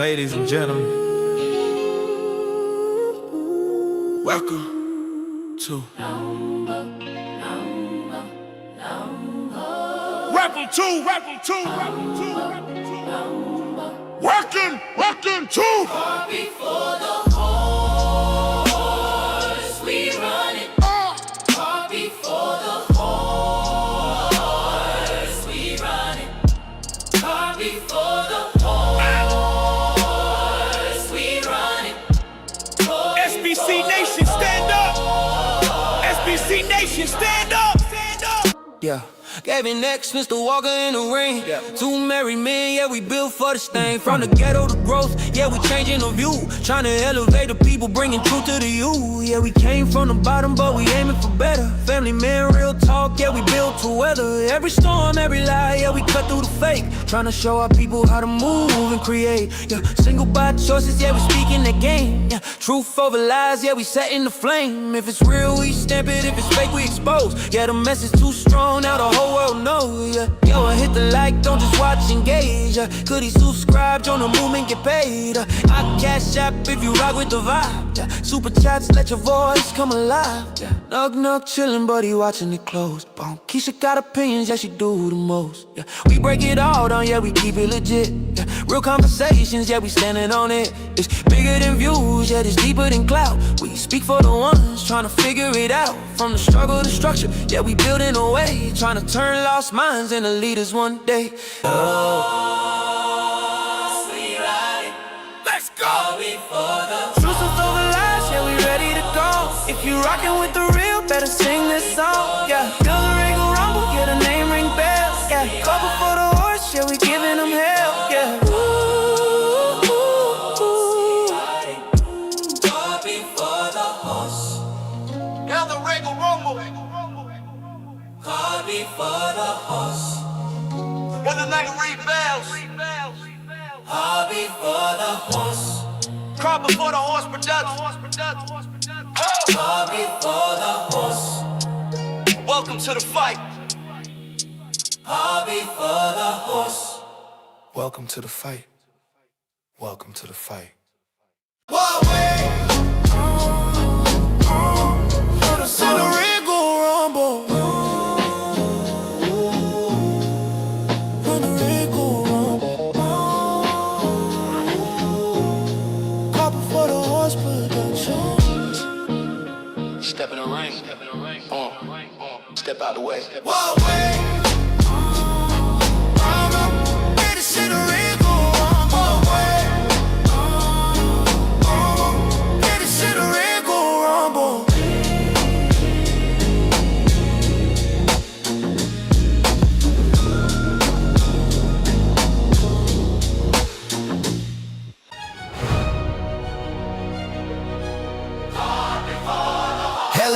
Ladies and gentlemen, welcome to Welcome to Car before the horse, we run it. Car before the horse, we run it. Car before the horse, we run it. SBC Nation, stand up! SBC Nation, stand up! Stand up! Yeah. Gavin X Mr. Walker in the ring. Two married men, yeah, we built for this thing. From the ghetto to growth, yeah, we changing the view. Trying to elevate the people, bringing truth to the youth. Yeah, we came from the bottom, but we aiming for better. Family man, real talk, yeah, we built to weather every storm, every lie, yeah, we cut through the fake. Trying to show our people how to move and create. Yeah, single by choices, yeah, we speaking the game. Yeah, truth over lies, yeah, we setting the flame. If it's real, we stamp it. If it's fake, we expose. Yeah, the message too strong, now the whole world knows. Yeah, yo, I hit the like, don't just watch, engage. Could he subscribe, join the movement, get paid? I cash app if you rock with the vibe. Yeah, super chats, let your voice come alive. Yeah, knock, chillin', but he watching it close. Boom. Keisha got opinions, yeah, she do the most. Yeah, we break it all down, yeah, we keep it legit. Yeah, real conversations, yeah, we standing on it. It's bigger than views, yeah, it's deeper than clout. We speak for the ones trying to figure it out. From the struggle to structure, yeah, we building a way. Trying to turn lost minds into leaders one day. We ride it. Let's go! Car before the Truth over lies, yeah, we ready to go. If you rockin' with the real, better sing this song. Yeah, feel the Regal Rumble, yeah, the name ring bells. Yeah, go before the horse, yeah, we giving them hell. Yeah. car before the horse. Now the Regal Rumble. Car before the horse. When the night ring bells. Car before the horse. Car before the horse production. Car before the horse. Welcome to the fight. Car before the horse. welcome to the fight. Welcome to the fight. To the Regal Rumble. From the Regal Rumble. Call before the horse production. Step in the ring. Step out the way.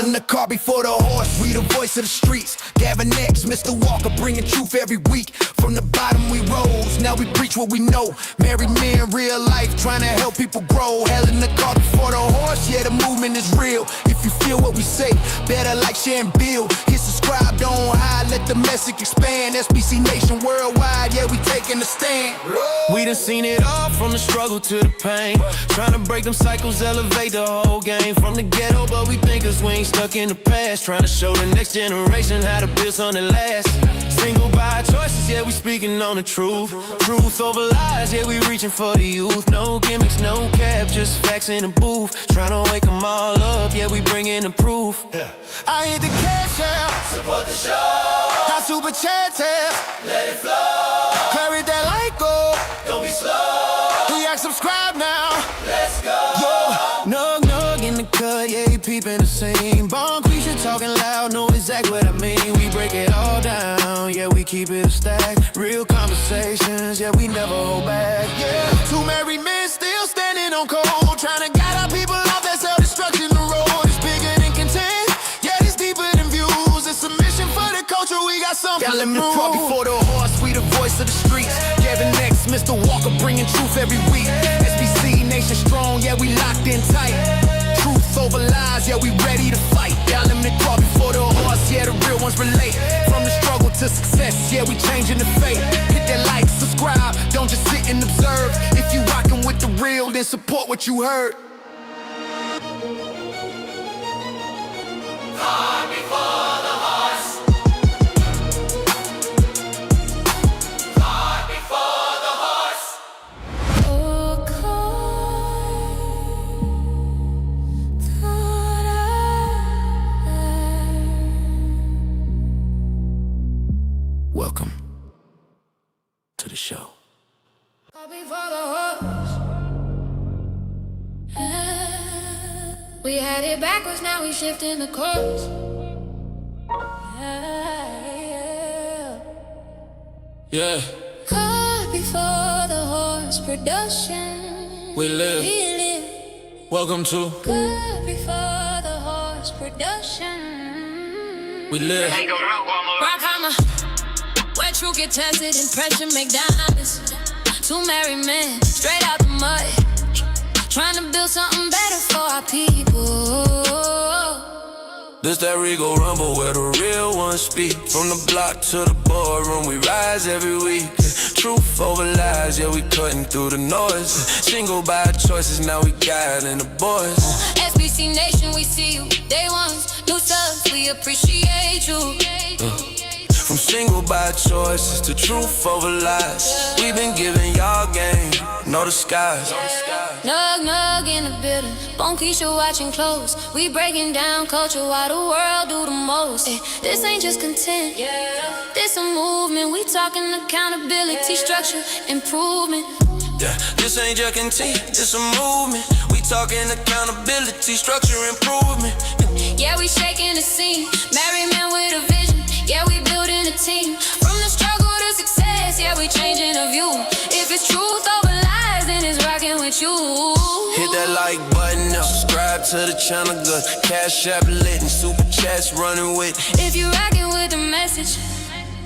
In the car before the horse, we the voice of the streets. Gavin X Mr. Walker, bringing truth every week. From the bottom we rose, now we preach what we know. Married men, real life, trying to help people grow. Hell in the car before the horse, yeah, the movement is real. If you feel what we say, better like, share, and build. Hit subscribe, don't hide, let the message expand. SBC Nation worldwide, yeah, we taking a stand. We done seen it all, from the struggle to the pain. Trying to break them cycles, elevate the whole game. From the ghetto, but we thinkers, we ain't stuck in the past. Trying to show the next generation how to build something that lasts. Single by choices, yeah, we speaking on the truth. Truth over lies, yeah, we reaching for the youth. No gimmicks, no cap, just facts in the booth. Trying to wake them all up, yeah, we bringing the proof. I hit the cash out, Support the show. got super chats out. Let it flow. Carry that light go. Don't be slow. We act subscribe now. Let's go. Nug in the cut, yeah, he peeping the same. Bonquisha talking loud, know exactly what I mean. We break it all down, yeah, we keep it a stack. Real conversations, yeah, we never hold back, yeah. Two married men still standing on cold, trying to guide our people off that self-destruction. The road is bigger than content, yeah, it's deeper than views. It's a mission for the culture, we got something to Got in the prove. car before the horse, we the voice of the streets. Gavin X Mr. Walker, bringing truth every week. SBC Nation strong, yeah, we locked in tight. Truth over lies, yeah, we ready to fight. Y'all in the car before the horse, yeah, the real ones relate. From the struggle to success, yeah, we changing the fate. Hit that like, subscribe, don't just sit and observe. If you rockin' with with the real, then support what you heard. Car before the horse. Car before the horse. Oh, car, thought I Welcome to the show. car before the horse. We had it backwards, now we shifting the course. Yeah, Car before the horse production. we live. Welcome to Car before the horse production. We Live. Rock hammer, where truth get tested and pressure make diamonds. Two married men, straight out the mud, trying to build something better for our people. This that Regal Rumble where the real ones speak. From the block to the boardroom, we rise every week. Truth over lies, yeah, we cutting through the noise. Single by choices, now we guiding the boys. SBC Nation, we see you. Day ones, new subs, we appreciate you. From single by choices to truth over lies. We've been giving y'all game, no disguise. Nug, nug in the building. Bone Keisha watching close. We breaking down culture while the world do the most. Ay, this ain't just content. This a movement. We talking accountability, structure, improvement. Yeah, this ain't just content, this a movement. We talking accountability, structure, improvement. Yeah, we shaking the scene. Married men with a vision. Yeah, we building a team. From the struggle to success, yeah, we changing the view. If it's truth over lies, then it's rocking with you. Hit that like button up, subscribe to the channel, good. Cash app lit and super chats running with. If you rocking with the message,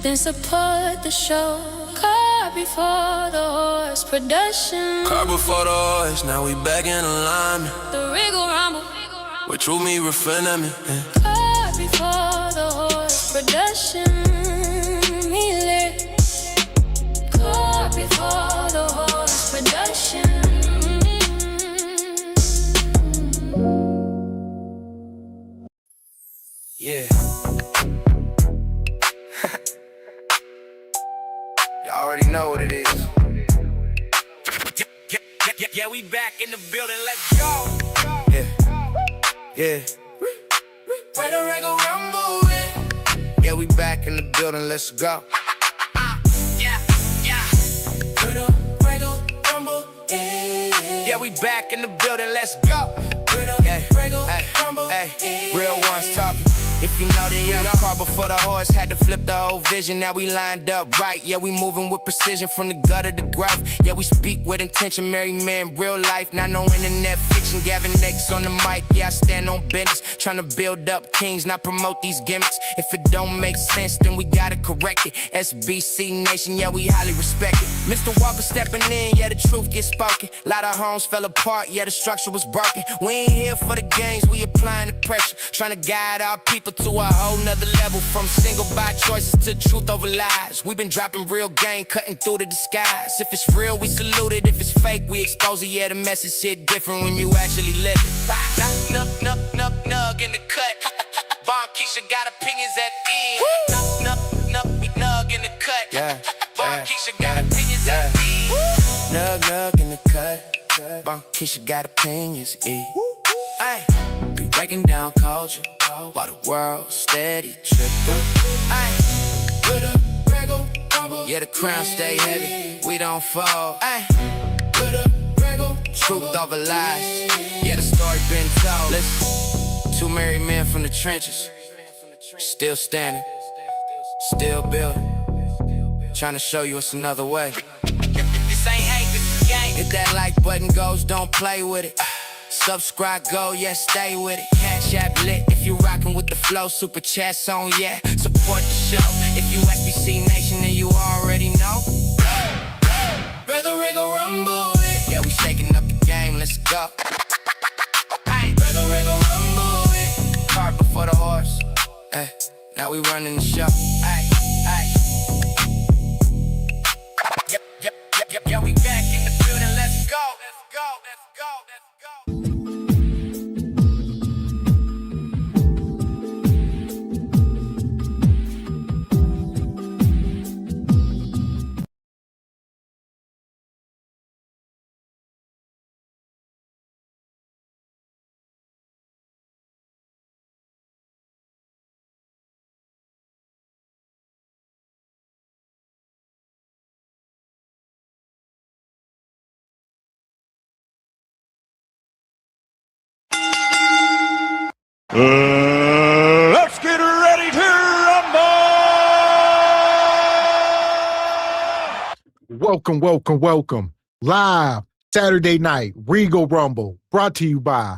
then support the show. Car before the horse production. Car before the horse, now we back in alignment. The Regal Rumble. Where true me refinement. Car before the horse production. Me lit. Car before the horse production. Yeah. Y'all already know what it is. Yeah, we back in the building, let's go. Yeah. Yeah. Where the Regal Rumble at? Yeah, we back in the building, let's go. Yeah. Where the Regal Rumble at? Yeah, we back in the building, let's go. Where the Regal Rumble Hey, at? real ones talking. If you know the car before the horse had to flip the whole vision. Now we lined up right. Yeah, we moving with precision from the gutter to growth. Yeah, we speak with intention. Married man, real life, not no internet fiction. Gavin X on the mic. Yeah, I stand on business, trying to build up kings, not promote these gimmicks. If it don't make sense, then we gotta correct it. SBC Nation, yeah, we highly respect it. Mr. Walker stepping in, yeah, the truth gets spoken. Lot of homes fell apart, yeah, the structure was broken. We ain't here for the games, we applying the pressure, trying to guide our people to a whole nother level. From single by choices to truth over lies. We've been dropping real game, cutting through the disguise. If it's real, we salute it. If it's fake, we expose it. Yeah, the message hit different when you actually live it. Nug in the cut. Bomb Keisha got opinions at the end. Nug in the cut. Yeah. Bomb Keisha got opinions at the end. Nug in the cut. Bomb Keisha got opinions. Ay, be breaking down culture while the world steady tripping. Ay, with a Regal Rumble. Yeah, the crown stay heavy, we don't fall. Ay, with a Regal truth over lies. Yeah, the story been told. Listen, two married men from the trenches, still standing, still building, trying to show you it's another way. This ain't hate, this is game. Hit that like button goes, don't play with it. Subscribe, go, yeah, stay with it. Cash app lit if you rockin' with the flow. Super chats on, yeah, support the show. If you SBC Nation, then you already know. Where the Regal Rumble at? Yeah, we shaking up the game, let's go. Where the Regal Rumble at? Car before the horse. Hey, now we running the show. Hey. Yeah, we back in the building, let's go. Let's get ready to rumble! Welcome. Live Saturday night, Regal Rumble, brought to you by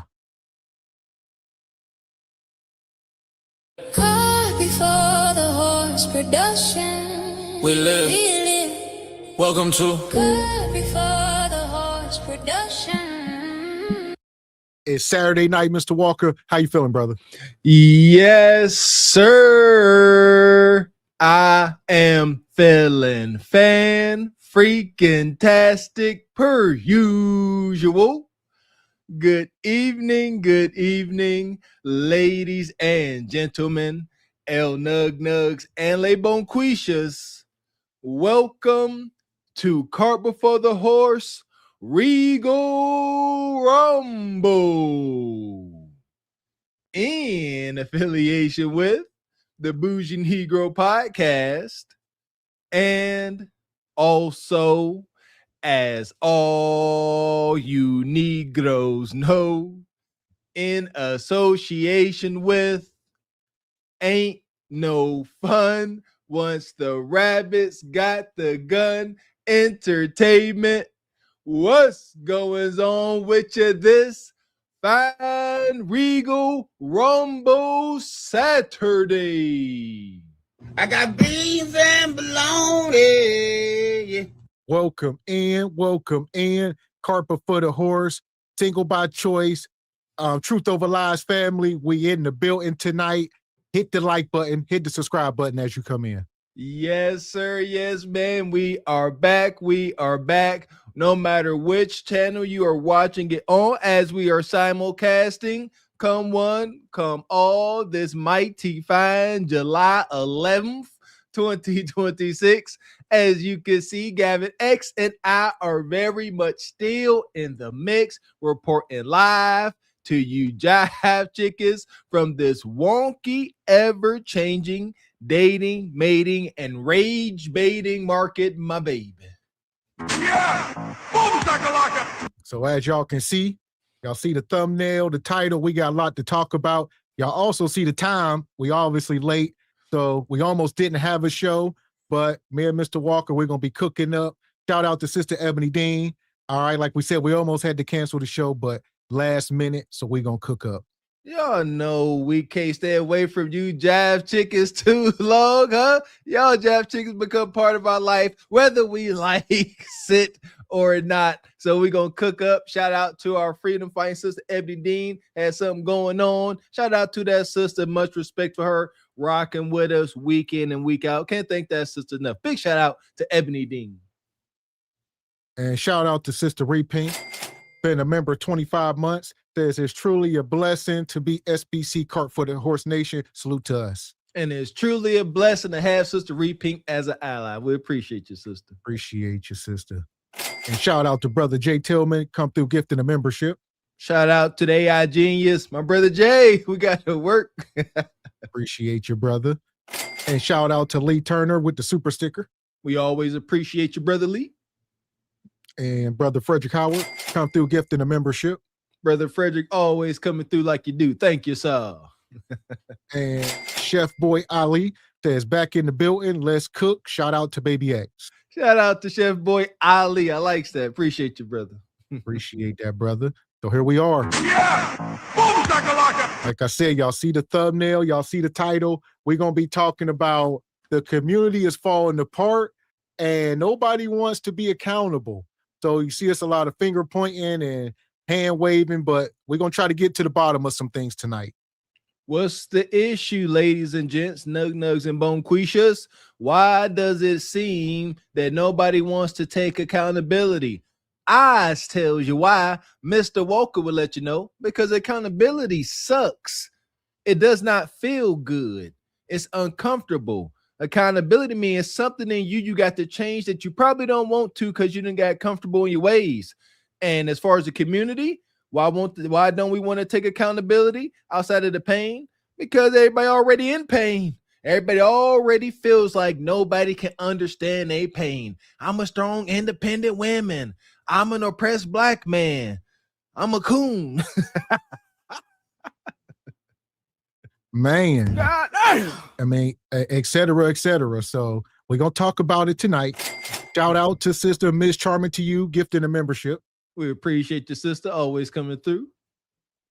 Car before the horse production. We live. Welcome to Car before the horse production. It's Saturday night, Mr. Walker. How you feeling, brother? Yes, sir. I am feeling freaking-tastic per usual. Good evening, ladies and gentlemen, El Nug Nugs and Le Bonquishas. Welcome to Cart Before the Horse, Regal Rumble, in affiliation with the Bougie Negro Podcast, and also, as all you Negroes know, in association with Ain't No Fun Once the Rabbits Got the Gun Entertainment. What's going on with you this fine Regal Rumble Saturday? I got beans and bologna. Welcome in. Cart Before the Horse, single by choice, Truth Over Lies family. We in the building tonight. Hit the like button, hit the subscribe button as you come in. Yes, sir. Yes, man. We are back. No matter which channel you are watching it on, as we are simulcasting, come one, come all, this mighty fine July 11th, 2026. As you can see, Gavin X and I are very much still in the mix, reporting live to you jive chickens from this wonky, ever-changing dating, mating, and rage baiting market, my baby. Yeah! Boom, shakalaka! So as y'all can see, y'all see the thumbnail, the title, we got a lot to talk about. Y'all also see the time. We obviously late, so we almost didn't have a show, but me and Mr. Walker, we're going to be cooking up. Shout out to Sister Ebony Dean. All right, like we said, we almost had to cancel the show, but last minute, so we're going to cook up. Y'all know we can't stay away from you jive chickens too long, huh? Y'all jive chickens become part of our life, whether we like it or not. So we're going to cook up. Shout out to our freedom fighting sister, Ebony Dean. Had something going on. Shout out to that sister. Much respect for her rocking with us week in and week out. Can't thank that sister enough. Big shout out to Ebony Dean. And shout out to Sister Repink. Been a member 25 months. Says it's truly a blessing to be SBC Cart for the Horse Nation. Salute to us. And it's truly a blessing to have Sister Repink as an ally. We appreciate you, sister. Appreciate you, sister. And shout out to Brother Jay Tillman. Come through gifting a membership. Shout out to the AI Genius, my brother Jay. We got to work. Appreciate you, brother. And shout out to Lee Turner with the super sticker. We always appreciate you, brother Lee. And Brother Frederick Howard, come through gifting a membership. Brother Frederick always coming through like you do. Thank you, sir. And Chef Boy Ali says back in the building. Let's cook. Shout out to Baby X. Shout out to Chef Boy Ali. I likes that. Appreciate you, brother. Appreciate that, brother. So here we are. Yeah! Boom, shakalaka! Like I said, y'all see the thumbnail, y'all see the title. We're going to be talking about the community is falling apart and nobody wants to be accountable. So you see us a lot of finger pointing and hand waving, but we're going to try to get to the bottom of some things tonight. What's the issue, ladies and gents, nug nugs and bonquishas? Why does it seem that nobody wants to take accountability? Eyes tells you why. Mr. Walker will let you know, because accountability sucks. It does not feel good. It's uncomfortable. Accountability means something in you got to change that you probably don't want to because you didn't get comfortable in your ways. And as far as the community, why don't we want to take accountability outside of the pain? Because everybody already in pain. Everybody already feels like nobody can understand their pain. I'm a strong, independent woman. I'm an oppressed black man. I'm a coon. Man. God damn. I mean, et cetera, et cetera. So we're going to talk about it tonight. Shout out to Sister Miss Charming to you, gifting a membership. We appreciate your sister always coming through.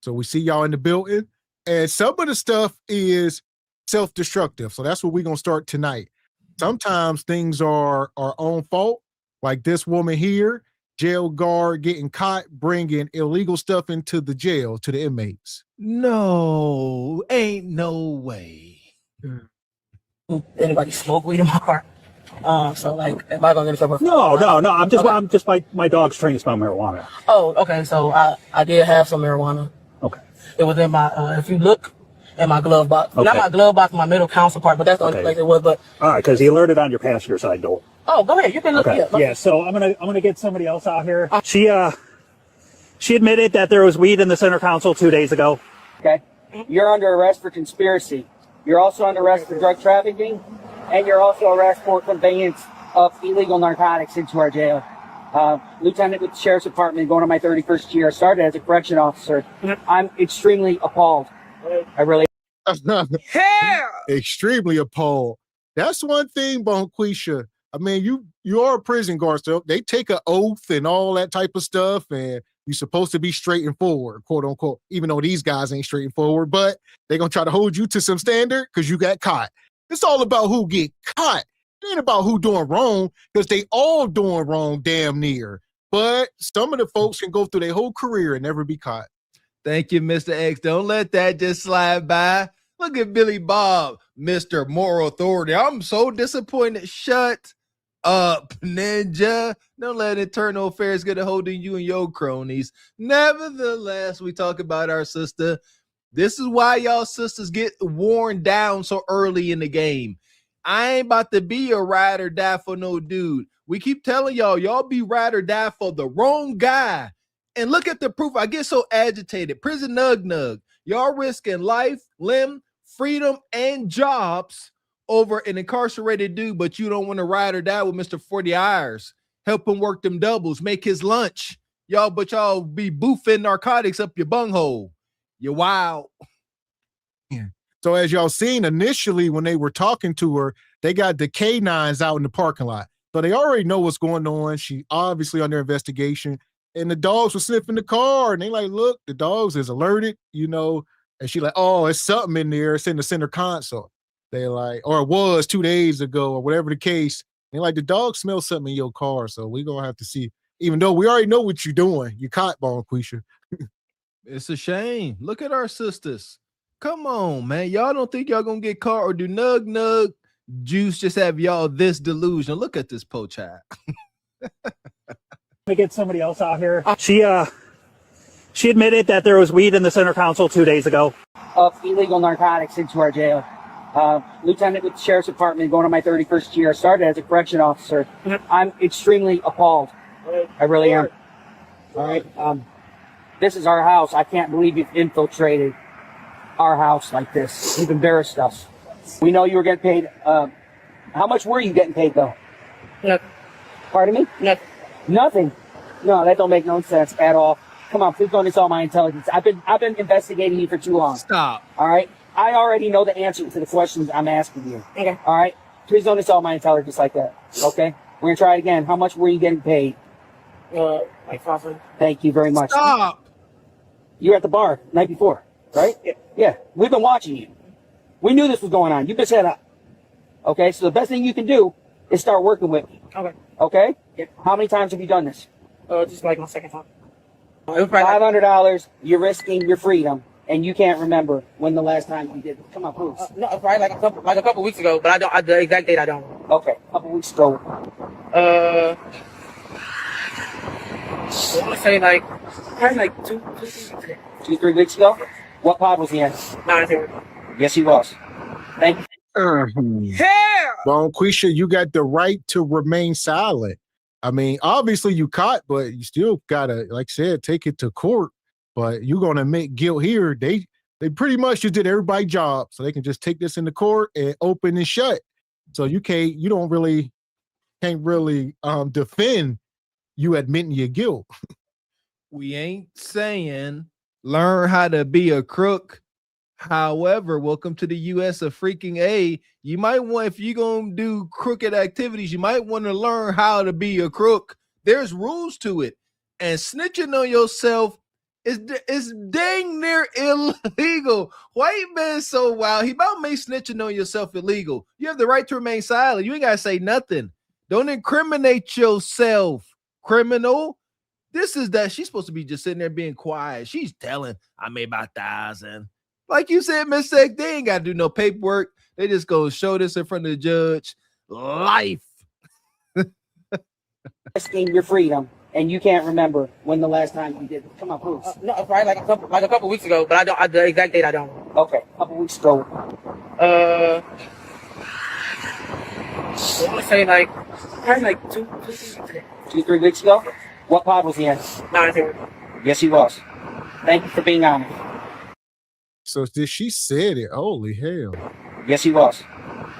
So we see y'all in the building. And some of the stuff is self-destructive. So that's what we're going to start tonight. Sometimes things are our own fault. Like this woman here, jail guard getting caught bringing illegal stuff into the jail to the inmates. No, ain't no way. Anybody smoke weed in my car? So like, am I gonna get in trouble? No. I'm just my dog's trained to smell marijuana. Oh, okay. So I did have some marijuana. Okay. It was in my. If you look in my glove box, Okay. not my glove box, my middle console part, but that's the only place it was. But all right, because he alerted on your passenger side door. oh, go ahead. You can look. Okay. Yeah. So I'm gonna get somebody else out here. She admitted that there was weed in the center console 2 days ago. Okay. You're under arrest for conspiracy. You're also under arrest for drug trafficking, and you're also arrested for conveyance of illegal narcotics into our jail. Lieutenant with the Sheriff's Department, going on my 31st year. I started as a correction officer. I'm extremely appalled. I really Extremely appalled. That's one thing, Bonquisha. I mean, you are a prison guard, so they take an oath and all that type of stuff, and you're supposed to be straight and forward, quote unquote, even though these guys ain't straight and forward, but they're going to try to hold you to some standard because you got caught. It's all about who get caught. It ain't about who doing wrong, because they all doing wrong damn near. But some of the folks can go through their whole career and never be caught. Thank you, Mr. X. Don't let that just slide by. Look at Billy Bob, Mr. Moral Authority. I'm so disappointed. Shut up, ninja. Don't let internal affairs get a hold of you and your cronies. Nevertheless, we talk about our sister. This is why y'all sisters get worn down so early in the game. I ain't about to be a ride or die for no dude. We keep telling y'all be ride or die for the wrong guy. And look at the proof. I get so agitated. Prison nug. Y'all risking life, limb, freedom, and jobs over an incarcerated dude, but you don't want to ride or die with Mr. 40 hours. Help him work them doubles, make his lunch. Y'all be boofing narcotics up your bunghole. You're wild. Yeah. So as y'all seen initially when they were talking to her, they got the K9s out in the parking lot. So they already know what's going on. She obviously under investigation. And the dogs were sniffing the car. And they like, look, the dogs is alerted, and she like, oh, it's something in there. It's in the center console. They like, or it was 2 days ago or whatever the case. And like, the dog smells something in your car. So we're going to have to see, even though we already know what you're doing. You caught, Bonquisha. It's a shame. Look at our sisters. Come on, man. Y'all don't think y'all going to get caught, or do nug juice just have y'all this delusion? Look at this po child. Let me get somebody else out here. She admitted that there was weed in the center console 2 days ago. of illegal narcotics into our jail. Lieutenant with the Sheriff's Department, going on my 31st year. I started as a correction officer. I'm extremely appalled. I really am. All right. This is our house. I can't believe you've infiltrated our house like this. You've embarrassed us. We know you were getting paid. How much were you getting paid, though? Nothing. Pardon me? Nothing. Nothing. No, that don't make no sense at all. Come on, please don't insult my intelligence. I've been investigating you for too long. Stop. All right? I already know the answer to the questions I'm asking you. Okay. All right? Please don't insult my intelligence like that. Okay? We're going to try it again. How much were you getting paid? Like $500. Thank you very much. Stop. You were at the bar night before, right? Yeah. Yeah. We've been watching you. We knew this was going on. You've been set up. Okay? So the best thing you can do is start working with me. Okay. Okay? Yeah. How many times have you done this? Just like my second time. It was probably $500. You're risking your freedom, and you can't remember when the last time you did it. Come on, please. no, probably like a couple weeks ago, but the exact date I don't. Okay, a couple weeks ago. I want to say probably like 2, 3 weeks ago? What pod was he in? No, Yes, he was. Thank you. Bonquisha, you got the right to remain silent. I mean, obviously you caught, but you still gotta, like I said, take it to court. But you're gonna admit guilt here. They pretty much just did everybody's job, so they can just take this into court and open and shut. So you can't really defend you admitting your guilt. We ain't saying learn how to be a crook, However, welcome to the US of freaking A. You might want, if you're going to do crooked activities, you might want to learn how to be a crook. There's rules to it. And snitching on yourself is dang near illegal. Why you been so wild? He about made snitching on yourself illegal. You have the right to remain silent. You ain't got to say nothing. Don't incriminate yourself, criminal. This is that she's supposed to be just sitting there being quiet. She's telling, I made about 1,000. Like you said, Miss Sec, they ain't got to do no paperwork. They just go show this in front of the judge. Life. Risking your freedom, and you can't remember when the last time you did it. Come on, prove. No, probably like a couple weeks ago, but the exact date I don't. Okay, a couple weeks ago. I want to say probably like 2-3 weeks ago. What pod was he in? No, Yes, he was. Thank you for being honest. So did she said it? Holy hell! Yes, he was.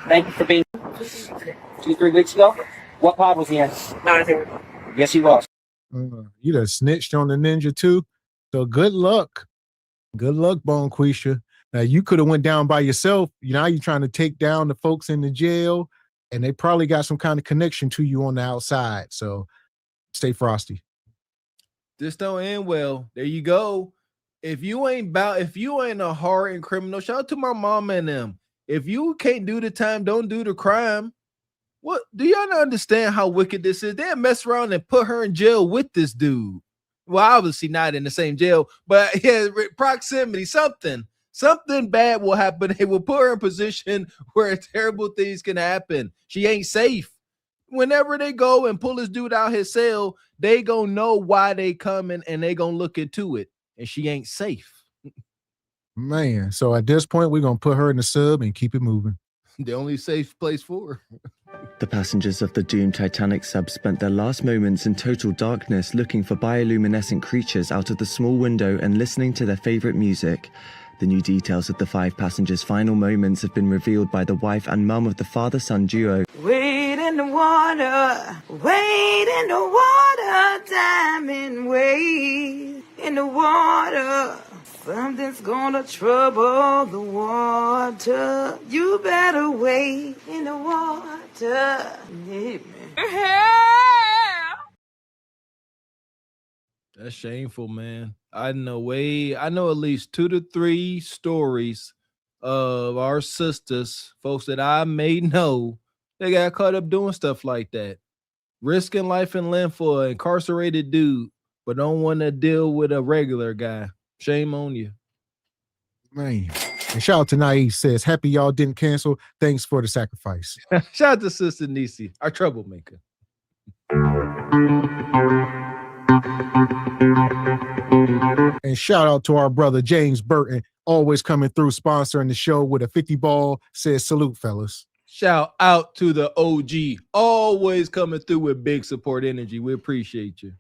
Thank you for being 2-3 weeks ago. What pod was he in? No, Yes, he was. You done snitched on the ninja too. So good luck. Good luck, Bonquisha. Now you could have went down by yourself. Now you're trying to take down the folks in the jail, and they probably got some kind of connection to you on the outside. So stay frosty. This don't end well. There you go. If you ain't a hardened criminal, shout out to my mama and them. If you can't do the time, don't do the crime. What do y'all not understand how wicked this is? They'll mess around and put her in jail with this dude. Well, obviously not in the same jail, but yeah, proximity, something bad will happen. They will put her in a position where terrible things can happen. She ain't safe. Whenever they go and pull this dude out his cell, they gonna know why they coming and they gonna look into it. And she ain't safe. Man, so at this point, we're going to put her in the sub and keep it moving. The only safe place for her. The passengers of the doomed Titanic sub spent their last moments in total darkness looking for bioluminescent creatures out of the small window and listening to their favorite music. The new details of the 5 passengers' final moments have been revealed by the wife and mum of the father-son duo. Wade in the water, diamond, wade in the water. Something's gonna trouble the water. You better wade in the water. That's shameful, man. I know at least 2 to 3 stories of our sisters, folks that I may know, they got caught up doing stuff like that. Risking life and limb for an incarcerated dude, but don't want to deal with a regular guy. Shame on you. Man. And shout out to Naive says, happy y'all didn't cancel. Thanks for the sacrifice. Shout out to Sister Nisi, our troublemaker. And shout out to our brother James Burton, always coming through, sponsoring the show with a 50 ball. Says salute, fellas. Shout out to the OG, always coming through with big support energy. We appreciate you.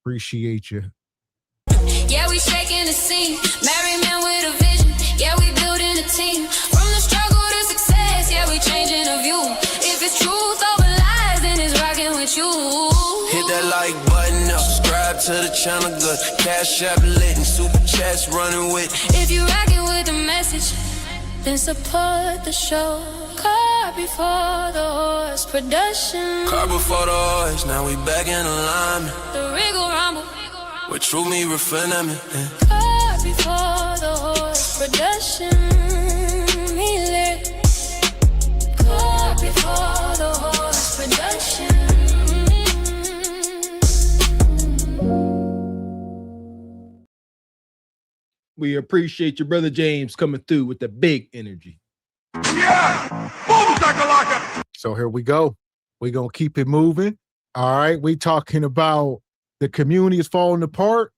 Appreciate you. Yeah, we shaking the scene. Married men with a vision. Yeah, we building a team. From the struggle to success, yeah, we changing the view. If it's truth over lies, then it's rocking with you. Hit that like button up, subscribe to the channel, good. Cash app lit and super chats running with. If you rocking with the message, then support the show. Car before the horse production. Car before the horse, now we back in alignment. The Regal Rumble. With true me refining me. Car before the horse production. Me lit. Car before the horse production. We appreciate your brother James coming through with the big energy. Yeah! Boom, so here we go. We're going to keep it moving. All right. We talking about the community is falling apart.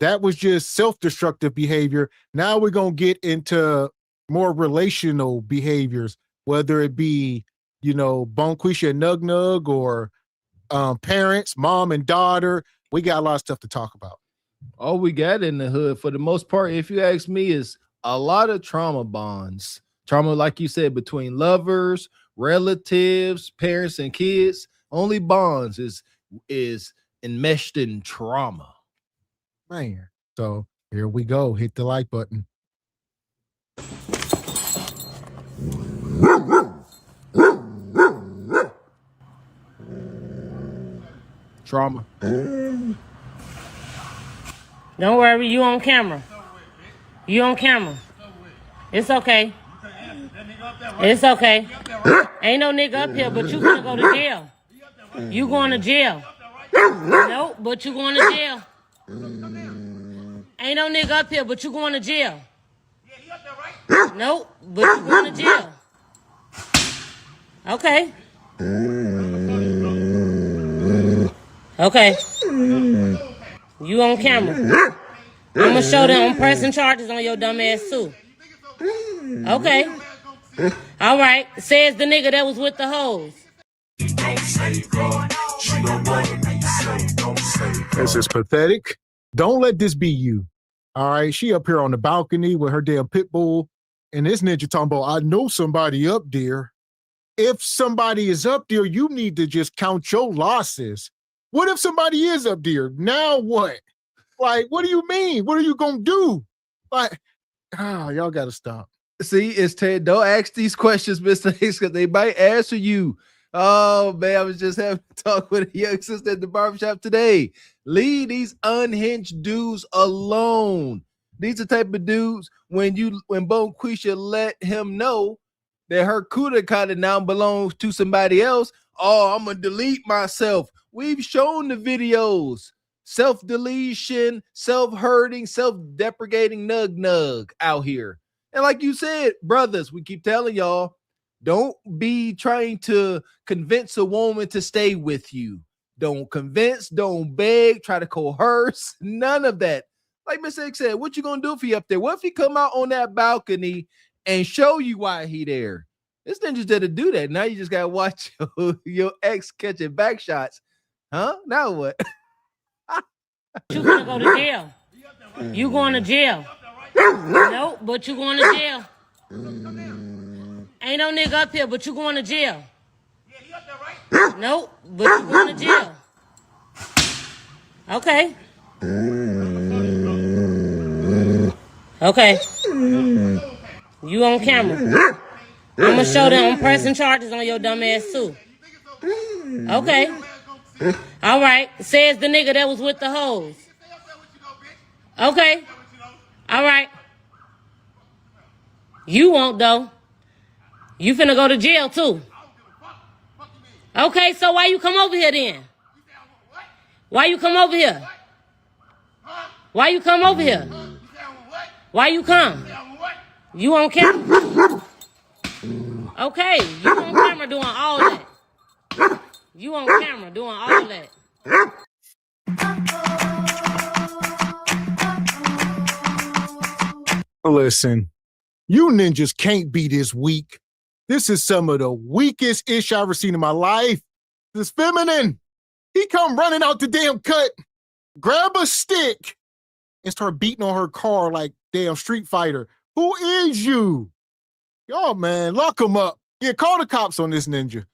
That was just self-destructive behavior. Now we're going to get into more relational behaviors, whether it be, Bonquisha and Nug Nug or parents, mom and daughter. We got a lot of stuff to talk about. All we got in the hood, for the most part, if you ask me, is a lot of trauma bonds. Trauma, like you said, between lovers, relatives, parents, and kids. Only bonds is enmeshed in trauma. Man, so here we go. Hit the like button. Trauma. Don't worry, you on camera. You on camera. It's okay. It's okay. Ain't no nigga up here, but you gonna go to jail. You going to jail. Nope, but you going to jail. Ain't no nigga up here, but you going to jail. Nope, but you going to jail. Okay. Okay. You on camera. I'm gonna show them I'm pressing charges on your dumb ass too. Okay. All right. Says the nigga that was with the hoes. This is pathetic. Don't let this be you. All right. She up here on the balcony with her damn pit bull. And this ninja talking about, I know somebody up there. If somebody is up there, you need to just count your losses. What if somebody is up there? Now what? Like, what do you mean? What are you going to do? Like, y'all got to stop. See, it's Ted. Don't ask these questions, Mr. Hicks, because they might answer you. Oh, man, I was just having to talk with a young sister at the barbershop today. Leave these unhinged dudes alone. These are the type of dudes when Bonquisha let him know that her cuda kind of now belongs to somebody else. Oh, I'm going to delete myself. We've shown the videos. Self-deletion, self-hurting, self-deprecating nug out here. And like you said, brothers, we keep telling y'all, don't be trying to convince a woman to stay with you. Don't convince, don't beg, try to coerce, none of that. Like Mr. X said, what you gonna do if he up there? What if he come out on that balcony and show you why he there? This ninja's there to do that. Now you just gotta watch your ex catching back shots. Huh? Now what? You gonna go to jail. You going to jail. Nope, but you going to jail. Ain't no nigga up here, but you going to jail. Nope, but you going to jail. Okay. Okay. You on camera. I'm gonna show them I'm pressing charges on your dumb ass too. Okay. All right. Says the nigga that was with the hoes. Okay. All right. You won't though. You finna go to jail too. Okay, so why you come over here then? Why you come over here? Why you come over here? Why you come? You on camera? Okay, you on camera doing all that. You on camera doing all that. Listen, you ninjas can't be this weak. This is some of the weakest ish I've ever seen in my life. This feminine. He come running out the damn cut, grab a stick, and start beating on her car like damn Street Fighter. Who is you? Y'all, man, lock him up. Yeah, call the cops on this ninja.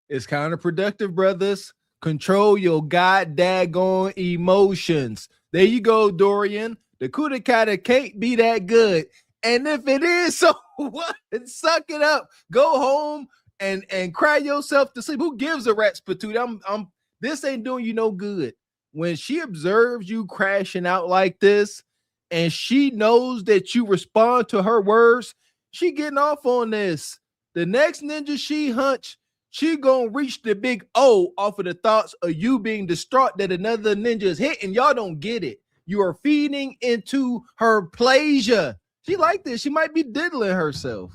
It's counterproductive, brothers. Control your daggone emotions. There you go, Dorian. The Kuda Kata can't be that good. And if it is, so what? Suck it up. Go home and cry yourself to sleep. Who gives a rat's patoot? This ain't doing you no good. When she observes you crashing out like this, and she knows that you respond to her words, she getting off on this. The next ninja she hunch, she gonna reach the big O off of the thoughts of you being distraught that another ninja is hitting. Y'all don't get it. You are feeding into her pleasure. She like this. She might be diddling herself.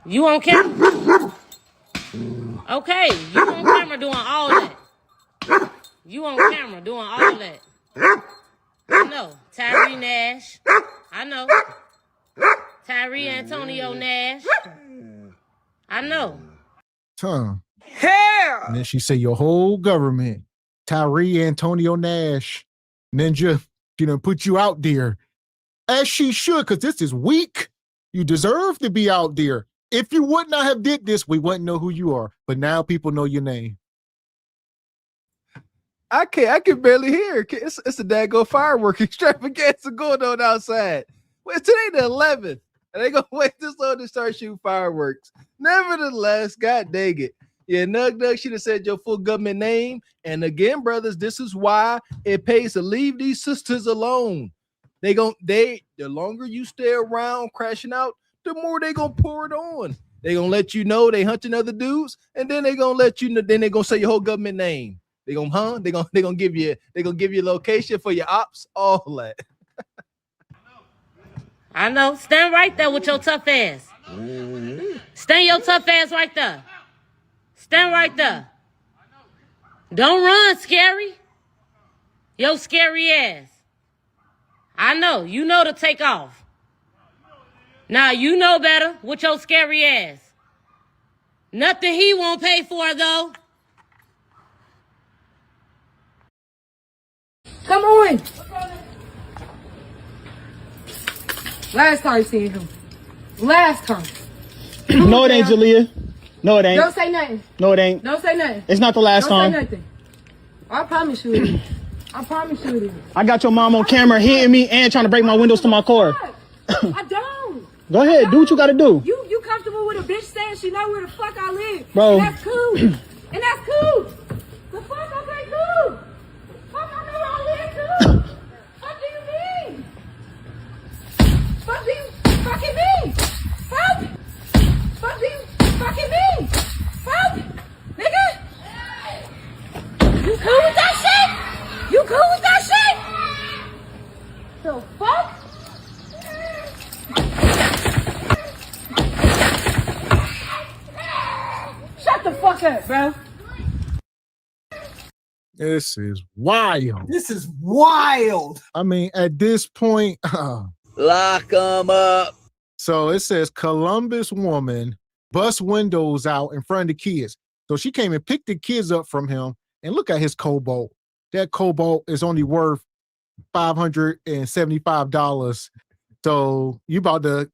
You on camera? Okay, you on camera doing all that. You on camera doing all that. I know. Tyree Nash. I know. Tyree Antonio Nash. I know. Hell. And then she say your whole government. Tyree Antonio Nash. Ninja, she done put you out there. As she should, because this is weak. You deserve to be out there. If you would not have did this, we wouldn't know who you are. But now people know your name. I can barely hear. It's a daggone firework extravaganza going on outside. Well, today the 11th, and they gonna wait this long to start shooting fireworks. Nevertheless, God dang it. Yeah, Nug should have said your full government name. And again, brothers, this is why it pays to leave these sisters alone. The longer you stay around crashing out, the more they gonna pour it on. They gonna let you know they hunting other dudes, and then they gonna let you know, then they gonna say your whole government name. They gonna give you location for your ops, all that. I know. Stand right there with your tough ass. Stand your tough ass right there. Stand right there. Don't run, scary. Yo, scary ass. I know. You know to take off. Now, you know better with your scary ass. Nothing he won't pay for, though. Come on. Last time seen him. Last time. No, it ain't, Jalea. No, it ain't. Don't say nothing. No, it ain't. Don't say nothing. It's not the last time. Don't say nothing. I promise you it is. I promise you it is. I got your mom on camera hitting me and trying to break my windows to my car. I don't. Go ahead, do what you gotta do. You comfortable with a bitch saying she know where the fuck I live? Bro. And that's cool. And that's cool. The fuck, okay, cool. Fuck, I know where I live too. What do you mean? Fuck do you fucking mean? Fuck. Fuck do you fucking mean? Fuck. Nigga. You cool with that shit? You cool with that shit? The fuck? Shut the fuck up, bro. This is wild. This is wild. I mean, at this point, lock them up. So it says Columbus woman bust windows out in front of the kids. So she came and picked the kids up from him, and look at his Cobalt. That Cobalt is only worth $575. So he about to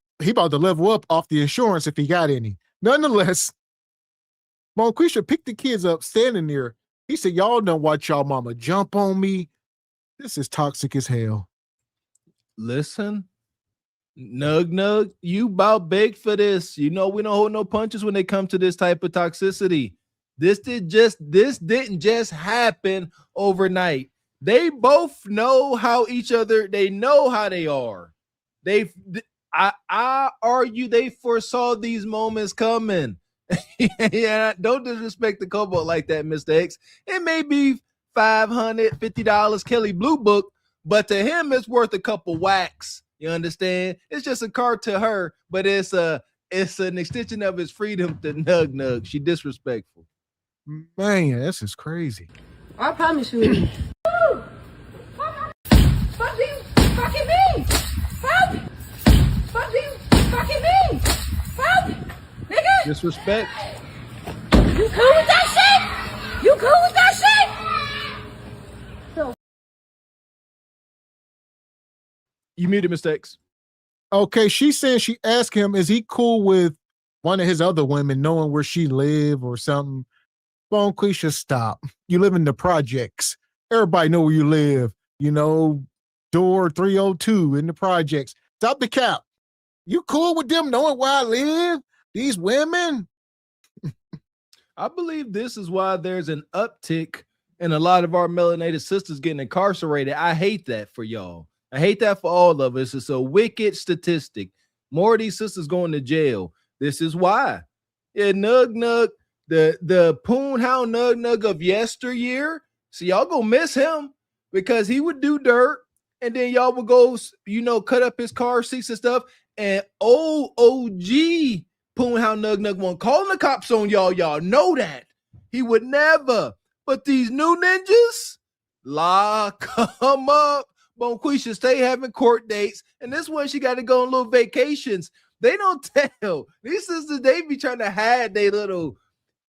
level up off the insurance if he got any. Nonetheless, Monquisha picked the kids up standing there. He said, y'all don't watch y'all mama jump on me. This is toxic as hell. Listen, Nug, you about big for this. You know we don't hold no punches when they come to this type of toxicity. This didn't just happen overnight. They both know how each other, they know how they are. I argue they foresaw these moments coming. Yeah, don't disrespect the Cobalt like that, Mr. X. It may be $550 Kelly Blue Book, but to him it's worth a couple whacks. You understand? It's just a car to her, but it's an extension of his freedom to Nug. She disrespectful. Man, this is crazy. I promise you it is. Fuck do you fucking mean? Fuck do you fucking mean? Fuck, nigga. Disrespect. You cool with that shit? You cool with that shit? So. You muted, Mr. X. Okay, she's saying she asked him, is he cool with one of his other women knowing where she live or something? Bonquisha, stop. You live in the projects. Everybody know where you live. You know, door 302 in the projects. Stop the cap. You cool with them knowing where I live? These women? I believe this is why there's an uptick in a lot of our melanated sisters getting incarcerated. I hate that for y'all. I hate that for all of us. It's a wicked statistic. More of these sisters going to jail. This is why. Yeah, Nug, the Poon Hound Nug of yesteryear. So y'all gonna miss him because he would do dirt and then y'all would go, cut up his car seats and stuff. And old OG Poon Hound Nug won't calling the cops on y'all. Y'all know that. He would never. But these new ninjas, lock them up. Bonquisha stay having court dates. And this one, she got to go on little vacations. They don't tell. These sisters, they be trying to hide their little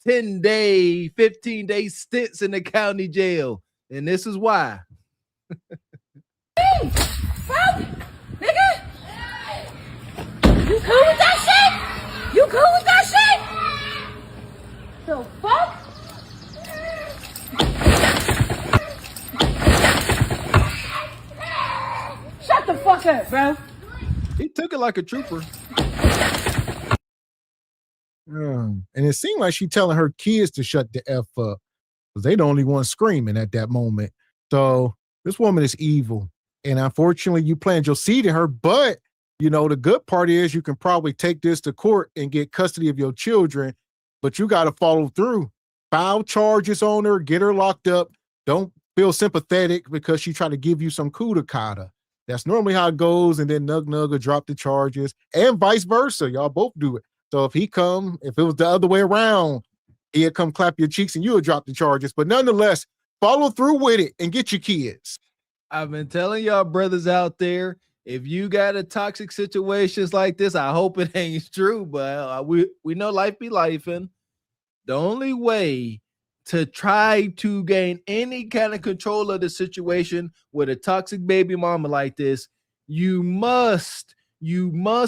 10-day, 15-day stints in the county jail. And this is why. Fuck, nigga. You cool with that shit? You cool with that shit? The fuck? Shut the fuck up, bro. looking like a trooper. And it seemed like she telling her kids to shut the F up because they the only one screaming at that moment. So this woman is evil. And unfortunately, you planted your seed in her. But, you know, the good part is you can probably take this to court and get custody of your children. But you got to follow through. File charges on her, get her locked up. Don't feel sympathetic because she tried to give you some coup de kata. That's normally how it goes. And then Nug will drop the charges and vice versa. Y'all both do it. So if it was the other way around, he'd come clap your cheeks and you would drop the charges. But nonetheless, follow through with it and get your kids. I've been telling y'all brothers out there, if you got a toxic situations like this, I hope it ain't true, but we know life be lifing. The only way to try to gain any kind of control of the situation with a toxic baby mama like this, you must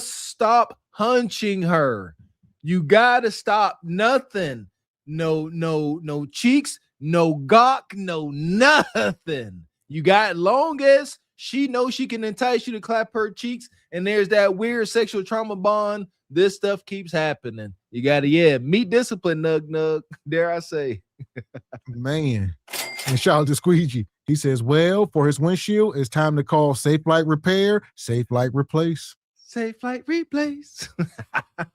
stop hunching her. You gotta stop. Nothing. No cheeks, no gawk, no nothing. You got, long as she knows she can entice you to clap her cheeks and there's that weird sexual trauma bond, this stuff keeps happening. You gotta, meet discipline, Nug, dare I say. Man. And shout out to Squeegee. He says, well, for his windshield, it's time to call Safe Light Repair, Safe Light Replace. Safe Light Replace.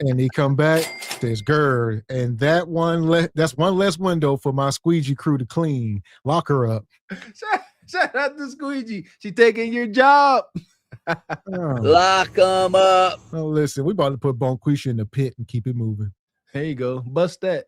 And he come back, says, "Girl," and that's one less window for my squeegee crew to clean. Lock her up. Shout out to Squeegee. She taking your job. Lock them up. Oh, listen, we about to put Bonquisha in the pit and keep it moving. There you go. Bust that.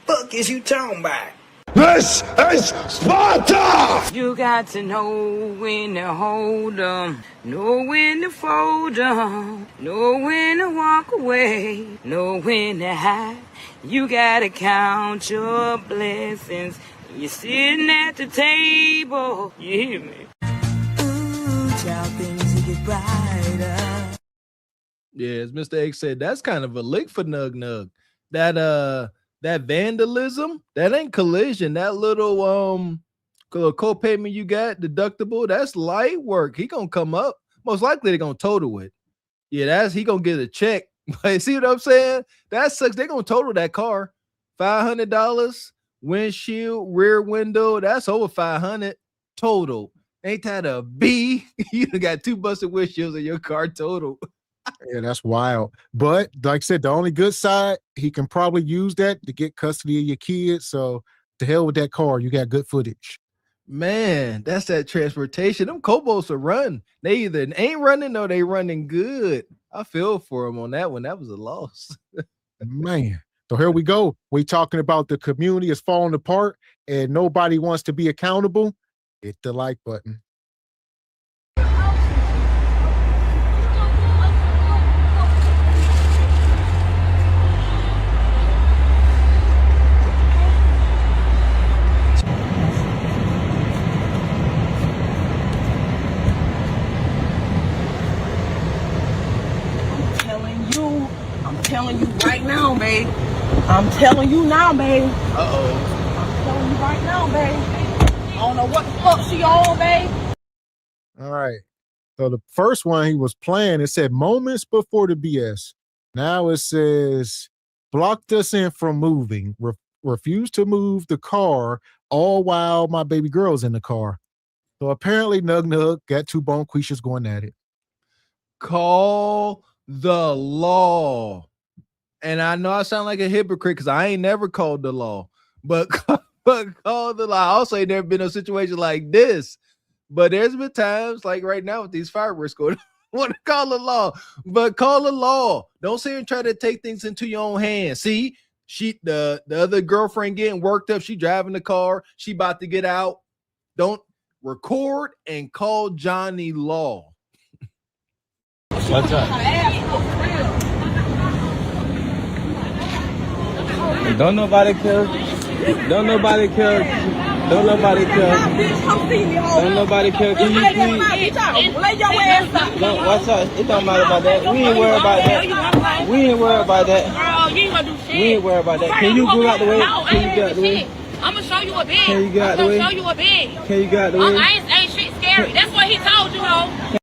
Fuck is you talking about? This is Sparta! You got to know when to hold 'em, know when to fold 'em, know when to walk away, know when to hide. You gotta count your blessings. You're sitting at the table. You hear me? Ooh, child, things get brighter. Yeah, as Mr. X said, that's kind of a lick for Nug. That vandalism, that ain't collision. That little co-payment you got, deductible, that's light work. He gonna come up. Most likely they're gonna total it. Yeah, he gonna get a check. But see what I'm saying? That sucks. They're gonna total that car. $500, windshield, rear window, that's over $500 total. Ain't that a B? You got 2 busted windshields in your car total. Yeah, that's wild. But like I said, the only good side, he can probably use that to get custody of your kids. So to hell with that car. You got good footage. Man, that's that transportation. Them Cobos are run. They either ain't running or they running good. I feel for them on that one. That was a loss. Man. So here we go. We talking about the community is falling apart and nobody wants to be accountable. Hit the like button. I'm telling you right now, babe. I'm telling you now, babe. Uh-oh. I'm telling you right now, babe. I don't know what the fuck she on, babe. All right. So the first one he was playing, it said moments before the BS. Now it says blocked us in from moving. Refused to move the car all while my baby girl's in the car. So apparently Nug got 2 Bonquishas going at it. Call the law. And I know I sound like a hypocrite because I ain't never called the law, but call the law. I also ain't never been in a situation like this, but there's been times like right now with these fireworks going, want to call the law, but call the law. Don't sit and try to take things into your own hands. See, the other girlfriend getting worked up. She driving the car. She about to get out. Don't record and call Johnny Law. What's up? Don't nobody kill. Don't nobody kill. Don't nobody kill. Don't nobody kill. Can you please? Lay your ass up. No, what's up? It don't matter about that. We ain't worried about that. We ain't worried about that. Girl, you ain't gonna do shit. We ain't worried about that. Can you go out the way? Can you get out the way? I'm gonna show you a big. Can you get out the way? I'm gonna show you a big. Can you get out the way? Ain't shit scary. That's what he told you, though.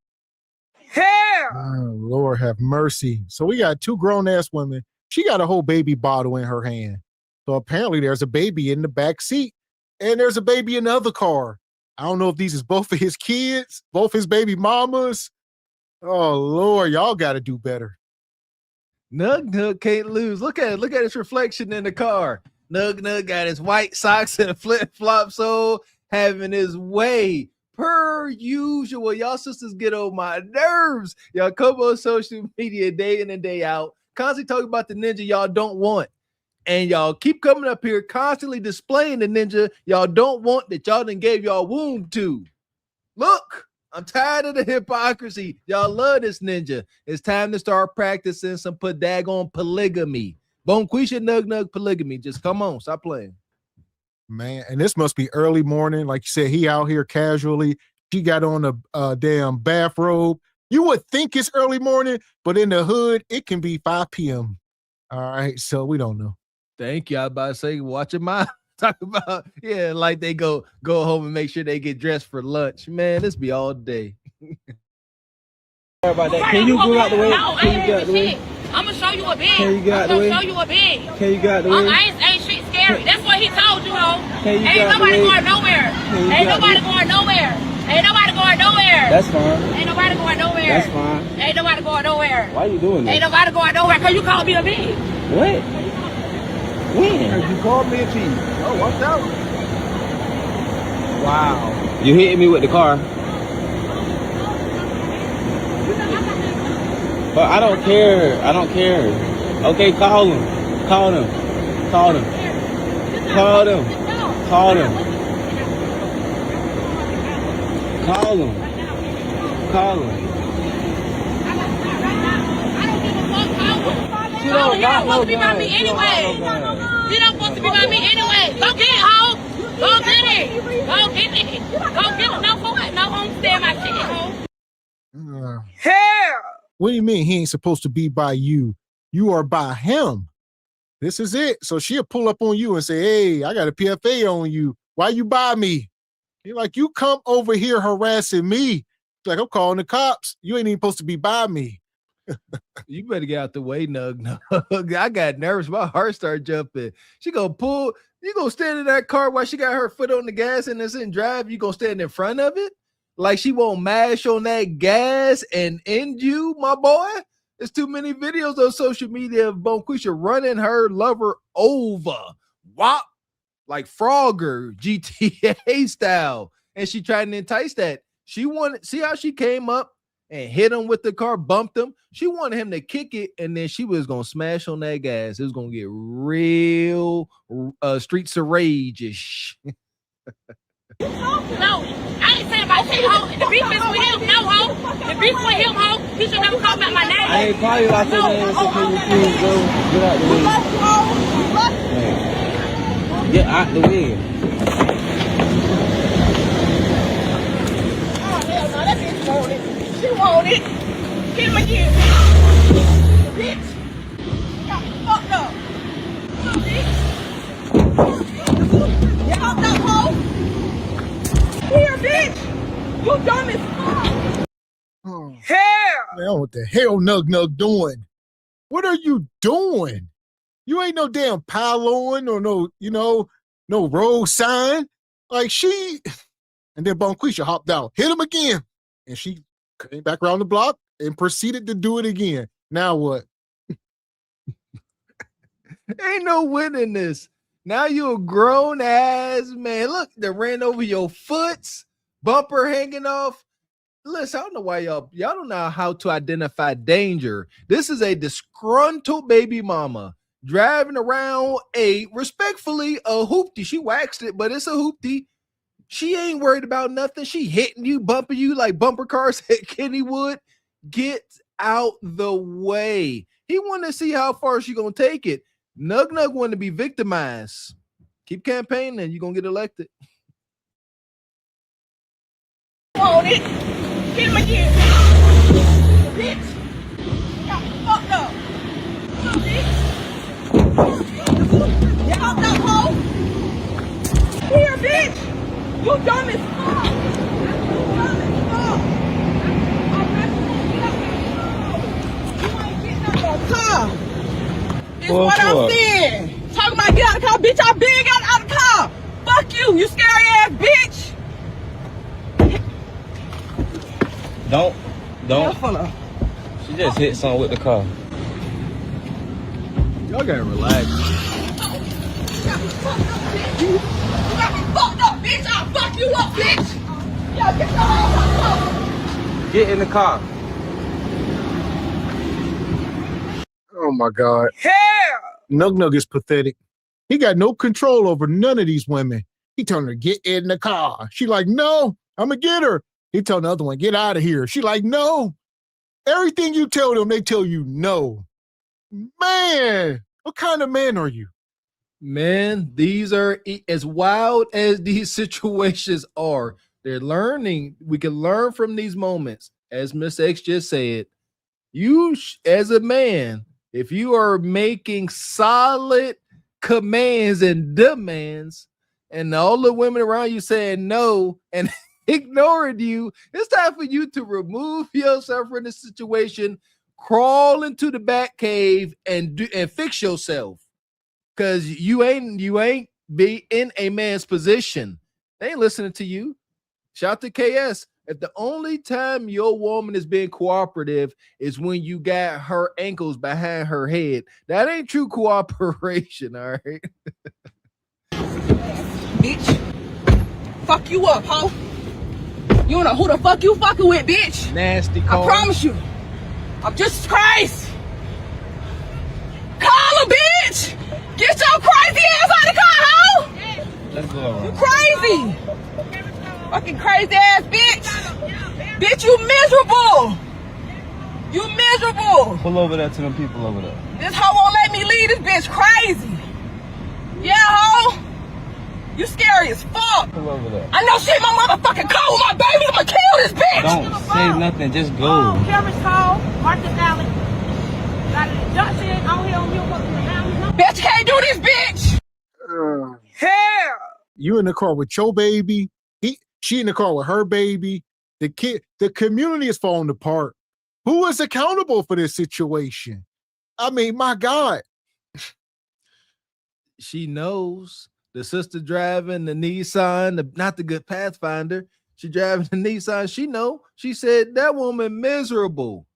have mercy. So we got two grown-ass women. She got a whole baby bottle in her hand. So apparently there's a baby in the back seat, and there's a baby in the other car. I don't know if these is both of his kids, both his baby mamas. Oh, Lord, y'all got to do better. Nug can't lose. Look at his reflection in the car. Nug got his white socks and a flip-flop sole, having his way. Per usual, y'all sisters get on my nerves. Y'all come on social media day in and day out, constantly talking about the ninja y'all don't want. And y'all keep coming up here constantly displaying the ninja y'all don't want that y'all done gave y'all womb to. Look, I'm tired of the hypocrisy. Y'all love this ninja. It's time to start practicing some daggone polygamy. Bonquisha Nug polygamy. Just come on, stop playing. Man, and this must be early morning. Like you said, he out here casually. She got on a damn bathrobe. You would think it's early morning, but in the hood, it can be 5 p.m. All right, so we don't know. Thank you. I was about to say, watch your mind. Talk about, yeah, like they go home and make sure they get dressed for lunch. Man, this be all day. Sorry about that. Can you go out the way? No, Can you get out the way? I'm gonna show you a bed. Can you get out the way? I'm gonna show you a bed. Can you get out the way? Ain't shit scary. That's what he told you, though. Can you Ain't get out the nobody way? going nowhere. Ain't nobody going nowhere. Ain't nobody going nowhere. That's fine. Ain't nobody going nowhere. That's fine. Ain't nobody going nowhere. Why you doing that? Ain't nobody going nowhere because you called me a bitch. What? When? You called me a cheat. Oh, watch out. Wow. You hitting me with the car. But I don't care. I don't care. Okay, call him. Call him. Call him. Call him. Call him. Call him. Call him. You don't supposed to be by me anyway. You don't supposed to be by me anyway. Go get it, ho. Go get it. Go get it. Go get it. No, for what? No, understand my shit, ho. Hell! What do you mean he ain't supposed to be by you? You are by him. This is it. So she'll pull up on you and say, hey, I got a PFA on you. Why you by me? You're like, you come over here harassing me. Like, I'm calling the cops. You ain't even supposed to be by me. You better get out the way, Nug. I got nervous. My heart started jumping. She gonna pull. You gonna stand in that car while she got her foot on the gas and it's in drive. You gonna stand in front of it like she won't mash on that gas and end you, my boy. There's too many videos on social media of Bonquisha running her lover over, whop, like Frogger GTA style, and she trying to entice that. She wanted. See how she came up and hit him with the car, bumped him. She wanted him to kick it, and then she was going to smash on that gas. It was going to get real Streets of Rage-ish. No, I ain't saying about shit, ho. The beef is with him, no, ho. The beef with him, ho. He should never call out my name. I ain't call you out your name, so can you please go get out the way? Get out the way. Oh, hell no, that bitch want it. She want it. Hit him again. Bitch. Got me fucked up. Bitch. You fucked up, ho. Here, bitch. You dumb as fuck. Hell. Man, what the hell Nug doing? What are you doing? You ain't no damn pylon or no road sign. Like she, and then Bonquisha hopped out, hit him again, and she came back around the block and proceeded to do it again. Now what? Ain't no winning this. Now you a grown ass man. Look, they ran over your foots, bumper hanging off. Listen, I don't know why y'all don't know how to identify danger. This is a disgruntled baby mama driving around respectfully a hoopty. She waxed it, but it's a hoopty. She ain't worried about nothing. She hitting you, bumping you like bumper cars at Kennywood. Get out the way. He want to see how far she gonna take it. Nug want to be victimized. Keep campaigning, you're gonna get elected. Want it. Hit him again. Bitch. Got me fucked up. Bitch. You fucked up, ho. Here, bitch. You dumb as fuck. You dumb as fuck. It's what I'm saying. Talking about get out of the car, bitch. I been got out of the car. Fuck you, you scary ass bitch. Don't. Careful. She just hit something with the car. Y'all gotta relax. You got me fucked up, bitch. I'll fuck you up, bitch. Y'all get your ass out. Get in the car. Oh my God. Hell. Nug Nug is pathetic. He got no control over none of these women. He told her to get in the car. She like, no, I'm gonna get her. He told the other one, get out of here. She like, no. Everything you tell them, they tell you no. Man, what kind of man are you? Man, these are as wild as these situations are. They're learning. We can learn from these moments. As Miss X just said, you as a man, if you are making solid commands and demands, and all the women around you saying no and ignoring you, it's time for you to remove yourself from the situation, crawl into the back cave and fix yourself. Cause you ain't be in a man's position. They ain't listening to you. Shout to KS. If the only time your woman is being cooperative is when you got her ankles behind her head, that ain't true cooperation, all right? Bitch. Fuck you up, ho. You don't know who the fuck you fucking with, bitch. Nasty call. I promise you. I'm just Christ. Call a bitch. Get your crazy ass out of the car, ho. Let's go. You crazy. Fucking crazy ass bitch. Bitch, you miserable. You miserable. Pull over there to them people over there. This hoe won't let me leave. This bitch crazy. Yeah, ho. You scary as fuck. Pull over there. I know shit my motherfucking car with my baby. I'm gonna kill this bitch. Don't say nothing. Just go. Cameras call. Marcus Alley. Got a junction on here on Milwaukee. Bitch, you can't do this, bitch. Hell. You in the car with your baby. She in the car with her baby. The community is falling apart. Who is accountable for this situation? I mean, my God. She knows. The sister driving the Nissan, not the good Pathfinder. She driving the Nissan. She know. She said that woman miserable.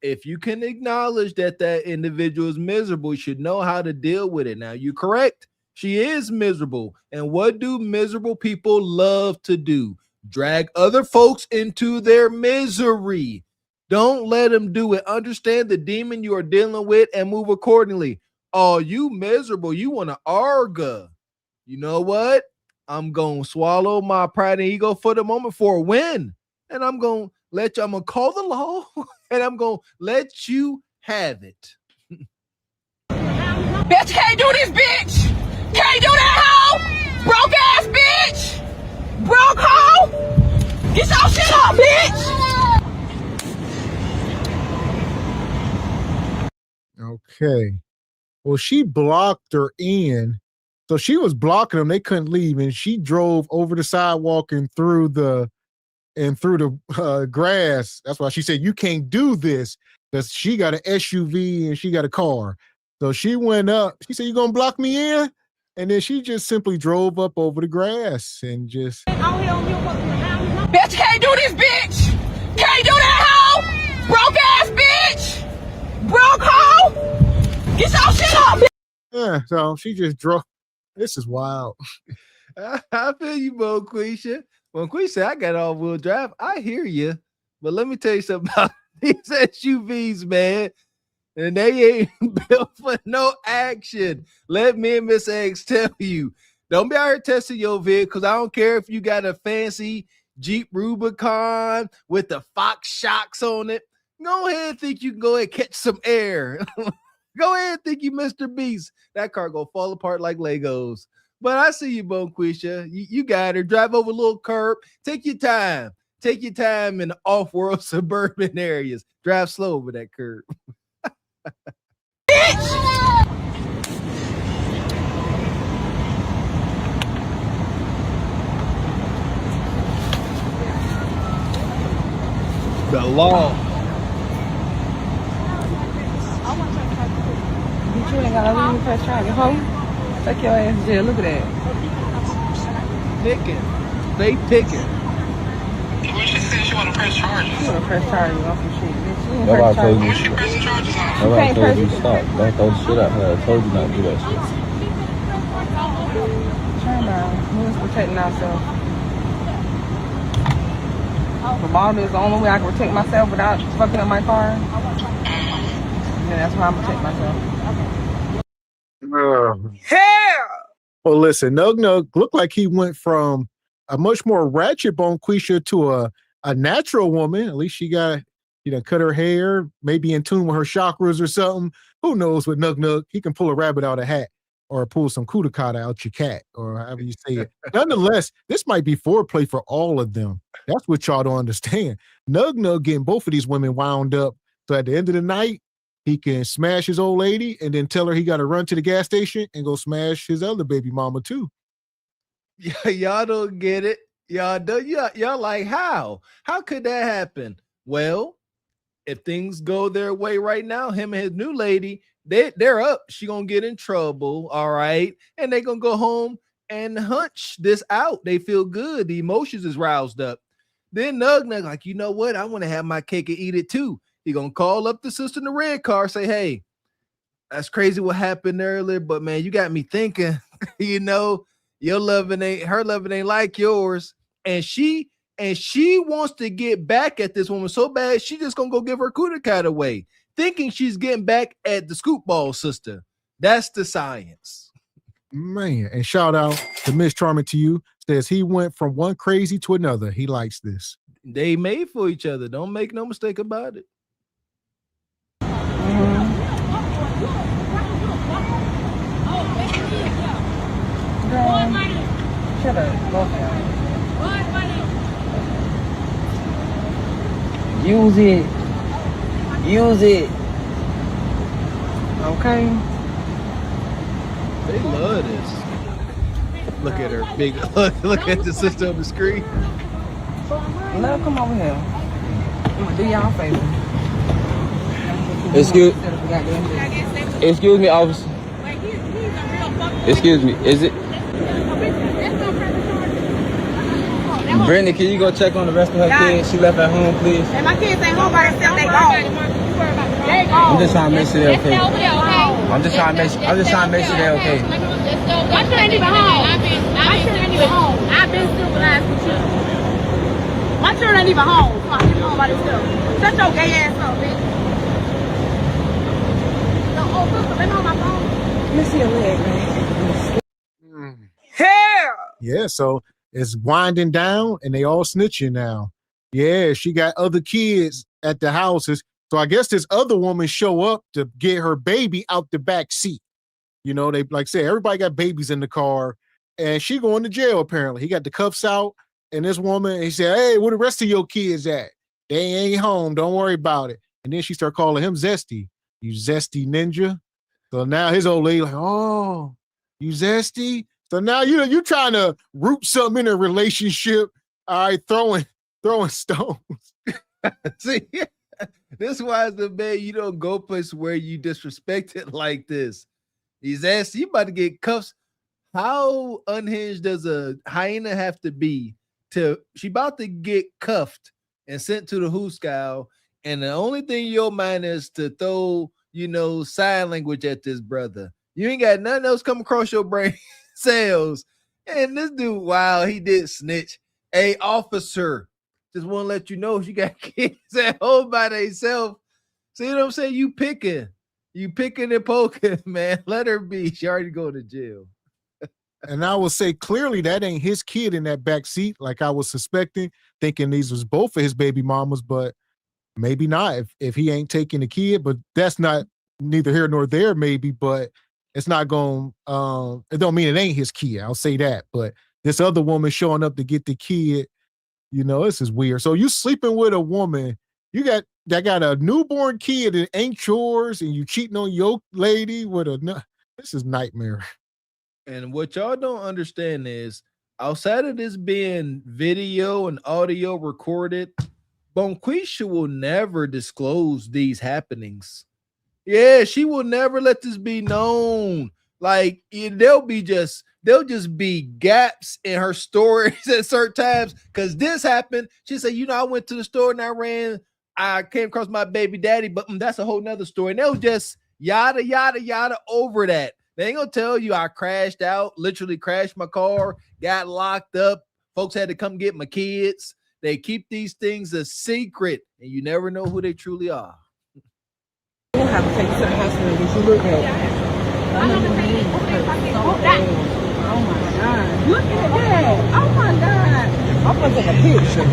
If you can acknowledge that individual is miserable, you should know how to deal with it. Now, you're correct. She is miserable. And what do miserable people love to do? Drag other folks into their misery. Don't let them do it. Understand the demon you are dealing with and move accordingly. Oh, you miserable. You want to argue. You know what? I'm going to swallow my pride and ego for the moment for a win. And I'm going to call the law and I'm going to let you have it. Bitch, can't do this, bitch. Can't do that, hoe. Broke ass bitch. Broke hoe. Get your shit up, bitch. Okay. Well, she blocked her in. So she was blocking them. They couldn't leave. And she drove over the sidewalk and through the grass. That's why she said, you can't do this. Because she got an SUV and she got a car. So she went up. She said, you going to block me in? And then she just simply drove up over the grass and just. Bitch, can't do this, bitch. Can't do that, hoe. Broke ass bitch. Broke hoe. Get your shit up, bitch. Yeah, so she just drove. This is wild. I feel you, Bonquisha. When Quisha, I got all-wheel drive. I hear you. But let me tell you something about these SUVs, man. And they ain't built for no action. Let me and Miss X tell you. Don't be out here testing your vehicle, because I don't care if you got a fancy Jeep Rubicon with the Fox shocks on it. Go ahead and think you can go ahead and catch some air. Go ahead and think you Mr. Beast. That car gonna fall apart like Legos. But I see you, Bonquisha. You got her. Drive over a little curb. Take your time. Take your time in the off-world suburban areas. Drive slow over that curb. The law. But you ain't got to press charges, hoe. Take your ass to jail. Look at that. Picking. They picking. When she said she want to press charges. She want to press charges off some shit, bitch. She ain't Nobody press told you. charges. What she pressing charges on? Nobody told you stop. Don't throw the shit out her. I told you not to do that shit. Turn around. Who's protecting ourselves? The bottom is the only way I can protect myself without fucking up my car. And that's why I'm protecting myself. Hell! Well, listen, Nug Nug looked like he went from a much more ratchet Bonquisha to a natural woman. At least she got, cut her hair, maybe in tune with her chakras or something. Who knows with Nug Nug? He can pull a rabbit out of a hat or pull some kudakata out your cat or however you say it. Nonetheless, this might be foreplay for all of them. That's what y'all don't understand. Nug Nug getting both of these women wound up. So at the end of the night, he can smash his old lady and then tell her he got to run to the gas station and go smash his other baby mama too. Yeah, y'all don't get it. Y'all don't. Y'all like, how? How could that happen? Well, if things go their way right now, him and his new lady, they're up. She gonna get in trouble, all right? And they gonna go home and hunch this out. They feel good. The emotions is roused up. Then Nug Nug like, you know what? I want to have my cake and eat it too. He gonna call up the sister in the red car, say, hey, that's crazy what happened earlier, but man, you got me thinking, your loving her loving ain't like yours. And she wants to get back at this woman so bad, she just gonna go give her Kudakat away, thinking she's getting back at the scoop ball sister. That's the science. Man, and shout out to Miss Charming to you. Says he went from one crazy to another. He likes this. They made for each other. Don't make no mistake about it. Shut up. Use it. Okay. They love this. Look at her big. Look at the sister on the screen. Love, come over here. I'm gonna do y'all a favor. Excuse me, officer. Excuse me, is it? Brittany, can you go check on the rest of her kids? She left at home, please. And my kids ain't home by themselves, they gone. They gone. I'm just trying to make sure they're okay. I'm just trying to make sure they're okay. My children ain't even home. My children ain't even home. I've been supervised with you. My children ain't even home. So I'm home by themselves. Shut your gay ass up, bitch. Oh, sister, let me on my phone. Let me see your leg, man. Hell! Yeah, so it's winding down and they all snitching now. Yeah, she got other kids at the houses. So I guess this other woman show up to get her baby out the back seat. They like I said, everybody got babies in the car and she going to jail apparently. He got the cuffs out and this woman, he said, hey, where the rest of your kids at? They ain't home. Don't worry about it. And then she started calling him Zesty. You zesty ninja. So now his old lady like, oh, you zesty? So now you trying to root something in a relationship. All right, throwing stones. See, this is why it's the man you don't go place where you disrespect it like this. He's asking you about to get cuffs. How unhinged does a hyena have to be she about to get cuffed and sent to the hooscow, and the only thing in your mind is to throw, sign language at this brother. You ain't got nothing else come across your brain cells. And this dude, wow, he did snitch. Hey, officer, just want to let you know she got kids at home by themselves. See what I'm saying? You picking and poking, man. Let her be. She already go to jail. And I will say clearly that ain't his kid in that back seat, like I was suspecting, thinking these was both of his baby mamas, but maybe not if he ain't taking the kid. But that's not neither here nor there, maybe, but it's not going it don't mean it ain't his kid. I'll say that. But this other woman showing up to get the kid, this is weird. So you sleeping with a woman, that got a newborn kid and ain't yours, and you cheating on your lady with this is nightmare. And what y'all don't understand is, outside of this being video and audio recorded, Bonquisha will never disclose these happenings. Yeah, she will never let this be known. Like they'll just be gaps in her stories at certain times. Cause this happened. She said, I went to the store and I came across my baby daddy, but that's a whole nother story. And they'll just yada, yada, yada over that. They ain't gonna tell you I crashed out, literally crashed my car, got locked up. Folks had to come get my kids. They keep these things a secret, and you never know who they truly are. You don't have to take you to the hospital because you look at it. Oh my God. Look at that. Oh my God. I'm going to take a picture.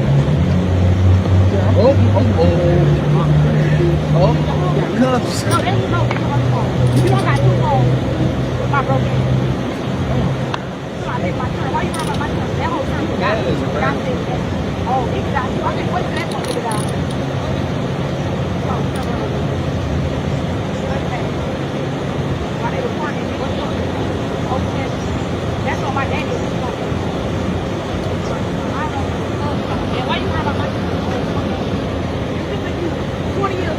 Cuffs. No, there you go. You don't got two phones. My broken. Why you run my turn? That whole turn got it. Oh, it got you. I can't wait for that one to get out. That's what my daddy was talking. Why you worry about my 20 years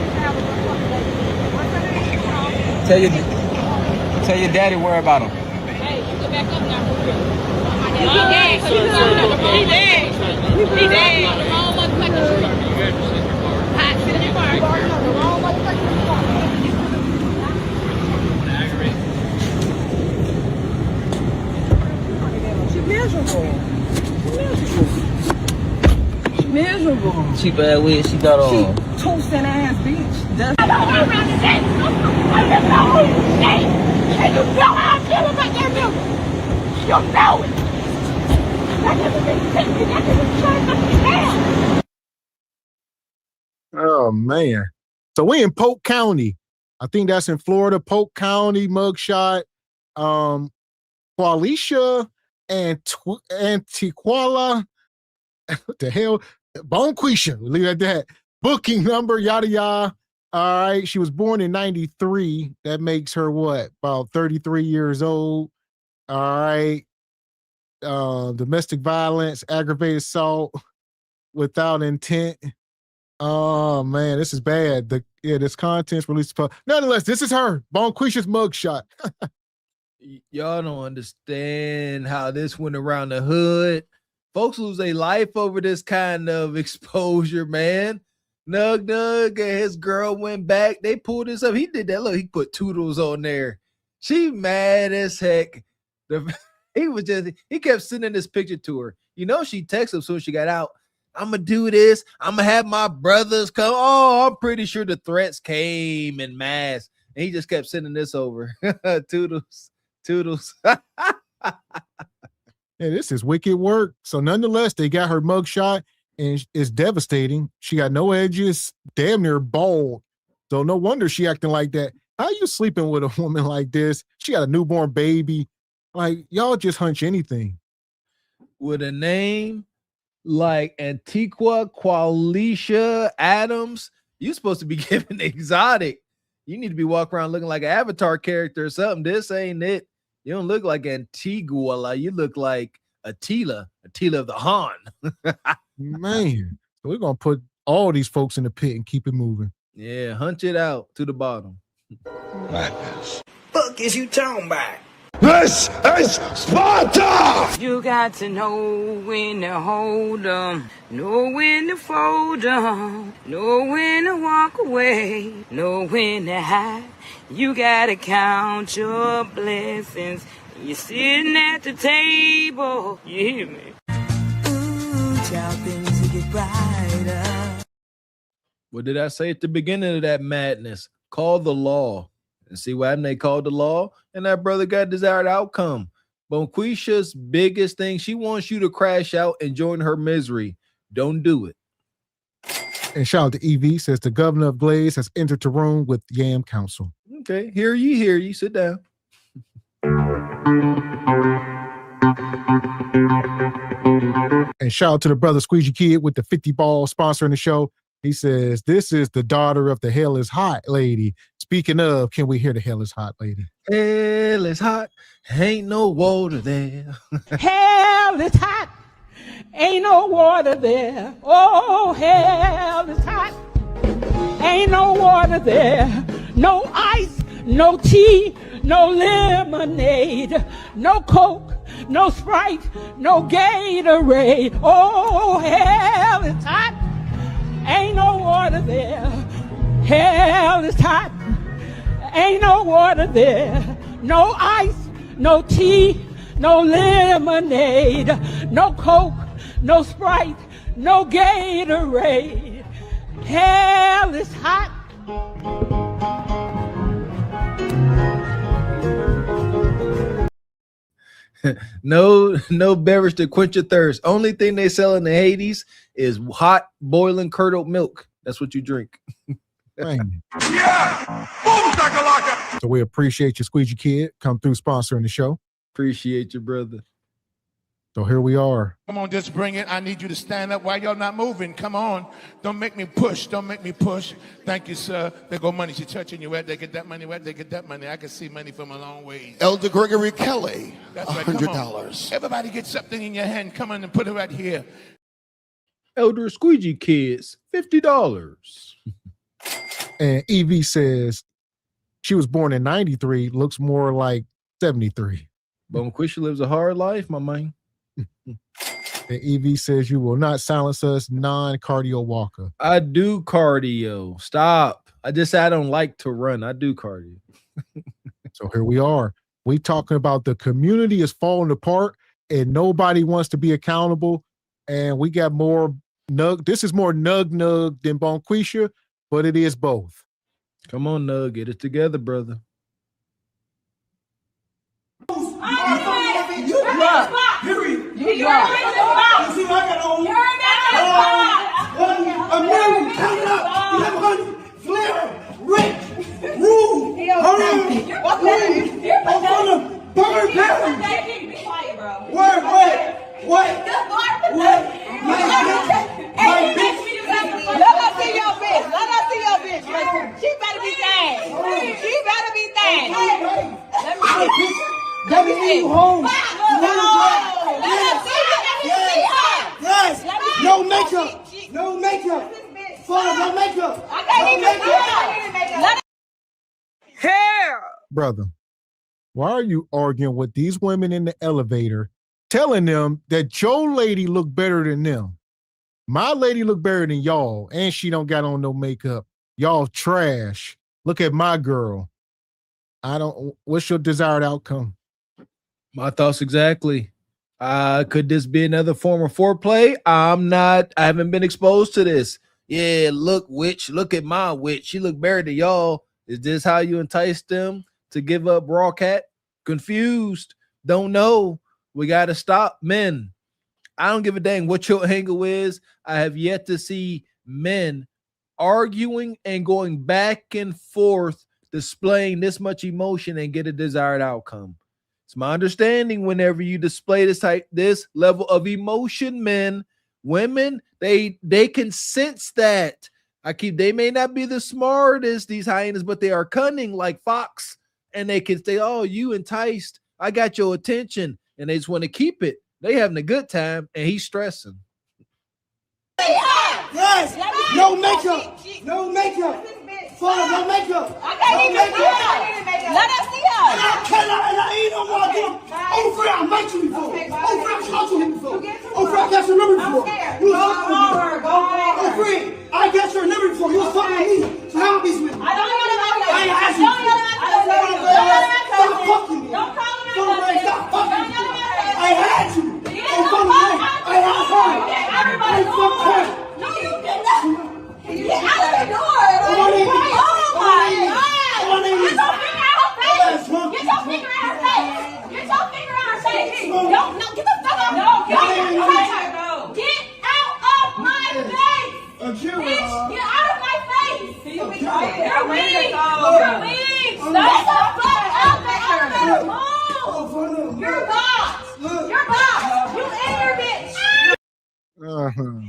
Tell your daddy worry about him. Hey, you get back up now. He's dead. He's dead. The wrong motherfucker. Hot shit in the car. The wrong motherfucker. Miserable. Cheap ass wig she got on. She toasting ass bitch. That's I don't want around the day. I live my whole day. And you know how I feel about that milk. You know it. That never been taken. That never turned up the hell. Oh man. So we in Polk County. I think that's in Florida. Polk County mugshot. Qualisha and Antiquala. What the hell? Bonquisha. We'll leave it at that. Booking number, yada yada. All right. She was born in 93. That makes her what? About 33 years old. All right. Domestic violence, aggravated assault without intent. Oh man, this is bad. This content's released. Nonetheless, this is her. Bonquisha's mugshot. Y'all don't understand how this went around the hood. Folks lose their life over this kind of exposure, man. Nug and his girl went back. They pulled this up. He did that. Look, he put Toodles on there. She mad as heck. He kept sending this picture to her. She texted him as soon as she got out. I'm going to do this. I'm going to have my brothers come. Oh, I'm pretty sure the threats came in mass. And he just kept sending this over. Toodles. Yeah, this is wicked work. So nonetheless, they got her mugshot and it's devastating. She got no edges, damn near bald. So no wonder she acting like that. How you sleeping with a woman like this? She got a newborn baby. Like, y'all just hunch anything. With a name like Antiqua Qualisha Adams, you're supposed to be given exotic. You need to be walking around looking like an Avatar character or something. This ain't it. You don't look like Antigua. You look like Attila of the Han. Man, so we're going to put all these folks in the pit and keep it moving. Yeah, hunch it out to the bottom. Madness. Fuck is you talking about? This is Sparta! You got to know when to hold 'em, know when to fold 'em, know when to walk away, know when to hide. You gotta count your blessings. You're sitting at the table. You hear me? Ooh, child, things will get brighter. What did I say at the beginning of that madness? Call the law. And see what happened? They called the law, and that brother got desired outcome. Bonquisha's biggest thing, she wants you to crash out and join her misery. Don't do it. And shout out to EV, says the governor of Glaze has entered the room with Yam Council. Okay, hear you. Sit down. And shout out to the brother Squeegee Kid with the 50 ball sponsoring the show. He says, this is the daughter of the Hell is Hot lady. Speaking of, can we hear the Hell is Hot lady? Hell is hot. Ain't no water there. Hell is hot. Ain't no water there. Oh, hell is hot. Ain't no water there. no ice, no tea, no lemonade, no Coke, no Sprite, no Gatorade. Oh, hell is hot, ain't no water there. Hell is hot, ain't no water there. No ice, no tea, no lemonade, no Coke, no Sprite, no Gatorade. Hell is hot. No beverage to quench your thirst. Only thing they sell in the Hades is hot boiling curdled milk. That's what you drink. So we appreciate you, Squeegee Kid. Come through sponsoring the show. Appreciate you, brother. So here we are. Come on, just bring it. I need you to stand up while y'all not moving. Come on. Don't make me push. Don't make me push. Thank you, sir. There go money. She touching you. Where they get that money? Where they get that money? I can see money from a long ways. Elder Gregory Kelly, That's right. Come on. $100. Everybody get something in your hand. Come on and put it right here. Elder Squeegee Kids, $50. And Evie says she was born in 93, looks more like 73. Bonquisha lives a hard life, my man. And Evie says you will not silence us, non-cardio walker. I do cardio. Stop. I just said I don't like to run. I do cardio. So here we are. We talking about the community is falling apart and nobody wants to be accountable. And we got more nug. This is more nug than Bonquisha, but it is both. Come on, Nug. Get it together, brother. American coming up, 1100, Flair, Rick, Rue, Burn Down. What? My bitch. Let us see your bitch. Let us see your bitch. She better be dang. She better be dang. Let me see you home. Let us see her. Yes. No makeup. No makeup. No makeup. I can't even see her. Hair. Brother, why are you arguing with these women in the elevator, telling them that your lady look better than them? My lady look better than y'all, and she don't got on no makeup. Y'all trash. Look at my girl. What's your desired outcome? My thoughts exactly. Could this be another form of foreplay? I haven't been exposed to this. Yeah, look, witch, look at my witch. She look better than y'all. Is this how you entice them to give up raw cat? Confused. Don't know. We got to stop. Men, I don't give a dang what your angle is. I have yet to see men arguing and going back and forth, displaying this much emotion and get a desired outcome. It's my understanding whenever you display this level of emotion, men, women, they can sense that. They may not be the smartest, these hyenas, but they are cunning like fox, and they can say, oh, you enticed. I got your attention, and they just want to keep it. They having a good time, and he's stressing. Yes. No makeup. No makeup. No makeup. I can't even see her. Let us see her. And I ain't no more doing. Oh, friend, I met you before. Oh, friend, I talked to him before. Oh, friend, I got your number before. Oh, friend, I got your number before. You was talking to me. So how am I with you? I don't know about that. I ain't asking you. Stop fucking me. Don't call me. Stop fucking me. I had you. Oh, fucking me. I had her. I fucked her. No, you did not. Get out the door. Oh, my God. Get your finger out her face. Get your finger out her face. Get your finger out her face. No, get the fuck out. No, get out of my face. Bitch, get out of my face. You're weak. You're weak. Get the fuck out the elevator. Move. You're boss. You're boss. You and your bitch.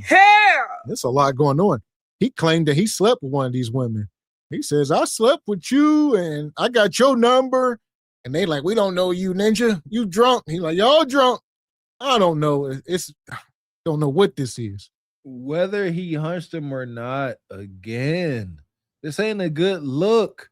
Hair. There's a lot going on. He claimed that he slept with one of these women. He says, I slept with you and I got your number. And they like, we don't know you, ninja. You drunk. He like, y'all drunk. I don't know. Don't know what this is. Whether he hunched him or not, again, this ain't a good look.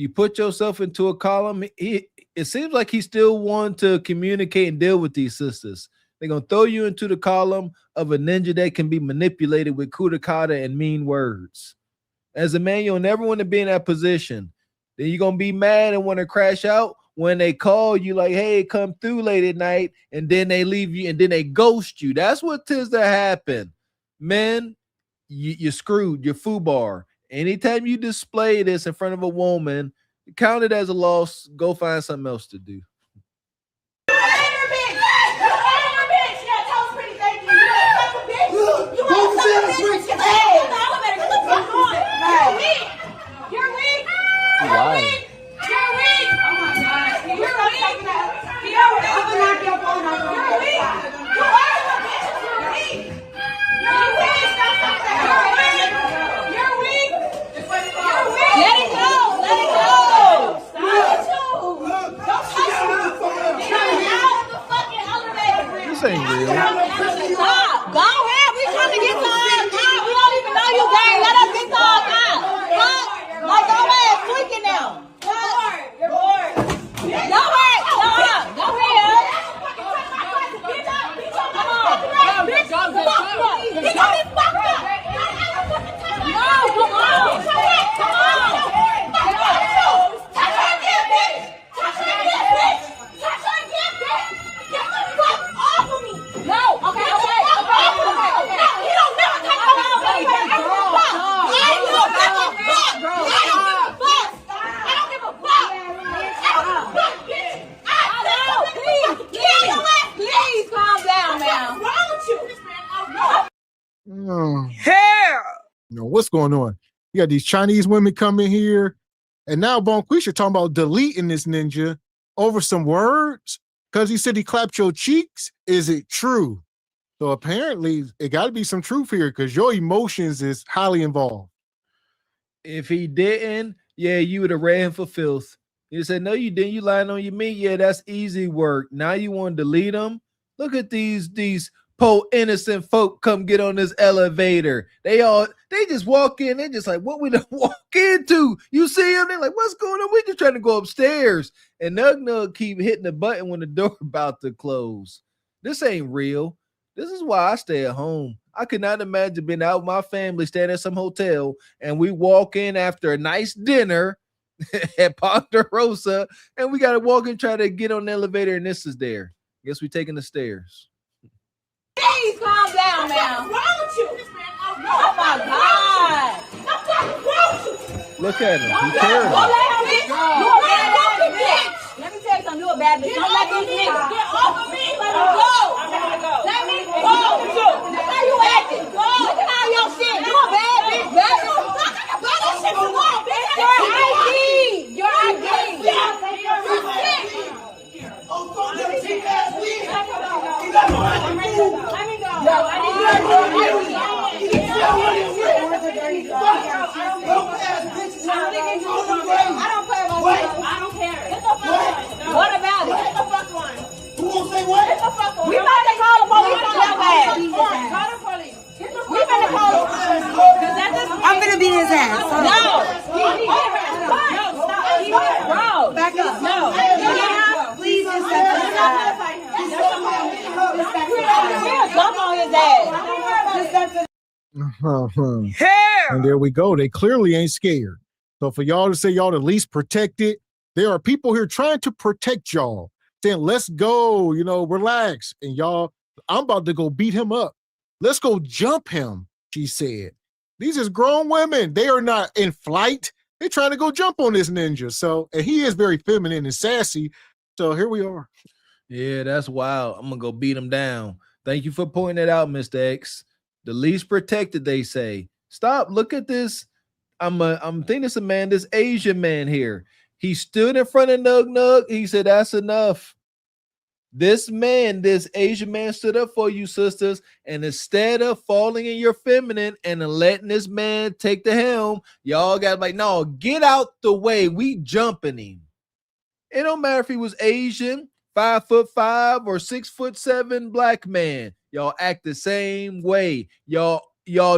You put yourself into a column. It seems like he still wants to communicate and deal with these sisters. They're going to throw you into the column of a ninja that can be manipulated with kudakata and mean words. As a man, you'll never want to be in that position. Then you're going to be mad and want to crash out when they call you like, hey, come through late at night, and then they leave you and then they ghost you. That's what tends to happen. Men, you're screwed. You're foobar. Anytime you display this in front of a woman, count it as a loss. Go find something else to do. Why? This ain't real. Stop. Go ahead. We trying to get to our car. We don't even know you, gang. Let us get to our car. Like, go ahead. Tweaking now. You're bored. Go ahead. Go ahead. Come on. Bitch, fuck up. He got me fucked up. No, come on. Come on. Touch her again, bitch. Touch her again, bitch. Touch her again, bitch. Get the fuck off of me. No. Okay. No, he don't never take my mouth. I don't give a fuck. I don't give a fuck. I don't give a fuck. I don't give a fuck, bitch. Please calm down, man. What's wrong with you? Hair. What's going on? You got these Chinese women coming here, and now Bonquisha talking about deleting this ninja over some words because he said he clapped your cheeks. Is it true? So apparently it got to be some truth here because your emotions is highly involved. If he didn't, yeah, you would have ran him for filth. You said, no, you didn't. You lying on your meat. Yeah, that's easy work. Now you want to delete them? Look at these poor innocent folk come get on this elevator. They just walk in. They're just like, what we done walk into? You see them? They're like, what's going on? We just trying to go upstairs. And Nug keep hitting the button when the door about to close. This ain't real. This is why I stay at home. I could not imagine being out with my family, staying at some hotel, and we walk in after a nice dinner at Ponderosa, and we got to walk and try to get on the elevator, and this is there. Guess we taking the stairs. Please calm down, man. What's wrong with you? Oh my God. What's wrong with you? Look at him. He terrible. Don't let him, bitch. You a bad bitch. Let me tell you something. You a bad bitch. Don't let these niggas get off of me. Let me go. Let me go. How you acting? Look at all your shit. You a bad bitch. Bad that shit you want, bitch. Your ID. Your ID. Oh, fuck that cheap ass weed. Let me go. Yo, I need you to I don't play about you. I don't care. Get the fuck one. What about it? Get the fuck one. Who won't say what? Get the fuck one. We about to call the police on your ass. Call the police. We about to call the police. I'm gonna beat his ass. No. Bro. Back up. No. Please just jump on his ass. And there we go. They clearly ain't scared. So for y'all to say y'all the least protected, there are people here trying to protect y'all, saying, let's go, relax. And y'all, I'm about to go beat him up. Let's go jump him, she said. These is grown women. They are not in flight. They're trying to go jump on this ninja. So, and he is very feminine and sassy. So here we are. Yeah, that's wild. I'm going to go beat him down. Thank you for pointing it out, Mr. X. The least protected, they say. Stop. Look at this. I'm thinking it's a man, this Asian man here. He stood in front of Nug. He said, that's enough. This man, this Asian man stood up for you, sisters. And instead of falling in your feminine and letting this man take the helm, y'all got like, no, get out the way. We jumping him. It don't matter if he was Asian, 5'5" or 6'7" black man. Y'all act the same way. Y'all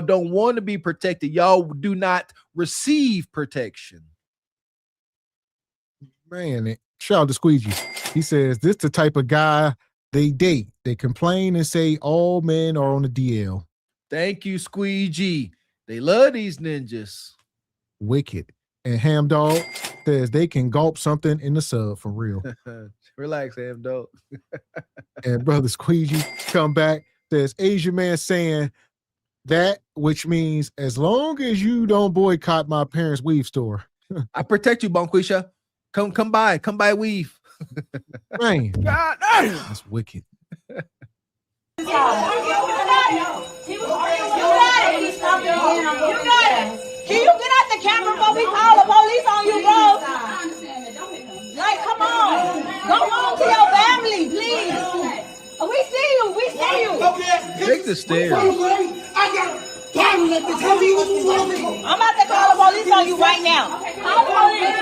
don't want to be protected. Y'all do not receive protection. Man, shout out to Squeegee. He says, this the type of guy they date. They complain and say all men are on the DL. Thank you, Squeegee. They love these ninjas. Wicked. And Ham Dog says they can gulp something in the sub for real. Relax, Ham Dog. And Brother Squeegee come back, says Asian man saying that, which means as long as you don't boycott my parents' weave store. I protect you, Bonquisha. Come by weave. Man, God, that's wicked. You got it. Can you get out the camera before we call the police on you, bro? Like, come on. Go home to your family, please. We see you. Take the stairs. I got bottle at the time. I'm about to call the police on you right now. Call the police.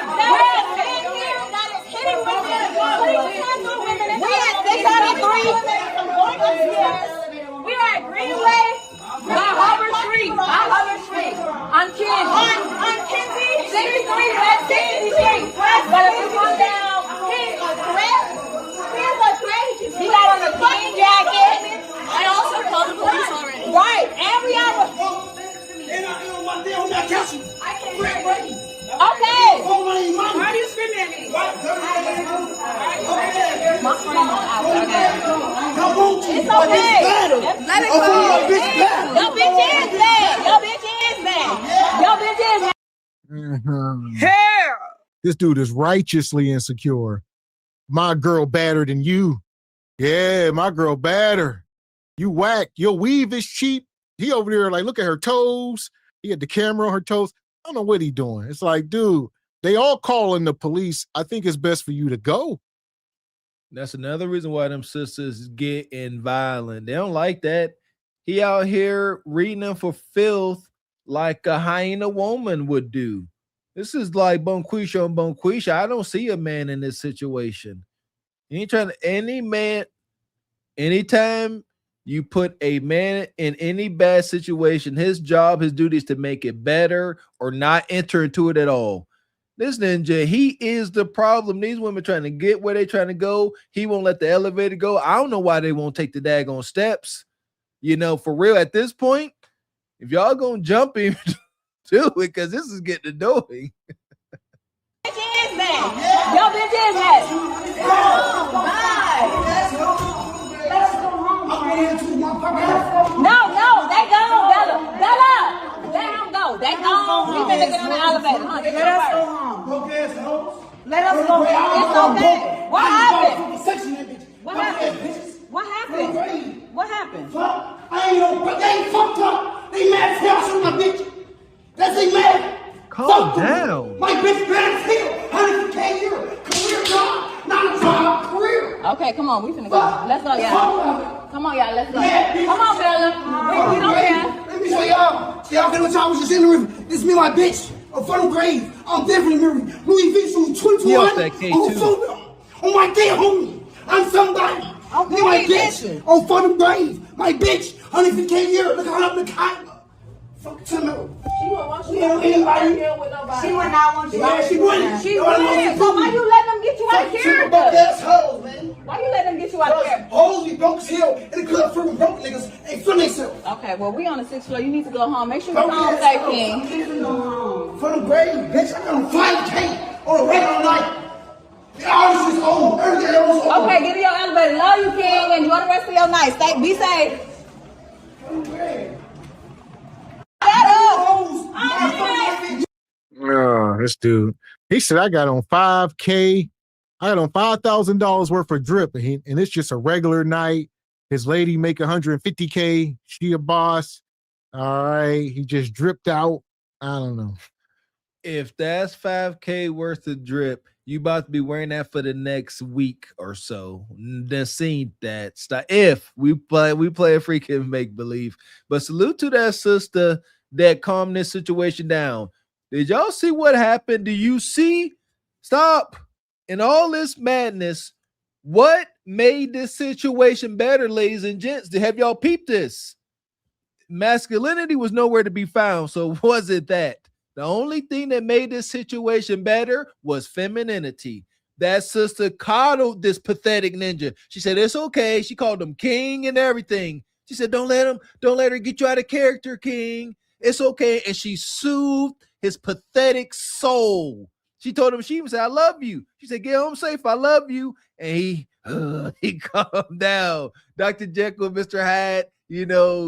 We at 603. We are at Greenway by Hubbard Street. On Kinsey. 63 West 63 West. But if you come down, here's a threat. He got on a fucking jacket. I also called the police already. Right. And we have a... Okay. Why are you screaming at me? It's okay. Let it go. Your bitch is bad. Hell. This dude is righteously insecure. My girl better than you. Yeah, my girl better. You whack. Your weave is cheap. He over there like, look at her toes. He had the camera on her toes. I don't know what he doing. It's like, dude, they all calling the police. I think it's best for you to go. That's another reason why them sisters getting violent. They don't like that. He out here reading them for filth like a hyena woman would do. This is like Bonquisha on Bonquisha. I don't see a man in this situation. You ain't trying to, any man, anytime you put a man in any bad situation, his job, his duty is to make it better or not enter into it at all. This ninja, he is the problem. These women trying to get where they trying to go. He won't let the elevator go. I don't know why they won't take the daggone steps. You know, for real, at this point, if y'all gonna jump in, do it, because this is getting annoying. Your bitch is mad. No, they gone, Bella. Let him go. They gone. We finna get on the elevator. Let us go home. Let us go home. It's okay. What happened? What happened? I ain't no, but they ain't fucked up. They mad as hell, shoot my bitch. That's they mad. Calm down. My bitch mad as hell. 100K year. Career job. Not a job. Career. Okay, come on. We finna go. Let's go, y'all. Come on, y'all. Let's go. Come on, Bella. We don't care. Let me show y'all. So y'all can what y'all was just in the river. This is me, my bitch. A front grave. I'm definitely married. Louis V. from 21. On my day, homie. I'm somebody. Me, my bitch. On front grave. My bitch. 150K a year. Look how I'm the kind. Fuck to me. She wouldn't want you to deal with nobody. She would not want you. Yeah, she wouldn't. She wouldn't. So why you let them get you out of character? Assholes, man. Why you let them get you out of character? Hoes be broke as hell in the club for broke niggas ain't feeling themselves. Okay, well, we on the 6th floor. You need to go home. Make sure you go home safe, King. For the grave, bitch, I got on 5K on a regular night. All this is old. Everything else is old. Okay, get in your elevator. Love you, King. Enjoy the rest of your night. Stay, be safe. This dude. He said, I got on 5K. I got on $5,000 worth of drip, and it's just a regular night. His lady make 150K. She a boss. All right. He just dripped out. I don't know. If that's 5K worth of drip, you about to be wearing that for the next week or so. Then seen that stuff. If we play a freaking make believe. But salute to that sister that calmed this situation down. Did y'all see what happened? Do you see? Stop. In all this madness, what made this situation better, ladies and gents? Have y'all peeped this? Masculinity was nowhere to be found. So was it that? The only thing that made this situation better was femininity. That sister coddled this pathetic ninja. She said, it's okay. She called him king and everything. She said, don't let her get you out of character, king. It's okay. And she soothed his pathetic soul. She told him, she even said, I love you. She said, get home safe. I love you. And he calmed down. Dr. Jekyll and Mr. Hyde,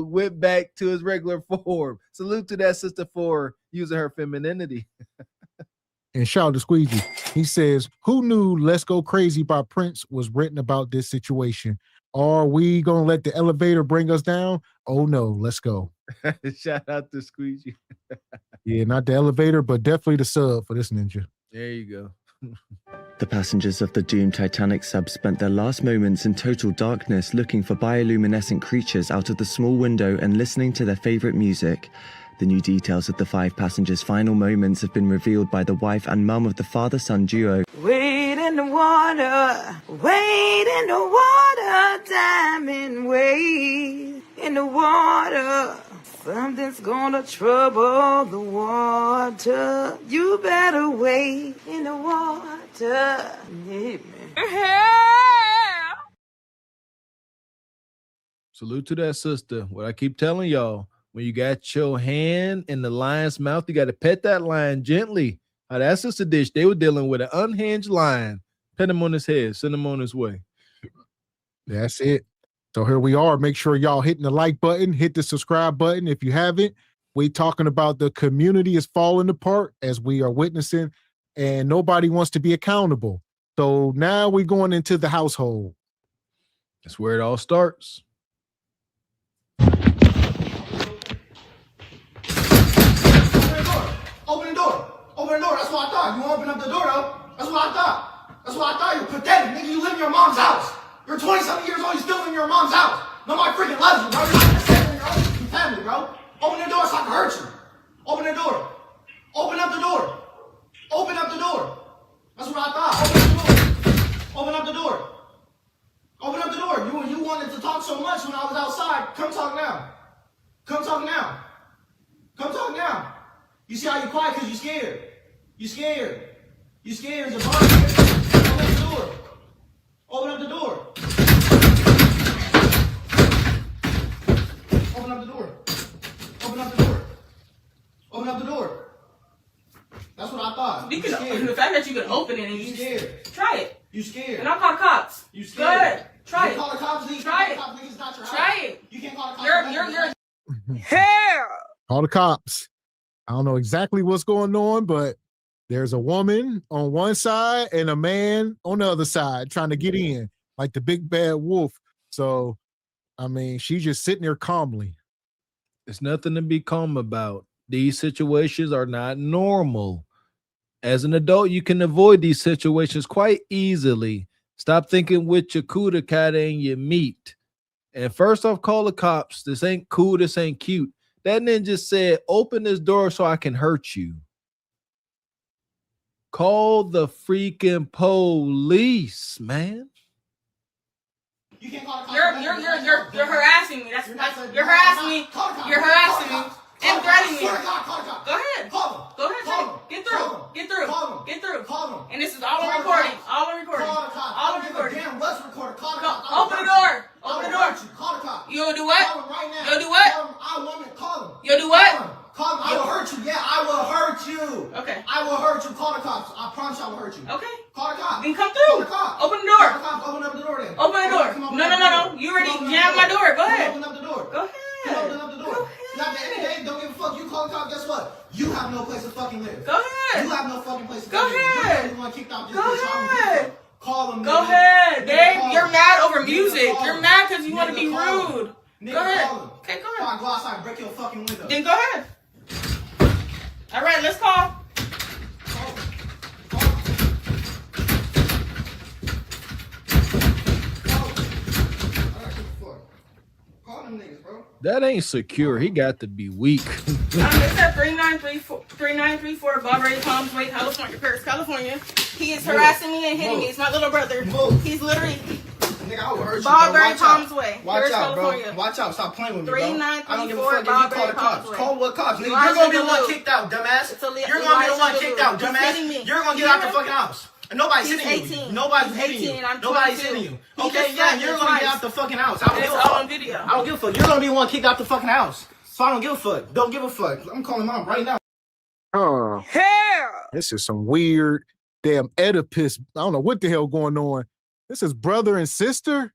went back to his regular form. Salute to that sister for using her femininity. And shout out to Squeezy. He says, who knew Let's Go Crazy by Prince was written about this situation? Are we going to let the elevator bring us down? Oh, no. Let's go. Shout out to Squeezy. Yeah, not the elevator, but definitely the sub for this ninja. There you go. The passengers of the doomed Titanic sub spent their last moments in total darkness looking for bioluminescent creatures out of the small window and listening to their favorite music. The new details of the 5 passengers' final moments have been revealed by the wife and mum of the father-son duo. Wade in the water, diamond, wade in the water. Something's gonna trouble the water. You better wade in the water. Salute to that sister. What I keep telling y'all, when you got your hand in the lion's mouth, you got to pet that lion gently. How that sister dish, they were dealing with an unhinged lion. Pet him on his head, send him on his way. That's it. So here we are. Make sure y'all hitting the like button, hit the subscribe button. If you haven't, we talking about the community is falling apart as we are witnessing, and nobody wants to be accountable. So now we're going into the household. That's where it all starts. Open the door. Open the door. That's what I thought. You won't open up the door, though. That's what I thought. That's what I thought. You're pathetic. Nigga, you live in your mom's house. You're 20-something years old. You still live in your mom's house. Nobody freaking loves you, bro. You're not in your own family, bro. Open the door so I can hurt you. Open the door. Open up the door. Open up the door. That's what I thought. Open up the door. Open up the door. You wanted to talk so much when I was outside. Come talk now. Come talk now. Come talk now. You see how you quiet because you scared. You scared. You scared. It's a bar. Open up the door. Open up the door. Open up the door. Open up the door. Open up the door. That's what I thought. The fact that you can open it and you scared. Try it. You scared. And I'll call the cops. You scared. Go ahead. Try it. You call the cops. Try it. It's not your house. Try it. You can't call the cops. You're hell. Call the cops. I don't know exactly what's going on, but there's a woman on one side and a man on the other side trying to get in, like the big bad wolf. So, I mean, she's just sitting there calmly. There's nothing to be calm about. These situations are not normal. As an adult, you can avoid these situations quite easily. Stop thinking with your cooter cat and your meat. And first off, call the cops. This ain't cool. This ain't cute. That ninja said, open this door so I can hurt you. Call the freaking police, man. You can't call the cops. You're harassing me. You're harassing me. You're harassing me. And threatening me. Go ahead. Go ahead. Get through. And this is all on recording. All on recording. All on recording. Damn, what's recorded? Call the cops. Open the door. Open the door. Call the cops. You'll do what? Call them right now. You'll do what? I want to call them. You'll do what? Call them. I will hurt you. Yeah, I will hurt you. Okay. I will hurt you. Call the cops. I promise I will hurt you. Okay. Call the cops. Then come through. Call the cops. Open the door. Call the cops. Open up the door then. Open the door. No. You already jammed my door. Go ahead. Open up the door. Go ahead. Open up the door. At the end of the day, don't give a fuck. You call the cops, guess what? You have no place to fucking live. Go ahead. You have no fucking place to Go ahead. You're going kicked out this Go bitch. ahead. Call them. Go ahead, babe. You're mad over music. You're mad because you want to be rude. Go ahead. Okay, go ahead. I'll go outside and break your fucking window. Then go ahead. All right, let's call. That ain't secure. He got to be weak. It's at 3934 Barbary Palms Way, California, Paris, California. He is harassing me and hitting me. It's my little brother. He's literally. nigga. I will hurt you, Barbary bro. Palms Way. Watch Harris, out, bro. California. Watch out. Stop playing with me, bro. I don't give a 3934 fuck if you call the Barbary cops. Palms Way. Call what cops, nigga? Elijah You're gonna be the one Duluth. kicked out, dumbass. It's Elijah You're gonna be the one Duluth. kicked out, He's dumbass. hitting me. You're gonna get out the fucking house. And nobody's He's hitting you. 18. Nobody's He's hitting 18, you. I'm Nobody's 22. hitting you. He Okay, just yeah, slapped you're me gonna get twice. out the fucking house. I don't It's give a all fuck. on video. I don't give a fuck. You're gonna be the one kicked out the fucking house. So I don't give a fuck. Don't give a fuck. I'm calling mom right now. This is some weird damn Oedipus. I don't know what the hell going on. This is brother and sister.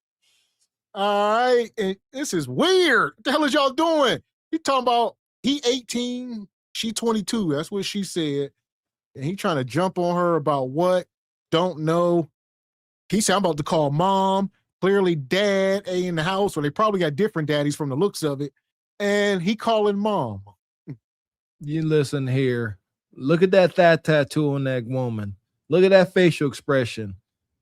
All right, and this is weird. What the hell is y'all doing? He talking about he 18, she 22. That's what she said. And he trying to jump on her about what? Don't know. He said, I'm about to call mom. Clearly dad ain't in the house, or they probably got different daddies from the looks of it. And he calling mom. You listen here. Look at that thigh tattoo on that woman. Look at that facial expression.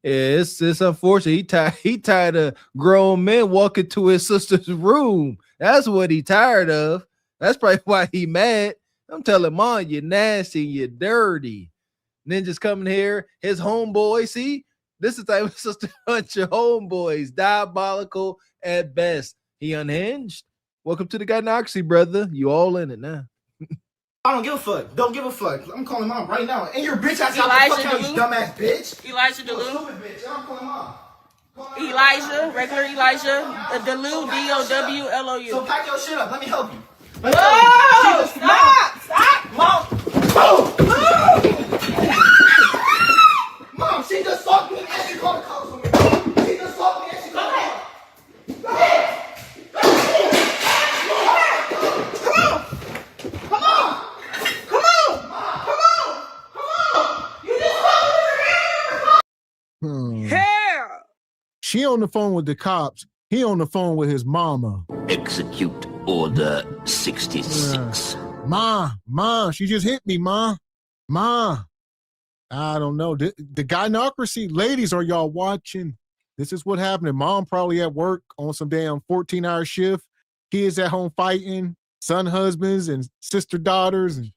It's unfortunate. He tired of grown men walking to his sister's room. That's what he tired of. That's probably why he mad. I'm telling mom, you're nasty, you're dirty. Ninja's coming here. His homeboy, see, this is the type of sister bunch of homeboys, diabolical at best. He unhinged. Welcome to the gynocracy, brother. You all in it now. I don't give a fuck. Don't give a fuck. I'm calling mom right now. And your bitch ass out Elijah the fuck out, you Duluth. dumbass bitch. Elijah You Duluth. stupid bitch. I'm calling mom. Elijah, regular Elijah, Duluth, D-O-W-L-O-U. So pack your shit up. Let me help you. Whoa! Stop! Mom, she just fucked me and she called the cops on me. She just fucked me and she called the cops. Go ahead. Come on. You just fucked me. She on the phone with the cops. He on the phone with his mama. Execute Order 66. Ma, she just hit me, Ma. I don't know. The gynocracy, ladies, are y'all watching? This is what happened. Mom probably at work on some damn 14-hour shift. Kids at home fighting, son husbands and sister daughters and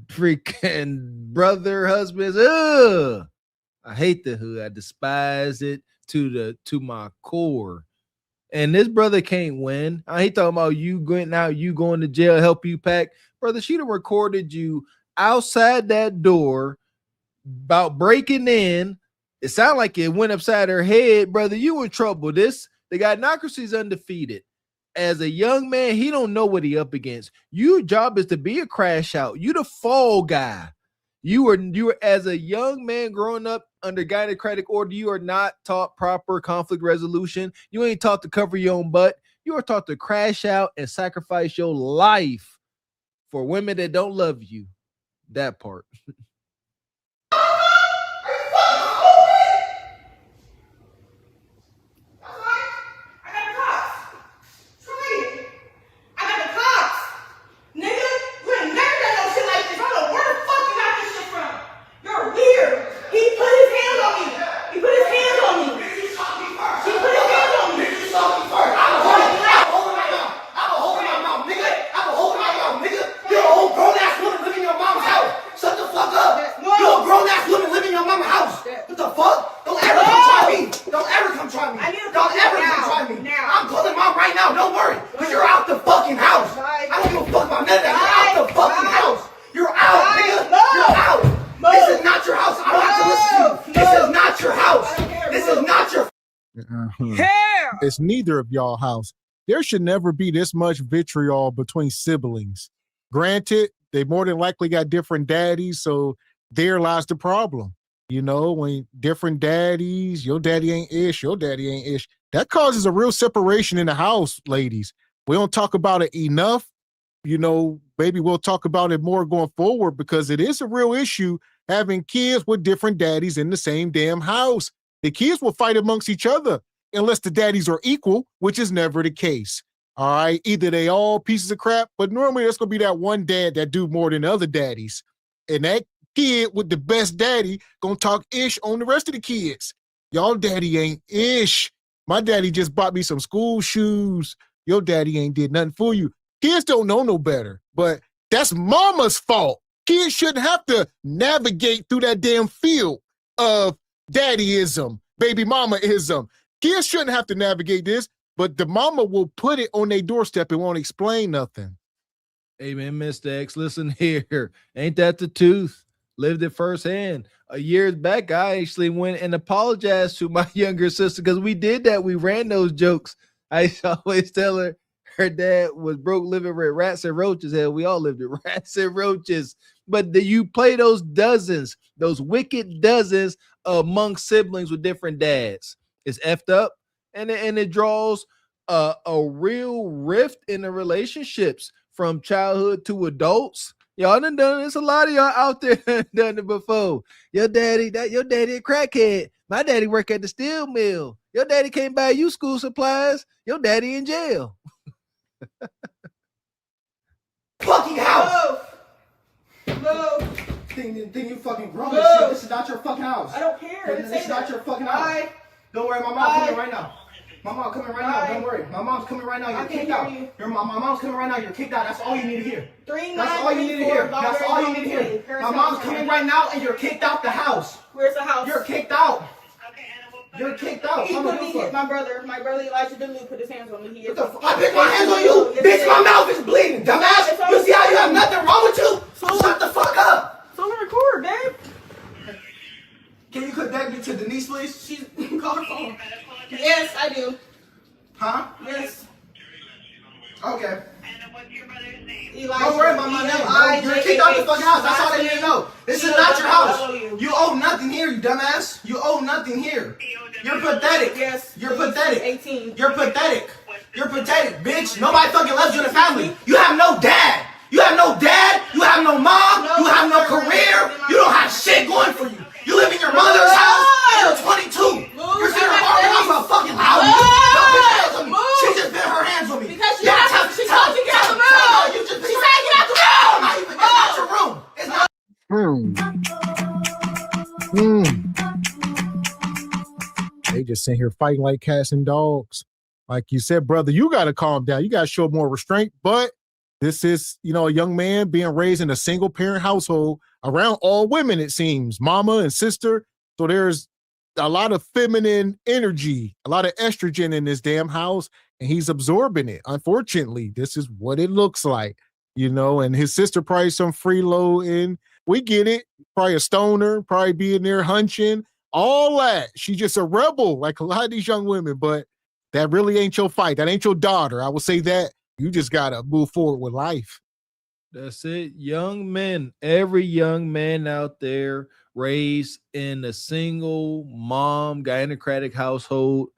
freaking brother husbands. Ugh. I hate the hood. I despise it to my core. And this brother can't win. I ain't talking about you going out, you going to jail, help you pack. Brother, she done recorded you outside that door about breaking in. It sounded like it went upside her head. Brother, you in trouble. The gynocracy's undefeated. As a young man, he don't know what he up against. Your job is to be a crash out. You the fall guy. You were as a young man growing up under gynocratic order, you are not taught proper conflict resolution. You ain't taught to cover your own butt. You are taught to crash out and sacrifice your life for women that don't love you. That part. I'm calling mom right now. Don't worry. Because you're out the fucking house. I don't give a fuck about none of that. You're out the fucking house. You're out, nigga. You're out. This is not your house. I don't have to listen to you. This is not your house. This is not your It's neither of y'all house. There should never be this much vitriol between siblings. Granted, they more than likely got different daddies, so there lies the problem. You know, when different daddies, your daddy ain't ish, your daddy ain't ish. That causes a real separation in the house, ladies. We don't talk about it enough. You know, maybe we'll talk about it more going forward because it is a real issue having kids with different daddies in the same damn house. The kids will fight amongst each other unless the daddies are equal, which is never the case. All right, either they all pieces of crap, but normally there's gonna be that one dad that do more than other daddies. And that kid with the best daddy gonna talk ish on the rest of the kids. Y'all daddy ain't ish. My daddy just bought me some school shoes. Your daddy ain't did nothing for you. Kids don't know no better, but that's mama's fault. Kids shouldn't have to navigate through that damn field of daddyism, baby mama-ism. Kids shouldn't have to navigate this, but the mama will put it on their doorstep and won't explain nothing. Amen, Mr. X. Listen here. Ain't that the truth? Lived it firsthand. A years back, I actually went and apologized to my younger sister because we did that. We ran those jokes. I used to always tell her dad was broke living with rats and roaches. Hell, we all lived with rats and roaches. But you play those dozens, those wicked dozens among siblings with different dads. It's effed up, and it draws a real rift in the relationships from childhood to adults. Y'all done this. A lot of y'all out there done it before. Your daddy a crackhead. My daddy work at the steel mill. Your daddy can't buy you school supplies. Your daddy in jail. Fucking house. Move. Think you fucking grown. Move. This is not your fucking house. I don't care. This is not your fucking house. Bye. Don't worry, my mom's coming right now. My mom's coming right now. Don't worry. My mom's coming right now. You're kicked out. My mom's coming right now. You're kicked out. That's all you need to hear. That's all you need to hear. That's all you need to hear. My mom's coming right now, and you're kicked out the house. Where's the house? You're kicked out. You're kicked out. He put me here. My brother Elijah Delu put his hands on me. I picked my hands on you. Bitch, my mouth is bleeding, dumbass. You see how you have nothing wrong with you? Shut the fuck up. So I'm gonna record, babe. Can you connect me to Denise, please? She's call her phone. Yes, I do. Huh? Yes. Okay. Elijah. Don't worry about my name. You're kicked out the fucking house. That's all they need to know. This is not your house. You owe nothing here, you dumbass. You owe nothing here. You're pathetic. Yes. You're pathetic. 18. You're pathetic. You're pathetic, bitch. Nobody fucking loves you in the family. You have no dad. You have no dad. You have no mom. You have no career. You don't have shit going for you. You live in your mother's house. You're 22. You're sitting there arguing about fucking loud. She just bit her hands on me. Because she told you to get out the room. She said get out the room. It's not your room. It's not. They just sit here fighting like cats and dogs. Like you said, brother, you got to calm down. You got to show more restraint. But this is, a young man being raised in a single parent household around all women, it seems, mama and sister. So there's a lot of feminine energy, a lot of estrogen in this damn house, and he's absorbing it. Unfortunately, this is what it looks like, and his sister probably some freeloading. We get it. Probably a stoner, probably being there hunching, all that. She's just a rebel like a lot of these young women, but that really ain't your fight. That ain't your daughter. I will say that. You just got to move forward with life. That's it. Young men, every young man out there raised in a single mom gynocratic household,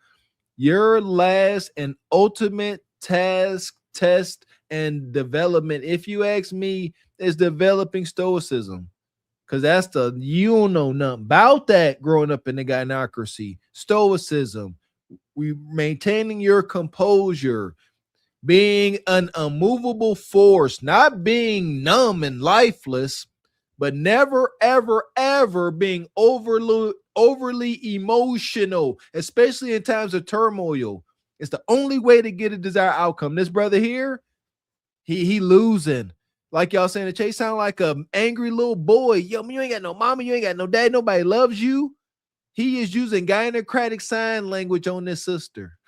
your last and ultimate task, test, and development, if you ask me, is developing stoicism. Because you don't know nothing about that growing up in the gynocracy. Stoicism, maintaining your composure, being an immovable force, not being numb and lifeless, but never, ever, ever being overly emotional, especially in times of turmoil. It's the only way to get a desired outcome. This brother here, he losing. Like y'all saying, the Chase sound like an angry little boy. Yo, you ain't got no mama, you ain't got no dad, nobody loves you. He is using gynocratic sign language on this sister.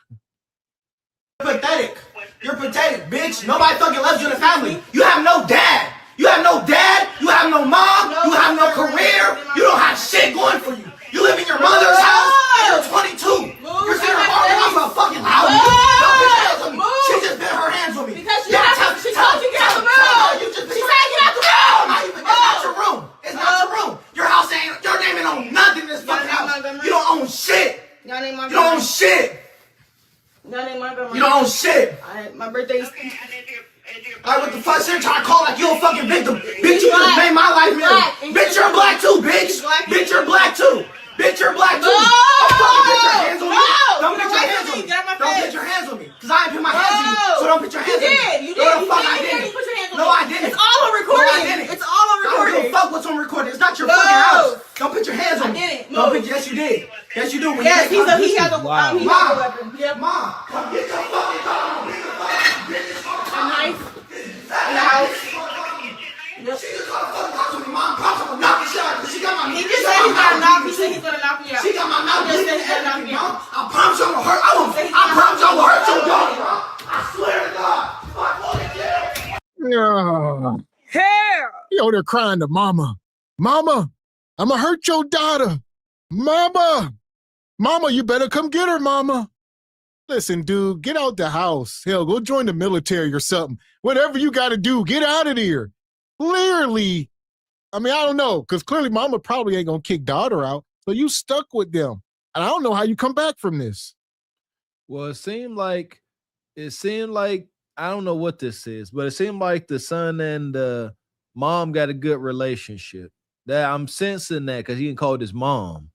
Pathetic. You're pathetic, bitch. Nobody fucking loves you in the family. You have no dad. You have no dad. You have no mom. You have no career. You don't have shit going for you. You live in your mother's house. You're 22. You're sitting there arguing about fucking loud. She just bit her hands on me. Because she told you to get out the room. She said get out the room. It's not your room. It's not your room. Your house ain't, your name ain't on nothing in this fucking house. You don't own shit. You don't own shit. You don't own shit. My birthday's. Alright, what the fuck? You're trying to call like you a fucking victim. Bitch, you just made my life miserable. Bitch, you're black too, bitch. Bitch, you're black too. Bitch, you're black too. Don't fucking put your hands on me. Don't put your hands on me. Don't put your hands on me. Because I ain't put my hands on you. So don't put your hands on me. You did. No, the fuck I didn't. No, I didn't. It's all on recording. No, I didn't. It's all on recording. I don't give a fuck what's on recording. It's not your fucking house. Don't put your hands on me. I didn't. Don't put. Yes, you did. Yes, you do. Yes, he has a weapon. Yep. Mom, come get your fucking gun. A knife in the house. Yep. She just got to fucking talk to me, Mom. Pop, I'm gonna knock the shit out. She got my. He just said he's gonna knock. He said said he's gonna knock me out. She got my mouth He just bleeding said he's gonna knock and me everything, out. bro. I promise you I'm gonna hurt. I promise you I'm gonna hurt your daughter, bro. I swear to God. Yeah. You over there crying to mama. Mama, I'm gonna hurt your daughter. Mama, you better come get her, mama. Listen, dude, get out the house. Hell, go join the military or something. Whatever you got to do, get out of there. Clearly, I mean, I don't know, because clearly mama probably ain't going to kick daughter out. So you stuck with them. And I don't know how you come back from this. Well, it seemed like, I don't know what this is, but it seemed like the son and the mom got a good relationship. That I'm sensing that because he didn't call his mom.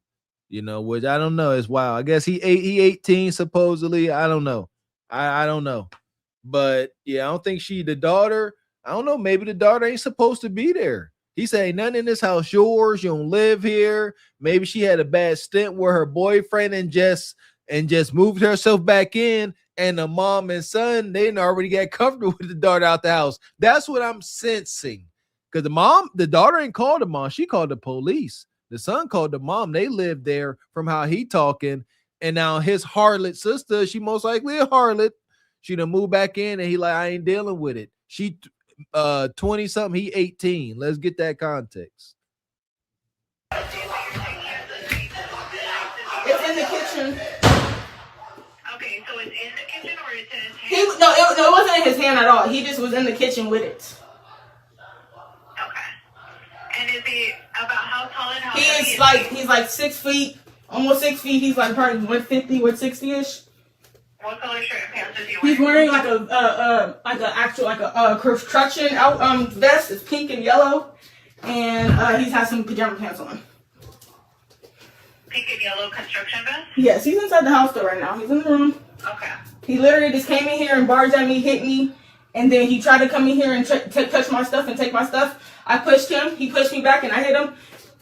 You know, which I don't know. It's wild. I guess he 18 supposedly. I don't know. I don't know. But yeah, I don't think the daughter, I don't know. Maybe the daughter ain't supposed to be there. He said, ain't nothing in this house yours. You don't live here. Maybe she had a bad stint with her boyfriend and just moved herself back in. And the mom and son, they already got comfortable with the daughter out the house. That's what I'm sensing. Because the daughter ain't called the mom. She called the police. The son called the mom. They lived there from how he talking. And now his harlot sister, she most likely a harlot. She done moved back in and he like, I ain't dealing with it. She 20 something, he 18. Let's get that context. It's in the kitchen. Okay, so it's in the kitchen or it's in his hand? No, it wasn't in his hand at all. He just was in the kitchen with it. And is he about how tall and how He's like 6 feet, almost 6 feet. He's like probably 150, 160-ish. What color shirt and pants is he wearing? He's wearing like a construction vest. It's pink and yellow, and he has some pajama pants on. Pink and yellow construction vest? Yes, he's inside the house though right now. He's in the room. Okay. He literally just came in here and barged at me, hit me, and then he tried to come in here and touch my stuff and take my stuff. I pushed him. He pushed me back, and I hit him.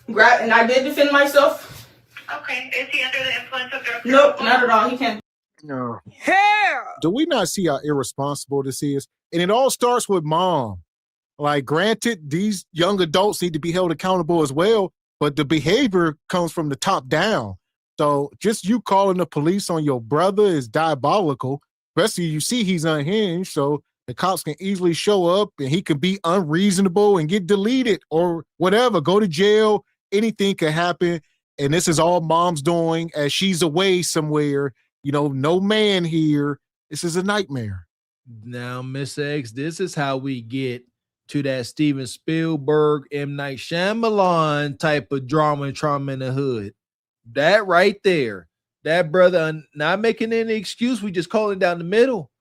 And I did defend myself. Okay. Is he under the influence of drugs? Nope, not at all. He can't. No. Hell! Do we not see how irresponsible this is? And it all starts with mom. Like, granted, these young adults need to be held accountable as well, but the behavior comes from the top down. So just you calling the police on your brother is diabolical. Especially you see he's unhinged, so the cops can easily show up and he could be unreasonable and get deleted or whatever, go to jail. Anything could happen. And this is all mom's doing as she's away somewhere. You know, no man here. This is a nightmare. Now, Miss X, this is how we get to that Steven Spielberg, M. Night Shyamalan type of drama and trauma in the hood. That right there. That brother, not making any excuse. We just calling down the middle.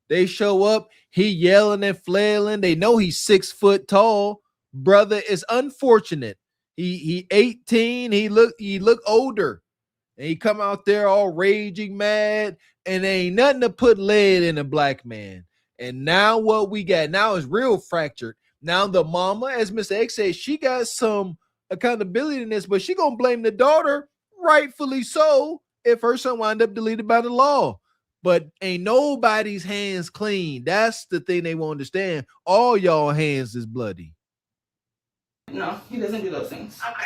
They show up, he yelling and flailing. They know he's 6 foot tall. Brother is unfortunate. He 18. He look older. And he come out there all raging mad. And there ain't nothing to put lead in a black man. And now what we got now is real fractured. Now the mama, as Mr. X said, she got some accountability in this, but she gonna blame the daughter, rightfully so, if her son wind up deleted by the law. But ain't nobody's hands clean. That's the thing they won't understand. All y'all hands is bloody. No, he doesn't do those things. Okay.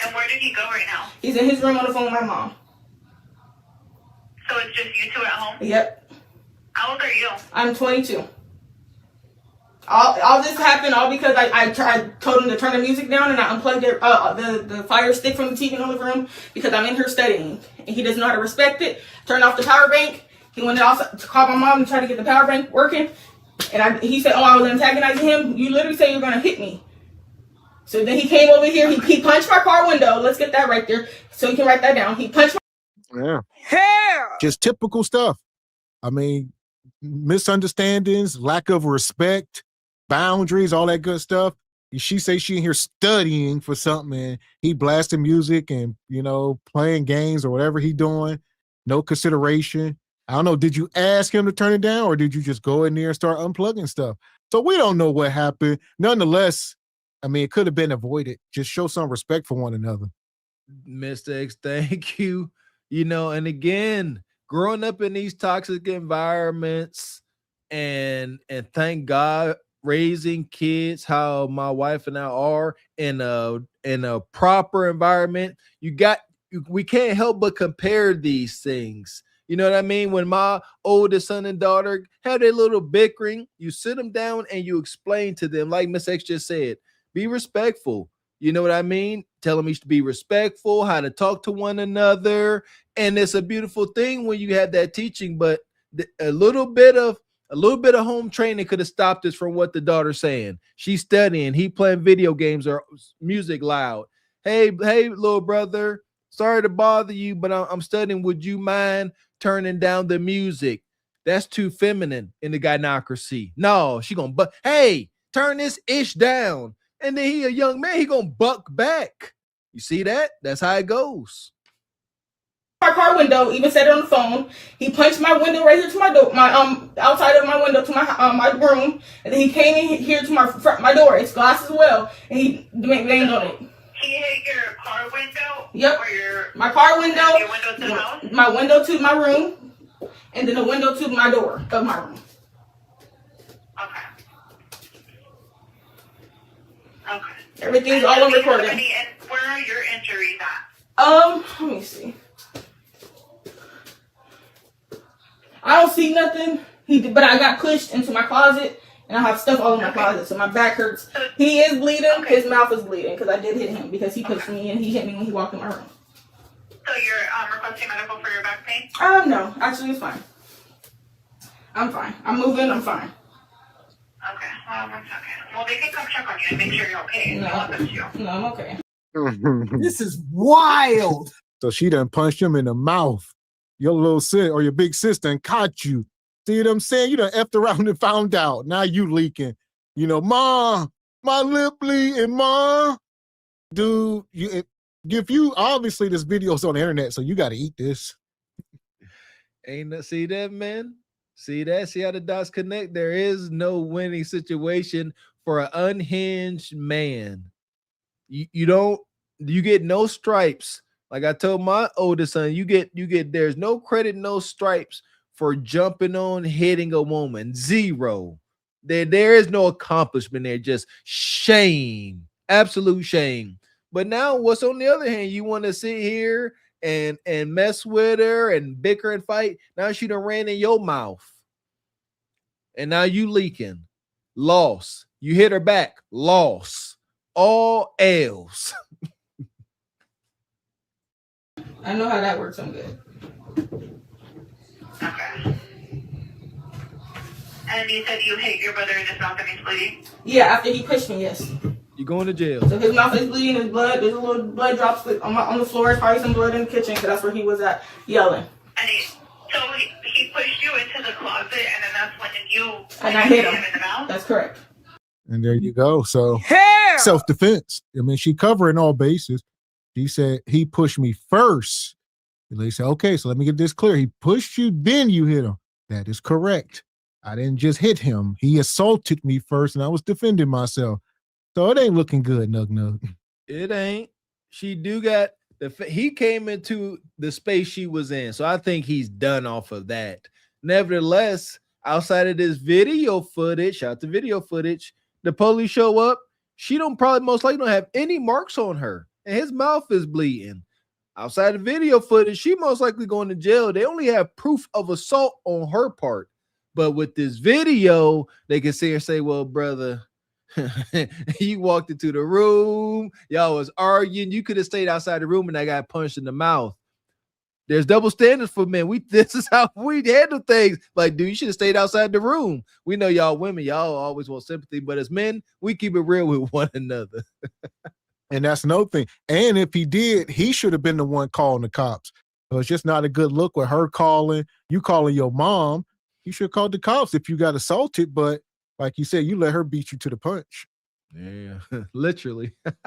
And where did he go right now? He's in his room on the phone with my mom. So it's just you two at home? Yep. How old are you? I'm 22. All this happened all because I told him to turn the music down and I unplugged the fire stick from the TV in the living room because I'm in here studying. And he doesn't know how to respect it. Turned off the power bank. He went off to call my mom and try to get the power bank working. And he said, oh, I was antagonizing him. You literally said you're going to hit me. So then he came over here. He punched my car window. Let's get that right there so you can write that down. He punched my... Yeah. Hell! Just typical stuff. I mean, misunderstandings, lack of respect, boundaries, all that good stuff. She say she in here studying for something and he blasting music and, you know, playing games or whatever he doing. No consideration. I don't know. Did you ask him to turn it down or did you just go in there and start unplugging stuff? So we don't know what happened. Nonetheless, I mean, it could have been avoided. Just show some respect for one another. Mr. X, thank you. You know, and again, growing up in these toxic environments and thank God raising kids how my wife and I are in a proper environment, we can't help but compare these things. You know what I mean? When my oldest son and daughter have their little bickering, you sit them down and you explain to them, like Miss X just said, be respectful. You know what I mean? Tell them you should be respectful, how to talk to one another. And it's a beautiful thing when you have that teaching, but a little bit of home training could have stopped us from what the daughter's saying. She's studying, he playing video games or music loud. Hey, little brother, sorry to bother you, but I'm studying. Would you mind turning down the music? That's too feminine in the gynocracy. No, she gonna hey, turn this ish down. And then he a young man, he gonna buck back. You see that? That's how it goes. My car window, even said it on the phone. He punched my window right here to my door, my outside of my window to my room, and then he came in here to my door. It's glass as well, and he banged on it. He hit your car window? Yep. Or my car window. Your window to the house? My window to my room, and then the window to my door of my room. Okay. Everything's all on recording. And where are your injuries at? Let me see. I don't see nothing. But I got pushed into my closet, and I have stuff all in my closet, so my back hurts. He is bleeding. Okay. His mouth is bleeding because I did hit him because he pushed me and he hit me when he walked in my room. So you're requesting medical for your back pain? No, actually it's fine. I'm fine. I'm moving. I'm fine. Okay. 1 second. Well, they can come check on you and make sure you're okay. No, I'm okay. This is wild. So she done punched him in the mouth. Your little sis or your big sister and caught you. See what I'm saying? You done effed around and found out. Now you leaking. You know, Ma, my lip bleeding, Ma. Dude, if you obviously this video's on the internet, so you got to eat this. See that, man? See that? See how the dots connect? There is no winning situation for an unhinged man. You get no stripes. Like I told my oldest son, you get there's no credit, no stripes for jumping on, hitting a woman. Zero. There is no accomplishment there, just shame. Absolute shame. But now what's on the other hand? You want to sit here and mess with her and bicker and fight. Now she done ran in your mouth. And now you leaking. Loss. You hit her back. Loss. All L's. I know how that works. I'm good. Okay. And you said you hit your brother in his mouth and he's bleeding? Yeah, after he pushed me, yes. You going to jail. So his mouth is bleeding, his blood, there's a little blood drops on the floor. There's probably some blood in the kitchen because that's where he was at yelling. And he pushed you into the closet, and then that's when I hit him in the mouth? That's correct. And there you go. So self-defense. I mean, she covering all bases. She said he pushed me first. And they said, okay, so let me get this clear. He pushed you, then you hit him. That is correct. I didn't just hit him. He assaulted me first, and I was defending myself. So it ain't looking good, Nug Nug. It ain't. She do got he came into the space she was in. So I think he's done off of that. Nevertheless, outside of this video footage, shout out to video footage, the police show up. She probably most likely don't have any marks on her. And his mouth is bleeding. Outside of video footage, she most likely going to jail. They only have proof of assault on her part. But with this video, they can see her say, well, brother, you walked into the room. Y'all was arguing. You could have stayed outside the room and I got punched in the mouth. There's double standards for men. This is how we handle things. Like, dude, you should have stayed outside the room. We know y'all women, y'all always want sympathy. But as men, we keep it real with one another. And that's another thing. And if he did, he should have been the one calling the cops. So it's just not a good look with her calling, you calling your mom. You should have called the cops if you got assaulted. But like you said, you let her beat you to the punch. Yeah, literally. Okay.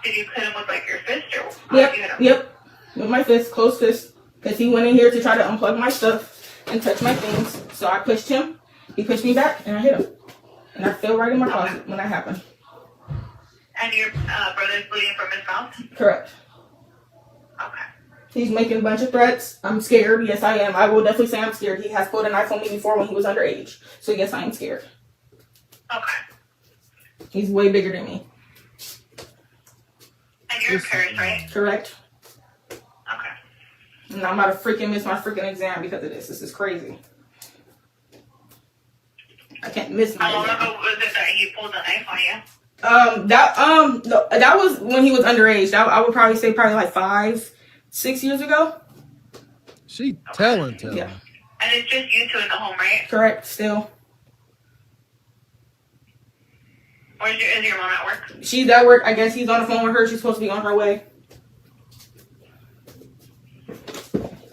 Did you hit him with like your fist or? Yep. With my fist, closed fist. Because he went in here to try to unplug my stuff and touch my things. So I pushed him. He pushed me back and I hit him. And I fell right in my closet when that happened. And your brother's bleeding from his mouth? Correct. Okay. He's making a bunch of threats. I'm scared. Yes, I am. I will definitely say I'm scared. He has pulled a knife on me before when he was underage. So yes, I am scared. Okay. He's way bigger than me. And you're in Paris, right? Correct. Okay. And I'm about to freaking miss my freaking exam because of this. This is crazy. I can't miss my exam. How long ago was it that he pulled the knife on you? That was when he was underage. I would probably say like 5-6 years ago. She telling. Yeah. And it's just you two in the home, right? Correct. Still. Is your mom at work? She's at work. I guess he's on the phone with her. She's supposed to be on her way.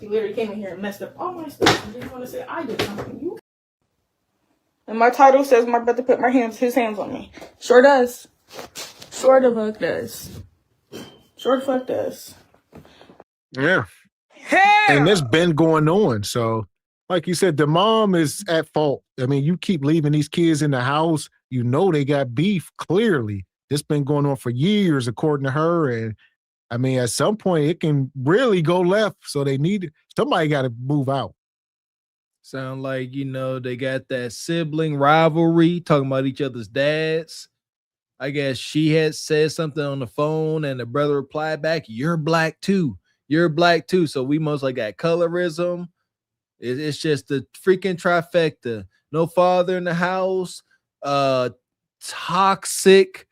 He literally came in here and messed up all my stuff. I just want to say I did something. And my title says my brother put his hands on me. Sure does. Sure the fuck does. Sure the fuck does. Yeah. And that's been going on. So, like you said, the mom is at fault. I mean, you keep leaving these kids in the house. You know they got beef, clearly. This been going on for years, according to her. And, I mean, at some point, it can really go left. So somebody got to move out. Sound like, they got that sibling rivalry, talking about each other's dads. I guess she had said something on the phone and the brother replied back, "You're black too. You're black too." So we most like got colorism. It's just the freaking trifecta. No father in the house, toxic,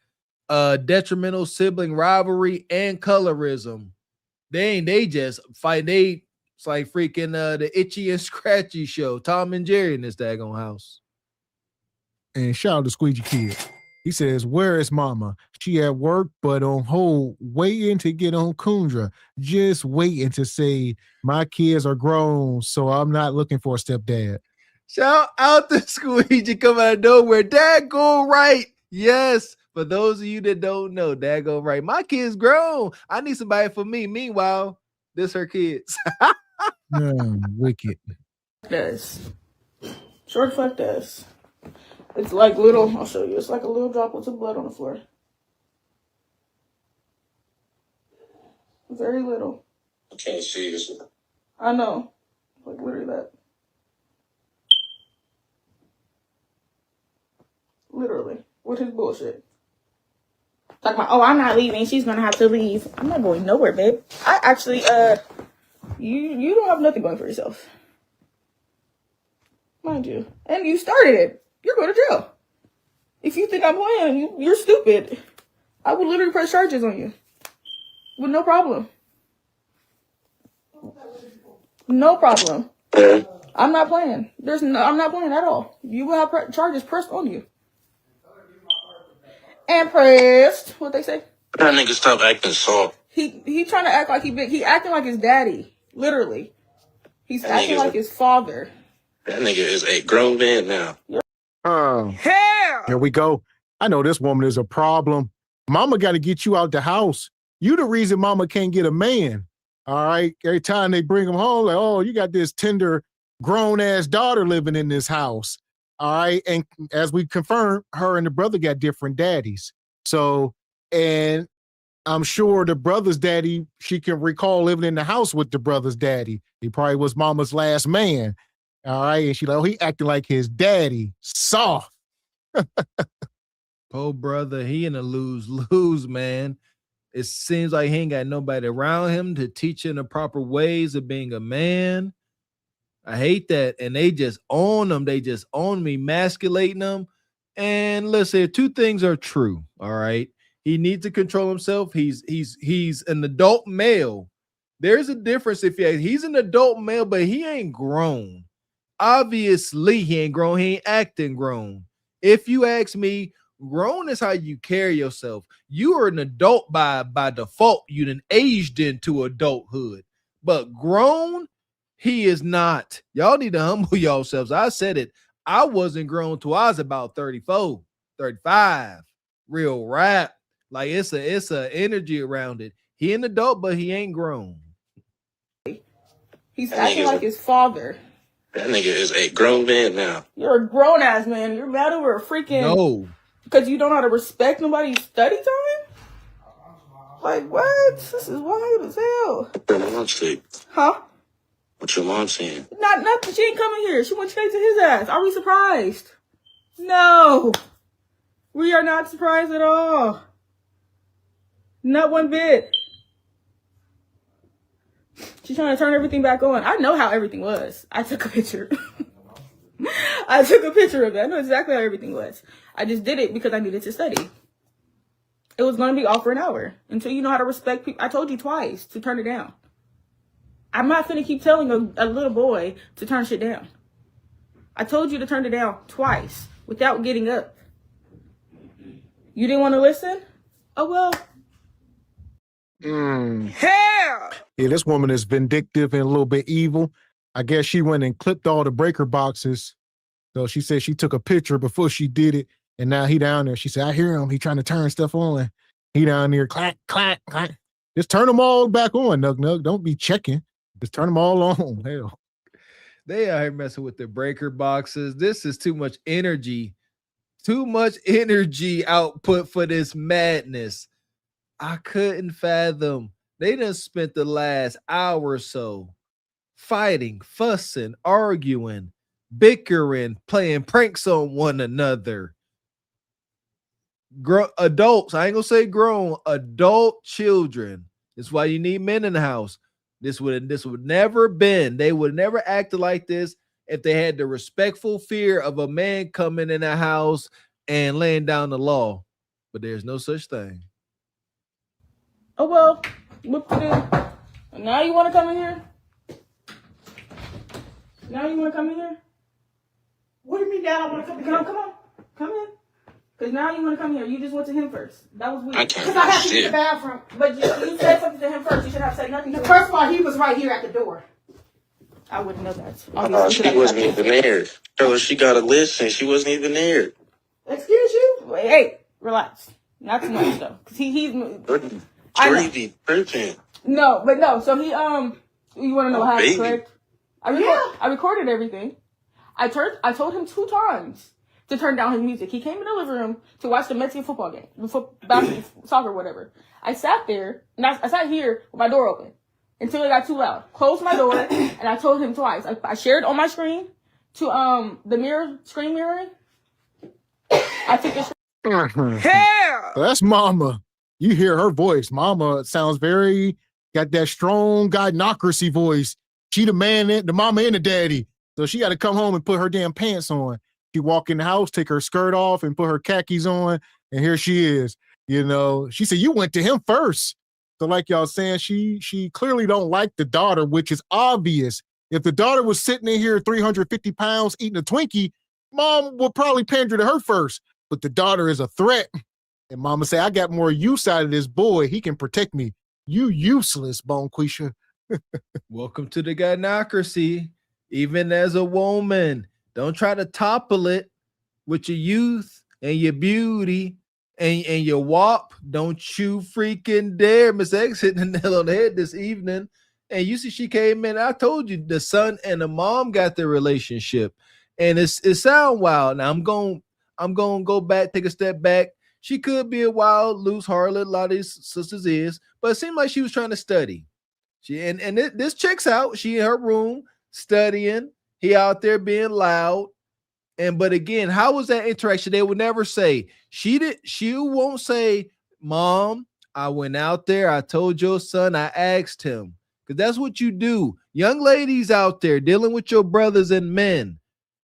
detrimental sibling rivalry, and colorism. They just fight. It's like freaking the Itchy and Scratchy show. Tom and Jerry in this daggone house. And shout out to Squeegee Kid. He says, "Where is mama? She at work, but on hold, waiting to get on Kundra. Just waiting to say my kids are grown, so I'm not looking for a stepdad." Shout out to Squeegee coming out of nowhere. Dad go right. Yes. For those of you that don't know, Dad go right. My kid's grown. I need somebody for me. Meanwhile, this her kids. Wicked. Does. Sure the fuck does. It's like little, I'll show you. It's like a little droplets of blood on the floor. Very little. I can't see this. I know. Like literally that. Literally. With his bullshit. Talking about, I'm not leaving. She's gonna have to leave. I'm not going nowhere, babe. I actually, you don't have nothing going for yourself. Mind you. And you started it. You're going to jail. If you think I'm playing, you're stupid. I would literally press charges on you. With no problem. No problem. I'm not playing. I'm not playing at all. You will have charges pressed on you. And pressed. What they say? That nigga stop acting soft. He trying to act like he big. He acting like his daddy. Literally. He's acting like his father. That nigga is a grown man now. Here we go. I know this woman is a problem. Mama got to get you out the house. You the reason mama can't get a man. All right. Every time they bring him home, like, oh, you got this tender, grown-ass daughter living in this house. All right. And as we confirmed, her and the brother got different daddies. So, and I'm sure the brother's daddy, she can recall living in the house with the brother's daddy. He probably was mama's last man. All right. And she like, oh, he acting like his daddy. Soft. Poor brother, he in a lose-lose, man. It seems like he ain't got nobody around him to teach him the proper ways of being a man. I hate that. And they just own them. They just own me, emasculating them. And listen, two things are true. All right. He needs to control himself. He's an adult male. There's a difference if he's an adult male, but he ain't grown. Obviously, he ain't grown. He ain't acting grown. If you ask me, grown is how you carry yourself. You are an adult by default. You done aged into adulthood. But grown, he is not. Y'all need to humble yourselves. I said it. I wasn't grown till I was about 34, 35. Real rap. Like it's a energy around it. He an adult, but he ain't grown. He's acting like his father. That nigga is a grown man now. You're a grown ass man. You're mad over a freaking no. Because you don't know how to respect nobody's study time? Like, what? This is wild as hell. Your mom sick. Huh? What your mom saying? Nothing. She ain't coming here. She went straight to his ass. Are we surprised? No. We are not surprised at all. Not one bit. She's trying to turn everything back on. I know how everything was. I took a picture. I took a picture of it. I know exactly how everything was. I just did it because I needed to study. It was going to be off for an hour until you know how to respect people. I told you twice to turn it down. I'm not going to keep telling a little boy to turn shit down. I told you to turn it down twice without getting up. You didn't want to listen? Oh, well. Hell! Yeah, this woman is vindictive and a little bit evil. I guess she went and clipped all the breaker boxes. So she said she took a picture before she did it. And now he down there. She said, I hear him. He trying to turn stuff on. He down there, clack, clack, clack. Just turn them all back on, Nug Nug. Don't be checking. Just turn them all on. Hell. They out here messing with the breaker boxes. This is too much energy. Too much energy output for this madness. I couldn't fathom. They done spent the last hour or so fighting, fussing, arguing, bickering, playing pranks on one another. Adults, I ain't gonna say grown, adult children. That's why you need men in the house. This would never been. They would never acted like this if they had the respectful fear of a man coming in the house and laying down the law. But there's no such thing. Oh, well. What to do? Now you want to come in here? Now you want to come in here? What do you mean, Dad? I want to come in here. Come on. Come in. Because now you want to come here. You just went to him first. That was weird. Because I have to use the bathroom. But you said something to him first. You should have said nothing to him. First of all, he was right here at the door. I wouldn't know that. She wasn't even there. So she got a listen. She wasn't even there. Excuse you? Wait, hey, relax. Not too much, though. Because he's... Crazy tripping. No. So he, you want to know how it's correct? I recorded everything. I told him 2 times to turn down his music. He came in the living room to watch the Mexican football game, basketball, soccer, whatever. I sat there, and I sat here with my door open until it got too loud. Closed my door, and I told him twice. I shared on my screen to the screen mirroring. I took a Hell! That's Mama. You hear her voice. Mama sounds got that strong gynocracy voice. She the man, the mama and the daddy. So she got to come home and put her damn pants on. She walk in the house, take her skirt off and put her khakis on. And here she is. You know, she said, you went to him first. So like y'all saying, she clearly don't like the daughter, which is obvious. If the daughter was sitting in here 350 pounds eating a Twinkie, mom would probably pander to her first. But the daughter is a threat. And mama say, I got more use out of this boy. He can protect me. You useless, Bonquisha. Welcome to the gynocracy. Even as a woman, don't try to topple it with your youth and your beauty and your wop. Don't you freaking dare. Miss X hitting the nail on the head this evening. And you see she came in. I told you the son and the mom got their relationship. And it sound wild. Now I'm going to go back, take a step back. She could be a wild, loose harlot. A lot of these sisters is, but it seemed like she was trying to study. This checks out. She in her room studying. He out there being loud. But again, how was that interaction? They would never say she won't say, Mom, I went out there. I told your son. I asked him, because that's what you do. Young ladies out there dealing with your brothers and men.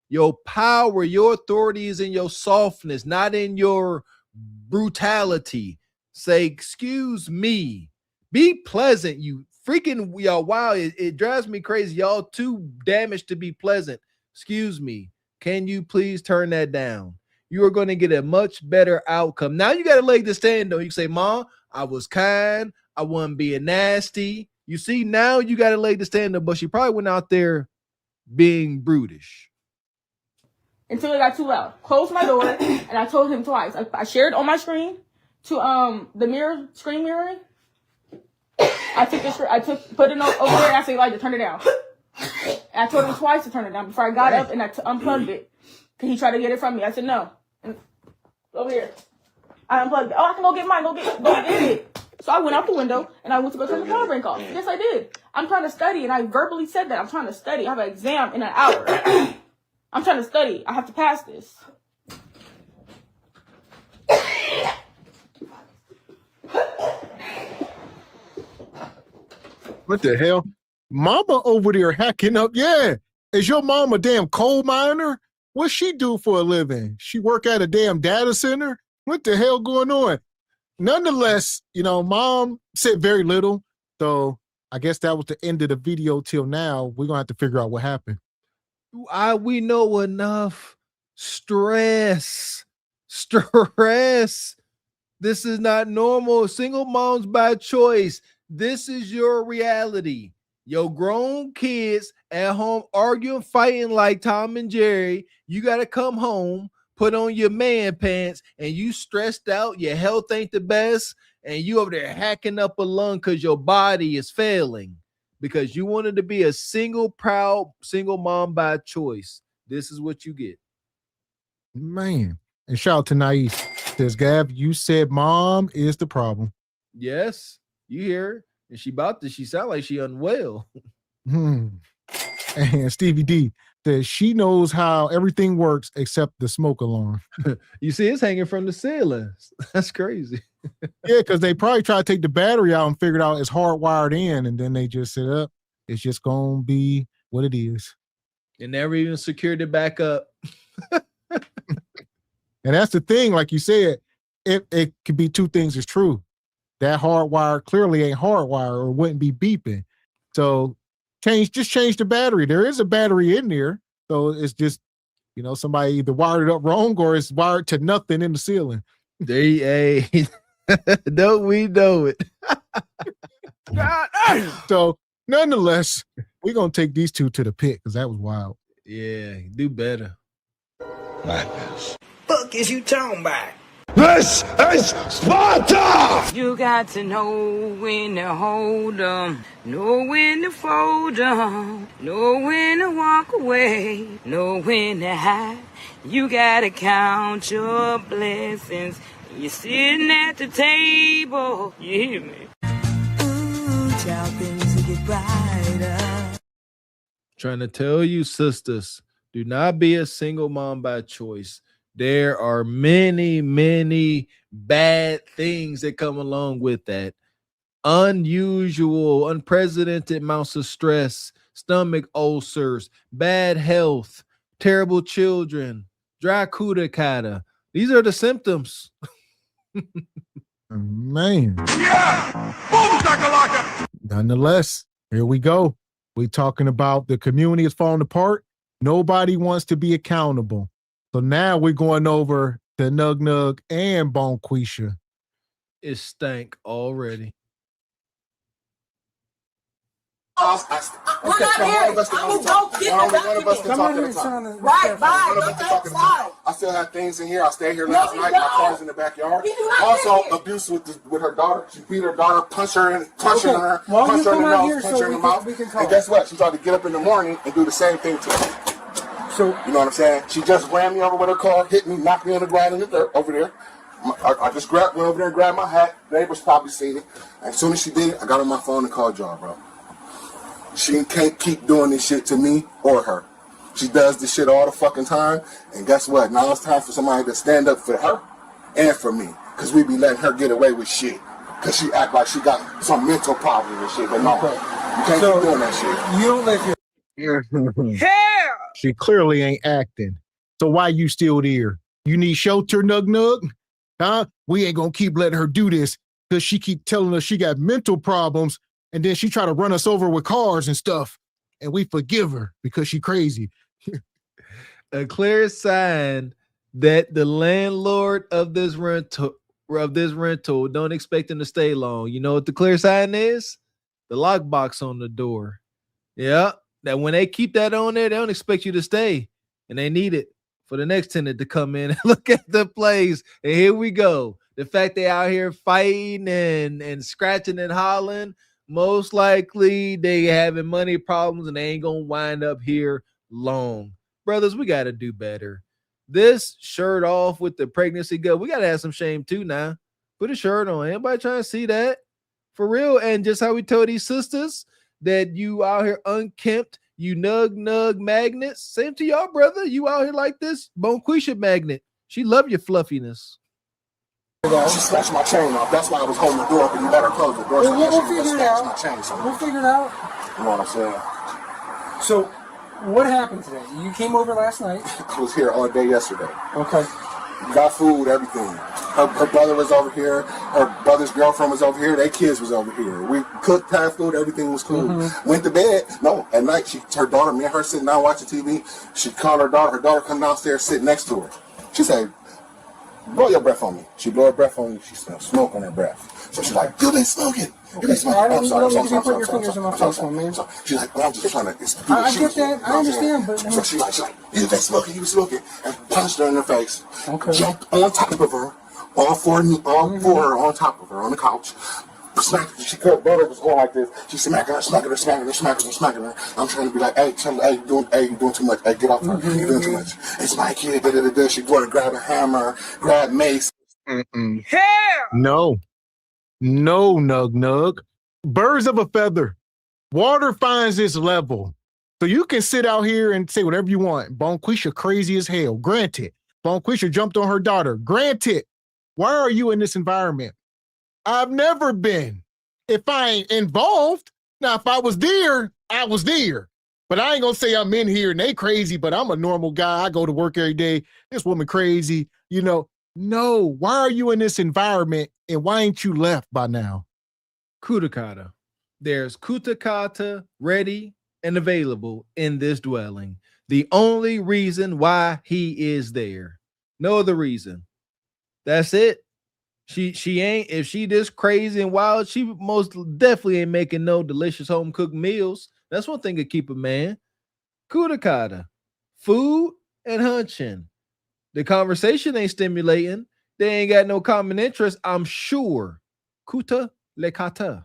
Your power, your authority is in your softness, not in your brutality. Say, excuse me. Be pleasant, you freaking y'all. Wow, it drives me crazy. Y'all too damaged to be pleasant. Excuse me. Can you please turn that down? You are going to get a much better outcome. Now you got a leg to stand on. You say, Mom, I was kind. I wasn't being nasty. You see, now you got a leg to stand on, but she probably went out there being brutish. Until it got too loud. Closed my door, and I told him twice. I shared on my screen to the screen mirroring. I put it over there, and I said, like, to turn it down. And I told him twice to turn it down before I got up and I unplugged it. Cause he tried to get it from me. I said, no. And over here. I unplugged it. Oh, I can go get mine. Go get it. So I went out the window and I went to go turn the power bank off. Yes, I did. I'm trying to study, and I verbally said that. I'm trying to study. I have an exam in an hour. I'm trying to study. I have to pass this. What the hell? Mama over there hacking up. Yeah. Is your mom a damn coal miner? What she do for a living? She work at a damn data center? What the hell going on? Nonetheless, you know, mom said very little. So I guess that was the end of the video till now. We're going to have to figure out what happened. We know enough. Stress. This is not normal. Single moms by choice. This is your reality. Your grown kids at home arguing, fighting like Tom and Jerry. You got to come home, put on your man pants, and you stressed out. Your health ain't the best, and you over there hacking up a lung because your body is failing because you wanted to be a proud single mom by choice. This is what you get. Man. And shout out to Nais. Says, Gav, you said mom is the problem. Yes, you hear her. And she sound like she unwell. And Stevie D says she knows how everything works except the smoke alarm. You see, it's hanging from the ceiling. That's crazy. Yeah, because they probably try to take the battery out and figured out it's hardwired in, and then they just set up. It's just gonna be what it is. And never even secured it back up. And that's the thing, like you said, it could be two things is true. That hardwire clearly ain't hardwire or wouldn't be beeping. So just change the battery. There is a battery in there. So it's just, you know, somebody either wired it up wrong or it's wired to nothing in the ceiling. Don't we know it? So nonetheless, we're going to take these two to the pit because that was wild. Yeah, do better. Madness. Fuck is you talking about? This is Sparta! You got to know when to hold 'em, know when to fold 'em, know when to walk away, know when to hide. You gotta count your blessings. You're sitting at the table. You hear me? Ooh, child, things will get brighter. Trying to tell you, sisters, do not be a single mom by choice. There are many, many bad things that come along with that. Unusual, unprecedented amounts of stress, stomach ulcers, bad health, terrible children, dry cuticata. These are the symptoms. Man. Yeah! Boom, shakalaka! Nonetheless, here we go. We're talking about the community is falling apart. Nobody wants to be accountable. So now we're going over to Nug Nug and Bonquisha. It stank already. We're not here. Don't get the Come on here, son. Right, bye. I still have things in here. I stayed here last night. My car's in the backyard. Also, abuse with her daughter. She beat her daughter, punch her in punch her in the nose, punch her in the mouth. And guess what? She tried to get up in the morning and do the same thing to me. So, you know what I'm saying? She just ran me over with her car, hit me, knocked me on the ground in the dirt over there. I just went over there and grabbed my hat. Neighbors probably seen it. As soon as she did it, I got on my phone and called y'all, bro. She can't keep doing this shit to me or her. She does this shit all the fucking time. And guess what? Now it's time for somebody to stand up for her and for me. Because we be letting her get away with shit. Because she act like she got some mental problem and shit. But no, you can't keep doing that shit. You don't let your... She clearly ain't acting. So why you still there? You need shelter, Nug Nug? Huh? We ain't gonna keep letting her do this because she keep telling us she got mental problems and then she try to run us over with cars and stuff. And we forgive her because she crazy. A clear sign that the landlord of this rental don't expect him to stay long. You know what the clear sign is? The lockbox on the door. Yeah. That when they keep that on there, they don't expect you to stay. And they need it for the next tenant to come in and look at the place. And here we go. The fact they out here fighting and scratching and hollering, most likely they having money problems and they ain't going to wind up here long. Brothers, we got to do better. This shirt off with the pregnancy gut, we got to have some shame too now. Put a shirt on. Anybody trying to see that? For real. And just how we told these sisters that you out here unkempt, you nug magnets. Same to y'all, brother. You out here like this Bonquisha magnet. She love your fluffiness. She snatched my chain off. That's why I was holding the door open. You better close the door. We'll figure it out. My chain, so. We'll figure it out. You know what I'm saying? So, what happened today? You came over last night. I was here all day yesterday. Okay. Got food, everything. Her brother was over here. Her brother's girlfriend was over here. Their kids was over here. We cooked, had food, everything was cool. Went to bed. No, at night, her daughter, me and her sitting down watching TV. She called her daughter. Her daughter come downstairs, sit next to her. She said, blow your breath on me. She blew her breath on me. She smelled smoke on her breath. So she's like, you been smoking. You been smoking. I'm sorry. You put your fingers in my face, man. She's like, well, I'm just trying to. I get that. I understand, but so she's like, you been smoking. You been smoking, and punched her in the face. Okay. Jumped on top of her, all four on top of her on the couch. Smacked her. She cut. Brother was going like this. She smacking her. I'm trying to be like, hey, you doing too much. Hey, get off her. You doing too much. It's my kid. She going to grab a hammer, grab mace. No, nug. Birds of a feather. Water finds its level. So you can sit out here and say whatever you want. Bonquisha crazy as hell. Granted. Bonquisha jumped on her daughter. Granted. Why are you in this environment? I've never been. If I ain't involved, now if I was there, I was there. But I ain't gonna say I'm in here and they crazy, but I'm a normal guy. I go to work every day. This woman crazy, you know. No, why are you in this environment and why ain't you left by now? Kutakata. There's Kutakata ready and available in this dwelling. The only reason why he is there. No other reason. That's it. She ain't, if she this crazy and wild, she most definitely ain't making no delicious home cooked meals. That's one thing to keep a man. Kutakata. Food and hunching. The conversation ain't stimulating. They ain't got no common interest, I'm sure. Kuta lekata.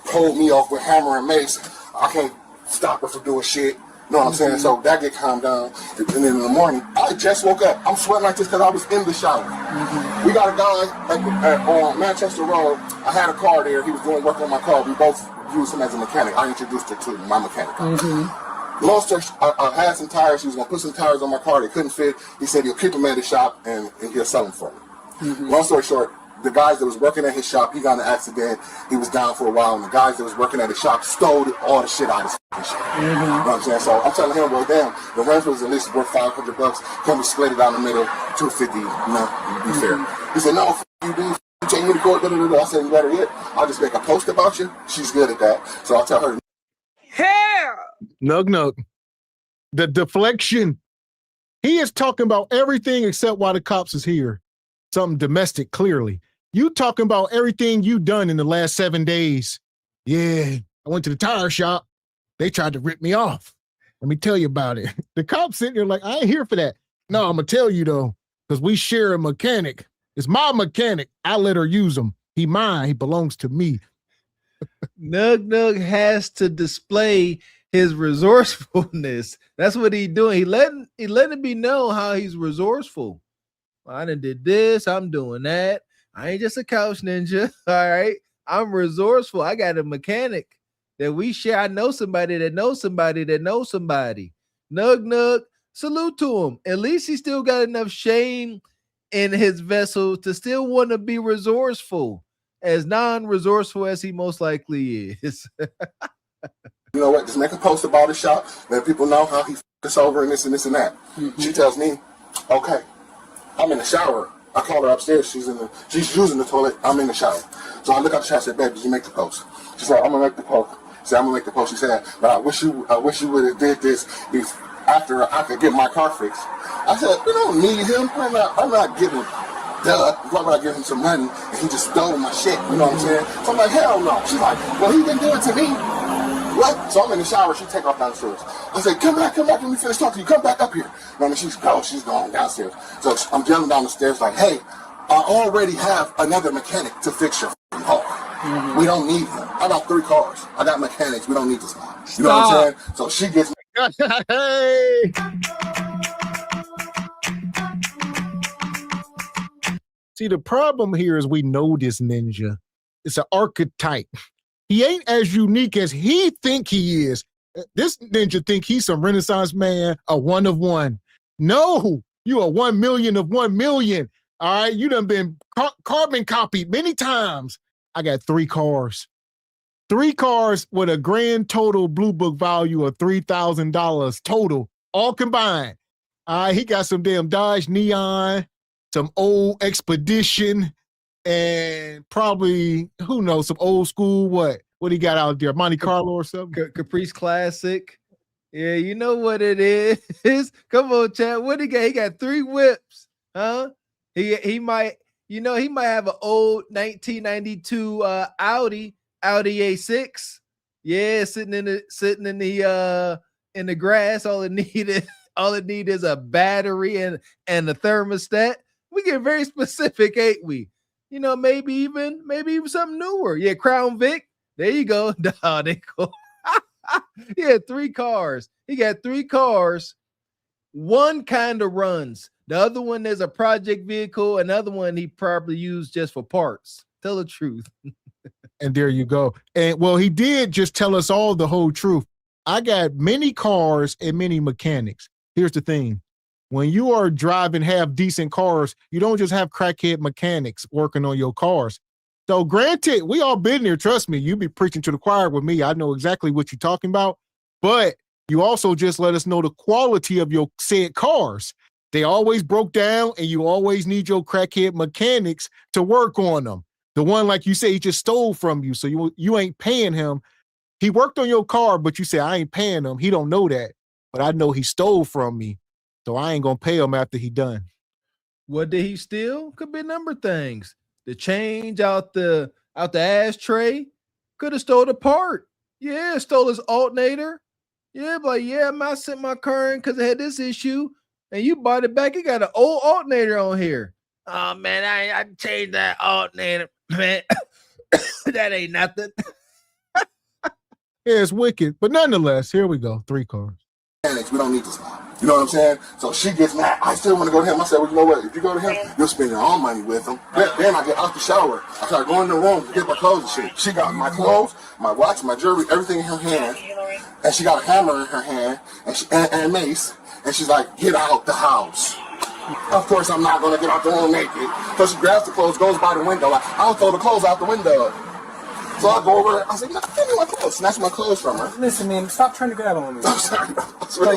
Hold me off with hammer and mace. I can't stop her from doing shit. You know what I'm saying? So that get calmed down. And then in the morning, I just woke up. I'm sweating like this because I was in the shower. We got a guy on Manchester Road. I had a car there. He was doing work on my car. We both used him as a mechanic. I introduced her to my mechanic. Long story, I had some tires. He was going to put some tires on my car. They couldn't fit. He said he'll keep them at his shop and he'll sell them for me. Long story short, the guys that was working at his shop, he got in an accident. He was down for a while, and the guys that was working at his shop stole all the shit out of his shop. You know what I'm saying? So I'm telling him, well, damn, the rent was at least worth $500. Can we split it down the middle, $250? You know, be fair. He said, no, you do. You take me to court. I said, you better yet. I'll just make a post about you. She's good at that. So I'll tell her. Nug. The deflection. He is talking about everything except why the cops is here. Something domestic, clearly. You talking about everything you done in the last 7 days. Yeah, I went to the tire shop. They tried to rip me off. Let me tell you about it. The cops sitting there like, I ain't here for that. No, I'm going to tell you, though, because we share a mechanic. It's my mechanic. I let her use him. He mine. He belongs to me. Nug has to display his resourcefulness. That's what he doing. He letting it be known how he's resourceful. I done did this. I'm doing that. I ain't just a couch ninja. All right. I'm resourceful. I got a mechanic that we share. I know somebody that knows somebody that knows somebody. Nug, salute to him. At least he still got enough shame in his vessel to still want to be resourceful, as non-resourceful as he most likely is. You know what? Just make a post about his shop. Let people know how he f***s over and this and this and that. She tells me, okay, I'm in the shower. I call her upstairs. She's using the toilet. I'm in the shower. So I look out the shower. I said, babe, did you make the post? She said, I'm gonna make the post. I said, I'm gonna make the post. She said, but I wish you would have did this after I could get my car fixed. I said, we don't need him. I'm not giving. Why would I give him some money and he just stole my shit? You know what I'm saying? So I'm like, hell no. She's like, well, he didn't do it to me. What? So I'm in the shower. She take off downstairs. I said, come back. Let me finish talking to you. Come back up here. No, she's going downstairs. So I'm yelling down the stairs like, hey, I already have another mechanic to fix your car. We don't need him. I got 3 cars. I got mechanics. We don't need this guy. You know what I'm saying? So she gets Hey! See, the problem here is we know this ninja. It's an archetype. He ain't as unique as he think he is. This ninja think he's some Renaissance man, a one of one. No, you are 1 million of 1 million. All right, you done been carbon copied many times. I got 3 cars. 3 cars with a grand total Blue Book value of $3,000 total, all combined. He got some damn Dodge Neon, some old Expedition, and probably, who knows, some old school, what he got out there, Monte Carlo or something? Caprice Classic. Yeah, you know what it is. Come on, Chad. What he got? He got 3 whips, huh? He might, he might have an old 1992 Audi A6. Yeah, sitting in the grass. All it need is a battery and a thermostat. We get very specific, ain't we? Maybe even something newer. Yeah, Crown Vic. There you go. Oh, they go. He had 3 cars. He got 3 cars. One kind of runs. The other one is a project vehicle. Another one he probably used just for parts. Tell the truth. And there you go. And well, he did just tell us all the whole truth. I got many cars and many mechanics. Here's the thing. When you are driving half decent cars, you don't just have crackhead mechanics working on your cars. So granted, we all been there. Trust me, you be preaching to the choir with me. I know exactly what you're talking about. But you also just let us know the quality of your said cars. They always broke down, and you always need your crackhead mechanics to work on them. The one, like you say, he just stole from you, so you ain't paying him. He worked on your car, but you say, I ain't paying him. He don't know that, but I know he stole from me, so I ain't gonna pay him after he done. What did he steal? Could be a number of things. The change out the ashtray. Could have stole the part. Yeah, stole his alternator. Yeah, but yeah, I sent my car in because it had this issue, and you bought it back. You got an old alternator on here. Oh man, I changed that alternator, man. That ain't nothing. Yeah, it's wicked, but nonetheless, here we go. 3 cars. We don't need this. You know what I'm saying? So she gets mad. I still want to go to him. I said, well, you know what? If you go to him, you'll spend your own money with him. Then I get out the shower. I start going in the room to get my clothes and shit. She got my clothes, my watch, my jewelry, everything in her hand. And she got a hammer in her hand and a mace. And she's like, get out the house. Of course, I'm not going to get out the room naked. So she grabs the clothes, goes by the window. Like, I'll throw the clothes out the window. So I go over there. I said, no, give me my clothes. Snatch my clothes from her. Listen, man, stop trying to grab on me. I'm sorry. I swear. I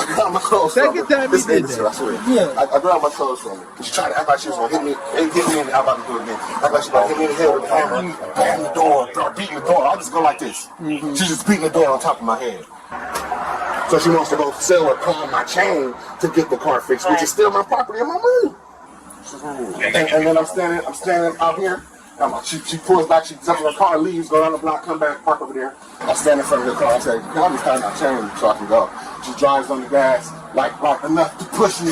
grabbed my clothes from her. Second time you did that. I swear. Yeah. I grabbed my clothes from her. She tried to act like she was going to hit me in the, I'm about to do it again. Act like she was going to hit me in the head with the hammer, bang the door, start beating the door. I'll just go like this. Mm-hmm. She's just beating the door on top of my head. So she wants to go sell or pawn my chain to get the car fixed, which is still my property and my money. And then I'm standing out here. She pulls back, she jumps in her car, leaves, go down the block, come back, park over there. I stand in front of the car. I say, "Can I just have my chain so I can go?" She drives on the gas, like enough to push me.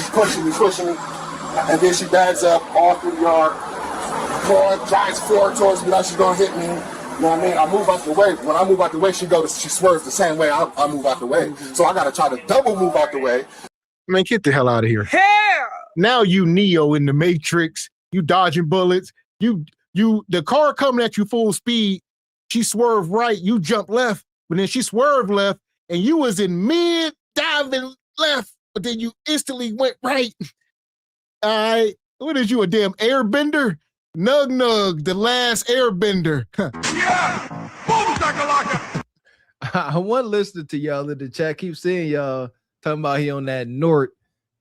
And then she bags up all through the yard, drives forward towards me like she's gonna hit me. You know what I mean? I move out the way. When I move out the way, she swerves the same way I move out the way. So I gotta try to double move out the way. Man, get the hell out of here. Hell! Now you Neo in the Matrix. You dodging bullets. The car coming at you full speed. She swerved right. You jump left, but then she swerved left, and you was in mid diving left, but then you instantly went right. All right. What is you, a damn airbender? Nug, the last airbender. Yeah! Boom, shakalaka! I want to listen to y'all in the chat. Keep seeing y'all talking about he on that Nort.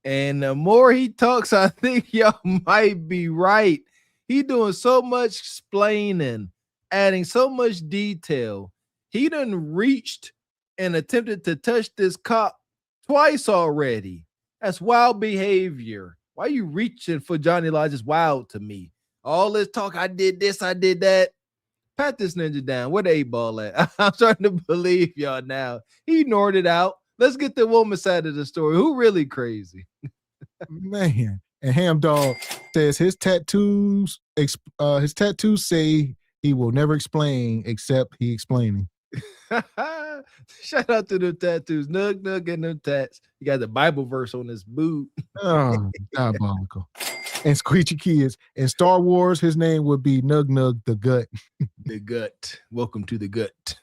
And the more he talks, I think y'all might be right. He doing so much explaining, adding so much detail. He done reached and attempted to touch this cop twice already. That's wild behavior. Why you reaching for Johnny Lodge is wild to me. All this talk, I did this, I did that. Pat this ninja down. Where the 8-ball at? I'm starting to believe y'all now. He ignored it out. Let's get the woman side of the story. Who really crazy? Man. And Ham Dog says his tattoos say he will never explain except he explaining. Shout out to the tattoos. Nug and them tats. You got the Bible verse on his boot. Oh, diabolical. And Squeegee Kids. In Star Wars, his name would be Nug the Gut. The gut. Welcome to the gut.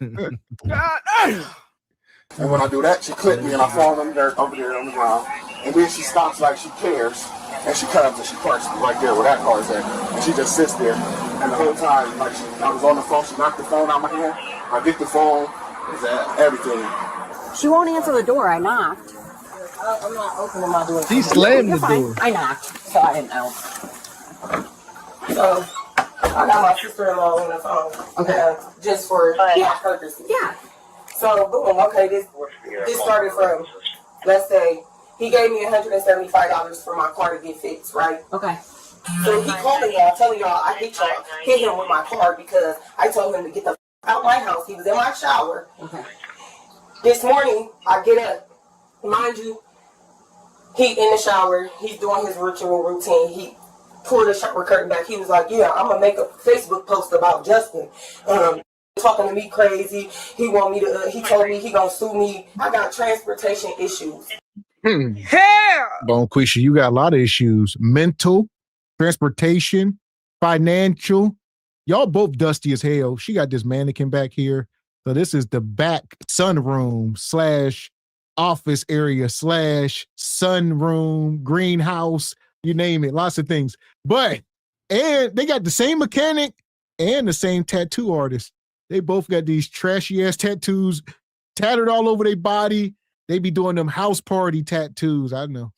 And when I do that, she clipped me and I fall over there on the ground. And then she stops like she cares. And she comes and she parks right there where that car's at. And she just sits there. And the whole time, like I was on the phone, she knocked the phone out of my hand. I get the phone, everything. She won't answer the door. I knocked. I'm not opening my door. She slammed the door. I knocked, so I didn't know. So I got my sister-in-law on the phone. Okay. Just for purposes. Yeah. So boom, okay, this started from, let's say, he gave me $175 for my car to get fixed, right? Okay. So he calling y'all, telling y'all I hit him with my car because I told him to get the out my house. He was in my shower. Okay. This morning, I get up. Mind you, he in the shower. He's doing his ritual routine. He pulled the shower curtain back. He was like, yeah, I'm going to make a Facebook post about Justin. Talking to me crazy. He want me to, he told me he going to sue me. I got transportation issues. Hell! Bonquisha, you got a lot of issues. Mental, transportation, financial. Y'all both dusty as hell. She got this mannequin back here. So this is the back sunroom / office area / sunroom, greenhouse, you name it, lots of things. But, and they got the same mechanic and the same tattoo artist. They both got these trashy ass tattoos tattered all over their body. They be doing them house party tattoos. I know.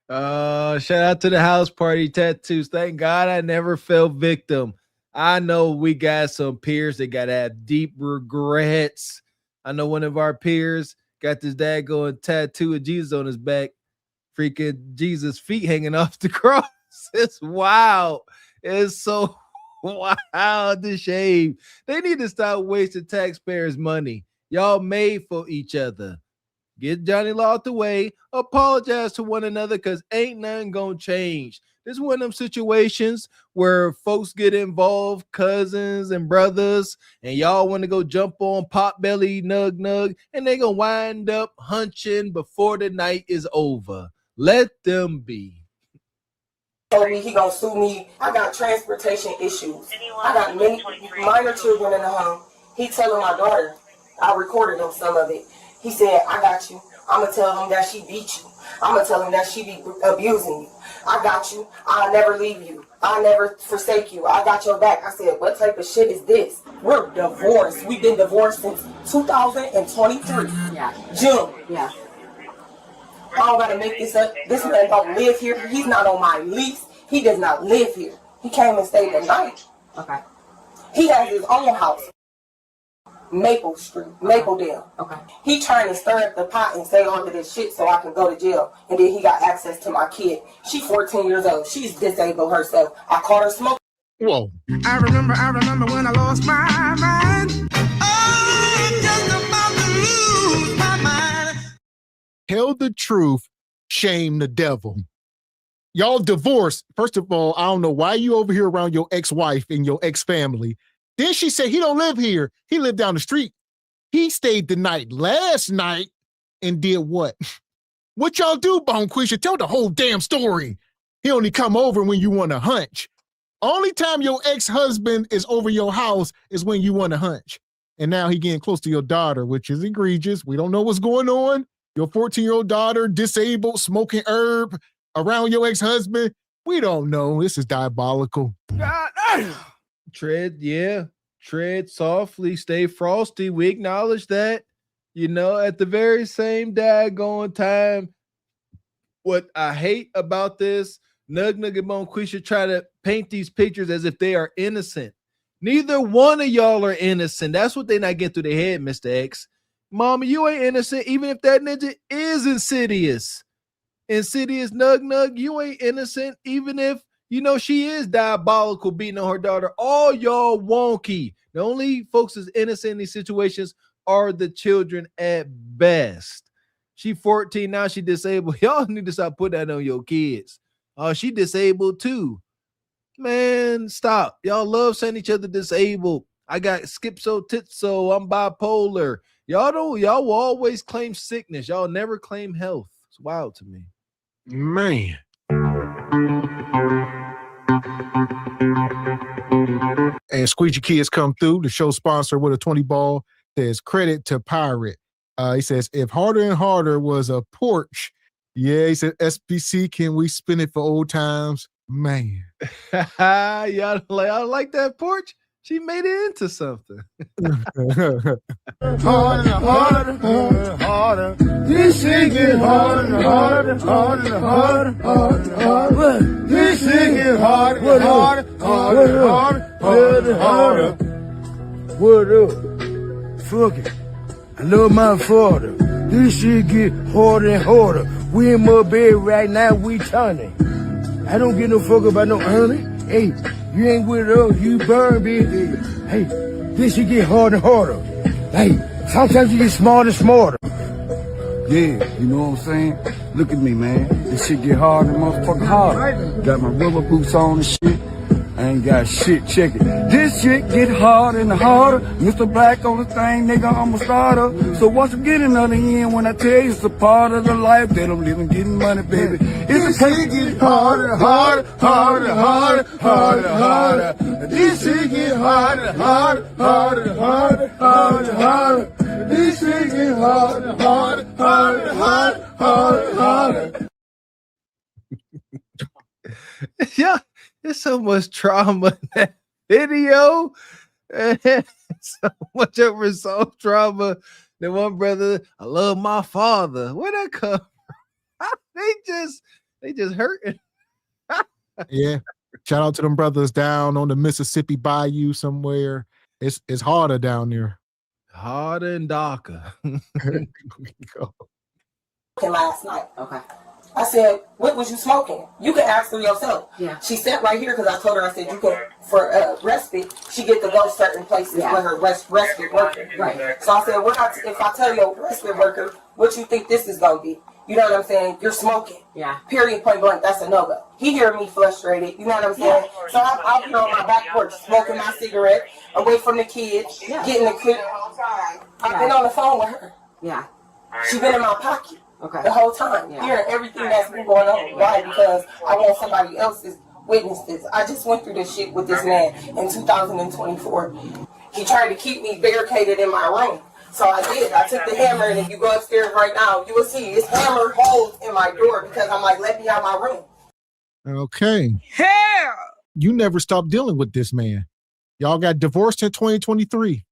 Shout out to the house party tattoos. Thank God I never fell victim. I know we got some peers that got to have deep regrets. I know one of our peers got this daggone tattoo of Jesus on his back. Freaking Jesus' feet hanging off the cross. It's wild. It's so wild to shame. They need to stop wasting taxpayers' money. Y'all made for each other. Get Johnny Law out the way. Apologize to one another because ain't nothing gonna change. This is one of them situations where folks get involved, cousins and brothers, and y'all want to go jump on Potbelly Nug, and they gonna wind up hunching before the night is over. Let them be. Told me he gonna sue me. I got transportation issues. I got many minor children in the home. He telling my daughter, I recorded him some of it. He said, I got you. I'm gonna tell him that she beat you. I'm gonna tell him that she be abusing you. I got you. I'll never leave you. I'll never forsake you. I got your back. I said, what type of shit is this? We're divorced. We've been divorced since 2023. Yeah. June. Yeah. I don't gotta make this up. This man don't live here. He's not on my lease. He does not live here. He came and stayed the night. Okay. He has his own house. Maple Street, Mapledale. Okay. He trying to stir up the pot and say all of this shit so I can go to jail. And then he got access to my kid. She's 14 years old. She's disabled herself. I caught her smoking. Whoa. I remember when I lost my mind. Oh, I'm just about to lose my mind. Tell the truth, shame the devil. Y'all divorced. First of all, I don't know why you over here around your ex-wife and your ex-family. Then she said he don't live here. He lived down the street. He stayed the night last night and did what? What y'all do, Bonquisha? Tell the whole damn story. He only come over when you want to hunch. Only time your ex-husband is over your house is when you want to hunch. And now he getting close to your daughter, which is egregious. We don't know what's going on. Your 14-year-old daughter, disabled, smoking herb around your ex-husband. We don't know. This is diabolical. Tread softly, stay frosty. We acknowledge that, at the very same daggone time. What I hate about this, Nug and Bonquisha try to paint these pictures as if they are innocent. Neither one of y'all are innocent. That's what they not get through their head, Mr. X. Mama, you ain't innocent, even if that ninja is insidious. Insidious Nug, you ain't innocent, even if she is diabolical beating on her daughter. All y'all wonky. The only folks that's innocent in these situations are the children at best. She 14 now, she disabled. Y'all need to stop putting that on your kids. She disabled too. Man, stop. Y'all love saying each other disabled. I got schizo, I'm bipolar. Y'all will always claim sickness. Y'all never claim health. It's wild to me. Man. And Squeegee Kids come through, the show sponsor with a 20 ball, says credit to Pirate. He says, if Harder and Harder was a porch, yeah, he said, SBC, can we spin it for old times? Man. Y'all like that porch? She made it into something. Harder and harder, harder, harder. This shit get harder and harder, harder and harder, harder, harder. This shit get harder and harder, harder and harder, harder and harder. What up? Fuck it. I love my father. This shit get harder and harder. We in my bed right now, we turning. I don't give no fuck about no honey. Hey, you ain't with us, you burn, bitch. Hey, this shit get harder and harder. Hey, sometimes you get smarter and smarter. Yeah, you know what I'm saying? Look at me, man. This shit get harder and motherfucking harder. Got my rubber boots on and shit. I ain't got shit, check it. This shit get harder and harder. Mr. Black on the thing, nigga, I'm a starter. So once you get another end, when I tell you it's a part of the life that I'm living, getting money, baby. It's a shit get harder and harder, harder and harder, harder and harder. This shit get harder and harder, harder and harder, harder and harder. This shit get harder and harder, harder and harder, harder and harder. Yeah. There's so much trauma in that video. So much unresolved trauma. The one brother, I love my father. Where'd that come from? They just hurting. Yeah. Shout out to them brothers down on the Mississippi Bayou somewhere. It's harder down there. Harder and darker. Last night. Okay. I said, what was you smoking? You can ask her yourself. Yeah. She sat right here because I told her, I said, you can, for respite, she get to go certain places with her respite worker. Right. So I said, if I tell your respite worker, what you think this is going to be? You know what I'm saying? You're smoking. Yeah. Period, point blank, that's a no-go. He hear me frustrated, you know what I'm saying? Yeah. So I'll be on my back porch, smoking my cigarette, away from the kids, getting the clip. I've been on the phone with her. Yeah. She been in my pocket. Okay. The whole time, hearing everything that's been going on. Why? Because I want somebody else's witnesses. I just went through this shit with this man in 2024. He tried to keep me barricaded in my room. So I did. I took the hammer, and if you go upstairs right now, you will see it's hammer holes in my door because I'm like, let me out my room. Okay. Hell! You never stopped dealing with this man. Y'all got divorced in 2023.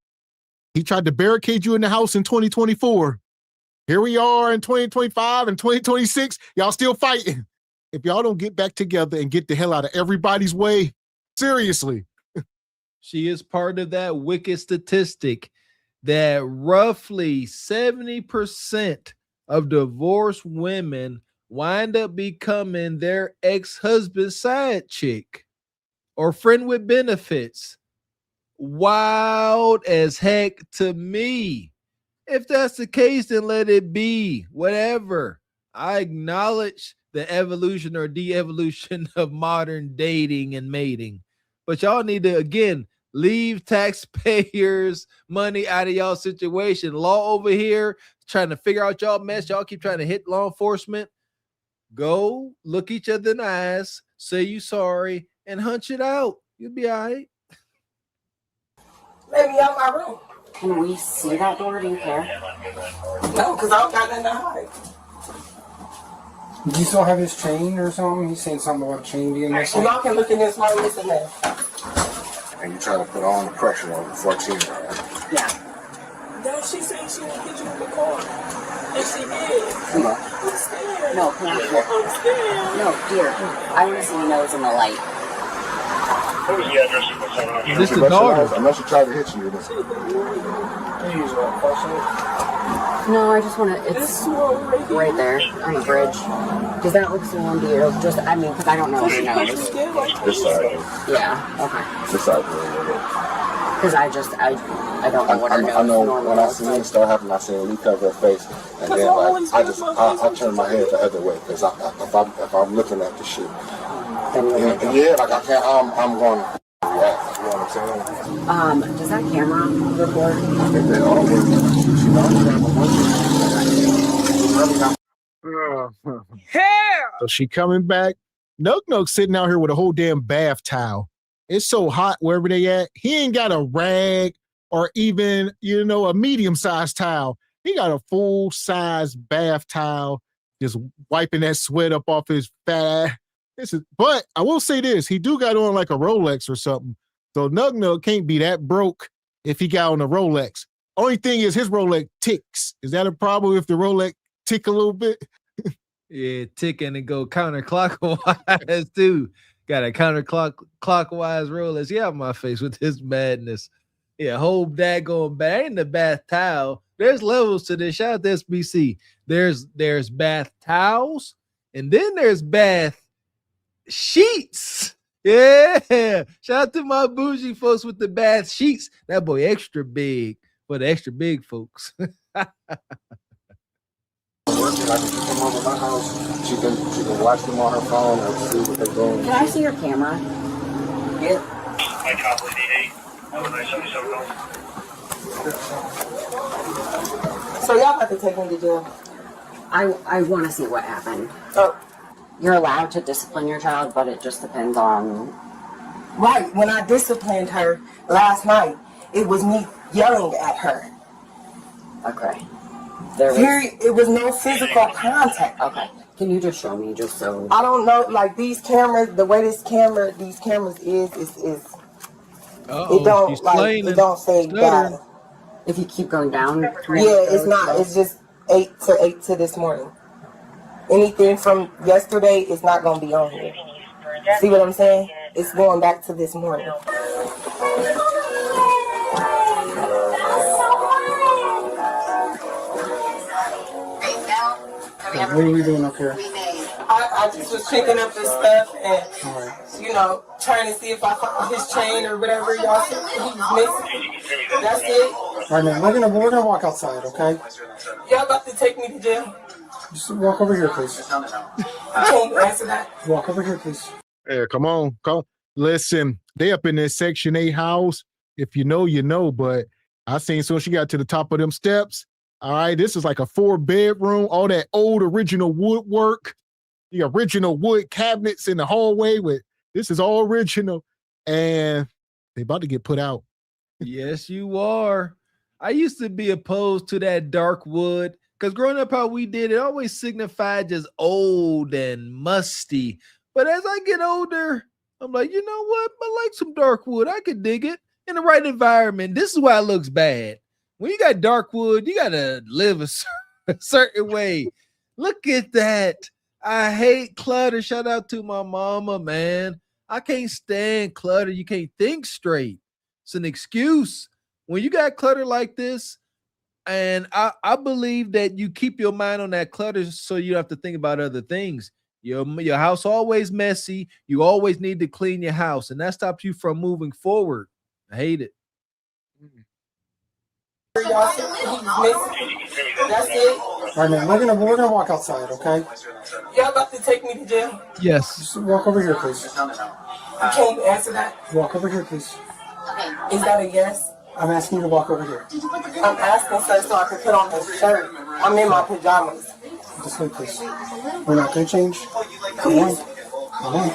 He tried to barricade you in the house in 2024. Here we are in 2025 and 2026. Y'all still fighting. If y'all don't get back together and get the hell out of everybody's way, seriously. She is part of that wicked statistic that roughly 70% of divorced women wind up becoming their ex-husband's side chick or friend with benefits. Wild as heck to me. If that's the case, then let it be. Whatever. I acknowledge the evolution or de-evolution of modern dating and mating. But y'all need to, again, leave taxpayers' money out of y'all situation. Law over here trying to figure out y'all mess. Y'all keep trying to hit law enforcement. Go look each other in the eyes, say you sorry, and hunch it out. You'll be all right. Let me out my room. Can we see that door? Do you care? No, because I don't got nothing to hide. Do you still have his chain or something? He's saying something about chain being missing. Y'all can look in this room, listen there. And you try to put all the pressure on the 14, right? Yeah. No, she said she would get you in the car. And she did. Come on. I'm scared. No, come on. I'm scared. No, dear. I want to see your nose in the light. What was the address of the 700? Is this the daughter? Unless you try to hit you. No, I just want to. It's right there on the bridge. Does that look so to you? Just, I mean, because I don't know if you know. This side. Yeah. Okay. This side. Because I don't know what her nose. I know when I see it start happening, I say, "Let me cover her face," and then like I turn my head the other way because if I'm looking at the shit, yeah, like I can't. I'm going to react. You know what I'm saying? Does that camera record? I think they all work. So she coming back Nug Nug's sitting out here with a whole damn bath towel. It's so hot wherever they at. He ain't got a rag or even, a medium-sized towel. He got a full-size bath towel, just wiping that sweat up off his fat ass. But I will say this, he do got on like a Rolex or something. So Nug Nug can't be that broke if he got on a Rolex. Only thing is his Rolex ticks. Is that a problem if the Rolex tick a little bit? Yeah, ticking and go counterclockwise too. Got a counterclockwise Rolex. Yeah, on my face with his madness. Yeah, whole daggone bag in the bath towel. There's levels to this. Shout out to SBC. There's bath towels, and then there's bath sheets. Yeah. Shout out to my bougie folks with the bath sheets. That boy extra big for the extra big folks. She can watch them on her phone or see what they're doing. Can I see your camera? Yeah. My top lady 8. So y'all have to take me to jail. I want to see what happened. Oh. You're allowed to discipline your child, but it just depends on... Right, when I disciplined her last night, it was me yelling at her. Okay. It was no physical contact. Okay. Can you just show me just so... I don't know, like these cameras, the way these cameras is it don't say that. If you keep going down? Yeah, it's not. It's just 8 to this morning. Anything from yesterday is not going to be on here. See what I'm saying? It's going back to this morning. What are we doing up here? I just was picking up this stuff and, trying to see if I found his chain or whatever y'all said he was missing. That's it. All right, man. We're gonna walk outside, okay? Y'all about to take me to jail? Just walk over here, please. I can't answer that. Walk over here, please. Yeah, come on. Listen, they up in this Section 8 house. If you know, you know. But I seen soon she got to the top of them steps. All right, this is like a 4-bedroom, all that old original woodwork, the original wood cabinets in the hallway this is all original, and they about to get put out. Yes, you are. I used to be opposed to that dark wood because growing up how we did, it always signified just old and musty. But as I get older, I'm like, you know what? I like some dark wood. I could dig it in the right environment. This is why it looks bad. When you got dark wood, you got to live a certain way. Look at that. I hate clutter. Shout out to my mama, man. I can't stand clutter. You can't think straight. It's an excuse. When you got clutter like this, and I believe that you keep your mind on that clutter so you don't have to think about other things. Your house always messy. You always need to clean your house, and that stops you from moving forward. I hate it. Y'all said he was missing. That's it. All right, man. We're gonna walk outside, okay? Y'all about to take me to jail? Yes. Just walk over here, please. I can't answer that. Walk over here, please. Is that a yes? I'm asking you to walk over here. I'm asking so I can put on this shirt. I'm in my pajamas. Just wait, please. We're not gonna change. Come on. Come on.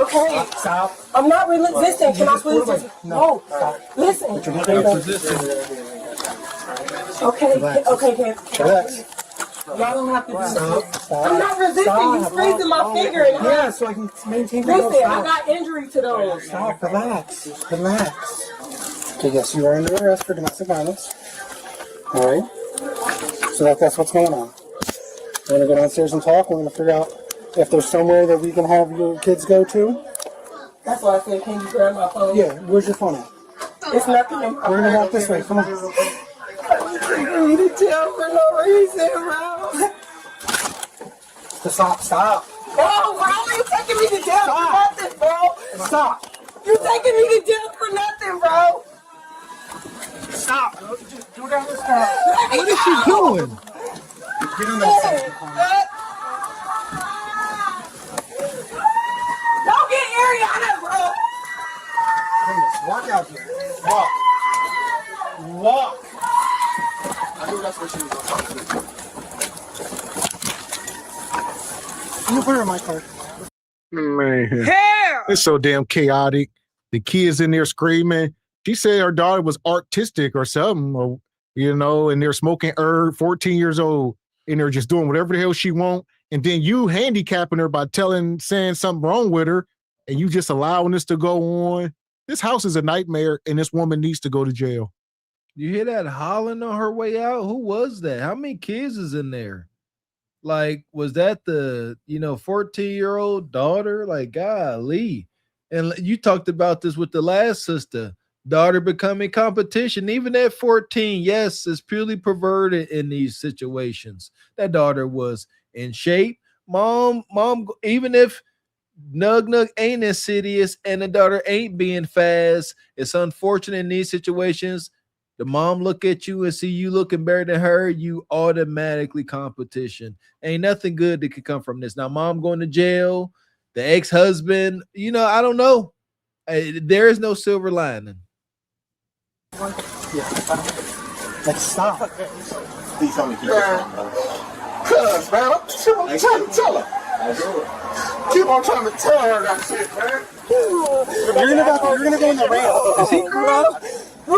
Okay. Stop. I'm not resisting. Can I please just... No. Listen. Okay. Okay. Relax. Y'all don't have to do this. I'm not resisting. He's freezing my finger. Yeah, so I can maintain control. Listen, I got injury to those. Stop. Relax. Relax. Okay, yes, you are under arrest for domestic violence. All right. So that's what's going on. We're going to go downstairs and talk. We're going to figure out if there's somewhere that we can have your kids go to. That's why I said, can you grab my phone? Yeah, where's your phone at? It's nothing in my We're going to walk this way. Come on. I need to tell for no reason, bro. Stop. No, bro, you taking me to jail for nothing, bro. Stop. You taking me to jail for nothing, bro. Stop. Just go down the stairs. What is she doing? Get in there. Don't get Ariana, bro. Walk out here. Walk. I knew that's where she was going. You put her in my car. Man, it's so damn chaotic. The kids in there screaming. She said her daughter was artistic or something, or and they're smoking herb, 14 years old, and they're just doing whatever the hell she want. And then you handicapping her by saying something wrong with her, and you just allowing this to go on. This house is a nightmare, and this woman needs to go to jail. You hear that hollering on her way out? Who was that? How many kids is in there? Like, was that the 14-year-old daughter? Like, golly. And you talked about this with the last sister. Daughter becoming competition, even at 14. Yes, it's purely perverted in these situations. That daughter was in shape. Mom, even if Nug ain't insidious and the daughter ain't being fast, it's unfortunate in these situations. The mom look at you and see you looking better than her, you automatically competition. Ain't nothing good that could come from this. Now, mom going to jail, the ex-husband, I don't know. There is no silver lining. Like, stop. Please tell me keep this on, Cuz, man, I'm trying to tell her. Keep on trying to tell her that shit, man. You're gonna go in the ramp. Is he corrupt? Bro,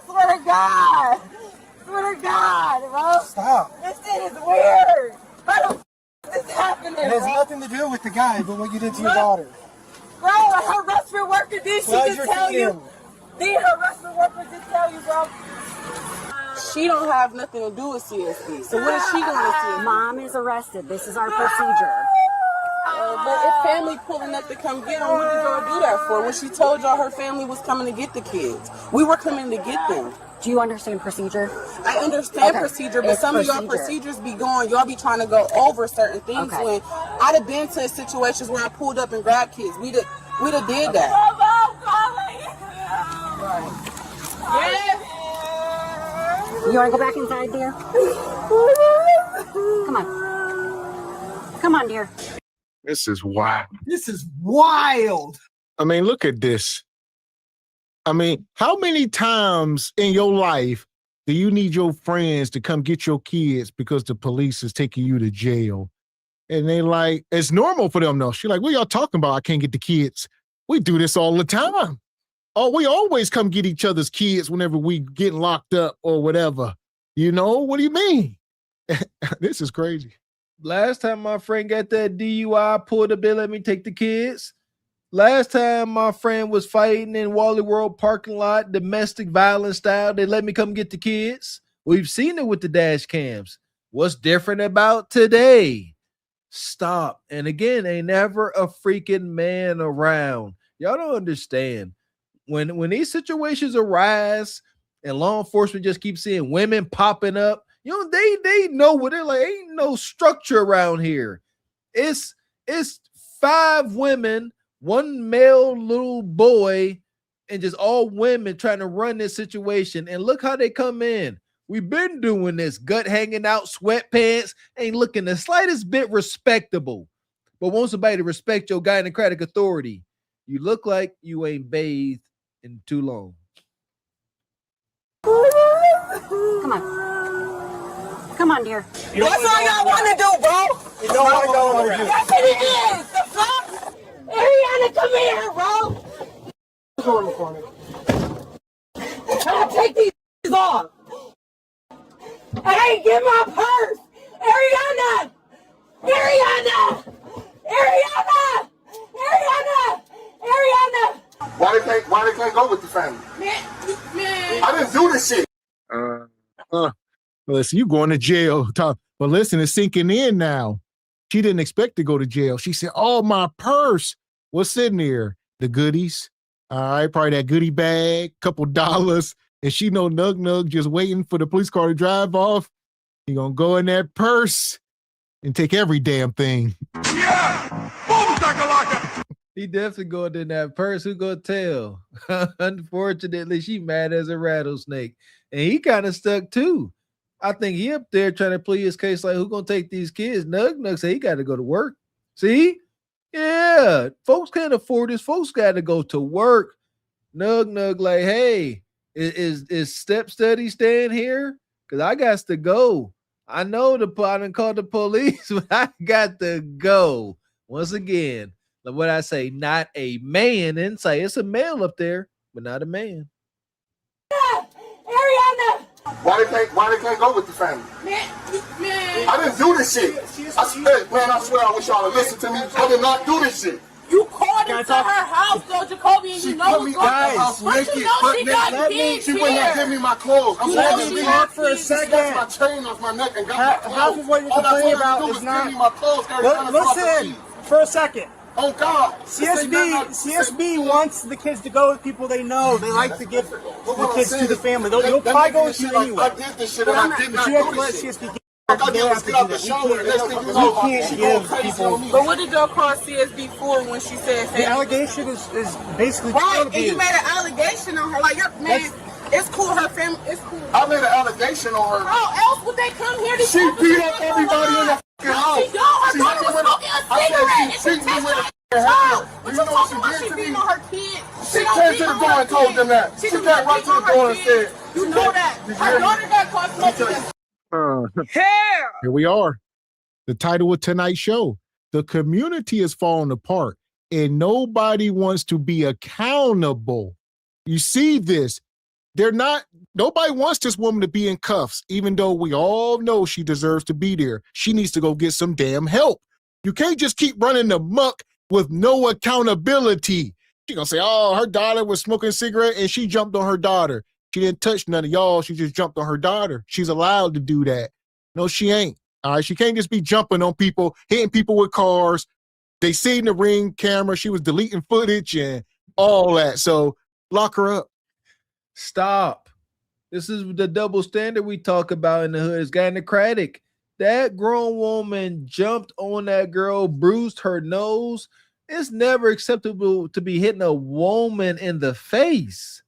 swear to God. Swear to God, bro. Stop. This shit is weird. How the f is this happening, It has bro? nothing to do with the guy, but what you did to your daughter. Bro, her restaurant worker, did she Glad just you're tell you? him. Did her restaurant worker just tell you, bro? She don't have nothing to do with CSB. So what is she going to see? Mom is arrested. This is our procedure. But if family pulling up to come get them, what did y'all do that for? When she told y'all her family was coming to get the kids, we were coming to get them. Do you understand procedure? I understand Okay. procedure, but It's some of y'all procedure. procedures be going, y'all be trying to go over certain things. Okay. When I'd have been to situations where I pulled up and grabbed kids. We'd have did that. Yeah. You want to go back inside, dear? Come on. Come on, dear. This is wild. This is wild. I mean, look at this. I mean, how many times in your life do you need your friends to come get your kids because the police is taking you to jail? And they like, it's normal for them though. She's like, what y'all talking about? I can't get the kids. We do this all the time. Oh, we always come get each other's kids whenever we get locked up or whatever. What do you mean? This is crazy. Last time my friend got that DUI, pulled up, they let me take the kids. Last time my friend was fighting in Wally World parking lot, domestic violence style, they let me come get the kids. We've seen it with the dash cams. What's different about today? Stop. And again, ain't never a freaking man around. Y'all don't understand. When these situations arise and law enforcement just keep seeing women popping up, they know what they're like. Ain't no structure around here. It's 5 women, 1 male little boy, and just all women trying to run this situation. And look how they come in. We've been doing this, gut hanging out, sweatpants, ain't looking the slightest bit respectable. But want somebody to respect your gynocratic authority. You look like you ain't bathed in too long. Come on. Come on, dear. That's all y'all want to do, bro. You know what I don't want to do. That's what it is. The fuck? Ariana, come here, bro. Door for me. I'll take these off. Hey, get my purse. Ariana. Ariana. Ariana. Ariana. Ariana. Why they can't go with the family? Man. I didn't do this shit. Listen, you going to jail. But listen, it's sinking in now. She didn't expect to go to jail. She said, oh, my purse. What's sitting there? The goodies. All right, probably that goodie bag, couple dollars. And she know Nug just waiting for the police car to drive off. He gonna go in that purse and take every damn thing. Yeah! He definitely going in that purse. Who gonna tell? Unfortunately, she mad as a rattlesnake. And he kind of stuck too. I think he up there trying to plead his case like, who gonna take these kids? Nug said he got to go to work. See? Yeah. Folks can't afford this. Folks got to go to work. Nug like, hey, is Step Study staying here? Because I got to go. I know I done called the police, but I got to go. Once again, like what I say, not a man inside. It's a male up there, but not a man. Ariana! Why they can't go with the family? Man. I didn't do this shit. I swear I wish y'all would listen to me. I did not do this shit. You called into her house, though, Jacoby, and you know what's going on. But you know she got kids She would not give me my clothes. I'm Let me talk for a second. That's my chain off my neck and got my clothes. Half of what you're complaining about is not. Give me my clothes. Listen for a second. Oh God! CSB wants the kids to go with people they know. They like to give the kids to the family. They'll probably go with you anyway. I did this shit and I did not But you have to do let this shit. CSB I got to get out the shower and next thing you know, can't give people. But what did y'all call CSB for when she said The allegation is basically right? child And you abuse. made an allegation on her. Like, man, it's cool. Her family, it's cool. I made an allegation on her. How else would they come here to She beat up everybody in the fucking house. She don't. Her daughter was smoking a cigarette. She beat me with a child. You know what she did to me? Beating on her kid. She came to the door and told them that. She came right to the door and said, "You know that her daughter got caught smoking." Here we are. The title of tonight's show. The community is falling apart and nobody wants to be accountable. You see this. Nobody wants this woman to be in cuffs, even though we all know she deserves to be there. She needs to go get some damn help. You can't just keep running the muck with no accountability. She gonna say, oh, her daughter was smoking a cigarette and she jumped on her daughter. She didn't touch none of y'all. She just jumped on her daughter. She's allowed to do that. No, she ain't. All right. She can't just be jumping on people, hitting people with cars. They seen the Ring camera. She was deleting footage and all that. So lock her up. Stop. This is the double standard we talk about in the hood. It's gynocratic. That grown woman jumped on that girl, bruised her nose. It's never acceptable to be hitting a woman in the face.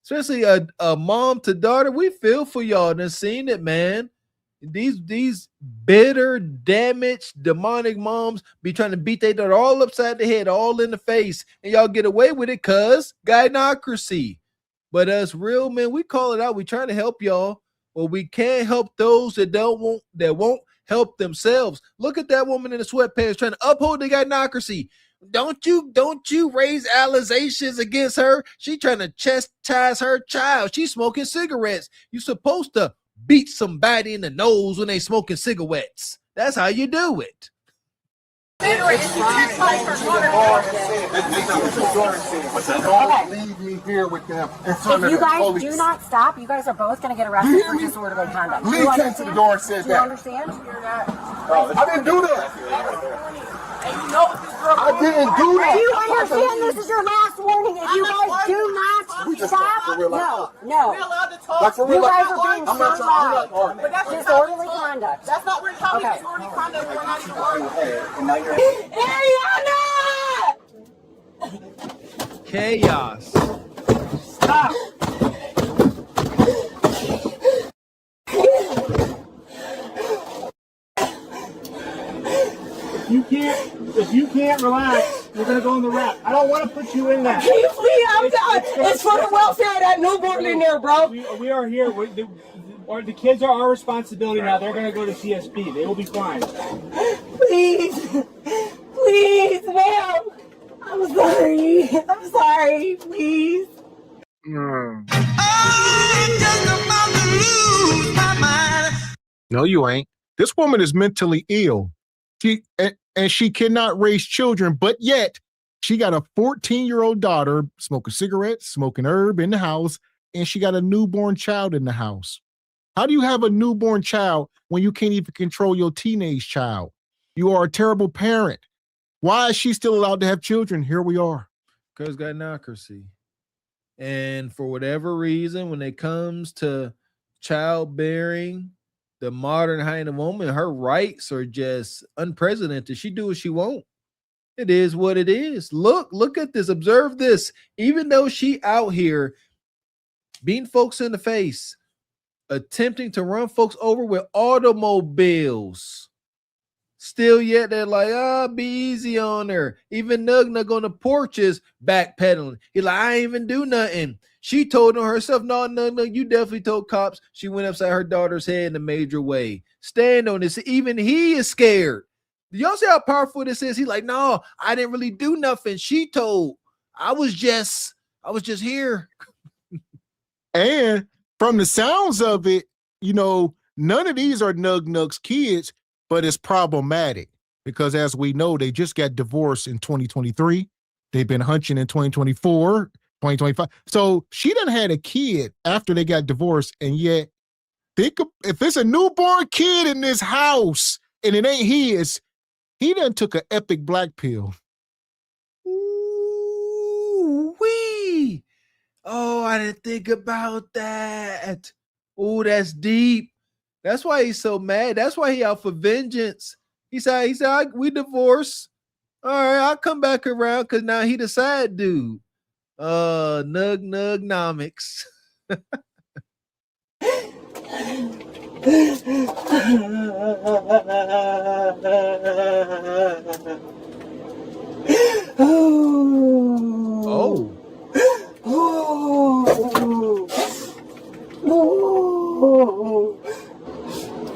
Especially a mom to daughter. We feel for y'all. Done seen it, man. These bitter, damaged, demonic moms be trying to beat their daughter all upside the head, all in the face, and y'all get away with it because gynocracy. But us real men, we call it out. We trying to help y'all. Well, we can't help those that won't help themselves. Look at that woman in the sweatpants trying to uphold the gynocracy. Don't you raise allegations against her? She trying to chastise her child. She's smoking cigarettes. You supposed to beat somebody in the nose when they smoking cigarettes. That's how you do it. Don't leave me here with them in front If of you the guys police. do not stop, you guys are both going to get arrested for disorderly conduct. Lee came to the door and said Do you that. understand? I didn't do that. I didn't do that. Do you understand this is your last warning? If you guys do not stop, no. Like for real, You guys are being I'm not so trying to loud. do that. Disorderly conduct. That's not what we're talking Okay. disorderly conduct. We're not even worried. Ariana! Chaos. Stop. If you can't relax, you're gonna go in the wrap. I don't want to put you in that. Can you please? I'm done. It's for the welfare of that newborn in there, bro. We are here. The kids are our responsibility now. They're gonna go to CSB. They will be fine. Please, ma'am. I'm sorry, please. No, you ain't. This woman is mentally ill. She cannot raise children, but yet she got a 14-year-old daughter smoking cigarettes, smoking herb in the house, and she got a newborn child in the house. How do you have a newborn child when you can't even control your teenage child? You are a terrible parent. Why is she still allowed to have children? Here we are. Because gynocracy. And for whatever reason, when it comes to childbearing, the modern kind of woman, her rights are just unprecedented. She do what she want. It is what it is. Look at this. Observe this. Even though she out here beating folks in the face, attempting to run folks over with automobiles, Still yet they're like, be easy on her. Even Nug on the porch is backpedaling. He's like, I ain't even do nothing. She told on herself, no, you definitely told cops. She went upside her daughter's head in a major way. Stand on this. Even he is scared. Do y'all see how powerful this is? He's like, no, I didn't really do nothing. She told. I was just here. And from the sounds of it, none of these are Nug's kids, but it's problematic because as we know, they just got divorced in 2023. They've been hunching in 2024, 2025. So she done had a kid after they got divorced. And yet, think if it's a newborn kid in this house and it ain't his, he done took an epic black pill. Ooh-wee. Oh, I didn't think about that. Oh, that's deep. That's why he's so mad. That's why he out for vengeance. He said, we divorced. All right, I'll come back around because now he the sad dude. Nugnomics. Oh.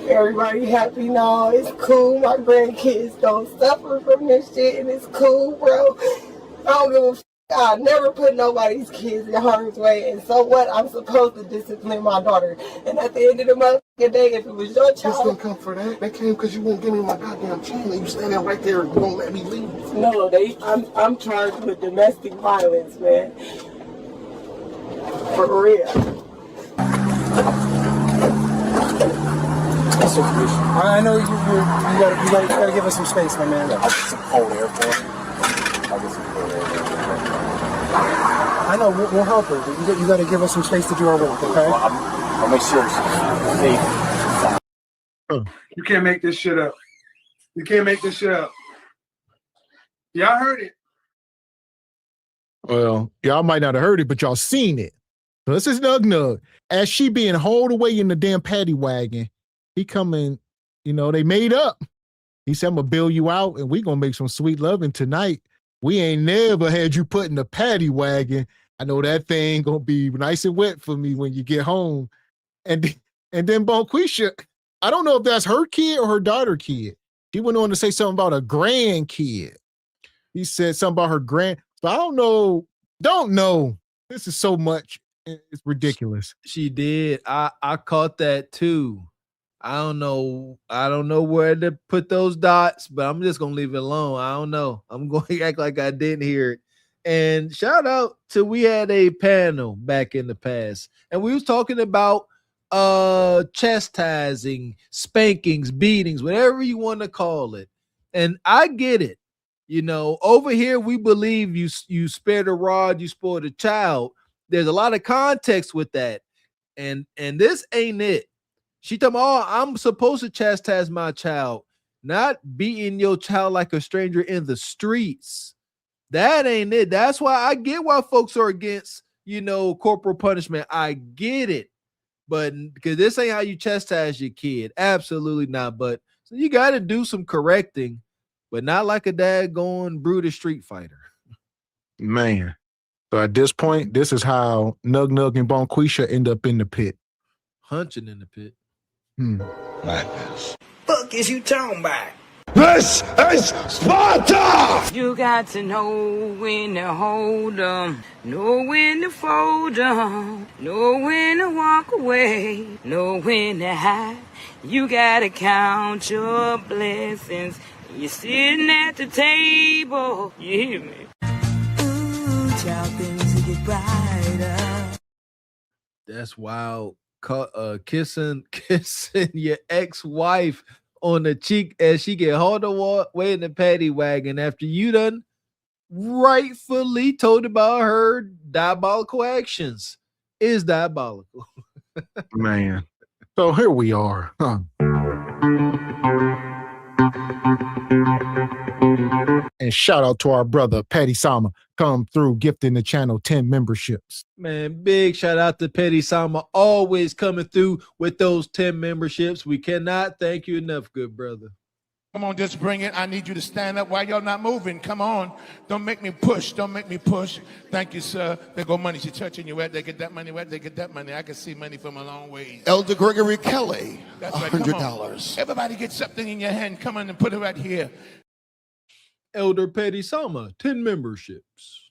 Everybody happy now. It's cool. My grandkids don't suffer from this shit, and it's cool, bro. I don't give a f. I never put nobody's kids in harm's way, and so what? I'm supposed to discipline my daughter. And at the end of the motherfucking day, if it was your child, just didn't come for that. They came because you wouldn't give me my goddamn chain. You standing right there and you won't let me leave. No, I'm charged with domestic violence, man. For real. I know you gotta give us some space, my man. I'll get some cold air for him. I know, we'll help her. You gotta give us some space to do our work, okay? I'll make sure it's safe. You can't make this shit up. You can't make this shit up. Y'all heard it. Well, y'all might not have heard it, but y'all seen it. So this is Nug. As she being hauled away in the damn paddy wagon, he coming, they made up. He said, I'm going to bail you out and we going to make some sweet loving tonight. We ain't never had you put in the paddy wagon. I know that thing going to be nice and wet for me when you get home. And then Bonquisha, I don't know if that's her kid or her daughter kid. She went on to say something about a grandkid. He said something about her grand. So I don't know. This is so much. It's ridiculous. She did. I caught that too. I don't know where to put those dots, but I'm just gonna leave it alone. I don't know. I'm going to act like I didn't hear it. And shout out to we had a panel back in the past, and we was talking about chastising, spankings, beatings, whatever you want to call it. And I get it. Over here we believe you spare the rod, you spoil the child. There's a lot of context with that, and this ain't it. She told me, I'm supposed to chastise my child, not beating your child like a stranger in the streets. That ain't it. That's why I get why folks are against, corporal punishment. I get it. But because this ain't how you chastise your kid. Absolutely not. But so you got to do some correcting, but not like a daggone brutal street fighter. Man. So at this point, this is how Nug and Bonquisha end up in the pit. Hunching in the pit. Madness. Fuck is you talking about? This is Sparta! You got to know when to hold 'em, know when to fold 'em, know when to walk away, know when to hide. You gotta count your blessings. You're sitting at the table. You hear me? Ooh, child, things will get brighter. That's wild. Kissing your ex-wife on the cheek as she get hauled away in the paddy wagon after you done rightfully told about her diabolical actions. Is diabolical. Man. So here we are. And shout out to our brother Patty Sama, come through gifting the channel 10 memberships. Man, big shout out to Petty Sama, always coming through with those 10 memberships. We cannot thank you enough, good brother. Come on, just bring it. I need you to stand up. Why y'all not moving? Come on. Don't make me push. Don't make me push. Thank you, sir. There go money. She touching you. Where they get that money? Where they get that money? I can see money from a long way. Elder Gregory Kelly, That's right. Come on. $100. Everybody get something in your hand. Come on and put it right here. Elder Petty Sama, 10 memberships.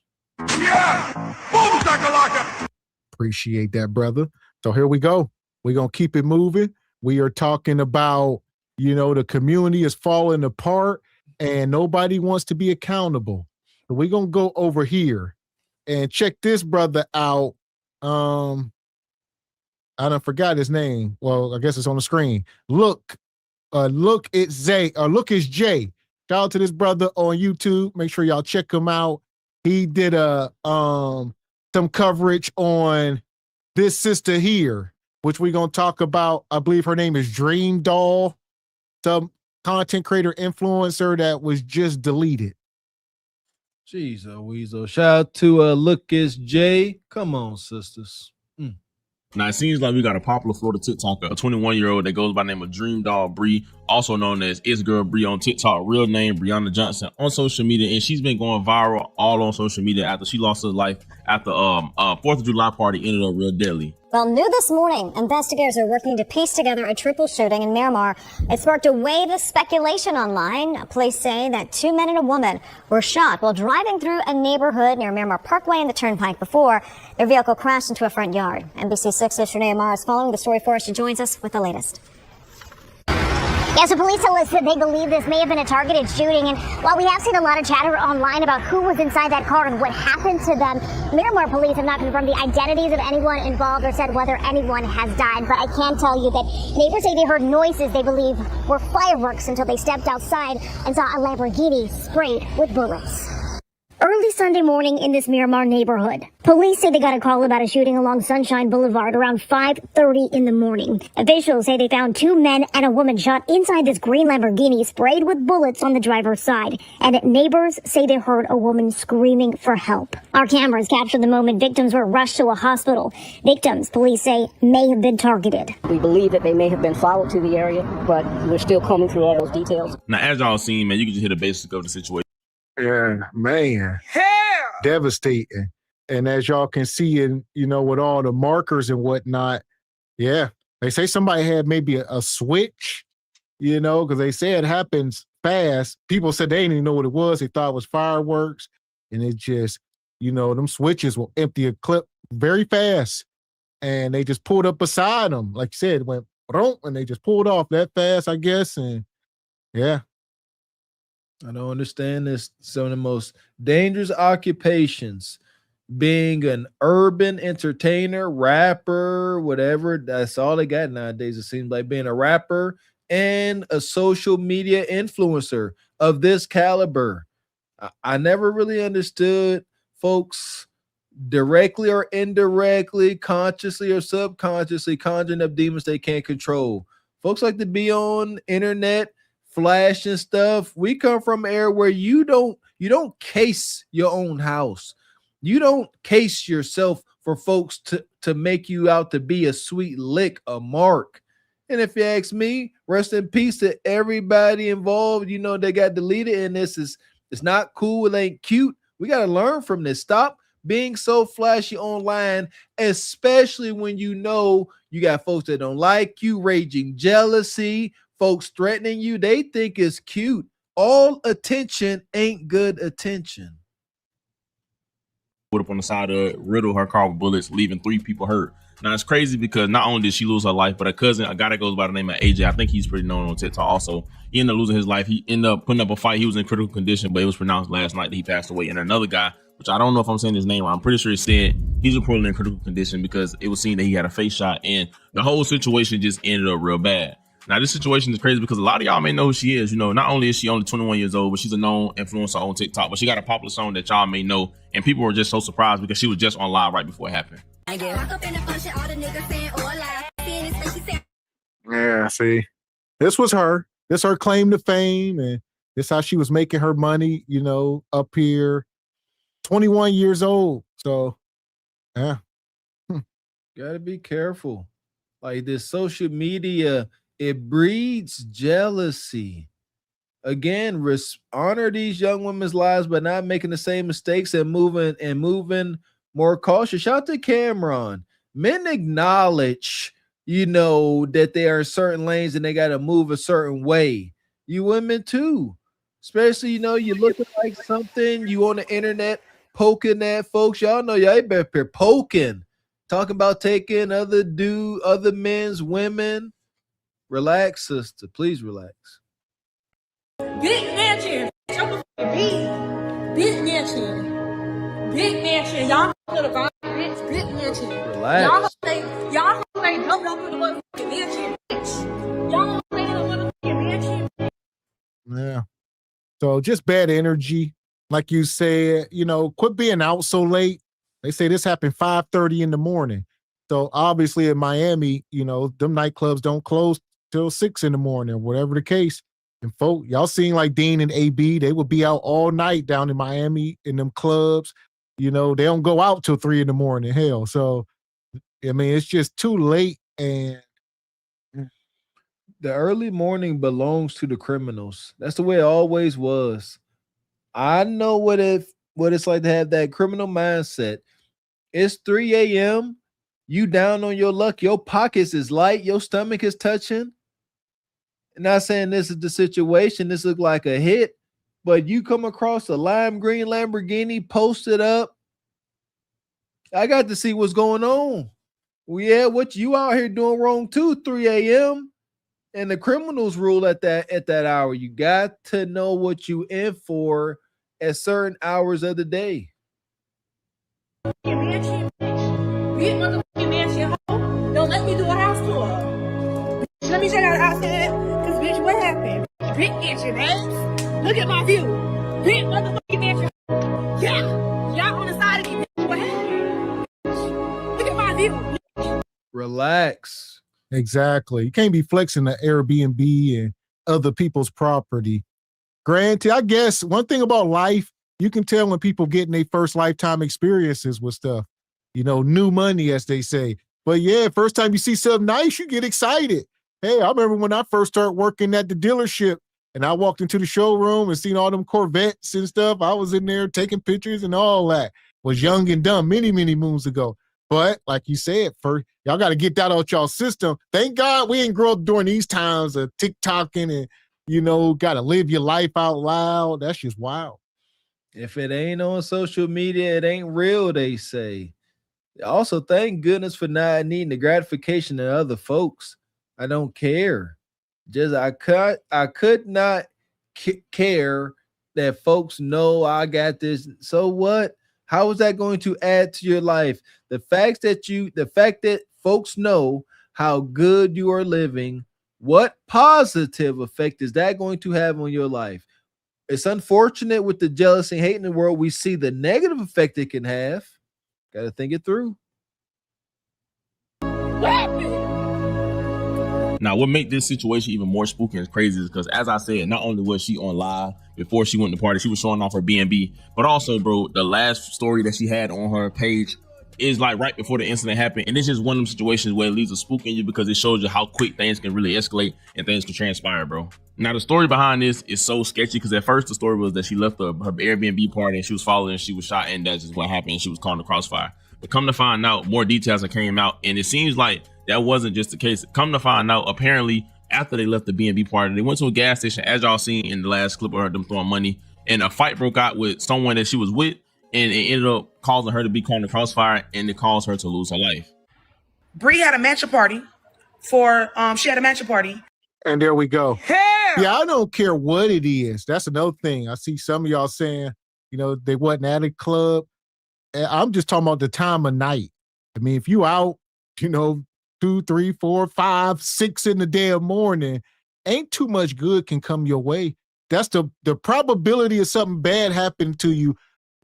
Appreciate that, brother. So here we go. We're going to keep it moving. We are talking about, the community is falling apart and nobody wants to be accountable. So we're going to go over here and check this brother out. I done forgot his name. Well, I guess it's on the screen. Look it's Jay. Shout out to this brother on YouTube. Make sure y'all check him out. He did some coverage on this sister here, which we're going to talk about. I believe her name is Dream Doll, some content creator influencer that was just deleted. Jeez, Weasel. Shout out to Look It's Jay. Come on, sisters. Now, it seems like we got a popular Florida TikToker, a 21-year-old that goes by the name of Dream Doll Bree, also known as It's Girl Bree on TikTok, real name Brianna Johnson, on social media, and she's been going viral all on social media after she lost her life after 4th of July party ended up real deadly. Well, new this morning, investigators are working to piece together a triple shooting in Miramar. It sparked a wave of speculation online. Police say that 2 men and a woman were shot while driving through a neighborhood near Miramar Parkway and the Turnpike before their vehicle crashed into a front yard. NBC6's Shanae Amar is following the story for us. She joins us with the latest. Yeah, so police tell us that they believe this may have been a targeted shooting, and while we have seen a lot of chatter online about who was inside that car and what happened to them, Miramar police have not confirmed the identities of anyone involved or said whether anyone has died. But I can tell you that neighbors say they heard noises they believe were fireworks until they stepped outside and saw a Lamborghini sprayed with bullets. Early Sunday morning in this Miramar neighborhood, police say they got a call about a shooting along Sunshine Boulevard around 5:30 in the morning. Officials say they found 2 men and a woman shot inside this green Lamborghini sprayed with bullets on the driver's side. And neighbors say they heard a woman screaming for help. Our cameras captured the moment victims were rushed to a hospital. Victims, police say, may have been targeted. We believe that they may have been followed to the area, but we're still combing through all those details. Now, as y'all seen, man, you can just hear the basics of the situation. Yeah, man. Devastating. And as y'all can see in, with all the markers and whatnot, yeah, they say somebody had maybe a switch, because they say it happens fast. People said they didn't even know what it was. They thought it was fireworks. And it just, them switches will empty a clip very fast. And they just pulled up beside them. Like you said, it went, and they just pulled off that fast, I guess. And yeah. I don't understand this. Some of the most dangerous occupations, being an urban entertainer, rapper, whatever. That's all they got nowadays. It seems like being a rapper and a social media influencer of this caliber. I never really understood folks directly or indirectly, consciously or subconsciously conjuring up demons they can't control. Folks like to be on internet, flash and stuff. We come from an era where you don't case your own house. You don't case yourself for folks to make you out to be a sweet lick, a mark. And if you ask me, rest in peace to everybody involved. They got deleted, and it's not cool. It ain't cute. We got to learn from this. Stop being so flashy online, especially when you got folks that don't like you, raging jealousy, folks threatening you. They think it's cute. All attention ain't good attention. Put up on the side of it, riddled her car with bullets, leaving 3 people hurt. Now, it's crazy because not only did she lose her life, but her cousin, a guy that goes by the name of AJ, I think he's pretty known on TikTok also, he ended up losing his life. He ended up putting up a fight. He was in critical condition, but it was pronounced last night that he passed away. And another guy, which I don't know if I'm saying his name right, I'm pretty sure it said he's reportedly in critical condition because it was seen that he had a face shot, and the whole situation just ended up real bad. Now, this situation is crazy because a lot of y'all may know who she is. Not only is she only 21 years old, but she's a known influencer on TikTok. But she got a popular song that y'all may know, and people were just so surprised because she was just on live right before it happened. Yeah, see, this was her. This her claim to fame, and this how she was making her money, up here. 21 years old. So, yeah. Gotta be careful. Like this social media, it breeds jealousy. Again, honor these young women's lives, but not making the same mistakes and moving more cautious. Shout out to Cameron. Men acknowledge, that they are in certain lanes and they got to move a certain way. You women too, especially you looking like something. You on the internet poking at folks. Y'all know y'all better be poking, talking about taking other men's women. Relax, sister. Please relax. Big mansion. Big mansion. Big mansion. Y'all could have bought bitch. Big mansion. Relax. Y'all ain't jumped up in the motherfucking mansion, bitch. Y'all ain't in the motherfucking mansion. Yeah. So just bad energy. Like you said, quit being out so late. They say this happened 5:30 in the morning. So obviously in Miami, them nightclubs don't close till 6 in the morning, or whatever the case. And folk, y'all seen like Dean and AB, they would be out all night down in Miami in them clubs. They don't go out till 3 in the morning. Hell. So, it's just too late. And the early morning belongs to the criminals. That's the way it always was. I know what it's like to have that criminal mindset. It's 3 a.m. You down on your luck. Your pockets is light. Your stomach is touching. Not saying this is the situation. This looks like a hit, but you come across a lime green Lamborghini posted up. I got to see what's going on. Well, yeah, what you out here doing wrong too, 3 a.m. And the criminals rule at that hour. You got to know what you in for at certain hours of the day. Big motherfucking mansion. Don't let me do a house tour. Let me check out outside. Cause bitch, what happened? Big mansion, babes. Look at my view. Big motherfucking mansion. Yeah. Y'all on the side of me. Bitch. What happened? Look at my view. Relax. Exactly. You can't be flexing the Airbnb and other people's property. Granted, I guess one thing about life, you can tell when people getting their first lifetime experiences with stuff. New money, as they say. But yeah, first time you see something nice, you get excited. Hey, I remember when I first started working at the dealership and I walked into the showroom and seen all them Corvettes and stuff. I was in there taking pictures and all that. Was young and dumb many, many moons ago. But like you said, first, y'all got to get that out y'all system. Thank God we ain't grow up during these times of TikToking and, got to live your life out loud. That's just wild. If it ain't on social media, it ain't real, they say. Also, thank goodness for not needing the gratification of other folks. I don't care. I could not care that folks know I got this. So what? How is that going to add to your life? The fact that folks know how good you are living, what positive effect is that going to have on your life? It's unfortunate with the jealousy and hate in the world. We see the negative effect it can have. Got to think it through. Now, what make this situation even more spooky and crazy is because, as I said, not only was she on live before she went to the party, she was showing off her B&B, but also, bro, the last story that she had on her page is like right before the incident happened. And it's just one of them situations where it leaves a spook in you because it shows you how quick things can really escalate and things can transpire, bro. Now, the story behind this is so sketchy because at first the story was that she left her Airbnb party and she was followed and she was shot, and that's just what happened. And she was caught in the crossfire. But come to find out, more details that came out, and it seems like that wasn't just the case. Come to find out, apparently, after they left the B&B party, they went to a gas station, as y'all seen in the last clip of them throwing money, and a fight broke out with someone that she was with, and it ended up causing her to be caught in the crossfire, and it caused her to lose her life. Bree had a mansion party for, she had a mansion party. And there we go. Hell! Yeah, I don't care what it is. That's another thing. I see some of y'all saying, they wasn't at a club. I'm just talking about the time of night. I mean, if you out, 2, 3, 4, 5, 6 in the damn morning, ain't too much good can come your way. That's the probability of something bad happening to you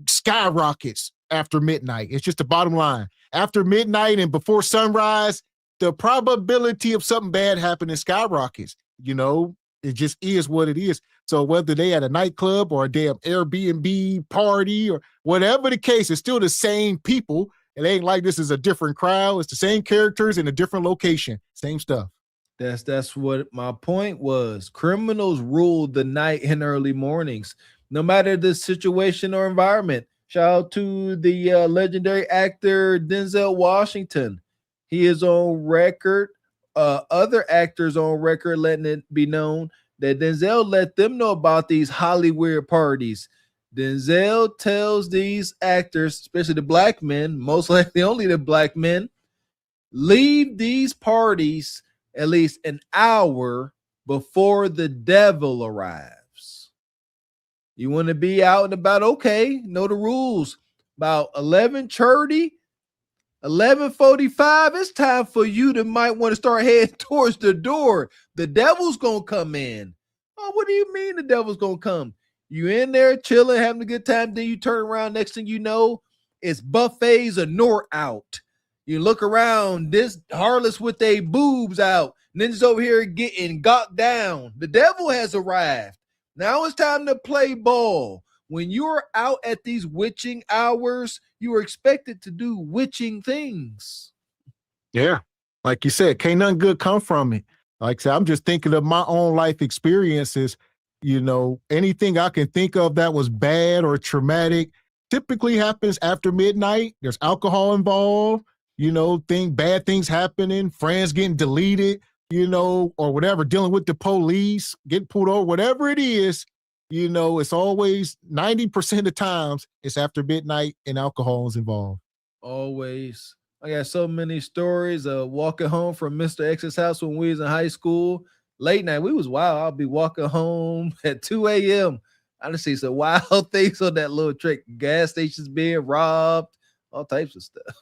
skyrockets after midnight. It's just the bottom line. After midnight and before sunrise, the probability of something bad happening skyrockets. It just is what it is. So whether they at a nightclub or a damn Airbnb party or whatever the case, it's still the same people. It ain't like this is a different crowd. It's the same characters in a different location. Same stuff. That's what my point was. Criminals rule the night and early mornings, no matter the situation or environment. Shout out to the legendary actor Denzel Washington. He is on record. Other actors on record letting it be known that Denzel let them know about these Hollywood parties. Denzel tells these actors, especially the black men, most likely only the black men, leave these parties at least an hour before the devil arrives. You want to be out and about, okay, know the rules. About 11:30, 11:45, it's time for you to might want to start heading towards the door. The devil's going to come in. Oh, what do you mean the devil's going to come? You in there chilling, having a good time, then you turn around, next thing you know, it's buffets or Nort out. You look around, this harlots with their boobs out. Ninjas over here getting got down. The devil has arrived. Now it's time to play ball. When you're out at these witching hours, you are expected to do witching things. Yeah. Like you said, can't nothing good come from it. Like I said, I'm just thinking of my own life experiences. You know, anything I can think of that was bad or traumatic typically happens after midnight. There's alcohol involved. You know, bad things happening, friends getting deleted, you know, or whatever, dealing with the police, getting pulled over, whatever it is, you know, it's always 90% of the times it's after midnight and alcohol is involved. Always. I got so many stories of walking home from Mr. X's house when we was in high school. Late night, we was wild. I'll be walking home at 2 a.m. I just see some wild things on that little trick. Gas stations being robbed, all types of stuff.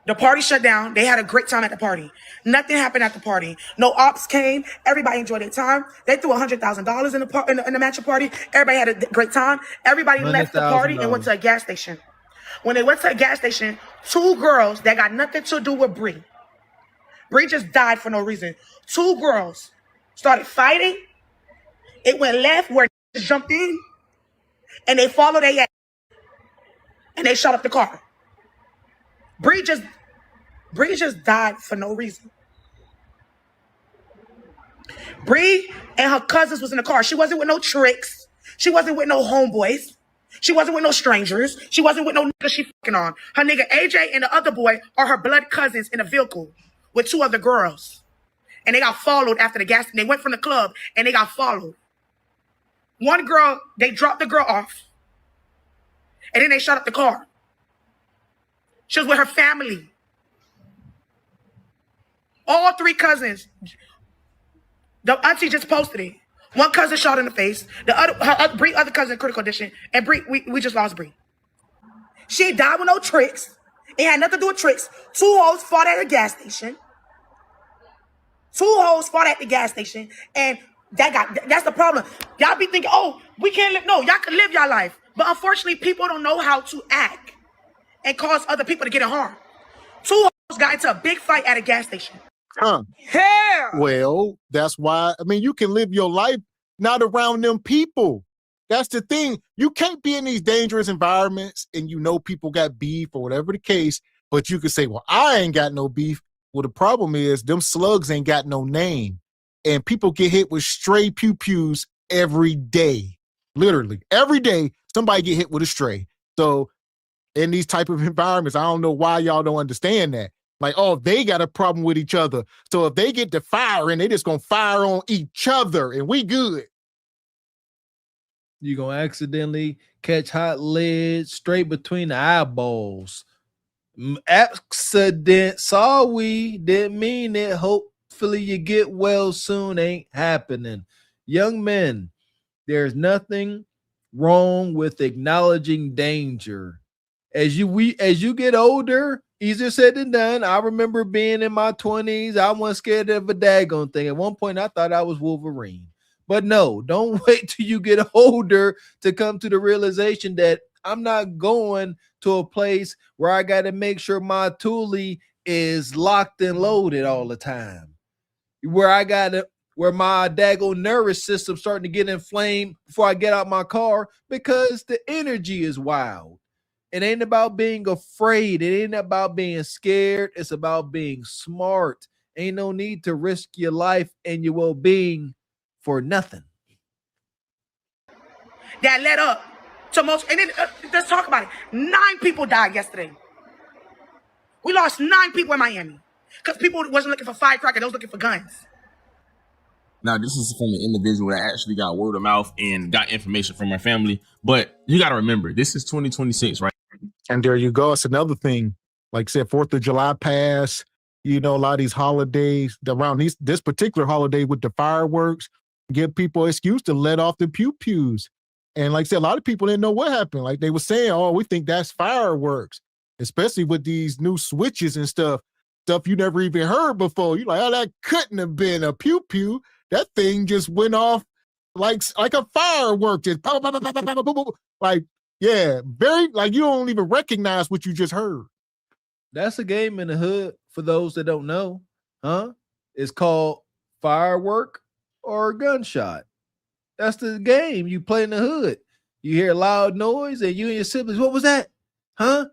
The party shut down. They had a great time at the party. Nothing happened at the party. No ops came. Everybody enjoyed their time. They threw $100,000 in the matcha party. Everybody had a great time. Everybody left the party and went to a gas station. When they went to a gas station, two girls that got nothing to do with Bree. Bree just died for no reason. Two girls started fighting. It went left where they jumped in, and they followed their ass, and they shot up the car. Bree just died for no reason. Bree and her cousins was in the car. She wasn't with no tricks. She wasn't with no homeboys. She wasn't with no strangers. She wasn't with no nigga she fucking on. Her nigga AJ and the other boy are her blood cousins in a vehicle with two other girls. And they got followed after the gas. They went from the club and they got followed. One girl, they dropped the girl off. And then they shot up the car. She was with her family. All three cousins. The auntie just posted it. One cousin shot in the face. Bree other cousin in critical condition. And Bree, we just lost Bree. She died with no tricks. It had nothing to do with tricks. Two hoes fought at a gas station. And that's the problem. Y'all be thinking, oh, we can't live. No, y'all can live your life. But unfortunately, people don't know how to act and cause other people to get in harm. Two hoes got into a big fight at a gas station. Huh. Hell. Well, that's why, I mean, you can live your life not around them people. That's the thing. You can't be in these dangerous environments and you know people got beef or whatever the case, but you can say, well, I ain't got no beef. Well, the problem is them slugs ain't got no name. And people get hit with stray pew-pews every day. Literally. Every day, somebody get hit with a stray. So in these type of environments, I don't know why y'all don't understand that. Like, oh, they got a problem with each other. So if they get to firing, they just going to fire on each other and we good. You're going to accidentally catch hot lead straight between the eyeballs. Accident. Sorry, didn't mean it. Hopefully you get well soon. Ain't happening. Young men, there's nothing wrong with acknowledging danger. As you get older, easier said than done. I remember being in my 20s. I wasn't scared of a daggone thing. At one point, I thought I was Wolverine. But no, don't wait till you get older to come to the realization that I'm not going to a place where I got to make sure my toolie is locked and loaded all the time. Where my daggone nervous system starting to get inflamed before I get out my car because the energy is wild. It ain't about being afraid. It ain't about being scared. It's about being smart Ain't no need to risk your life and your well-being for nothing. That led up to most, and then let's talk about it. 9 people died yesterday. We lost 9 people in Miami because people wasn't looking for firecrackers, they was looking for guns. Now, this is from an individual that actually got word of mouth and got information from her family. But you got to remember, this is 2026, right? And there you go. It's another thing. Like I said, 4th of July pass, you know, a lot of these holidays around this particular holiday with the fireworks, give people an excuse to let off the pew-pews. And like I said, a lot of people didn't know what happened. Like they were saying, oh, we think that's fireworks, especially with these new switches and stuff you never even heard before. You're like, oh, that couldn't have been a pew-pew. That thing just went off like a firework. Just like, yeah, very, like you don't even recognize what you just heard. That's a game in the hood for those that don't know, huh? It's called firework or gunshot. That's the game you play in the hood. You hear loud noise and you and your siblings, what was that? Huh?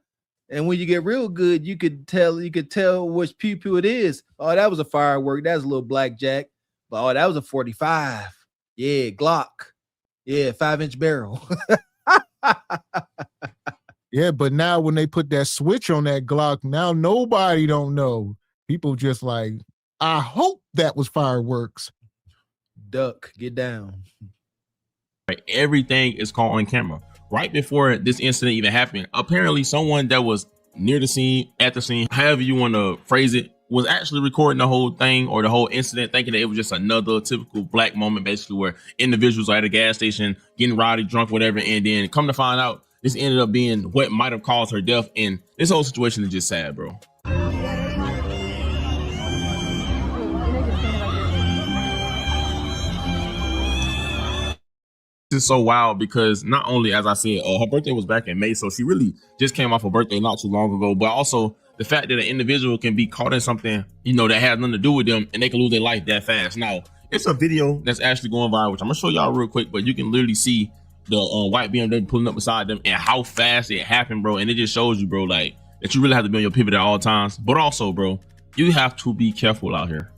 And when you get real good, you could tell which pew-pew it is. Oh, that was a firework. That's a little blackjack. But oh, that was a 45. Yeah, Glock. Yeah, 5-inch barrel. Yeah, but now when they put that switch on that Glock, now nobody don't know. People just like, I hope that was fireworks. Duck, get down. Right, everything is caught on camera. Right before this incident even happened, apparently someone that was near the scene, at the scene, however you want to phrase it, was actually recording the whole thing or the whole incident, thinking that it was just another typical black moment, basically where individuals are at a gas station getting rowdy, drunk, whatever, and then come to find out this ended up being what might have caused her death. And this whole situation is just sad, bro. This is so wild because not only, as I said, her birthday was back in May, so she really just came off her birthday not too long ago, but also the fact that an individual can be caught in something, you know, that has nothing to do with them and they can lose their life that fast. Now, it's a video that's actually going viral, which I'm gonna show y'all real quick, but you can literally see the white BMW pulling up beside them and how fast it happened, bro. And it just shows you, bro, like that you really have to be on your pivot at all times. But also, bro, you have to be careful out here.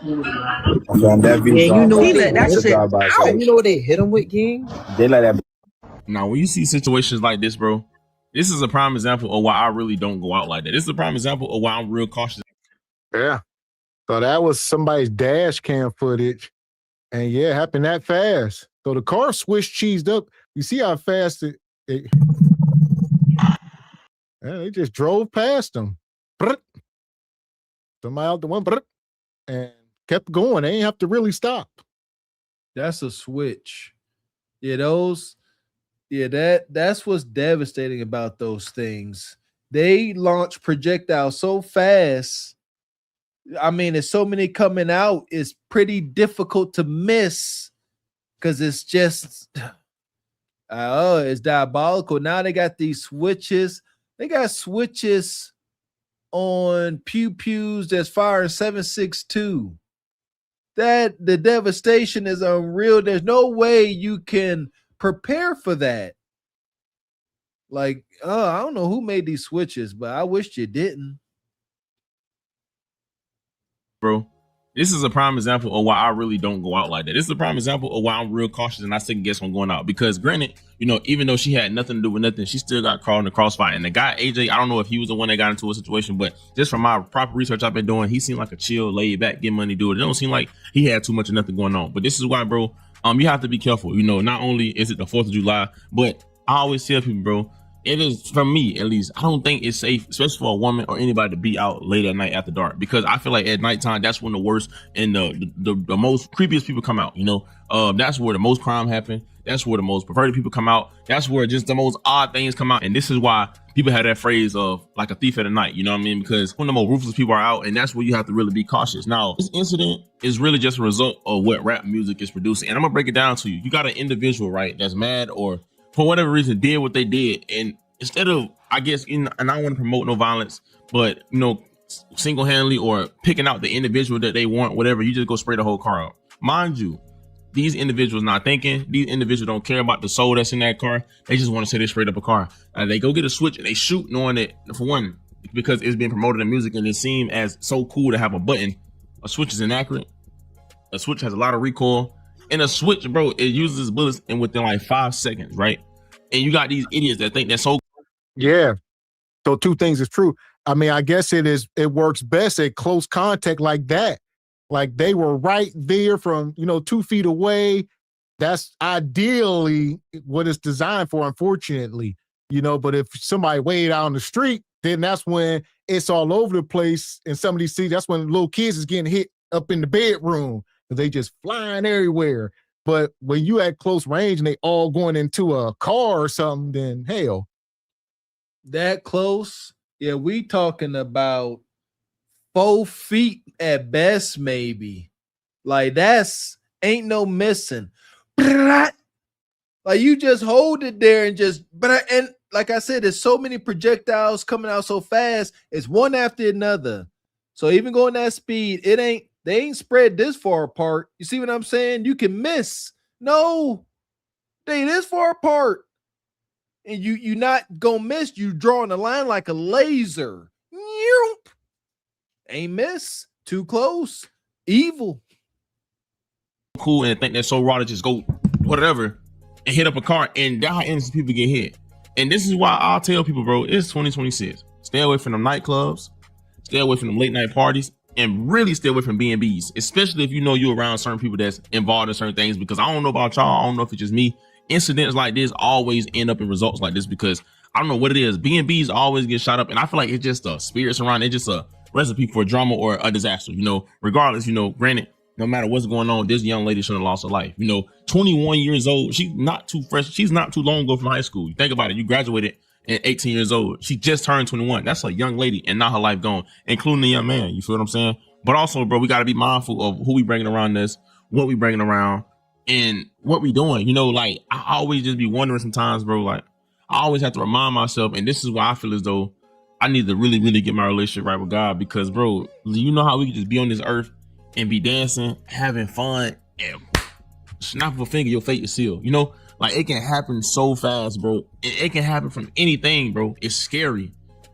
That you know that shit out. You know what they hit him with, gang? They like that. Now, when you see situations like this, bro, this is a prime example of why I really don't go out like that. This is a prime example of why I'm real cautious. Yeah. So that was somebody's dash cam footage. And yeah, it happened that fast. So the car switched cheesed up. You see how fast yeah, they just drove past them. Somebody out the one, and kept going. They ain't have to really stop. That's a switch. Yeah, that's what's devastating about those things. They launch projectiles so fast. I mean, there's so many coming out. It's pretty difficult to miss because it's just, it's diabolical. Now they got these switches. They got switches on pew-pews that's firing 7.62. That the devastation is unreal. There's no way you can prepare for that. Like, I don't know who made these switches, but I wish you didn't. Bro, this is a prime example of why I really don't go out like that. This is a prime example of why I'm real cautious and I second guess when going out. Because granted, you know, even though she had nothing to do with nothing, she still got caught in the crossfire. And the guy, AJ, I don't know if he was the one that got into a situation, but just from my proper research I've been doing, he seemed like a chill, laid back, get money, do it. It don't seem like he had too much of nothing going on. But this is why, bro, you have to be careful. You know, not only is it the 4th of July, but I always tell people, bro, it is, for me at least, I don't think it's safe, especially for a woman or anybody, to be out late at night after dark, because I feel like at nighttime, that's when the worst and the most creepiest people come out. You know, that's where the most crime happen. That's where the most perverted people come out. That's where just the most odd things come out. And this is why people have that phrase of like a thief at the night. You know what I mean? Because when the most ruthless people are out, and that's where you have to really be cautious. Now, this incident is really just a result of what rap music is producing. And I'm gonna break it down to you. You got an individual, right, that's mad or for whatever reason did what they did. And instead of, I guess, and I don't want to promote no violence, but, you know, single-handedly or picking out the individual that they want, whatever, you just go spray the whole car out. Mind you, these individuals not thinking. These individuals don't care about the soul that's in that car. They just want to say they straight up a car. They go get a switch and they shoot knowing that, for one, because it's being promoted in music and it seemed as so cool to have a button. A switch is inaccurate. A switch has a lot of recoil. And a switch, bro, it uses bullets in within like 5 seconds, right? And you got these idiots that think that's so. Yeah. So two things is true. I mean, I guess it works best at close contact like that. Like they were right there from, 2 feet away. That's ideally what it's designed for, unfortunately. But if somebody way out on the street, then that's when it's all over the place. And some of these that's when little kids is getting hit up in the bedroom. They just flying everywhere. But when you at close range and they all going into a car or something, then hell. That close? Yeah, we talking about 4 feet at best, maybe. Like that's ain't no missing. Like you just hold it there and just, and like I said, there's so many projectiles coming out so fast. It's one after another. So even going that speed, they ain't spread this far apart. You see what I'm saying? You can miss. No, they this far apart. And you not gonna miss. You drawing a line like a laser. Ain't miss. Too close. Evil. Cool and think that's so raw to just go whatever and hit up a car, and that's how innocent people get hit. And this is why I'll tell people, bro, it's 2026. Stay away from them nightclubs. Stay away from them late night parties. And really stay away from B&Bs, especially if you're around certain people that's involved in certain things, because I don't know about y'all. I don't know if it's just me. Incidents like this always end up in results like this because I don't know what it is. B&Bs always get shot up, and I feel like it's just a spirits around. It's just a recipe for drama or a disaster. Regardless, granted, no matter what's going on, this young lady should have lost her life. 21 years old. She's not too fresh. She's not too long ago from high school. You think about it. You graduated at 18 years old. She just turned 21. That's a young lady and not her life gone, including the young man. You feel what I'm saying? But also, bro, we got to be mindful of who we bringing around this, what we bringing around, and what we doing. I always just be wondering sometimes, bro, like I always have to remind myself, and this is why I feel as though I need to really, really get my relationship right with God, because, bro, you know how we can just be on this earth and be dancing, having fun, and snap of a finger, your fate is sealed. Like it can happen so fast, bro. It can happen from anything, bro. It's scary.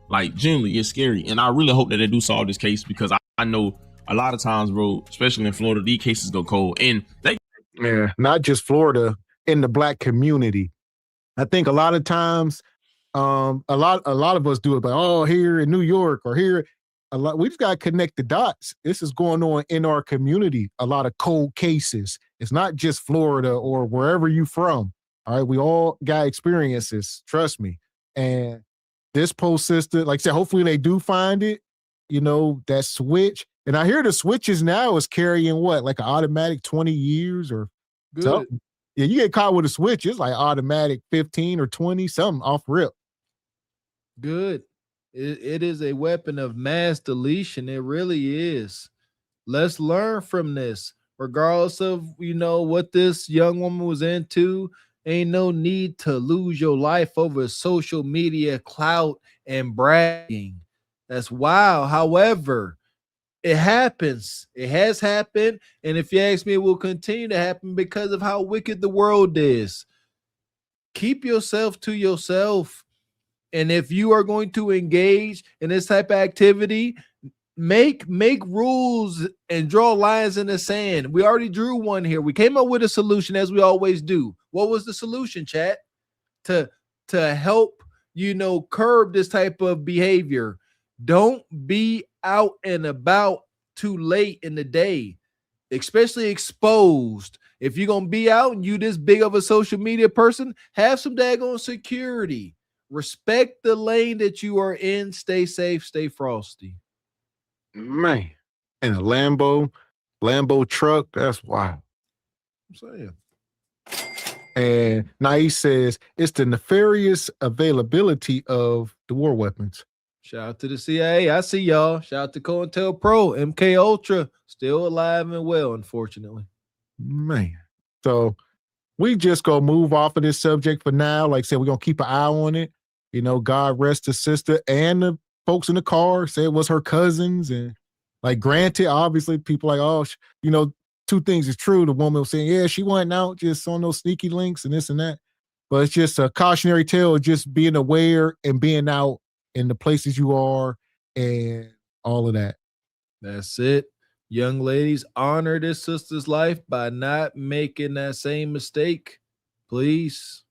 Like genuinely, it's scary. And I really hope that they do solve this case, because I know a lot of times, bro, especially in Florida, these cases go cold. And not just Florida, in the Black community. I think a lot of times, a lot of us do it, but here in New York or here, we just got to connect the dots. This is going on in our community. A lot of cold cases. It's not just Florida or wherever you from. All right, we all got experiences. Trust me. And this post sister, like I said, hopefully they do find it. That switch. And I hear the switches now is carrying what, like an automatic 20 years or something. Yeah, you get caught with a switch, it's like automatic 15 or 20, something off rip. Good. It is a weapon of mass deletion. It really is. Let's learn from this. Regardless of, what this young woman was into, ain't no need to lose your life over social media clout and bragging. That's wild. However, it happens. It has happened. And if you ask me, it will continue to happen because of how wicked the world is. Keep yourself to yourself. And if you are going to engage in this type of activity, make rules and draw lines in the sand. We already drew one here. We came up with a solution, as we always do. What was the solution, chat? To help, curb this type of behavior. Don't be out and about too late in the day, especially exposed. If you're going to be out and you this big of a social media person, have some daggone security. Respect the lane that you are in. Stay safe, stay frosty. Man, and a Lambo truck, that's wild. I'm saying. And Nais says it's the nefarious availability of the war weapons. Shout out to the CIA. I see y'all. Shout out to COINTELPRO, MK Ultra, still alive and well, unfortunately. Man. So we just gonna move off of this subject for now. Like I said, we're gonna keep an eye on it. God rest the sister and the folks in the car said it was her cousins. And like, granted, obviously people like, two things is true. The woman was saying, yeah, she wasn't out just on those sneaky links and this and that. But it's just a cautionary tale of just being aware and being out in the places you are and all of that. That's it. Young ladies, honor this sister's life by not making that same mistake, please.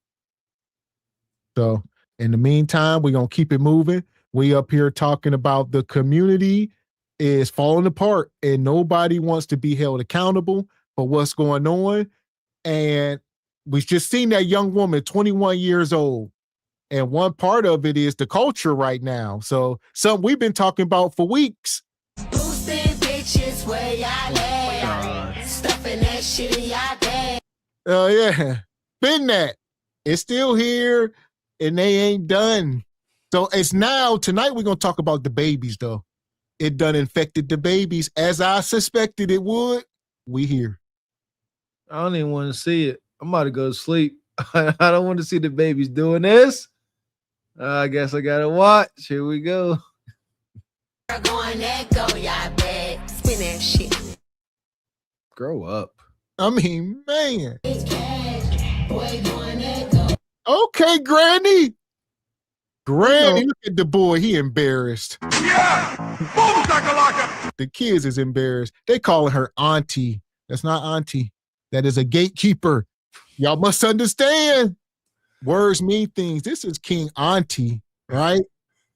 So in the meantime, we're going to keep it moving. We up here talking about the community is falling apart and nobody wants to be held accountable for what's going on. And we've just seen that young woman, 21 years old. And one part of it is the culture right now. So something we've been talking about for weeks. Oh, yeah. Been that. It's still here and they ain't done. So it's now, tonight we're going to talk about the babies, though. It done infected the babies as I suspected it would. We here. I don't even want to see it. I'm about to go to sleep. I don't want to see the babies doing this. I guess I got to watch. Here we go. Spin that shit. Grow up. I mean, man. Okay, Granny. Granny, look at the boy. He embarrassed. Yeah. The kids is embarrassed. They calling her auntie. That's not auntie. That is a gatekeeper. Y'all must understand. Words mean things. This is King Auntie, right?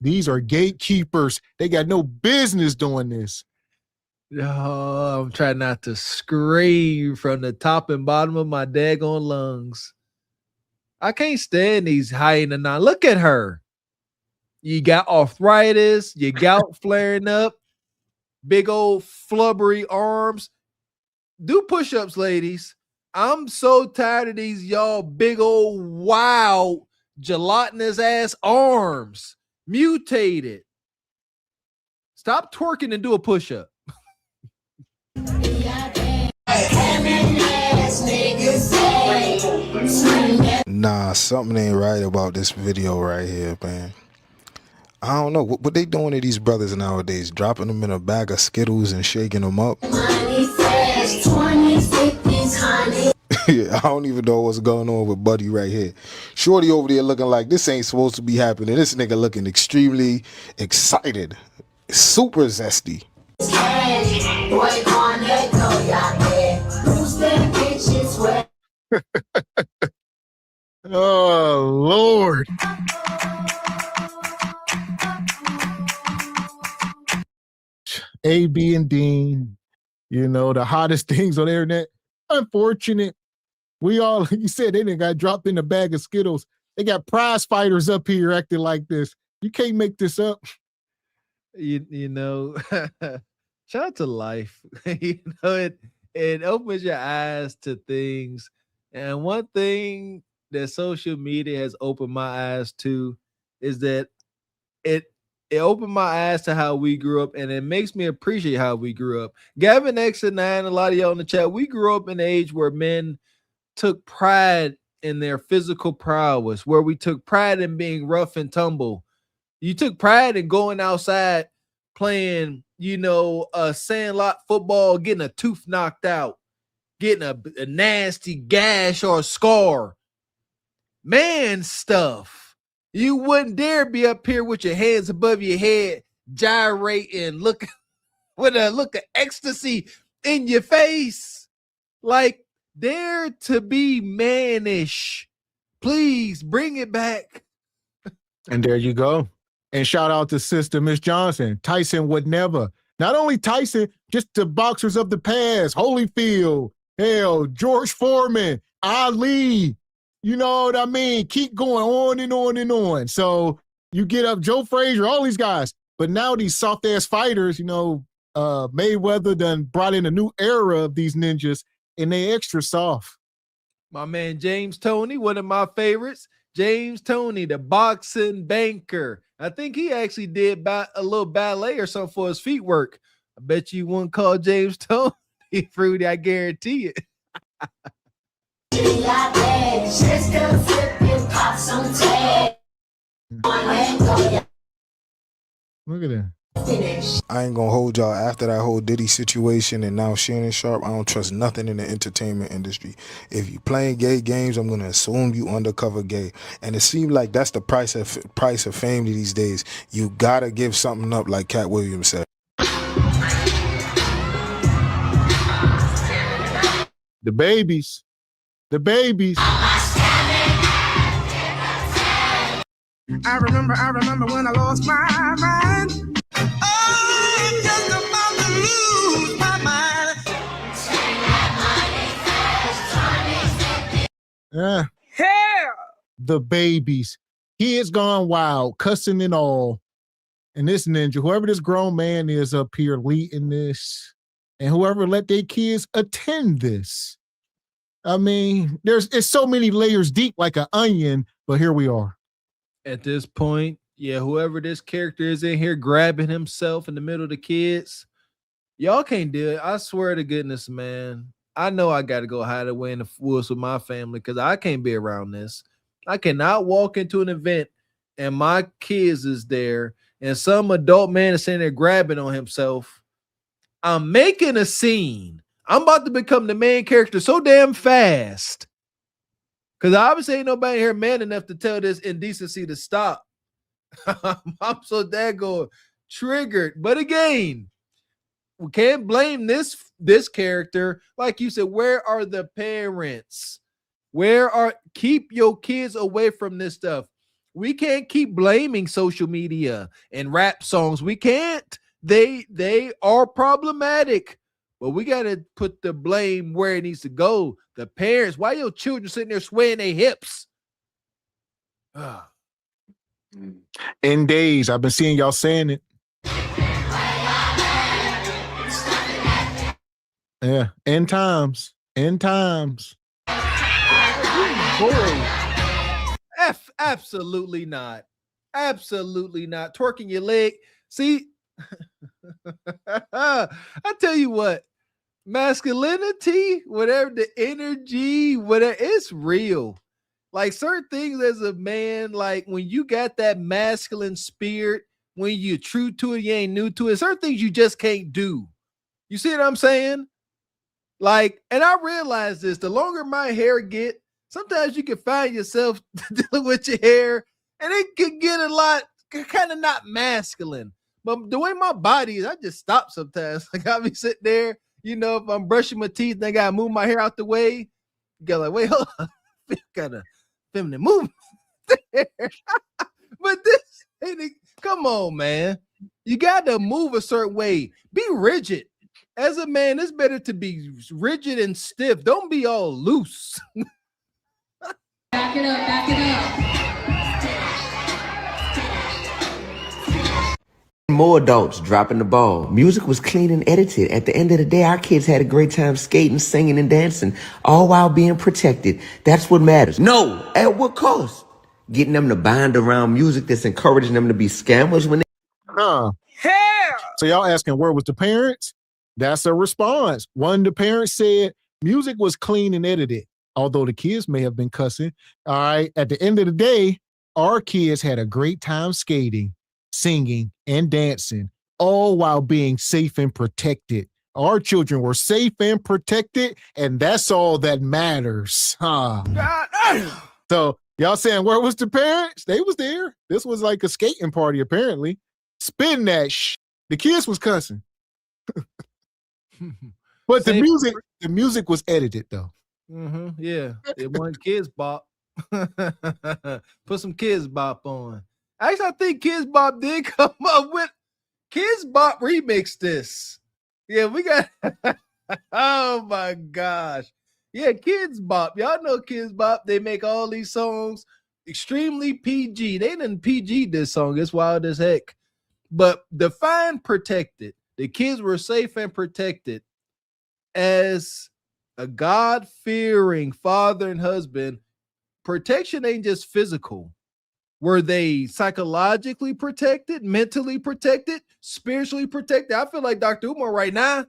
These are gatekeepers. They got no business doing this. Oh, I'm trying not to scream from the top and bottom of my daggone lungs. I can't stand these hyena. Look at her. You got arthritis, your gout flaring up, big old flubbery arms. Do push-ups, ladies. I'm so tired of these y'all big old wild gelatinous ass arms. Mutated. Stop twerking and do a push-up. Nah, something ain't right about this video right here, man. I don't know what they doing to these brothers nowadays, dropping them in a bag of Skittles and shaking them up. Yeah, I don't even know what's going on with Buddy right here. Shorty over there looking like this ain't supposed to be happening. This nigga looking extremely excited, super zesty. Oh, Lord. A.B. and Dean, you know, the hottest things on the internet. Unfortunate. We all, you said they didn't got dropped in a bag of Skittles. They got prize fighters up here acting like this. You can't make this up. You know, shout out to life. You know, it opens your eyes to things. And one thing that social media has opened my eyes to is that it opened my eyes to how we grew up, and it makes me appreciate how we grew up. Gavin X and a lot of y'all in the chat, we grew up in an age where men took pride in their physical prowess, where we took pride in being rough and tumble. You took pride in going outside playing, you know, sandlot football, getting a tooth knocked out, getting a nasty gash or a scar. Man stuff. You wouldn't dare be up here with your hands above your head, gyrating, look with a look of ecstasy in your face. Like, dare to be mannish. Please bring it back. And there you go. And shout out to Sister Miss Johnson. Tyson would never. Not only Tyson, just the boxers of the past. Holyfield, hell, George Foreman, Ali. You know what I mean? Keep going on and on and on. So you get up Joe Frazier, all these guys. But now these soft-ass fighters, you know, Mayweather done brought in a new era of these ninjas, and they extra soft. My man James Toney, one of my favorites. James Toney, the boxing banker. I think he actually did a little ballet or something for his feet work. I bet you wouldn't call James Toney fruity, I guarantee it. Look at that. I ain't gonna hold y'all after that whole Diddy situation and now Shannon Sharp. I don't trust nothing in the entertainment industry. If you playing gay games, I'm gonna assume you undercover gay. And it seems like that's the price of fame these days. You gotta give something up, like Cat Williams said. The babies. I remember when I lost my mind. I'm just about to lose my mind. Yeah. Hell. The babies. Kids gone wild, cussing and all. And this ninja, whoever this grown man is up here leading this, and whoever let their kids attend this. I mean, it's so many layers deep like an onion, but here we are. At this point, yeah, whoever this character is in here grabbing himself in the middle of the kids, y'all can't do it. I swear to goodness, man. I know I got to go hide away in the woods with my family because I can't be around this. I cannot walk into an event and my kids is there and some adult man is sitting there grabbing on himself. I'm making a scene. I'm about to become the main character so damn fast. Because obviously ain't nobody here man enough to tell this indecency to stop. I'm so daggone triggered. But again, we can't blame this character. Like you said, where are the parents? Keep your kids away from this stuff. We can't keep blaming social media and rap songs. We can't. They are problematic. But we got to put the blame where it needs to go. The parents. Why your children sitting there swaying their hips? In days, I've been seeing y'all saying it. Yeah, end times. Absolutely not. Absolutely not. Twerking your leg. See, I tell you what, masculinity, whatever the energy, whatever, it's real. Like certain things as a man, like when you got that masculine spirit, when you're true to it, you ain't new to it. Certain things you just can't do. You see what I'm saying? Like, and I realize this, the longer my hair get, sometimes you can find yourself dealing with your hair and it can get a lot kind of not masculine. But the way my body is, I just stop sometimes. Like I'll be sitting there, you know, if I'm brushing my teeth and I gotta move my hair out the way, you go like, wait, hold on. Got a feminine movement there. But this, come on, man. You gotta move a certain way. Be rigid. As a man, it's better to be rigid and stiff. Don't be all loose. Back it up. More adults dropping the ball. Music was clean and edited. At the end of the day, our kids had a great time skating, singing, and dancing, all while being protected. That's what matters. No, at what cost? Getting them to bind around music that's encouraging them to be scammers when they... So y'all asking where was the parents? That's a response. One of the parents said music was clean and edited, although the kids may have been cussing. All right. At the end of the day, our kids had a great time skating, singing, and dancing, all while being safe and protected. Our children were safe and protected, and that's all that matters. So y'all saying where was the parents? They was there. This was like a skating party, apparently. Spin that The kids was cussing. But the music was edited though. Yeah, it wasn't kids bop. Put some kids bop on. Actually, I think Kids Bop did come up with Kids Bop remix this. Yeah, we got oh my gosh. Yeah, Kids Bop. Y'all know Kids Bop. They make all these songs extremely PG. They didn't PG this song. It's wild as heck. But define protected. The kids were safe and protected. As a God-fearing father and husband, protection ain't just physical. Were they psychologically protected, mentally protected, spiritually protected? I feel like Dr. Umar right now,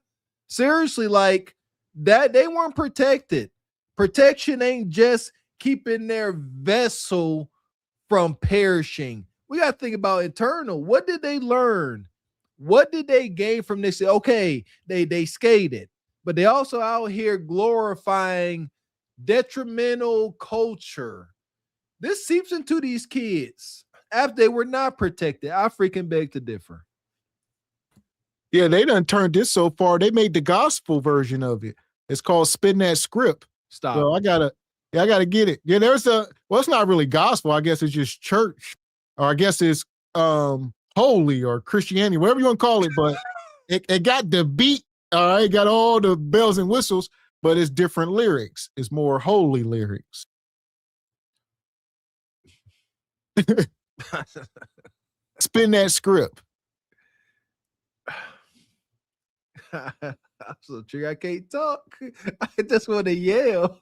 seriously, like that they weren't protected. Protection ain't just keeping their vessel from perishing. We got to think about internal. What did they learn? What did they gain from this? Okay, they skated, but they also out here glorifying detrimental culture. This seeps into these kids after they were not protected. I freaking beg to differ. Yeah, they done turned this so far. They made the gospel version of it. It's called Spin That Script. Stop. So I gotta get it. Yeah, it's not really gospel. I guess it's just church, or I guess it's holy or Christianity, whatever you want to call it. But it got the beat. All right, got all the bells and whistles, but it's different lyrics. It's more holy lyrics. Spin that script. I'm so triggered. I can't talk. I just want to yell.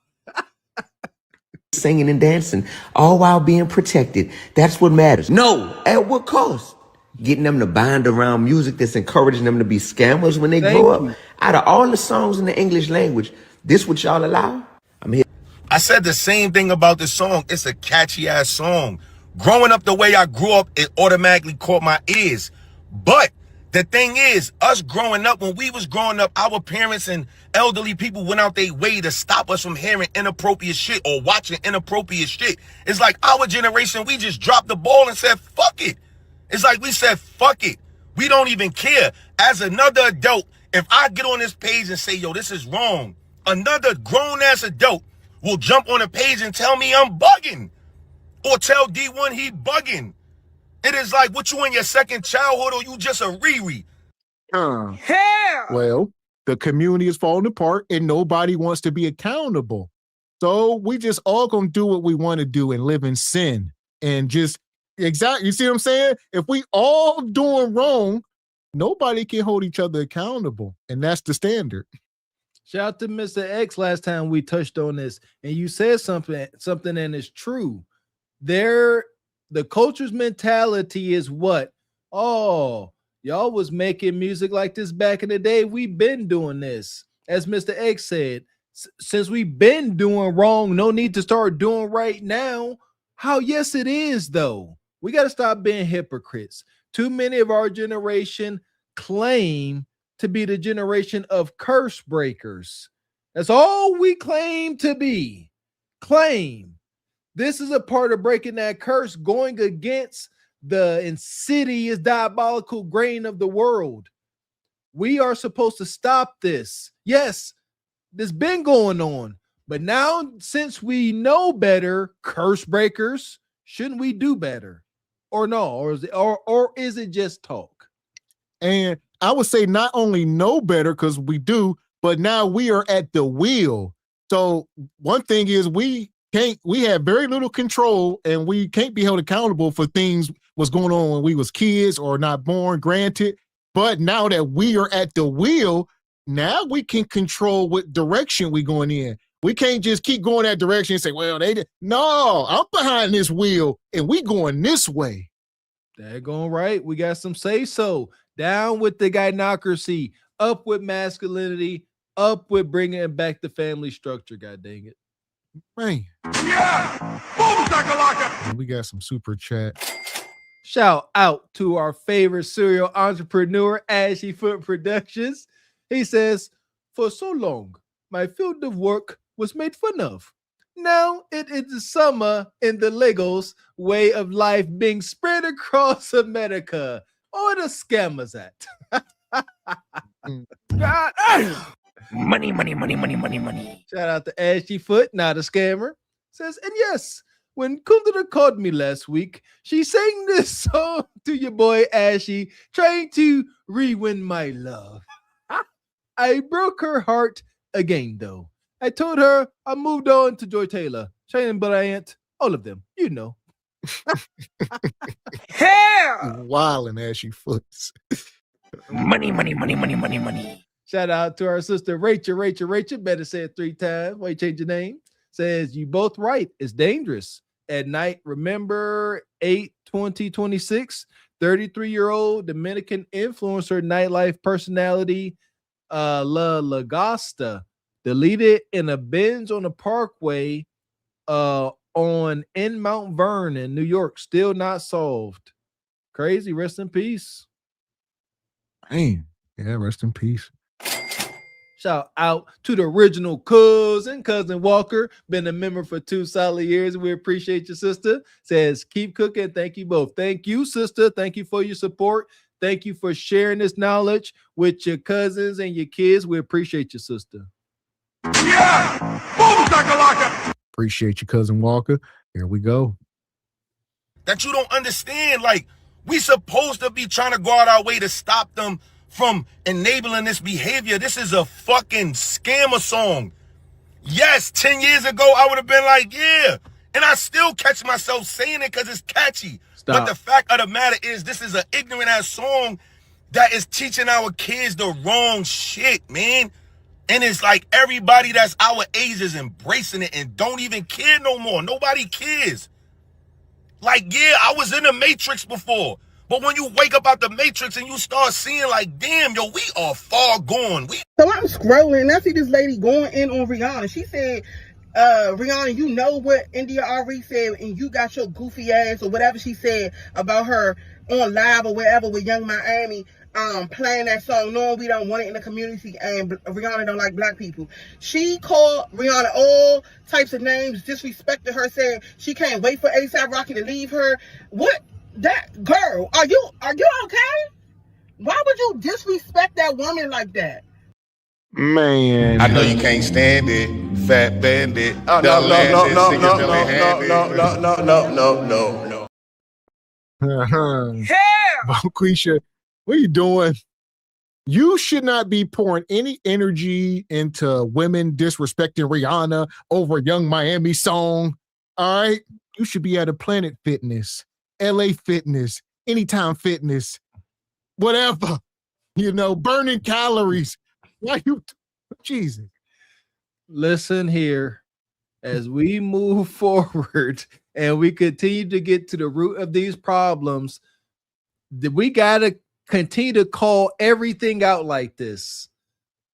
Singing and dancing, all while being protected. That's what matters. No, at what cost? Getting them to bind around music that's encouraging them to be scammers when they grow up. Out of all the songs in the English language, this what y'all allow? I'm here. I said the same thing about this song. It's a catchy ass song. Growing up the way I grew up, it automatically caught my ears. But the thing is, us growing up, when we was growing up, our parents and elderly people went out their way to stop us from hearing inappropriate shit or watching inappropriate shit. It's like our generation, we just dropped the ball and said, fuck it. It's like we said, fuck it. We don't even care. As another adult, if I get on this page and say, yo, this is wrong, another grown-ass adult will jump on the page and tell me I'm bugging. Or tell D1 he bugging. It is like, what you in your second childhood or you just a Riri? Well, the community is falling apart and nobody wants to be accountable. So we just all gonna do what we want to do and live in sin. And just, exactly, you see what I'm saying? If we all doing wrong, nobody can hold each other accountable. And that's the standard. Shout out to Mr. X last time we touched on this. And you said something and it's true. The culture's mentality is what? Oh, y'all was making music like this back in the day. We've been doing this. As Mr. X said, since we've been doing wrong, no need to start doing right now. How? Yes, it is, though. We got to stop being hypocrites. Too many of our generation claim to be the generation of curse breakers. That's all we claim to be. Claim. This is a part of breaking that curse, going against the insidious, diabolical grain of the world. We are supposed to stop this. Yes, this been going on, but now since we know better, curse breakers, shouldn't we do better? Or no? Or is it just talk? And I would say not only know better, because we do, but now we are at the wheel. So one thing is we have very little control and we can't be held accountable for things was going on when we was kids or not born, granted. But now that we are at the wheel, now we can control what direction we going in. We can't just keep going that direction and say, well, they did. No, I'm behind this wheel and we going this way. They're going right. We got some say so. Down with the gynocracy, up with masculinity, up with bringing back the family structure. God dang it. Man. Yeah! Boom, shakalaka! We got some super chat. Shout out to our favorite serial entrepreneur, Ashy Foot Productions. He says, for so long, my field of work was made fun of. Now it is the summer in the Legos way of life being spread across America. Or the scammers at. Money. Shout out to Ashy Foot, not a scammer. Says, and yes, when Kundra called me last week, she sang this song to your boy Ashy, trying to re-win my love. I broke her heart again, though. I told her I moved on to Joy Taylor, Shane Bryant, all of them, you know. Hell! Wilding Ashy Foots. Money. Shout out to our sister Rachel. Better say it 3 times. Why you change your name? Says, you both right. It's dangerous. At night, remember 8/20/26, 33-year-old Dominican influencer, nightlife personality, La Lagosta, deleted in a Benz on the Parkway in Mount Vernon, New York. Still not solved. Crazy. Rest in peace. Damn. Yeah, rest in peace. Shout out to the original cousin Walker. Been a member for 2 solid years. We appreciate you, sister. Says, keep cooking. Thank you both. Thank you, sister. Thank you for your support. Thank you for sharing this knowledge with your cousins and your kids. We appreciate you, sister. Yeah! Appreciate you, cousin Walker. Here we go. That you don't understand. Like, we supposed to be trying to go out our way to stop them from enabling this behavior. This is a fucking scammer song. Yes, 10 years ago, I would have been like, yeah. And I still catch myself saying it because it's catchy. Stop. But the fact of the matter is, this is an ignorant ass song that is teaching our kids the wrong shit, man. And it's like everybody that's our age is embracing it and don't even care no more. Nobody cares. Like, yeah, I was in the Matrix before. But when you wake up out the Matrix and you start seeing like, damn, yo, we are far gone. So I'm scrolling and I see this lady going in on Rihanna. She said, Rihanna, you know what India Ari said, and you got your goofy ass or whatever she said about her on live or wherever with Young Miami playing that song, knowing we don't want it in the community and Rihanna don't like black people. She called Rihanna all types of names, disrespected her, saying she can't wait for A$AP Rocky to leave her. What? That girl, are you okay? Why would you disrespect that woman like that? Man, I know you can't stand it, fat bandit. No. Quisha, what are you doing? You should not be pouring any energy into women disrespecting Rihanna over a Young Miami song. All right, you should be at a Planet Fitness, LA Fitness, Anytime Fitness, whatever, burning calories. Why you, Jesus. Listen here, as we move forward and we continue to get to the root of these problems, we got to continue to call everything out like this.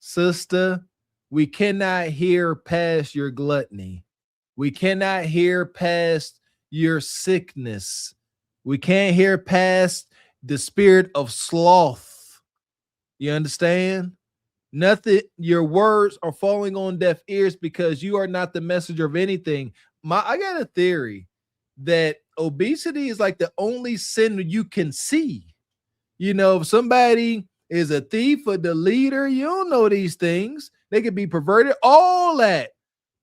Sister, we cannot hear past your gluttony. We cannot hear past your sickness. We can't hear past the spirit of sloth. You understand? Nothing, your words are falling on deaf ears because you are not the messenger of anything. I got a theory that obesity is like the only sin you can see. If somebody is a thief or the leader, you don't know these things. They could be perverted, all that.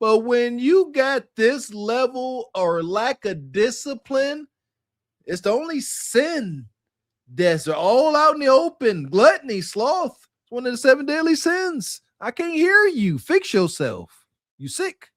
But when you got this level or lack of discipline, it's the only sin that's all out in the open. Gluttony, sloth, it's one of the 7 deadly sins. I can't hear you. Fix yourself. You sick.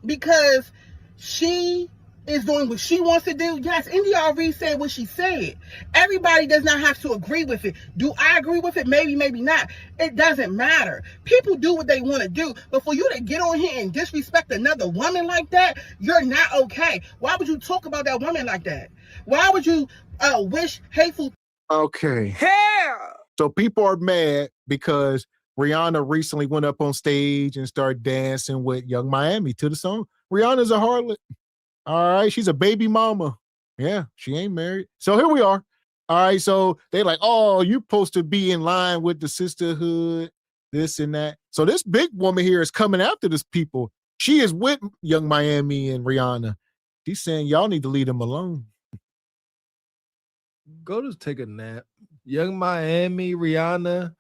Because she is doing what she wants to do. Yes, India Ari said what she said. Everybody does not have to agree with it. Do I agree with it? Maybe, maybe not. It doesn't matter. People do what they want to do. But for you to get on here and disrespect another woman like that, you're not okay. Why would you talk about that woman like that? Why would you wish hateful? Okay. So people are mad because Rihanna recently went up on stage and started dancing with Young Miami to the song. Rihanna's a harlot. All right, she's a baby mama. Yeah, she ain't married. So here we are. All right, so they like, oh, you're supposed to be in line with the sisterhood, this and that. So this big woman here is coming after this people. She is with Young Miami and Rihanna. She's saying, y'all need to leave them alone. Go to take a nap. Young Miami, Rihanna,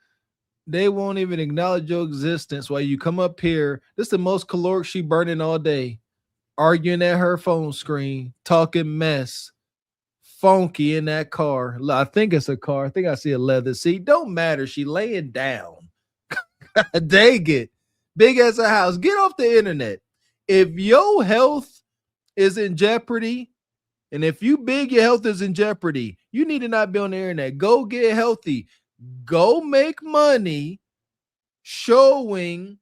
they won't even acknowledge your existence while you come up here. This is the most caloric she burning all day. Arguing at her phone screen, talking mess, funky in that car. I think it's a car. I think I see a leather seat. Don't matter. She laying down. Dang it. Big as a house. Get off the internet. If your health is in jeopardy, and if you big, your health is in jeopardy, you need to not be on the internet. Go get healthy. Go make money showing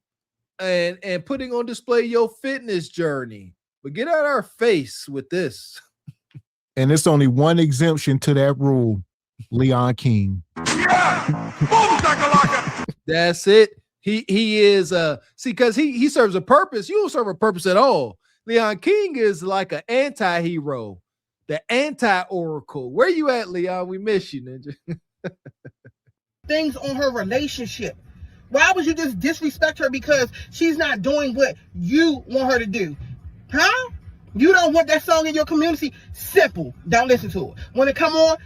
and putting on display your fitness journey. But get out of our face with this. And it's only one exemption to that rule, Leon King. That's it. He is see, because he serves a purpose. You don't serve a purpose at all. Leon King is like an anti-hero, the anti-oracle. Where you at, Leon? We miss you, ninja. Things on her relationship. Why would you just disrespect her because she's not doing what you want her to do? Huh? You don't want that song in your community? Simple. Don't listen to it. When it come on,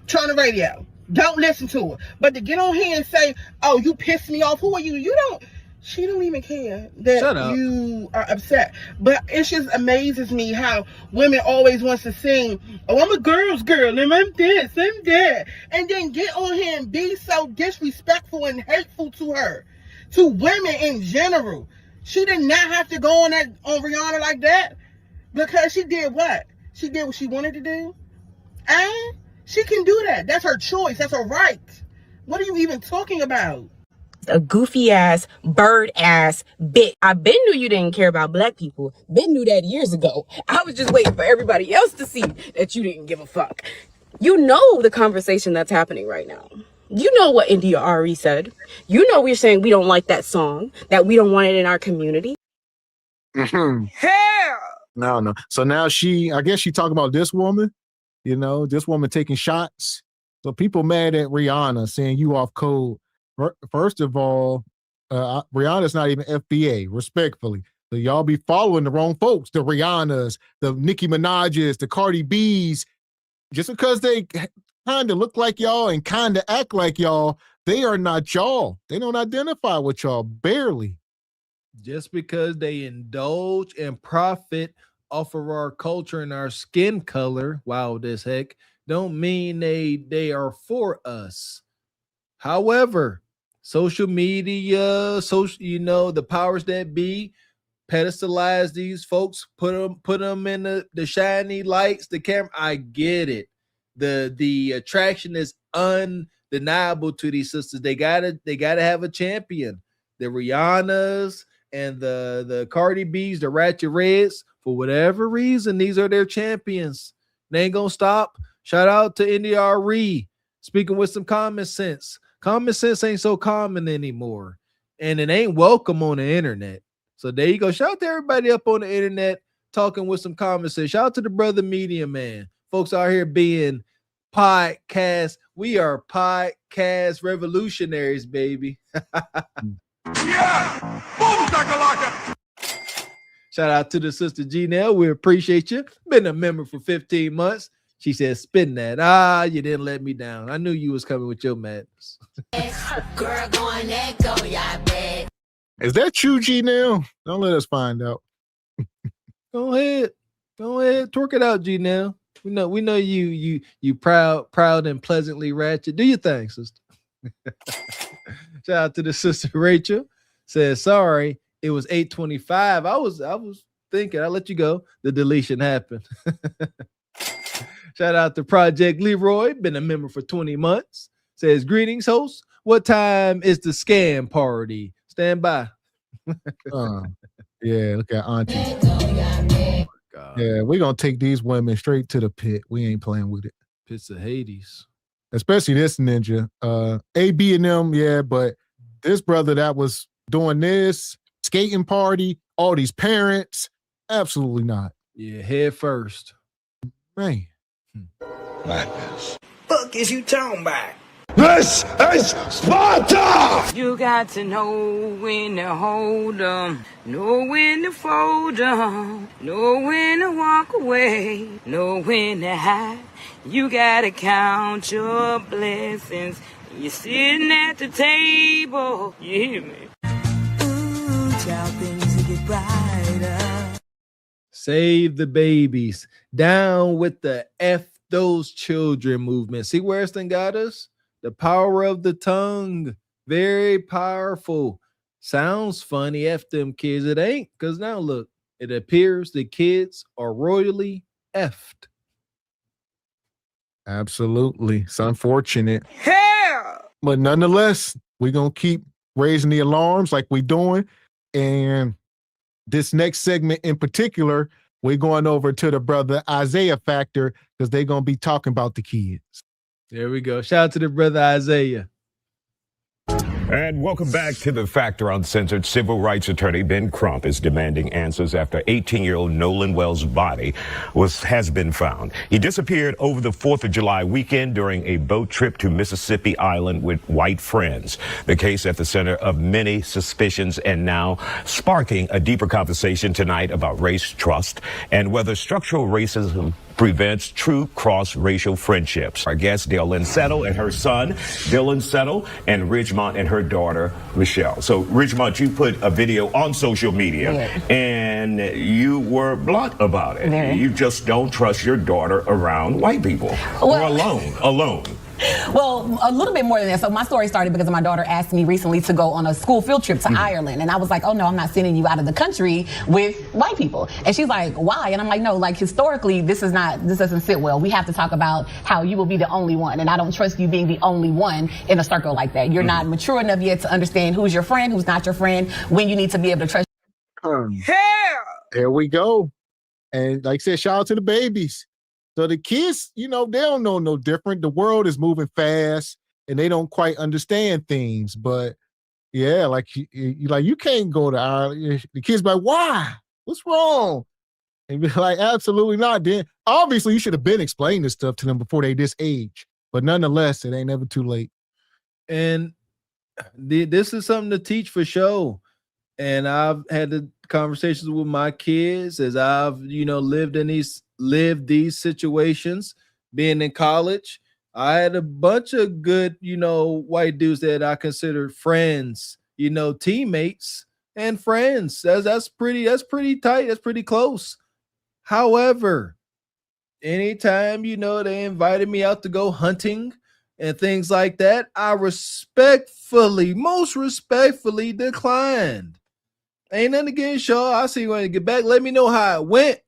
turn the radio. Don't listen to it. But to get on here and say, oh, you pissed me off. Who are you? You don't. She don't even care that you are upset. But it just amazes me how women always wants to sing, oh, I'm a girl's girl, and I'm this, I'm that. And then get on here and be so disrespectful and hateful to her. To women in general. She did not have to go on Rihanna like that. Because she did what? She did what she wanted to do. And she can do that. That's her choice. That's her right. What are you even talking about? A goofy ass, bird ass bitch. I been knew you didn't care about black people. Been knew that years ago. I was just waiting for everybody else to see that you didn't give a fuck. You know the conversation that's happening right now. You know what India Ari said. You know we're saying we don't like that song, that we don't want it in our community. Mm-hmm. Hell! No. So now I guess she talking about this woman, this woman taking shots. So people mad at Rihanna saying you off code. First of all, Rihanna's not even FBA, respectfully. So y'all be following the wrong folks, the Rihannas, the Nicki Minaj's, the Cardi B's. Just because they kind of look like y'all and kind of act like y'all, they are not y'all. They don't identify with y'all, barely. Just because they indulge and profit off of our culture and our skin color, wild as heck, don't mean they are for us. However, social media, the powers that be pedestalize these folks, put them in the shiny lights, the camera. I get it. The attraction is undeniable to these sisters. They gotta have a champion. The Rihannas and the Cardi B's, the Ratchet Reds, for whatever reason, these are their champions. They ain't gonna stop. Shout out to India Ari, speaking with some common sense. Common sense ain't so common anymore, and it ain't welcome on the internet. So there you go. Shout out to everybody up on the internet talking with some common sense. Shout out to the brother Media Man. Folks out here being podcast. We are podcast revolutionaries, baby. Yeah! Boom, shakalaka! Shout out to the sister Janelle. We appreciate you. Been a member for 15 months. She said, spin that. You didn't let me down. I knew you was coming with your madness. Girl, going let go, y'all bet. Is that you, Janelle? Don't let us find out. Go ahead. Twerk it out, Janelle. We know you proud and pleasantly ratchet. Do your thing, sister. Shout out to the sister Rachel. Says, sorry, it was 8:25. I was thinking, I'll let you go. The deletion happened. Shout out to Project Leroy, been a member for 20 months. Says, greetings, host. What time is the scam party? Stand by. Yeah, look at Auntie. Yeah, we're going to take these women straight to the pit. We ain't playing with it. Pits of Hades. Especially this ninja. AB and them, yeah, but this brother that was doing this, skating party, all these parents, absolutely not. Yeah, head first. Man. Madness. Fuck is you talking about? This is Sparta! You got to know when to hold 'em, know when to fold 'em, know when to walk away, know when to hide. You gotta count your blessings. You're sitting at the table. You hear me? Ooh, child, things will get brighter. Save the babies. Down with the F those children movement. See where it's done got us? The power of the tongue. Very powerful. Sounds funny. F them kids. It ain't. Because now look, it appears the kids are royally effed. Absolutely. It's unfortunate. Hell! But nonetheless, we're going to keep raising the alarms like we're doing. And this next segment in particular, we're going over to the brother Isaiah factor because they're going to be talking about the kids. There we go. Shout out to the brother Isaiah. And welcome back to The Factor Uncensored. Civil rights attorney Ben Crump is demanding answers after 18-year-old Nolan Wells' body has been found. He disappeared over the 4th of July weekend during a boat trip to Mississippi Island with white friends. The case at the center of many suspicions and now sparking a deeper conversation tonight about race, trust, and whether structural racism prevents true cross-racial friendships. Our guest, Dale Settle and her son, Dylan Settle, and Ridgemont and her daughter, Michelle. So, Ridgemont, you put a video on social media, and you were blunt about it. You just don't trust your daughter around white people, or alone. Well, a little bit more than that. So my story started because my daughter asked me recently to go on a school field trip to Ireland. And I was like, oh no, I'm not sending you out of the country with white people. And she's like, why? And I'm like, no, like historically, this doesn't sit well. We have to talk about how you will be the only one. And I don't trust you being the only one in a circle like that. You're not mature enough yet to understand who's your friend, who's not your friend, when you need to be able to trust. Here we go. And like I said, shout out to the babies. So the kids, they don't know no different. The world is moving fast and they don't quite understand things. But yeah, like you can't go to Ireland. The kids be like, why? What's wrong? And be like, absolutely not. Then obviously you should have been explaining this stuff to them before they this age. But nonetheless, it ain't never too late. And this is something to teach for sure. And I've had the conversations with my kids as I've, lived these situations. Being in college, I had a bunch of good, white dudes that I considered friends, teammates and friends. That's pretty tight. That's pretty close. However, anytime, they invited me out to go hunting and things like that, I most respectfully declined. Ain't nothing against y'all. I'll see you when you get back. Let me know how it went.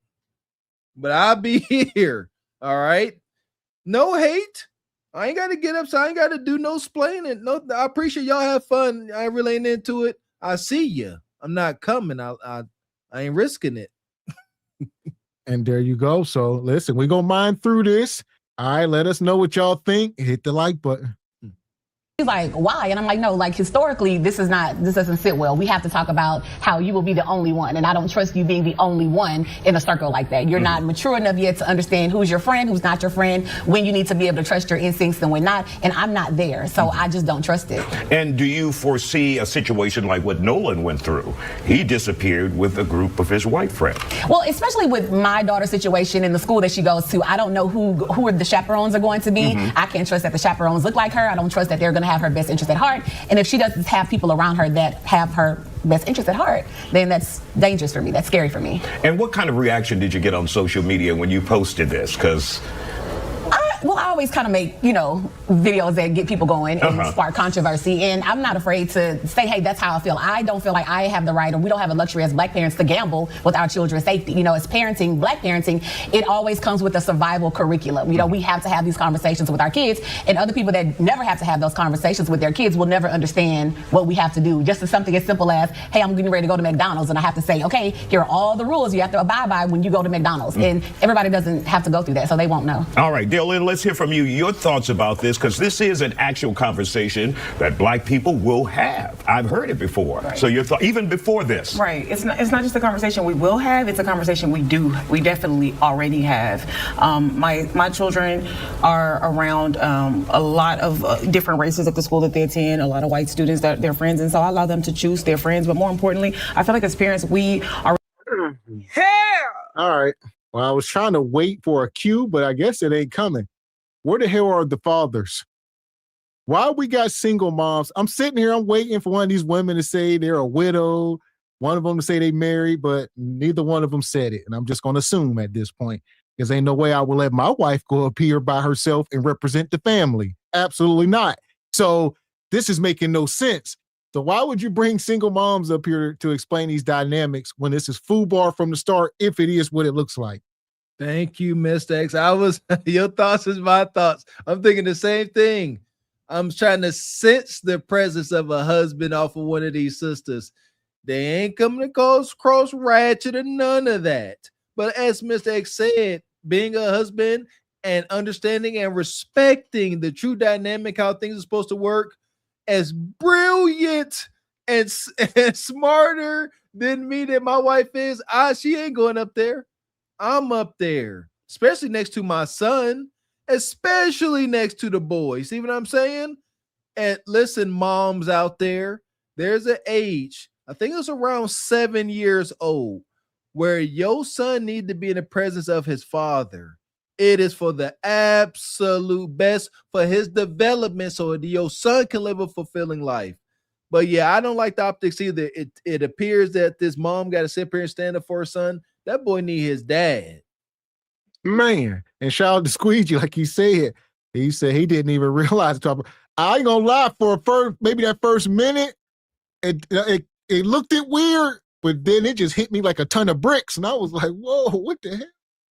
But I'll be here. All right. No hate. I ain't got to get up, so I ain't got to do no splaining. No, I appreciate y'all have fun. I really ain't into it. I see you. I'm not coming. I ain't risking it. And there you go. So listen, we're gonna mine through this. All right, let us know what y'all think. Hit the like button. He's like, why? And I'm like, no, like historically, this doesn't sit well. We have to talk about how you will be the only one. And I don't trust you being the only one in a circle like that. You're not mature enough yet to understand who's your friend, who's not your friend, when you need to be able to trust your instincts and when not. And I'm not there. So I just don't trust it. And do you foresee a situation like what Nolan went through? He disappeared with a group of his white friends. Well, especially with my daughter's situation in the school that she goes to, I don't know who the chaperones are going to be. I can't trust that the chaperones look like her. I don't trust that they're going to have her best interest at heart. And if she doesn't have people around her that have her best interest at heart, then that's dangerous for me. That's scary for me. And what kind of reaction did you get on social media when you posted this? Because I always kind of make, videos that get people going and spark controversy. And I'm not afraid to say, hey, that's how I feel. I don't feel like I have the right, or we don't have a luxury as black parents to gamble with our children's safety. As parenting, black parenting, it always comes with a survival curriculum. We have to have these conversations with our kids, and other people that never have to have those conversations with their kids will never understand what we have to do. Just as something as simple as, hey, I'm getting ready to go to McDonald's, and I have to say, okay, here are all the rules you have to abide by when you go to McDonald's. And everybody doesn't have to go through that, so they won't know. All right, Dylan, let's hear from you. Your thoughts about this, because this is an actual conversation that black people will have. I've heard it before. Right. So your thought, even before this. Right. It's not just a conversation we will have. It's a conversation we definitely already have. My children are around a lot of different races at the school that they attend. A lot of white students that they're friends, and so I allow them to choose their friends. But more importantly, I feel like as parents, we are. All right. Well, I was trying to wait for a cue, but I guess it ain't coming. Where the hell are the fathers? Why we got single moms? I'm sitting here, I'm waiting for one of these women to say they're a widow, one of them to say they married, but neither one of them said it. And I'm just going to assume at this point, because ain't no way I will let my wife go up here by herself and represent the family. Absolutely not. So this is making no sense. So why would you bring single moms up here to explain these dynamics when this is FUBAR from the start, if it is what it looks like? Thank you, Mr. X. Your thoughts is my thoughts. I'm thinking the same thing. I'm trying to sense the presence of a husband off of one of these sisters. They ain't coming to cause cross ratchet or none of that. But as Mr. X said, being a husband and understanding and respecting the true dynamic, how things are supposed to work, as brilliant and smarter than me that my wife is, she ain't going up there. I'm up there, especially next to my son, especially next to the boy. See what I'm saying? And listen, moms out there, there's an age, I think it's around 7 years old, where your son needs to be in the presence of his father. It is for the absolute best for his development so that your son can live a fulfilling life. But yeah, I don't like the optics either. It appears that this mom got to sit here and stand up for her son. That boy need his dad. Man, and shout out to Squeegee, like he said he didn't even realize it. I ain't gonna lie, for maybe that first minute, it looked weird, but then it just hit me like a ton of bricks, and I was like, whoa, what the hell?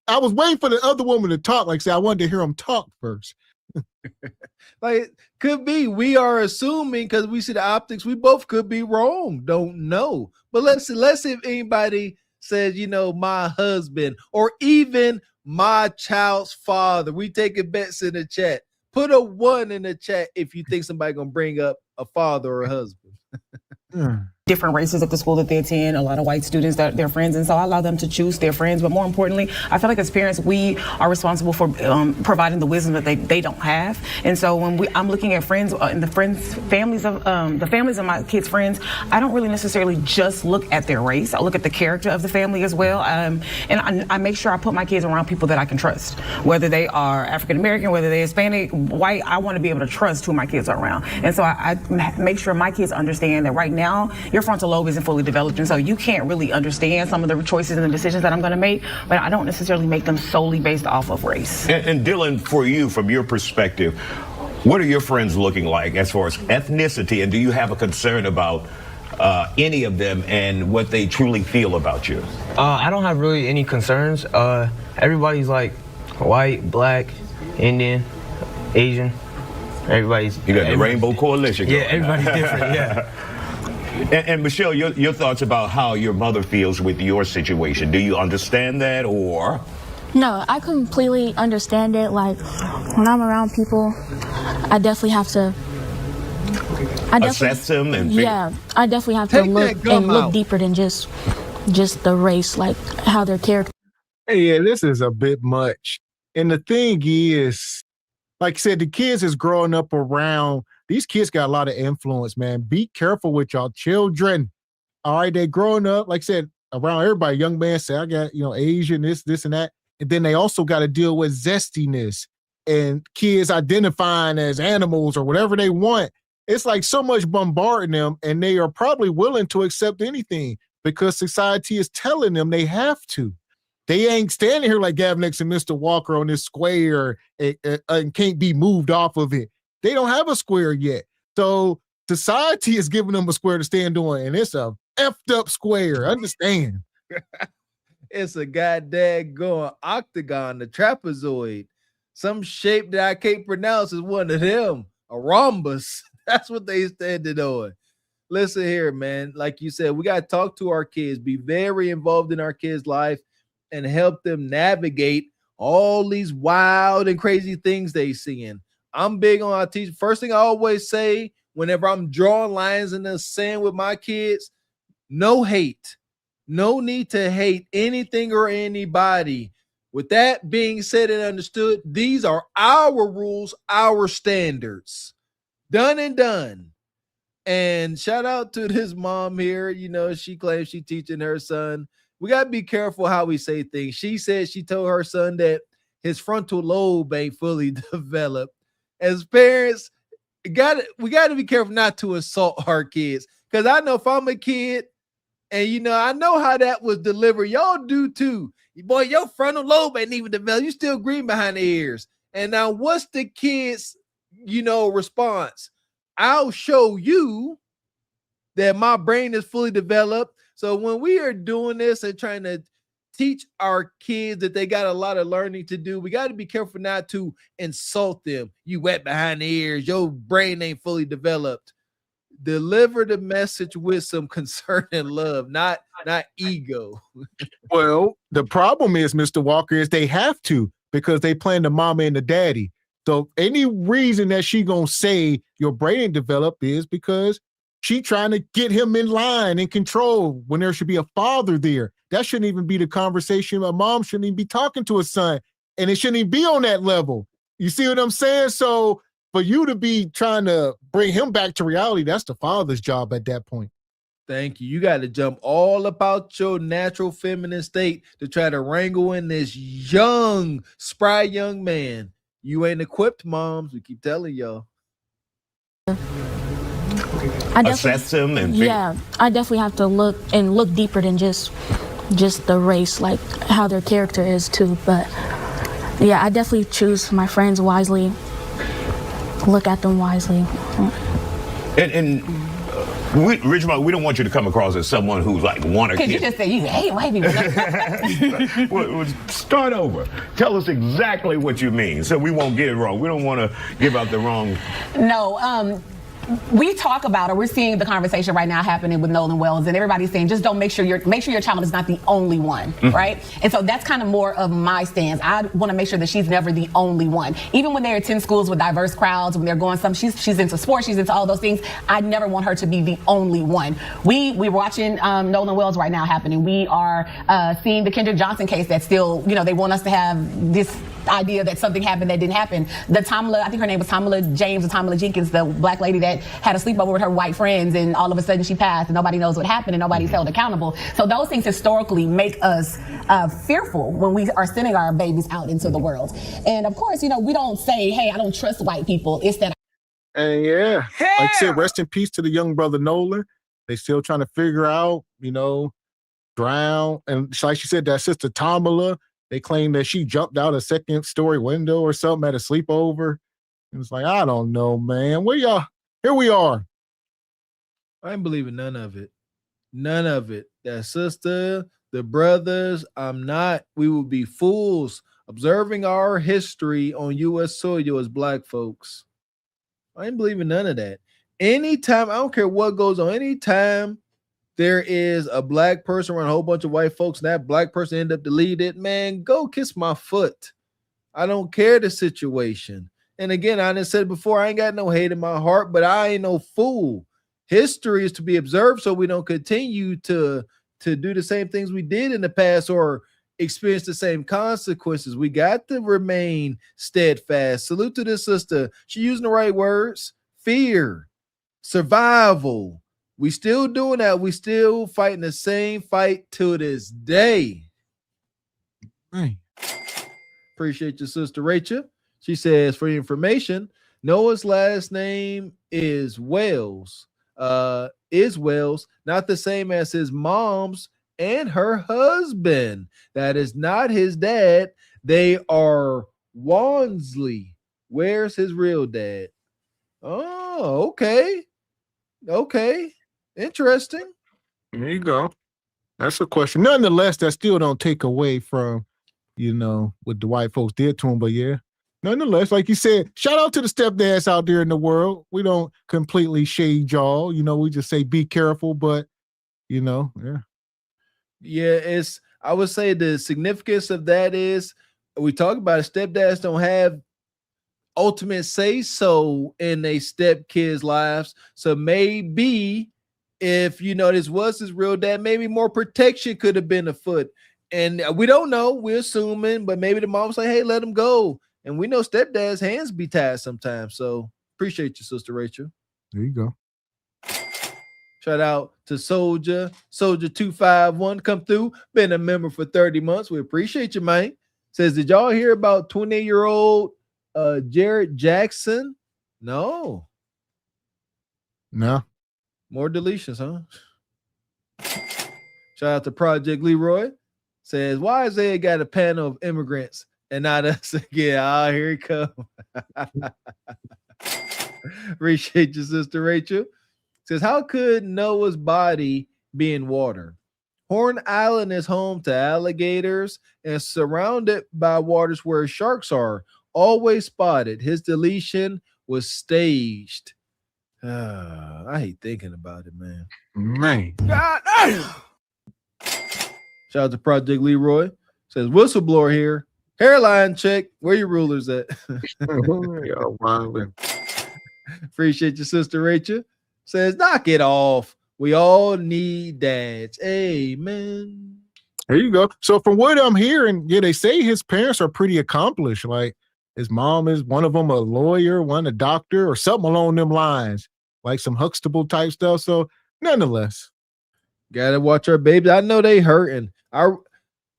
I was waiting for the other woman to talk. Like, say, I wanted to hear him talk first. Like, could be. We are assuming because we see the optics. We both could be wrong. Don't know. But let's see if anybody says, my husband or even my child's father. We taking bets in the chat. Put a 1 in the chat if you think somebody gonna bring up a father or a husband. Different races at the school that they attend, a lot of white students that they're friends, and so I allow them to choose their friends. But more importantly, I feel like as parents, we are responsible for providing the wisdom that they don't have. And so when I'm looking at friends and the families of my kids' friends, I don't really necessarily just look at their race. I look at the character of the family as well, and I make sure I put my kids around people that I can trust, whether they are African American, whether they're Hispanic, white. I want to be able to trust who my kids are around, and so I make sure my kids understand that right now your frontal lobe isn't fully developed, and so you can't really understand some of the choices and the decisions that I'm going to make, but I don't necessarily make them solely based off of race. And Dylan, for you, from your perspective, what are your friends looking like as far as ethnicity, and do you have a concern about any of them and what they truly feel about you? I don't have really any concerns. Everybody's like white, black, Indian, Asian. Everybody's... You got the Rainbow Coalition going. Yeah, everybody's different, yeah. And Michelle, your thoughts about how your mother feels with your situation. Do you understand that, or? No, I completely understand it. Like, when I'm around people, I definitely have to... assess them and yeah, I definitely have to look deeper than just the race, like how their character. Hey, yeah, this is a bit much. And the thing is, like I said, the kids is growing up around, these kids got a lot of influence, man. Be careful with y'all children. All right, they growing up, like I said, around everybody. Young man say, I got, Asian, this and that. And then they also got to deal with zestiness and kids identifying as animals or whatever they want. It's like so much bombarding them, and they are probably willing to accept anything because society is telling them they have to. They ain't standing here like Gavin X and Mr. Walker on this square and can't be moved off of it. They don't have a square yet. So society is giving them a square to stand on, and it's a effed up square. Understand? It's a goddamn going octagon, the trapezoid. Some shape that I can't pronounce is one of them. A rhombus. That's what they standing on. Listen here, man. Like you said, we got to talk to our kids, be very involved in our kids' life, and help them navigate all these wild and crazy things they seeing. I'm big on our teach. First thing I always say whenever I'm drawing lines in the sand with my kids, no hate. No need to hate anything or anybody. With that being said and understood, these are our rules, our standards. Done and done. And shout out to this mom here. She claims she teaching her son. We got to be careful how we say things. She said she told her son that his frontal lobe ain't fully developed. As parents, we got to be careful not to assault our kids. Because I know if I'm a kid, and I know how that was delivered. Y'all do too. Boy, your frontal lobe ain't even developed. You still green behind the ears. And now what's the kid's, response? I'll show you that my brain is fully developed. So when we are doing this and trying to teach our kids that they got a lot of learning to do, we got to be careful not to insult them. You wet behind the ears. Your brain ain't fully developed. Deliver the message with some concern and love, not ego. Well, the problem is, Mr. Walker, is they have to because they playing the mama and the daddy. So any reason that she gonna say your brain ain't developed is because she trying to get him in line and control when there should be a father there. That shouldn't even be the conversation. A mom shouldn't even be talking to a son, and it shouldn't even be on that level. You see what I'm saying? So for you to be trying to bring him back to reality, that's the father's job at that point. Thank you. You got to jump all about your natural feminine state to try to wrangle in this young, spry young man. You ain't equipped, moms. We keep telling y'all. Assess him and yeah, I definitely have to look deeper than just the race, like how their character is too. But yeah, I definitely choose my friends wisely, look at them wisely. Ridgemont, we don't want you to come across as someone who's like want to. Because you just said you hate white people. Well, start over. Tell us exactly what you mean, so we won't get it wrong. We don't want to give out the wrong. No, we talk about, or we're seeing the conversation right now happening with Nolan Wells, and everybody's saying just don't make sure your child is not the only one, right? And so that's kind of more of my stance. I want to make sure that she's never the only one. Even when they attend schools with diverse crowds, when they're going she's into sports, she's into all those things. I never want her to be the only one. We're watching Nolan Wells right now happening. We are seeing the Kendrick Johnson case that still, they want us to have this idea that something happened that didn't happen. The Tamala, I think her name was Tamala James or Tamala Jenkins, the black lady that had a sleepover with her white friends, and all of a sudden she passed and nobody knows what happened and nobody's held accountable. So those things historically make us fearful when we are sending our babies out into the world. And of course, we don't say, hey, I don't trust white people. It's that. And yeah, like I said, rest in peace to the young brother Nolan. They still trying to figure out, drown. And like she said, that sister Tamala, they claim that she jumped out a second-story window or something at a sleepover. And it's like, I don't know, man. Where y'all? Here we are. I ain't believing none of it. None of it. That sister, the brothers, I'm not. We would be fools observing our history on U.S. soil as black folks. I ain't believing none of that. Anytime, I don't care what goes on, anytime there is a black person around a whole bunch of white folks and that black person end up deleted, man, go kiss my foot. I don't care the situation. And again, I done said before, I ain't got no hate in my heart, but I ain't no fool. History is to be observed so we don't continue to do the same things we did in the past or experience the same consequences. We got to remain steadfast. Salute to this sister. She using the right words. Fear, survival. We still doing that. We still fighting the same fight to this day. Appreciate your sister Rachel. She says, for your information, Noah's last name is Wells. Not the same as his mom's and her husband. That is not his dad. They are Wansley. Where's his real dad? Oh, okay. Okay. Interesting. There you go. That's a question. Nonetheless, that still don't take away from, what the white folks did to him. But yeah, nonetheless, like you said, shout out to the stepdads out there in the world. We don't completely shade y'all. We just say be careful, but, yeah. Yeah, I would say the significance of that is we talk about it, stepdads don't have ultimate say so in a stepkids' lives. So maybe if this was his real dad, maybe more protection could have been afoot. And we don't know. We're assuming, but maybe the mom was like, hey, let him go. And we know stepdad's hands be tied sometimes. So appreciate you, Sister Rachel. There you go. Shout out to Soldier 251 come through. Been a member for 30 months. We appreciate you, man. Says, did y'all hear about 28-year-old Jared Jackson? No. More deletions, huh? Shout out to Project Leroy. Says, why Isaiah got a panel of immigrants and not us again? Oh, here he comes. Appreciate you, Sister Rachel. Says, how could Noah's body be in water? Horn Island is home to alligators and surrounded by waters where sharks are. Always spotted. His deletion was staged. I hate thinking about it, man. God damn. Shout out to Project Leroy. Says, whistleblower here. Hairline check. Where your rulers at? Yo, man. Appreciate your sister Rachel. Says, knock it off. We all need dads. Amen. There you go. So from what I'm hearing, yeah, they say his parents are pretty accomplished. Like his mom is one of them a lawyer, one a doctor, or something along them lines, like some Huxtable type stuff. So nonetheless, gotta watch our babies. I know they hurting.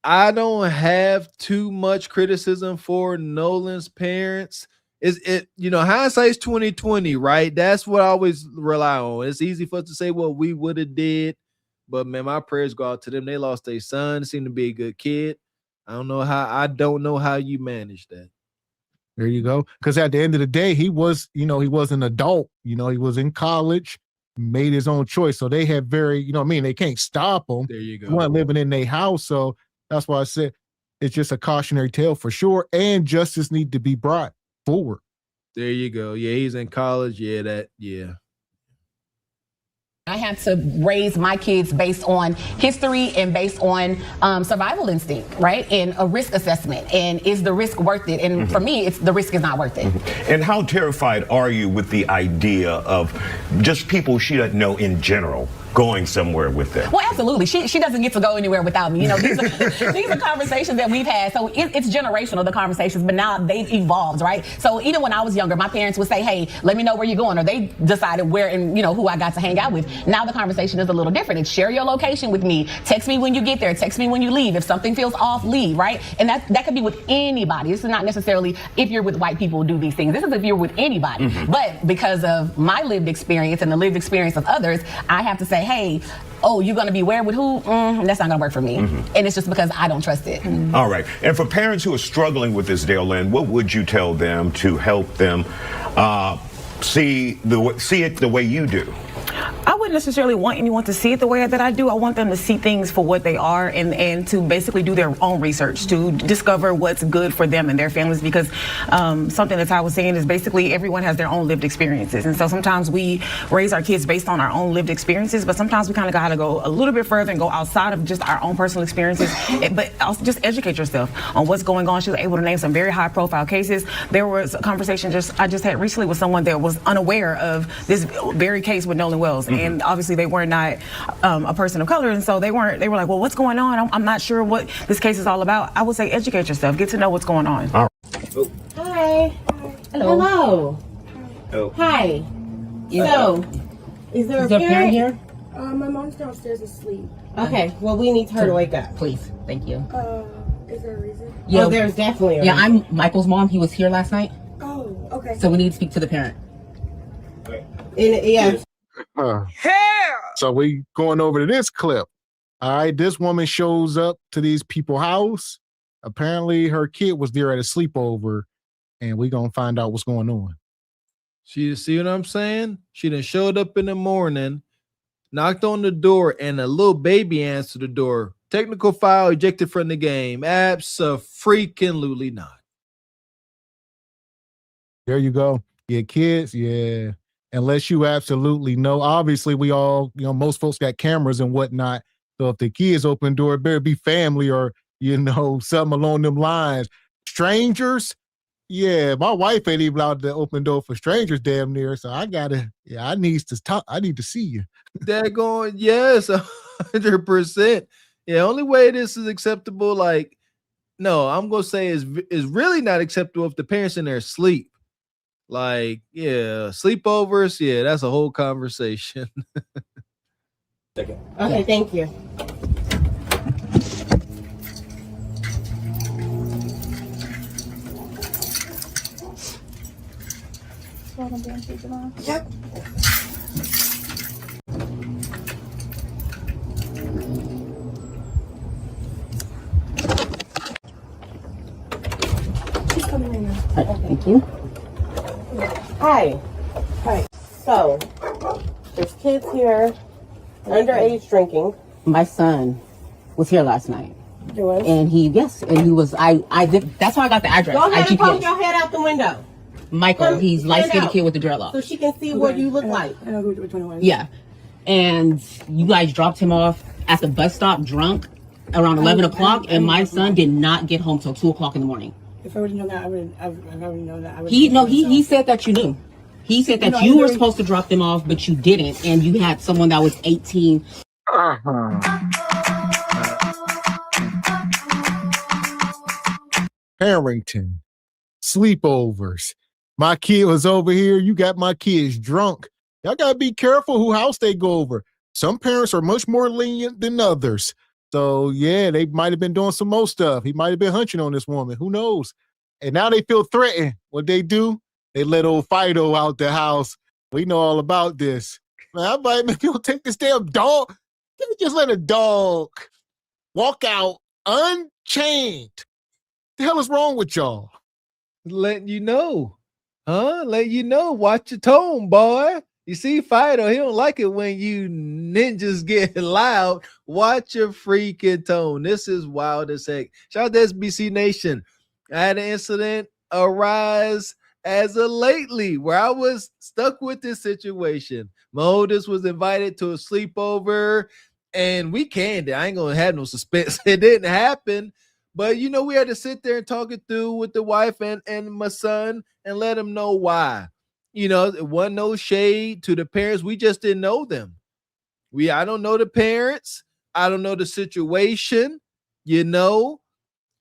I don't have too much criticism for Nolan's parents. Is it, hindsight's 2020, right? That's what I always rely on. It's easy for us to say what we would have did, but man, my prayers go out to them. They lost their son, seemed to be a good kid. I don't know how you manage that. There you go. Because at the end of the day, he was an adult. He was in college, made his own choice. So they had they can't stop him. There you go. He wasn't living in their house. So that's why I said it's just a cautionary tale for sure. And justice need to be brought forward. There you go. Yeah, he's in college. Yeah. I had to raise my kids based on history and based on survival instinct, right? And a risk assessment. And is the risk worth it? And for me, the risk is not worth it. And how terrified are you with the idea of just people she doesn't know in general going somewhere with them? Well, absolutely. She doesn't get to go anywhere without me. These are conversations that we've had. So it's generational, the conversations, but now they've evolved, right? So even when I was younger, my parents would say, hey, let me know where you're going. Or they decided where and who I got to hang out with. Now the conversation is a little different. It's share your location with me. Text me when you get there. Text me when you leave. If something feels off, leave, right? And that could be with anybody. This is not necessarily if you're with white people who do these things. This is if you're with anybody. But because of my lived experience and the lived experience of others, I have to say, hey, you're going to be where with who? That's not going to work for me. And it's just because I don't trust it. All right. And for parents who are struggling with this, Dale Lynn, what would you tell them to help them see it the way you do? I wouldn't necessarily want anyone to see it the way that I do. I want them to see things for what they are and to basically do their own research to discover what's good for them and their families, because something that I was saying is basically everyone has their own lived experiences. And so sometimes we raise our kids based on our own lived experiences, but sometimes we kind of got to go a little bit further and go outside of just our own personal experiences, but also just educate yourself on what's going on. She was able to name some very high profile cases. There was a conversation I just had recently with someone that was unaware of this very case with Nolan Wells. And obviously they were not a person of color, and so they were like, well, what's going on? I'm not sure what this case is all about. I would say educate yourself, get to know what's going on. All right. Hi. Hello. Oh. Hi. So, is there a parent here? My mom's downstairs asleep. Okay, well, we need her to wake up, please. Thank you. Is there a reason? Yeah, there's definitely a reason. I'm Michael's mom. He was here last night. Oh, okay. So we need to speak to the parent. Yeah. So we going over to this clip. All right, this woman shows up to these people's house. Apparently her kid was there at a sleepover, and we gonna find out what's going on. She see what I'm saying? She done showed up in the morning, knocked on the door, and a little baby answered the door. Technical foul, ejected from the game. Abso-freaking-lutely not. There you go. Yeah, kids, yeah. Unless you absolutely know. Obviously, we all, most folks got cameras and whatnot. So if the kids open door, it better be family or, something along them lines. Strangers, yeah, my wife ain't even allowed to open door for strangers damn near. So I need to talk. I need to see you. Daggone, yes, 100%. Yeah, only way this is acceptable, no, I'm going to say is really not acceptable if the parents in there asleep. Sleepovers, yeah, that's a whole conversation. Okay, thank you. Yep. She's coming in now. Thank you. Hi. So, there's kids here, underage drinking. My son was here last night. He was? And he was, I did, that's how I got the address. Go ahead and poke your head out the window. Michael, he's light-skinned kid with the dreadlocks. So she can see what you look like. I know which one it was. Yeah. And you guys dropped him off at the bus stop drunk. around 11 o'clock, and my son did not get home till 2 o'clock in the morning. If I would have known that, I would have known that. He said that you knew. He said that you were supposed to drop them off, but you didn't, and you had someone that was 18. Harrington, sleepovers. My kid was over here. You got my kids drunk. Y'all gotta be careful who house they go over. Some parents are much more lenient than others. So yeah, they might have been doing some more stuff. He might have been hunching on this woman. Who knows? And now they feel threatened. What they do? They let old Fido out the house. We know all about this. Man, I might make people take this damn dog. Can't just let a dog walk out unchained. The hell is wrong with y'all? Letting you know. Letting you know. Watch your tone, boy. You see, Fido, he don't like it when you ninjas get loud. Watch your freaking tone. This is wild as heck. Shout out to SBC Nation. I had an incident arise as of lately where I was stuck with this situation. My oldest was invited to a sleepover, and we canned it. I ain't gonna have no suspense. It didn't happen. But, you know, we had to sit there and talk it through with the wife and my son and let him know why. You know, it wasn't no shade to the parents. We just didn't know them. I don't know the parents. I don't know the situation, you know,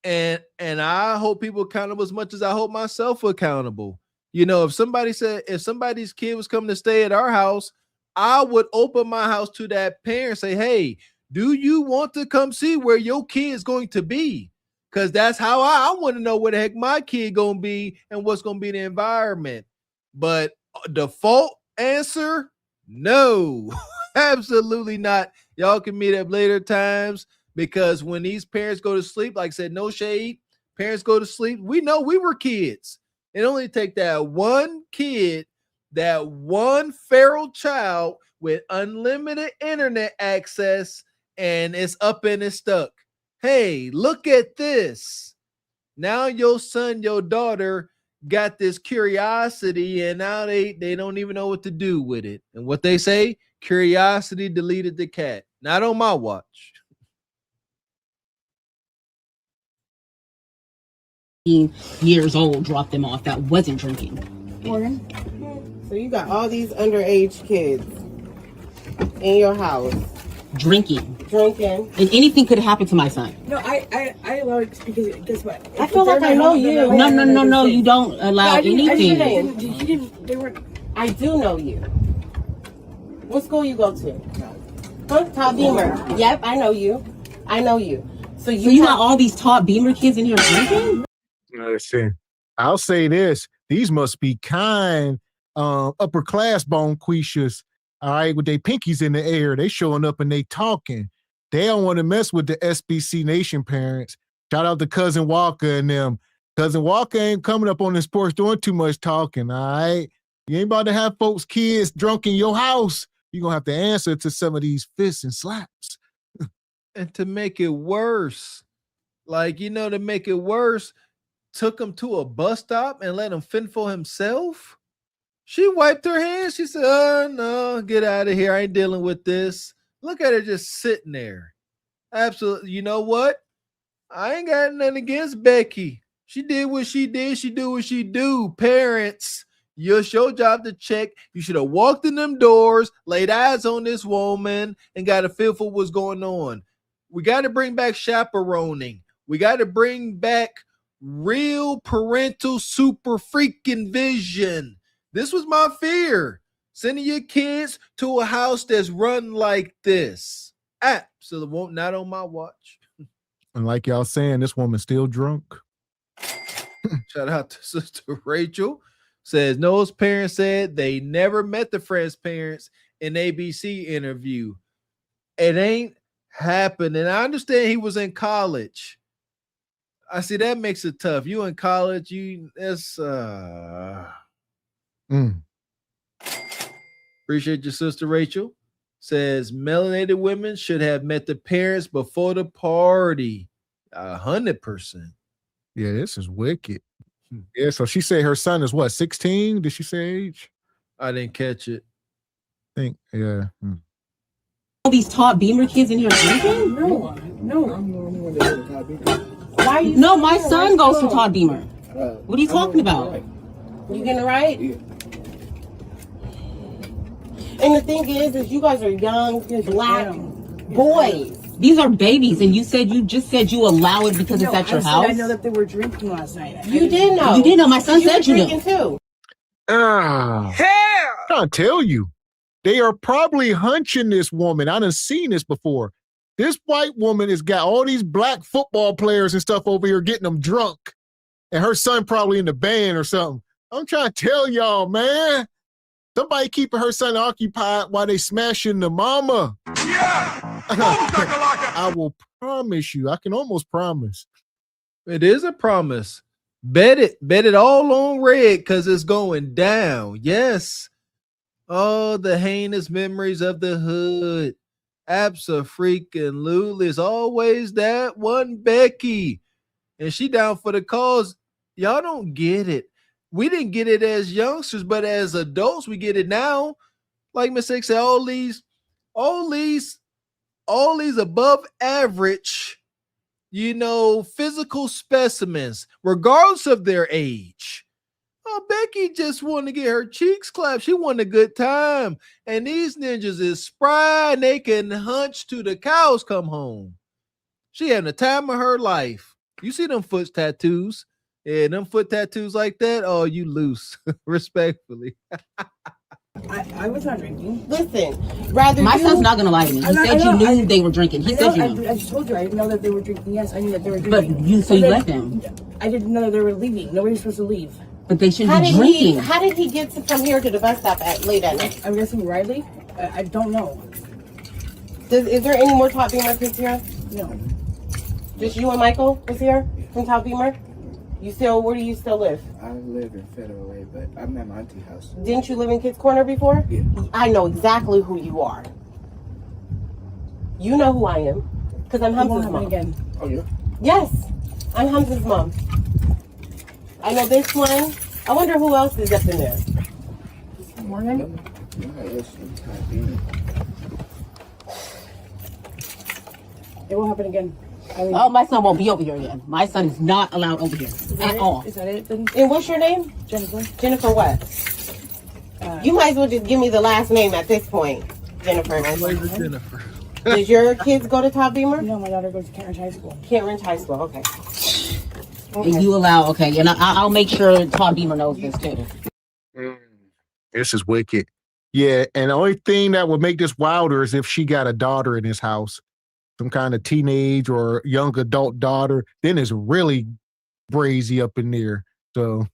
and I hold people accountable as much as I hold myself accountable. You know, if somebody's kid was coming to stay at our house, I would open my house to that parent and say, hey, do you want to come see where your kid is going to be? Because that's how I want to know where the heck my kid going to be and what's going to be the environment. But default answer, no, absolutely not. Y'all can meet up later times, because when these parents go to sleep, like I said, no shade, parents go to sleep. We know we were kids. It only take that one kid, that one feral child with unlimited internet access, and it's up and it's stuck. Hey, look at this. Now your son, your daughter got this curiosity, and now they don't even know what to do with it. And what they say, curiosity deleted the cat. Not on my watch. Years old, dropped them off that wasn't drinking. So you got all these underage kids in your house Drinking. drinking. And anything could happen to my son. No, I allow it because guess what? I feel like I know you. No, you don't allow anything. I do know you. What school you go to? Huh? Todd Beamer. Yep, I know you. So you got all these Todd Beamer kids in here drinking? Listen, I'll say this. These must be kind, upper class bonquishas, all right, with their pinkies in the air. They showing up and they talking. They don't want to mess with the SBC Nation parents. Shout out to Cousin Walker and them. Cousin Walker ain't coming up on this porch doing too much talking, all right? You ain't about to have folks' kids drunk in your house. You're going to have to answer to some of these fists and slaps. And to make it worse, took him to a bus stop and let him fend for himself. She wiped her hands. She said, oh, no, get out of here. I ain't dealing with this. Look at her just sitting there. Absolutely. You know what? I ain't got nothing against Becky. She did what she did. She do what she do. Parents, it's your job to check. You should have walked in them doors, laid eyes on this woman, and got a feel for what's going on. We got to bring back chaperoning. We got to bring back real parental super freaking vision. This was my fear. Sending your kids to a house that's run like this. Absolutely not on my watch. And like y'all saying, this woman's still drunk. Shout out to Sister Rachel. Says Noah's parents said they never met the friend's parents in ABC interview. It ain't happened. And I understand he was in college. I see that makes it tough. You in college, Appreciate your sister Rachel. Says melanated women should have met the parents before the party. 100%. Yeah, this is wicked. Yeah, so she said her son is what, 16? Did she say age? I didn't catch it. Yeah. All these Todd Beamer kids in here drinking? No. Why are you? No, my son goes to Todd Beamer. What are you talking about? You getting it right? Yeah. And the thing is you guys are young, black boys. These are babies, and you just said you allow it because it's at your house. I know that they were drinking last night. You did know. You did know. My son said you drinking knew. too. I'm trying to tell you, they are probably hunching this woman. I done seen this before. This white woman has got all these black football players and stuff over here getting them drunk, and her son probably in the band or something. I'm trying to tell y'all, man. Somebody keeping her son occupied while they smashing the mama. Yeah! I will promise you. I can almost promise. It is a promise. Bet it all on red because it's going down. Yes. Oh, the heinous memories of the hood. Abso-freaking-lutely. It's always that one Becky. And she down for the cause. Y'all don't get it. We didn't get it as youngsters, but as adults, we get it now. Like Miss X said, all these above average, physical specimens, regardless of their age. Oh, Becky just wanted to get her cheeks clapped. She wanted a good time. And these ninjas is spry and they can hunch till the cows come home. She having the time of her life. You see them foot tattoos. Yeah, them foot tattoos like that. Oh, you loose. Respectfully. I was not drinking. Listen, my son's not gonna lie to me. He said you knew they were drinking. He said you knew. I just told you I didn't know that they were drinking. Yes, I knew that they were drinking. But you left them. I didn't know that they were leaving. Nobody's supposed to leave. But they shouldn't be drinking. How did he get from here to the bus stop late at night? I'm guessing Riley. I don't know. Is there any more Top Beamer kids here? No. Just you and Michael was here from Top Beamer? Where do you still live? I live in Federal Way, but I'm at my auntie house. Didn't you live in Kids Corner before? Yeah. I know exactly who you are. You know who I am. Because I'm Hamza's mom. Again. Oh, yeah? Yes. I'm Hamza's mom. I know this one. I wonder who else is up in there. Morning. It won't happen again. Oh, my son won't be over here again. My son is not allowed over here at all. Is that it? Then? And what's your name? Jennifer. Jennifer what? You might as well just give me the last name at this point, Jennifer. Jennifer. Does your kids go to Top Beamer? No, my daughter goes to Kent Ridge High School. Kent Ridge High School, okay. And you allow, and I'll make sure Todd Beamer knows this too. This is wicked. Yeah, and the only thing that would make this wilder is if she got a daughter in this house. Some kind of teenage or young adult daughter, then it's really brazy up in there. So,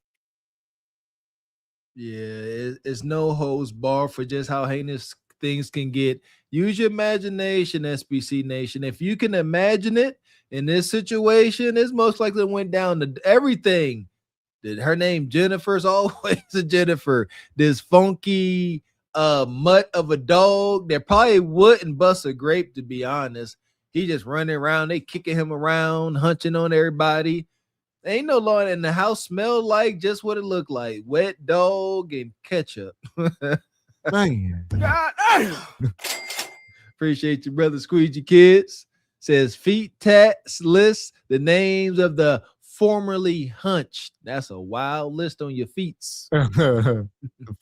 yeah, it's no holds bar for just how heinous things can get. Use your imagination, SBC Nation. If you can imagine it in this situation, it's most likely went down to everything. Her name Jennifer's always a Jennifer. This funky mutt of a dog that probably wouldn't bust a grape, to be honest. He just running around, they kicking him around, hunching on everybody. Ain't no law in the house. Smelled like just what it looked like. Wet dog and ketchup. Man. Appreciate you, brother Squeegee Kids. Says feet tats list the names of the formerly hunched. That's a wild list on your feets. The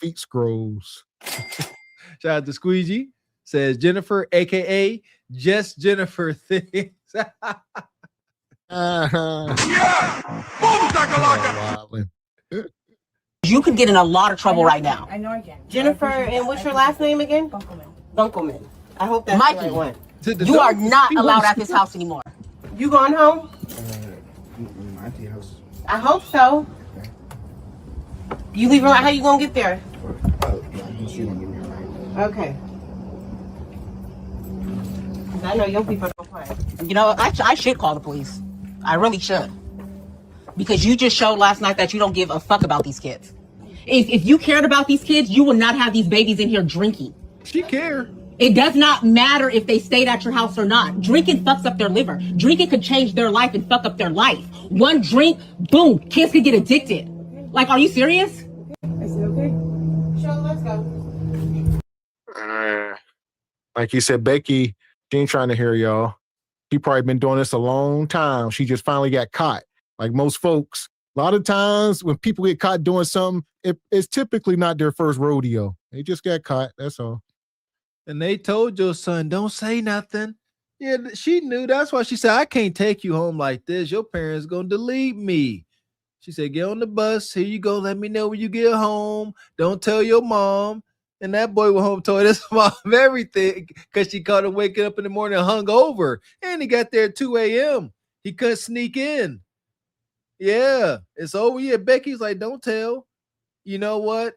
feet scrolls. Shout out to Squeegee. Says Jennifer, aka Just Jennifer Things. You could get in a lot of trouble right now. I know I can. Jennifer, and what's your last name again? Dunkelman. I hope that's Mikey, the right one. You are not allowed at this house anymore. You going home? My auntie house. I hope so. You leave around, how you gonna get there? She gonna give me a ride. Okay. I know your people don't play. You know, I should call the police. I really should. Because you just showed last night that you don't give a fuck about these kids. If you cared about these kids, you would not have these babies in here drinking. She cared. It does not matter if they stayed at your house or not. Drinking fucks up their liver. Drinking could change their life and fuck up their life. One drink, boom, kids could get addicted. Like, are you serious? I said, okay. Sure, let's go. Like you said, Becky, she ain't trying to hear y'all. She probably been doing this a long time. She just finally got caught. Like most folks, a lot of times when people get caught doing something, it's typically not their first rodeo. They just got caught. That's all. And they told your son, don't say nothing. Yeah, she knew. That's why she said, I can't take you home like this. Your parents going to delete me. She said, get on the bus. Here you go. Let me know when you get home. Don't tell your mom. And that boy went home, told his mom everything because she caught him waking up in the morning hungover. And he got there at 2 a.m. He couldn't sneak in. Yeah, it's over. Yeah, Becky's like, don't tell. You know what?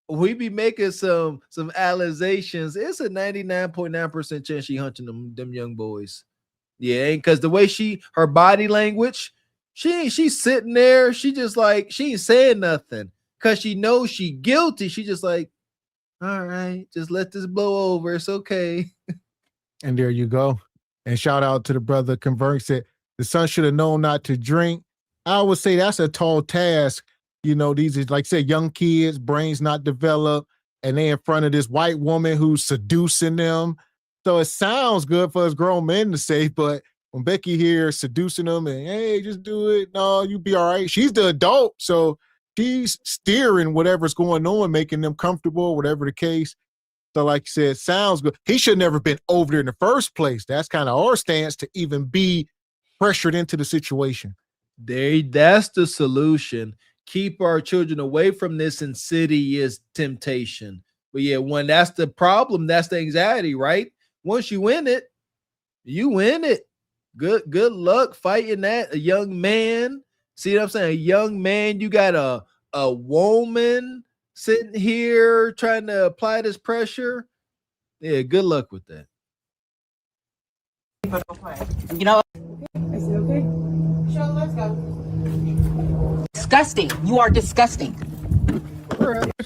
We be making some allegations. It's a 99.9% chance she hunting them young boys. Yeah, because the way her body language, she's sitting there. She just like, she ain't saying nothing because she knows she guilty. She just like, all right, just let this blow over. It's okay. And there you go. And shout out to the brother converting, said the son should have known not to drink. I would say that's a tall task. You know, these is like say young kids, brains not developed, and they in front of this white woman who's seducing them. So it sounds good for us grown men to say, but when Becky here seducing them and hey, just do it. No, you be all right. She's the adult, so she's steering whatever's going on, making them comfortable, whatever the case. So like you said, sounds good. He should never been over there in the first place. That's kind of our stance to even be pressured into the situation. That's the solution. Keep our children away from this insidious temptation. But yeah, when that's the problem, that's the anxiety, right? Once you win it, you win it. Good luck fighting that. A young man. See what I'm saying? A young man, you got a woman sitting here trying to apply this pressure. Yeah, good luck with that. You know, Is it okay? Sure, let's go. disgusting. You are disgusting.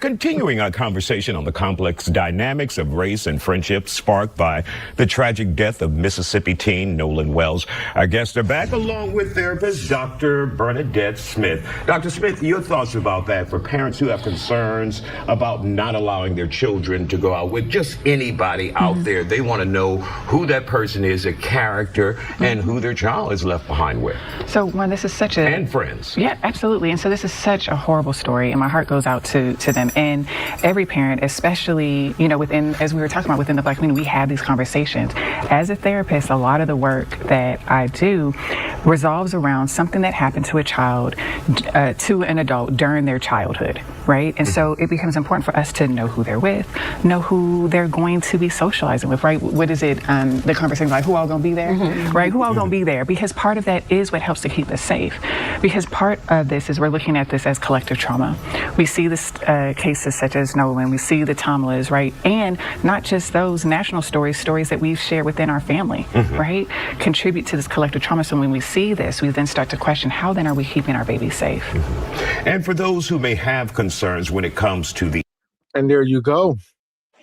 Continuing our conversation on the complex dynamics of race and friendship sparked by the tragic death of Mississippi teen Nolan Wells. Our guests are back along with therapist Dr. Bernadette Smith. Dr. Smith, your thoughts about that for parents who have concerns about not allowing their children to go out with just anybody out there. They want to know who that person is, a character, and who their child is left behind with. So, when this is such a... And friends. Yeah, absolutely. And so this is such a horrible story, and my heart goes out to them. And every parent, especially, you know, within, as we were talking about within the Black community, we have these conversations. As a therapist, a lot of the work that I do revolves around something that happened to a child, to an adult during their childhood, right? And so it becomes important for us to know who they're with, know who they're going to be socializing with, right? What is it, the conversation like, who all gonna be there, right? Who all gonna be there? Because part of that is what helps to keep us safe. Because part of this is we're looking at this as collective trauma. We see this cases such as Nolan, we see the Tomlas, right? And not just those national stories that we've shared within our family, right? Contribute to this collective trauma. So when we see this, we then start to question, how then are we keeping our babies safe? And for those who may have concerns when it comes to the... And there you go.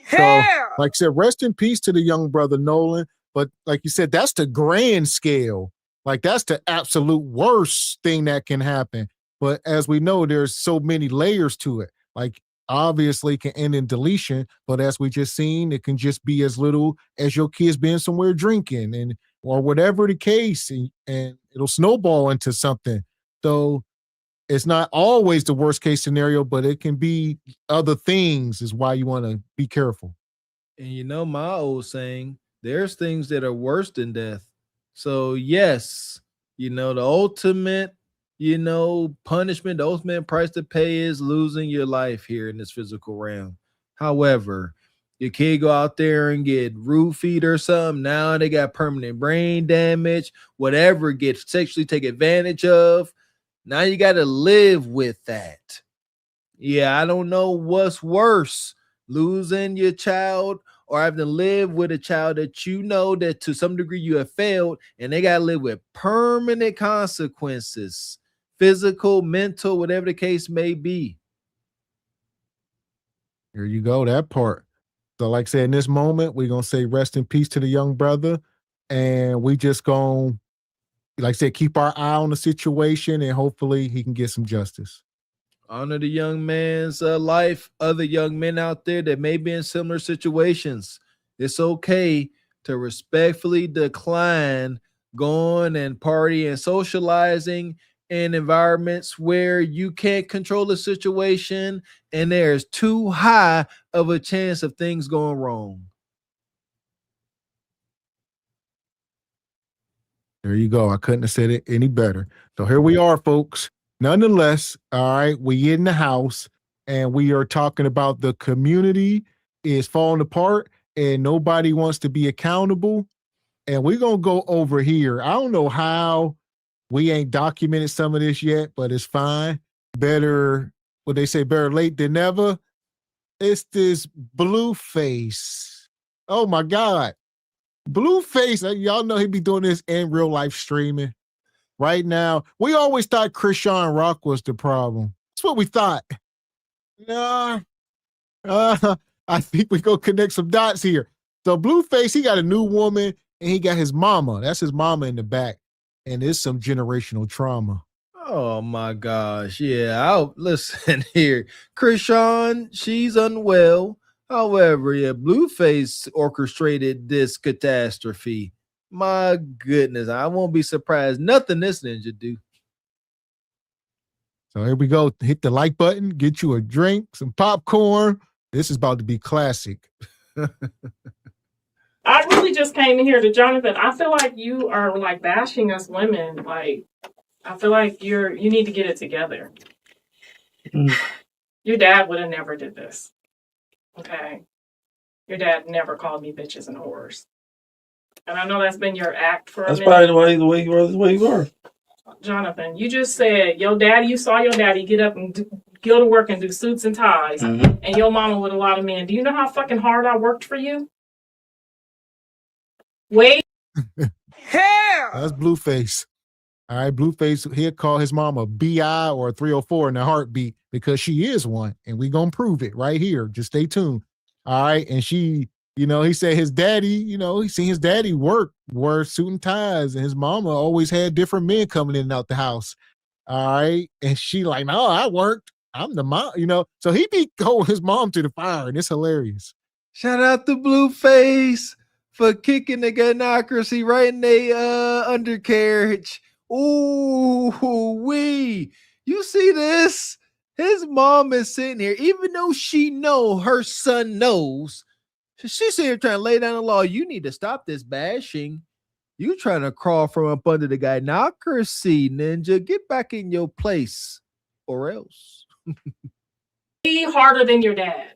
So, like I said, rest in peace to the young brother Nolan. But like you said, that's the grand scale. Like that's the absolute worst thing that can happen. But as we know, there's so many layers to it. Like obviously can end in deletion, but as we just seen, it can just be as little as your kids being somewhere drinking and or whatever the case, and it'll snowball into something. So it's not always the worst case scenario, but it can be other things is why you want to be careful. And you know my old saying, there's things that are worse than death. So yes, you know, the ultimate, you know, punishment, the ultimate price to pay is losing your life here in this physical realm. However, your kid go out there and get roofied or something, now they got permanent brain damage, whatever, get sexually taken advantage of. Now you got to live with that. Yeah, I don't know what's worse, losing your child or having to live with a child that you know that to some degree you have failed and they got to live with permanent consequences. Physical, mental, whatever the case may be. Here you go, that part. So like I said, in this moment, we're going to say rest in peace to the young brother. And we just going to, like I said, keep our eye on the situation and hopefully he can get some justice. Honor the young man's life, other young men out there that may be in similar situations. It's okay to respectfully decline going and partying and socializing in environments where you can't control the situation and there's too high of a chance of things going wrong. There you go. I couldn't have said it any better. So here we are, folks. Nonetheless, all right, we in the house and we are talking about the community is falling apart and nobody wants to be accountable. And we're going to go over here. I don't know how we ain't documented some of this yet, but it's fine. Better, what they say, better late than never. It's this Blueface. Oh my God. Blueface, y'all know he be doing this in real life streaming right now. We always thought Krishan Rock was the problem. That's what we thought. Nah, I think we go connect some dots here. So Blueface, he got a new woman and he got his mama. That's his mama in the back. And there's some generational trauma. Oh my gosh. Yeah. Listen here. Krishan, she's unwell. However, yeah, Blueface orchestrated this catastrophe. My goodness, I won't be surprised. Nothing this ninja do. So here we go. Hit the like button, get you a drink, some popcorn. This is about to be classic. I really just came in here to Jonathan. I feel like you are like bashing us women. Like, I feel like you need to get it together. Your dad would have never did this. Okay. Your dad never called me bitches and whores. And I know that's been your act for a minute. That's probably the way you are. Jonathan, you just said you saw your daddy get up and go to work and do suits and ties, and your mama with a lot of men. Do you know how fucking hard I worked for you? Wait. Hell! That's Blueface. All right, Blueface, he'll call his mama BI or 304 in a heartbeat because she is one, and we gonna prove it right here. Just stay tuned. All right, and she, he said his daddy, he seen his daddy wear suit and ties, and his mama always had different men coming in and out the house. All right, and she like, no, I worked. I'm the mom, So he be holding his mom to the fire, and it's hilarious. Shout out to Blueface for kicking the gynocracy right in the undercarriage. Ooh, you see this? His mom is sitting here, even though she know her son knows. She's sitting here trying to lay down the law. You need to stop this bashing. You trying to crawl from up under the gynocracy, ninja. Get back in your place, or else. Be harder than your dad.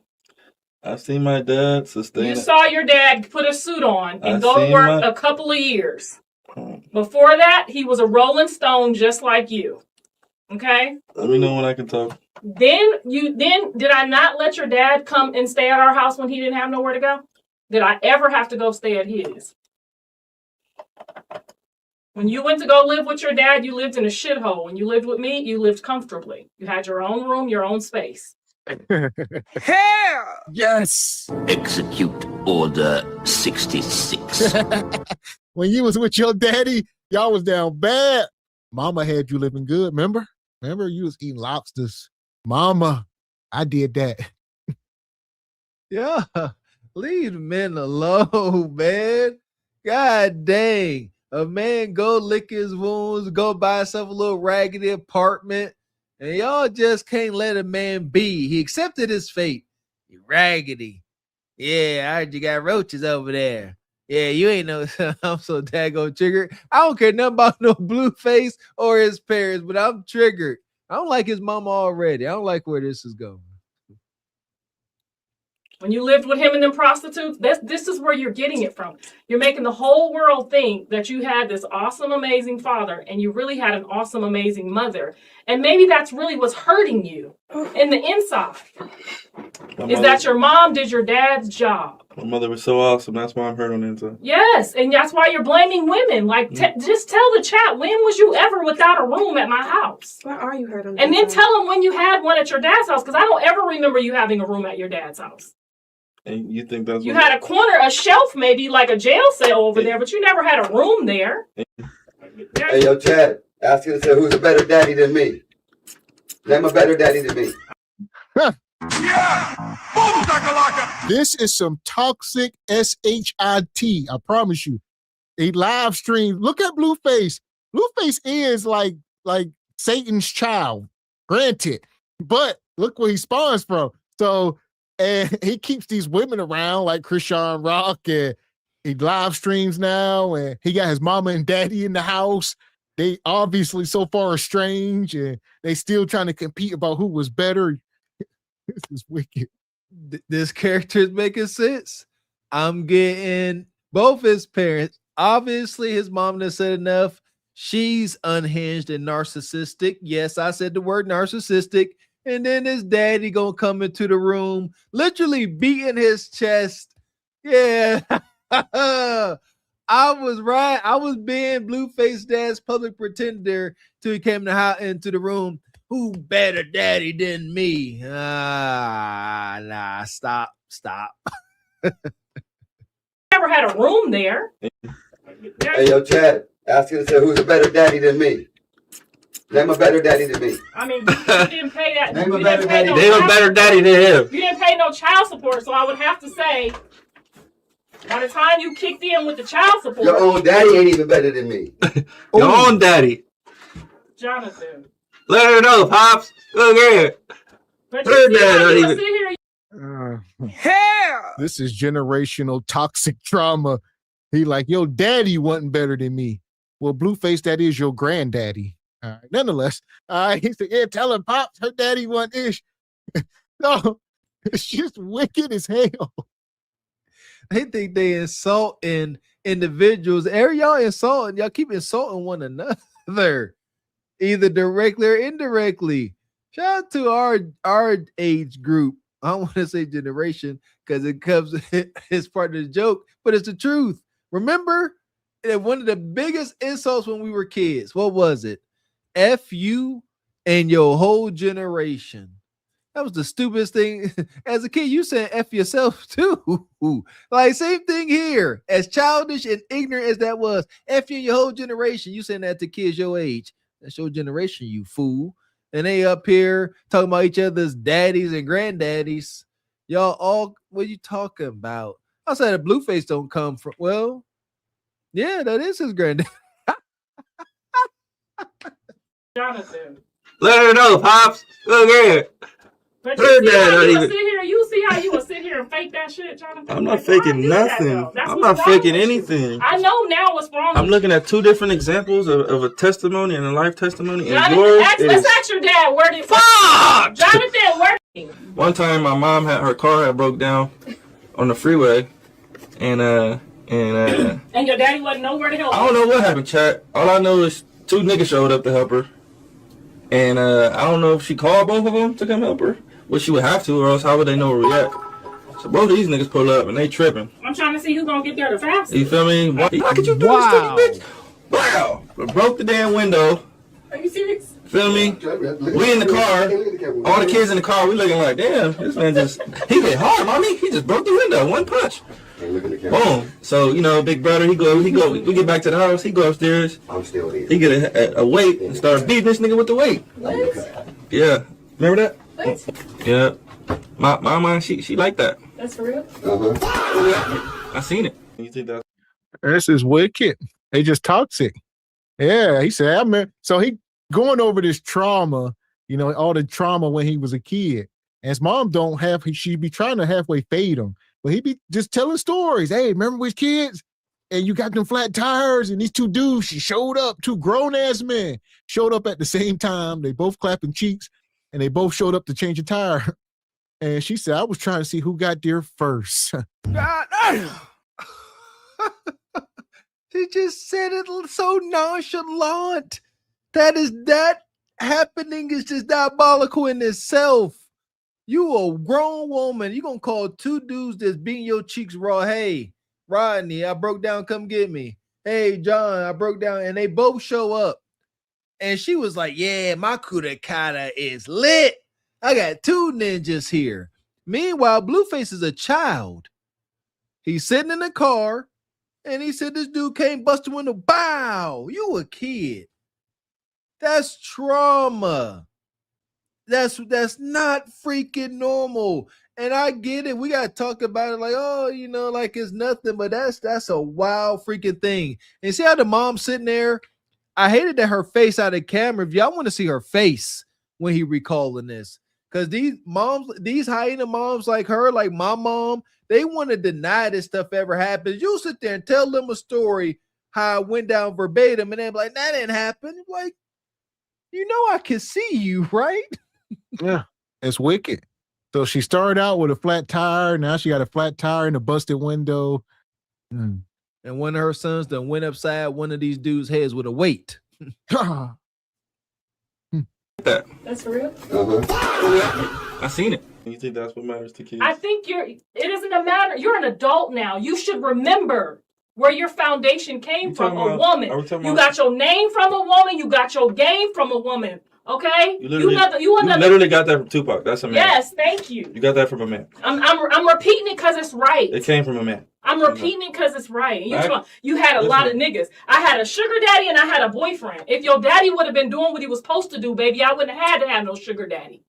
I seen my dad sustain. You saw your dad put a suit on and go to work a couple of years. Before that, he was a Rolling Stone just like you. Okay? Let me know when I can talk. Then did I not let your dad come and stay at our house when he didn't have nowhere to go? Did I ever have to go stay at his? When you went to go live with your dad, you lived in a shithole. When you lived with me, you lived comfortably. You had your own room, your own space. Hell! Yes! Execute Order 66. When you was with your daddy, y'all was down bad. Mama had you living good, remember? Remember you was eating lobsters. Mama, I did that. Yeah, leave men alone, man. God dang. A man go lick his wounds, go buy himself a little raggedy apartment, and y'all just can't let a man be. He accepted his fate. You raggedy. Yeah, I heard you got roaches over there. Yeah, you ain't no, I'm so daggone triggered. I don't care nothing about no Blueface or his parents, but I'm triggered. I don't like his mama already. I don't like where this is going. When you lived with him and them prostitutes, this is where you're getting it from. You're making the whole world think that you had this awesome, amazing father, and you really had an awesome, amazing mother. And maybe that's really what's hurting you in the inside. Is that your mom did your dad's job. My mother was so awesome. That's why I'm hurt on the inside. Yes, and that's why you're blaming women. Like, just tell the chat, when was you ever without a room at my house? Why are you hurt on the And then inside? tell them when you had one at your dad's house, because I don't ever remember you having a room at your dad's house. And you think that's You had a corner, a shelf, maybe like a jail cell over there, but you never had a room there. Hey, yo, Chad, ask you to say who's a better daddy than me. Name a better daddy than me. This is some toxic shit. I promise you. A live stream. Look at Blueface. Blueface is like Satan's child. Granted, but look where he spawns from. So, and he keeps these women around like Krishan Rock, and he live streams now, and he got his mama and daddy in the house. They obviously so far estranged, and they still trying to compete about who was better. This is wicked. This character is making sense. I'm getting both his parents. Obviously, his mom done said enough. She's unhinged and narcissistic. Yes, I said the word narcissistic. And then his daddy gonna come into the room, literally beating his chest. Yeah. I was right. I was being Blueface dad's public pretender till he came into the room. Who better daddy than me? Nah, stop. Never had a room there. Hey, yo, Chad, ask you to say who's a better daddy than me. Name a better daddy than me. I mean, you didn't pay that. Name a you better didn't pay daddy. no Name a child- better daddy than him. You didn't pay no child support, so I would have to say, by the time you kicked in with the child support, Your own daddy ain't even better than me. Your own daddy. Jonathan. Let her know, Pops. Look here. But Her you see dad how don't you even. sit here. This is generational toxic trauma. He like, your daddy wasn't better than me. Well, Blueface, that is your granddaddy. All right. Nonetheless, he said, yeah, tell him, Pops, her daddy wasn't ish. No, it's just wicked as hell. They think they insulting individuals. Y'all insulting. Y'all keep insulting one another, either directly or indirectly. Shout out to our age group. I don't want to say generation because it comes it's part of the joke, but it's the truth. Remember that one of the biggest insults when we were kids, what was it? F you and your whole generation. That was the stupidest thing. As a kid, you said F yourself too. Like, same thing here. As childish and ignorant as that was, F you and your whole generation. You saying that to kids your age. That's your generation, you fool. And they up here talking about each other's daddies and granddaddies. Y'all all, what are you talking about? I said a Blueface don't come from, well, yeah, that is his granddad. Jonathan. Let her know, Pops. Look here. But Her you see dad how don't you even. would sit here. You see how you would sit here and fake that shit, Jonathan. I'm Like, not why faking do that, nothing. though? That's I'm what's not wrong faking with you. anything. I know now what's wrong. I'm with looking at two different examples of a testimony and a life testimony, and Jonathan, yours let's is. ask your dad where did Fuck! Jonathan, where did One time, my mom had her car had broke down on the freeway, and and your daddy wasn't nowhere to help. I don't know what happened, chat. All I know is two niggas showed up to help her, and I don't know if she called both of them to come help her. Well, she would have to, or else how would they know where we at? So both of these niggas pull up and they tripping. I'm trying to see who's gonna get there the fastest. You feel me? How could you do this, stupid bitch? Wow! Broke the damn window. Are you serious? Feel me? We in the car. All the kids in the car. We looking like, damn, this man he hit hard, mommy. He just broke the window, one punch. Boom. So big brother, he go. We get back to the house. He go upstairs. I'm still here. He get a weight and start beating this nigga with the weight. Yeah, remember that? Yeah. My mom, she like that. That's for real? I seen it. You think that? This is wicked. They just toxic. Yeah, he said, so he going over this trauma, all the trauma when he was a kid. And his mom she be trying to halfway fade him. But he be just telling stories. Hey, remember which kids? And you got them flat tires and these two dudes, she showed up, two grown-ass men, showed up at the same time. They both clapping cheeks and they both showed up to change a tire. And she said, I was trying to see who got there first. He just said it so nonchalant. That happening is just diabolical in itself. You a grown woman. You gonna call two dudes that's beating your cheeks raw. Hey, Rodney, I broke down. Come get me. Hey, John, I broke down. And they both show up. And she was like, yeah, my Kudakata is lit. I got two ninjas here. Meanwhile, Blueface is a child. He's sitting in the car. And he said, this dude came busting window. Bow, you a kid. That's trauma. That's not freaking normal. And I get it. We gotta talk about it like, oh, like it's nothing, but that's a wild freaking thing. And see how the mom's sitting there? I hated that her face out of camera. If y'all want to see her face when he recalling this, because these hyena moms like her, like my mom, they want to deny this stuff ever happens. You sit there and tell them a story how it went down verbatim, and they're like, that didn't happen. Like, I can see you, right? Yeah, it's wicked. So she started out with a flat tire. Now she got a flat tire and a busted window. And one of her sons done went upside one of these dudes' heads with a weight. That's real. I seen it. You think that's what matters to kids? I think it isn't a matter. You're an adult now. You should remember where your foundation came from. A woman. You got your name from a woman. You got your game from a woman. Okay. You literally got that from Tupac. That's a man. Yes, thank you. You got that from a man. I'm repeating it because it's right. It came from a man. I'm repeating it because it's right. You had a lot of niggas. I had a sugar daddy and I had a boyfriend. If your daddy would have been doing what he was supposed to do, baby, I wouldn't have had to have no sugar daddy.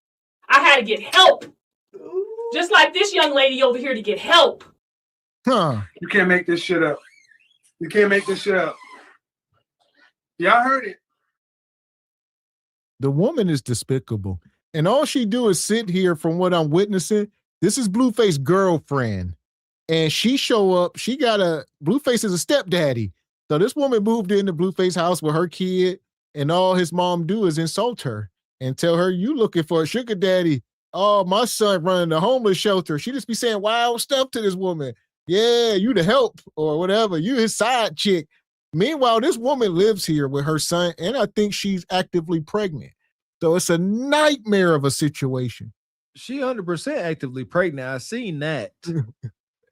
I had to get help. Just like this young lady over here to get help. You can't make this shit up. You can't make this shit up. Y'all heard it. The woman is despicable. And all she do is sit here from what I'm witnessing. This is Blueface's girlfriend. And she show up. Blueface is a stepdaddy. So this woman moved into Blueface's house with her kid. And all his mom do is insult her and tell her, you looking for a sugar daddy. Oh, my son running the homeless shelter. She just be saying wild stuff to this woman. Yeah, you the help or whatever. You his side chick. Meanwhile, this woman lives here with her son, and I think she's actively pregnant. So it's a nightmare of a situation. She 100% actively pregnant. I seen that.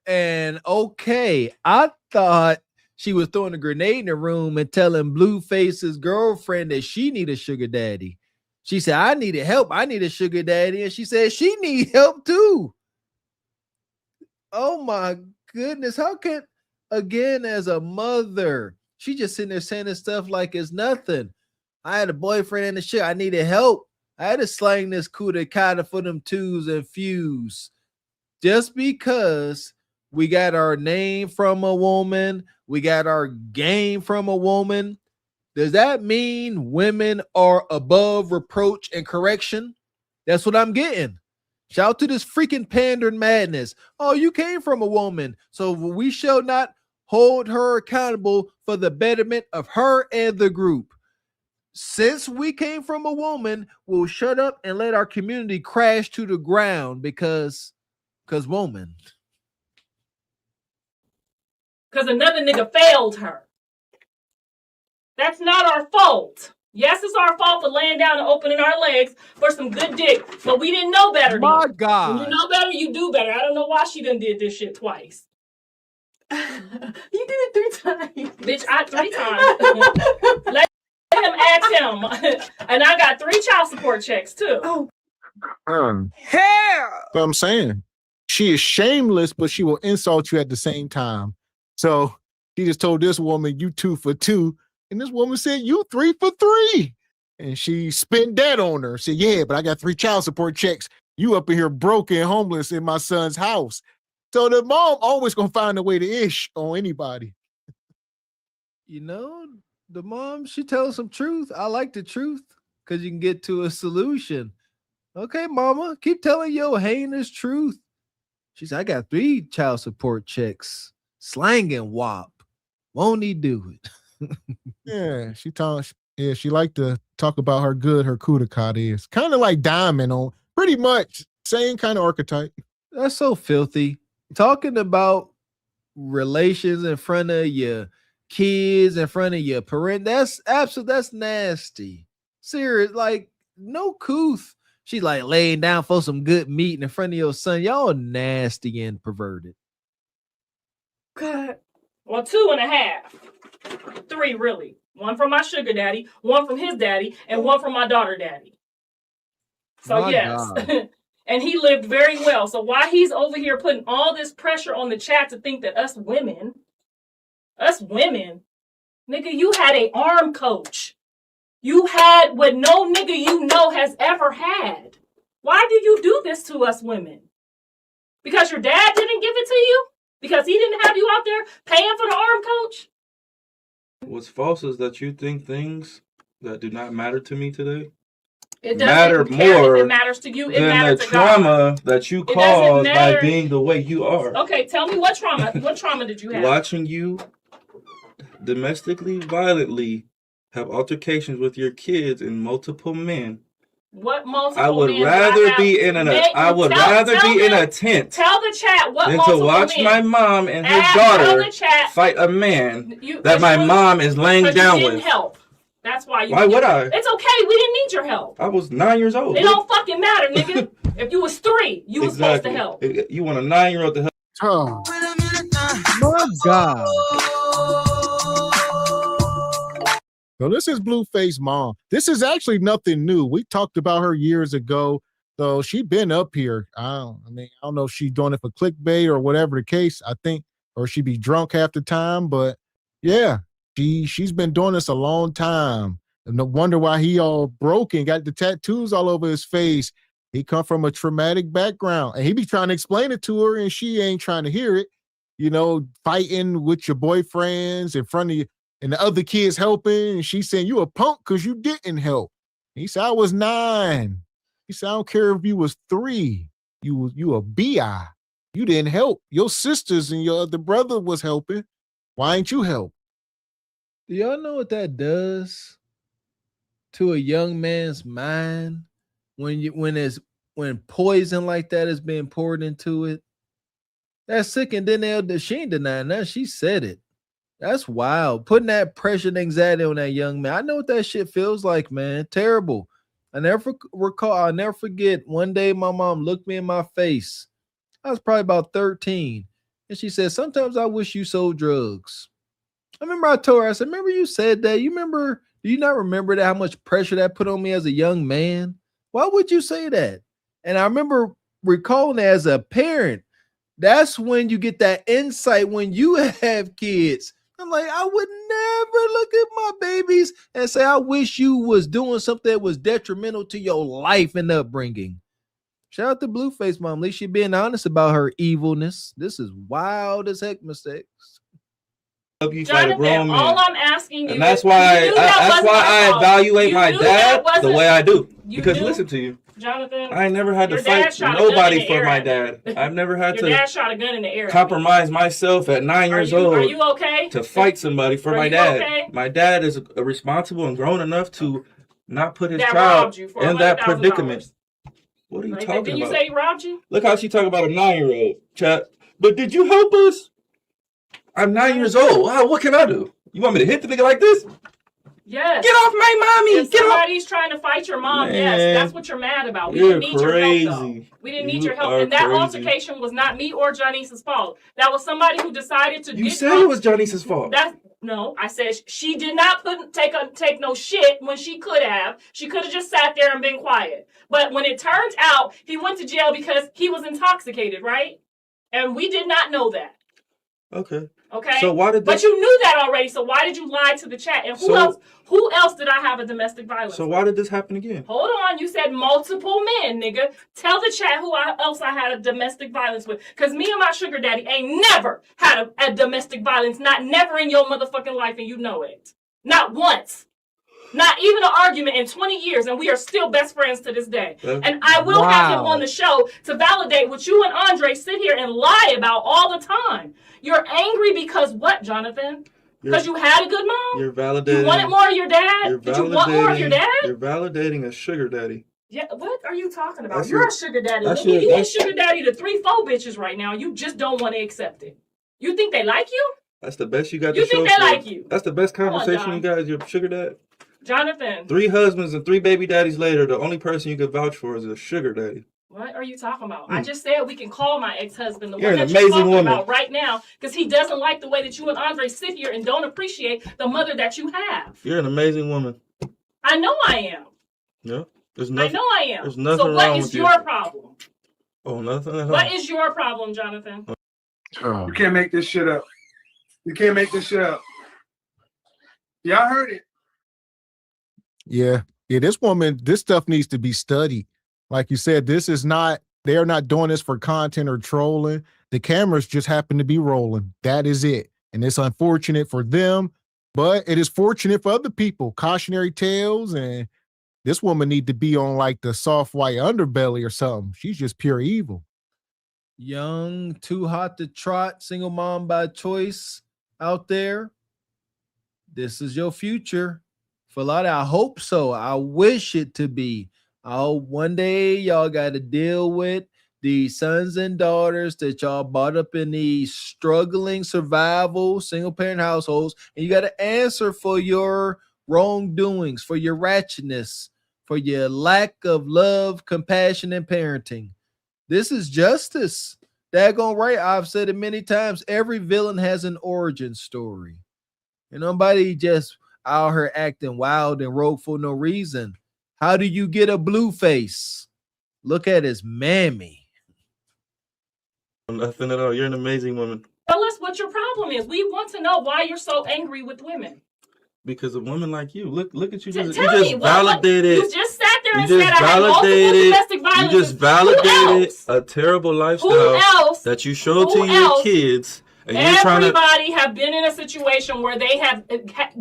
And okay, I thought she was throwing a grenade in the room and telling Blueface's girlfriend that she need a sugar daddy. She said, I needed help. I need a sugar daddy. And she said she need help too. Oh my goodness. How can, again, as a mother, she just sitting there saying this stuff like it's nothing. I had a boyfriend and the shit. I needed help. I had to slang this kuda kata for them twos and fews. Just because we got our name from a woman, we got our game from a woman, does that mean women are above reproach and correction? That's what I'm getting. Shout out to this freaking pandering madness. Oh, you came from a woman, so we shall not hold her accountable for the betterment of her and the group. Since we came from a woman, we'll shut up and let our community crash to the ground because woman. Because another nigga failed her. That's not our fault. Yes, it's our fault for laying down and opening our legs for some good dick, but we didn't know better. My God. When you know better, you do better. I don't know why she done did this shit twice. You did it 3 times. Bitch, 3 times. Let him ask him. And I got 3 child support checks too. Oh. Hell. So I'm saying she is shameless, but she will insult you at the same time. So he just told this woman, you 2 for 2. And this woman said, you 3 for 3. And she spent that on her. Said, yeah, but I got 3 child support checks. You up in here broke and homeless in my son's house. So the mom always gonna find a way to ish on anybody. You know, the mom, she tells some truth. I like the truth because you can get to a solution. Okay, mama, keep telling your heinous truth. She said, I got 3 child support checks. Slanging wop. Won't he do it? Yeah, she liked to talk about her good her kuda kata is. Kind of like Diamond on pretty much same kind of archetype. That's so filthy. Talking about relations in front of your kids, in front of your parent, that's nasty. Serious, like no couth. She like laying down for some good meat in front of your son. Y'all nasty and perverted. God. Well, 2.5. 3 really. 1 from my sugar daddy, 1 from his daddy, and 1 from my daughter daddy. So My yes. God. And he lived very well. So while he's over here putting all this pressure on the chat to think that us women, nigga, you had a arm coach. You had what no nigga you know has ever had. Why do you do this to us women? Because your dad didn't give it to you? Because he didn't have you out there paying for the arm coach? What's false is that you think things that do not matter to me today It matter doesn't care more if it matters to you. It than matters the to God. trauma that you It doesn't caused by matter. being the way you are. Okay, tell me what trauma. What trauma did you have? Watching you domestically violently have altercations with your kids and multiple men. What multiple I would men do rather have? be in an Tell a them- tent Tell the chat what than to multiple watch men. my mom and her Tell daughter the chat fight a man you- that it's my really- mom is laying 'cause you down didn't with. help. That's why you. Why would I? It's okay. We didn't need your help. I was 9 years old. It don't fucking matter, nigga. If you was 3, you was supposed to help. You want a 9-year-old to help? Oh, my God. So this is Blueface Mom. This is actually nothing new. We talked about her years ago. So she been up here. I don't know if she's doing it for clickbait or whatever the case. I think, or she be drunk half the time. But yeah, she's been doing this a long time. And no wonder why he all broken, got the tattoos all over his face. He come from a traumatic background, and he be trying to explain it to her, and she ain't trying to hear it. You know, fighting with your boyfriends in front of you, and the other kids helping, and she's saying you a punk because you didn't help. He said, I was 9. He said, I don't care if you was 3. You a BI. You didn't help. Your sisters and your other brother was helping. Why ain't you help? Do y'all know what that does to a young man's mind when poison like that is being poured into it? That's sick. And then she ain't denying that. She said it. That's wild. Putting that pressure and anxiety on that young man. I know what that shit feels like, man. Terrible. I'll never forget. One day my mom looked me in my face. I was probably about 13. And she said, sometimes I wish you sold drugs. I remember I told her, I said, remember you said that? Do you not remember that, how much pressure that put on me as a young man? Why would you say that? And I remember recalling as a parent, that's when you get that insight when you have kids. I'm like, I would never look at my babies and say, I wish you was doing something that was detrimental to your life and upbringing. Shout out to Blueface Mom. At least she being honest about her evilness. This is wild as heck mistakes. Jonathan, all I'm asking you, and that's why I evaluate my dad the way I do. Because listen to you, Jonathan, I never had to your dad fight shot a gun in nobody the for air my at dad. me. I've never had Your to dad shot a gun in the air. compromise myself at 9 years old. Are you okay? To fight somebody for Are my you dad. okay? My dad is responsible and grown enough to not put his That child robbed you for in that $100,000. predicament. What are you Right? talking Didn't you about? say he robbed you? Look how she talking about a 9-year-old, chat. But did you help us? I'm 9 years old. Wow, what can I do? You want me to hit the nigga like this? Yes. Get off my mommy. If somebody's trying to fight your mom, yes, Man, that's what you're mad about. We you're didn't need your help, crazy. though. We didn't need You your help. are And that crazy. altercation was not me or Janice's fault. That was somebody who decided to You get said it was Janice's fault. No, I said she did not take no shit when she could have. She could have just sat there and been quiet. But when it turned out, he went to jail because he was intoxicated, right? And we did not know that. Okay. Okay. So why did But you knew that already. So why did you lie to the chat? And who So- else did I have a domestic violence? So why did this happen again? Hold on, you said multiple men, nigga. Tell the chat who else I had a domestic violence with. Because me and my sugar daddy ain't never had a domestic violence. Not never in your motherfucking life, and you know it. Not once. Not even an argument in 20 years, and we are still best friends to this day. And I will have him on the show to validate what you and Andre sit here and lie about all the time. You're angry because what, Jonathan? Because you had a good mom? You're validating. You wanted more of your dad? Did you want more of your dad? You're validating a sugar daddy. Yeah, what are you talking about? That's You're your- a sugar daddy. that's You your- a sugar daddy to 3-4 bitches right now. You just don't want to accept it. You think they like you? That's the best you got You to show think they for. like you? That's the best Come on, conversation you John. guys. Your sugar dad. Jonathan, 3 husbands and 3 baby daddies later, the only person you could vouch for is a sugar daddy. what are you talking about? I just said we can call my ex-husband the You're one an that you're amazing talking woman. about right now because he doesn't like the way that you and Andre sit here and don't appreciate the mother that you have. You're an amazing woman. I know I am. Yeah. There's I nothing. know I am. There's nothing So wrong what with is you. your problem? Oh, nothing at all. What is your problem, Jonathan? You can't make this shit up. You can't make this shit up. Y'all heard it. Yeah. Yeah, this woman, this stuff needs to be studied. Like you said, they're not doing this for content or trolling. The cameras just happen to be rolling. That is it. And it's unfortunate for them, but it is fortunate for other people. Cautionary tales, and this woman need to be on like the soft white underbelly or something. She's just pure evil. Young, too hot to trot, single mom by choice out there. This is your future. For a lot of, I hope so. I wish it to be. I hope one day y'all got to deal with the sons and daughters that y'all brought up in these struggling survival single parent households, and you got to answer for your wrongdoings, for your ratchetness, for your lack of love, compassion, and parenting. This is justice. Daggone right. I've said it many times. Every villain has an origin story. And nobody just out here acting wild and rogue for no reason. How do you get a blue face? Look at his mammy. Nothing at all. You're an amazing woman. Tell us what your problem is. We want to know why you're so angry with women. Because a woman like you, look at you. Tell You me, just validated. You just sat there and You said just I had multiple validated. domestic violence. You just validated a terrible lifestyle that you showed to your kids. And you're trying to. Everybody have been in a situation where they have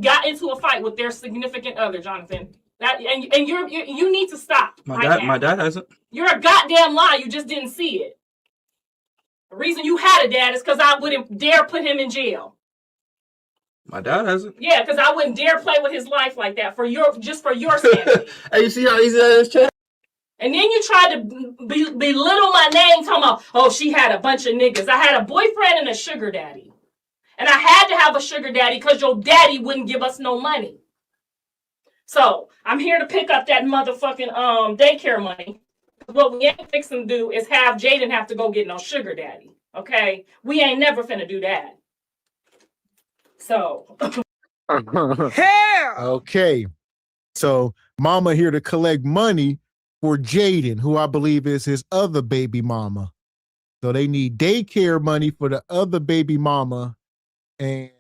got into a fight with their significant other, Jonathan. That and you need to stop. My dad hasn't. You're a goddamn lie. You just didn't see it. The reason you had a dad is because I wouldn't dare put him in jail. My dad hasn't. Yeah, because I wouldn't dare play with his life like that for your sanity. Hey, you see how easy that is, Chad? And then you tried to belittle my name, talking about, oh, she had a bunch of niggas. I had a boyfriend and a sugar daddy. And I had to have a sugar daddy because your daddy wouldn't give us no money. So I'm here to pick up that motherfucking daycare money. What we ain't fixing to do is have Jaden have to go get no sugar daddy. Okay? We ain't never finna do that. So. Okay. So mama here to collect money for Jaden, who I believe is his other baby mama. So they need daycare money for the other baby mama. And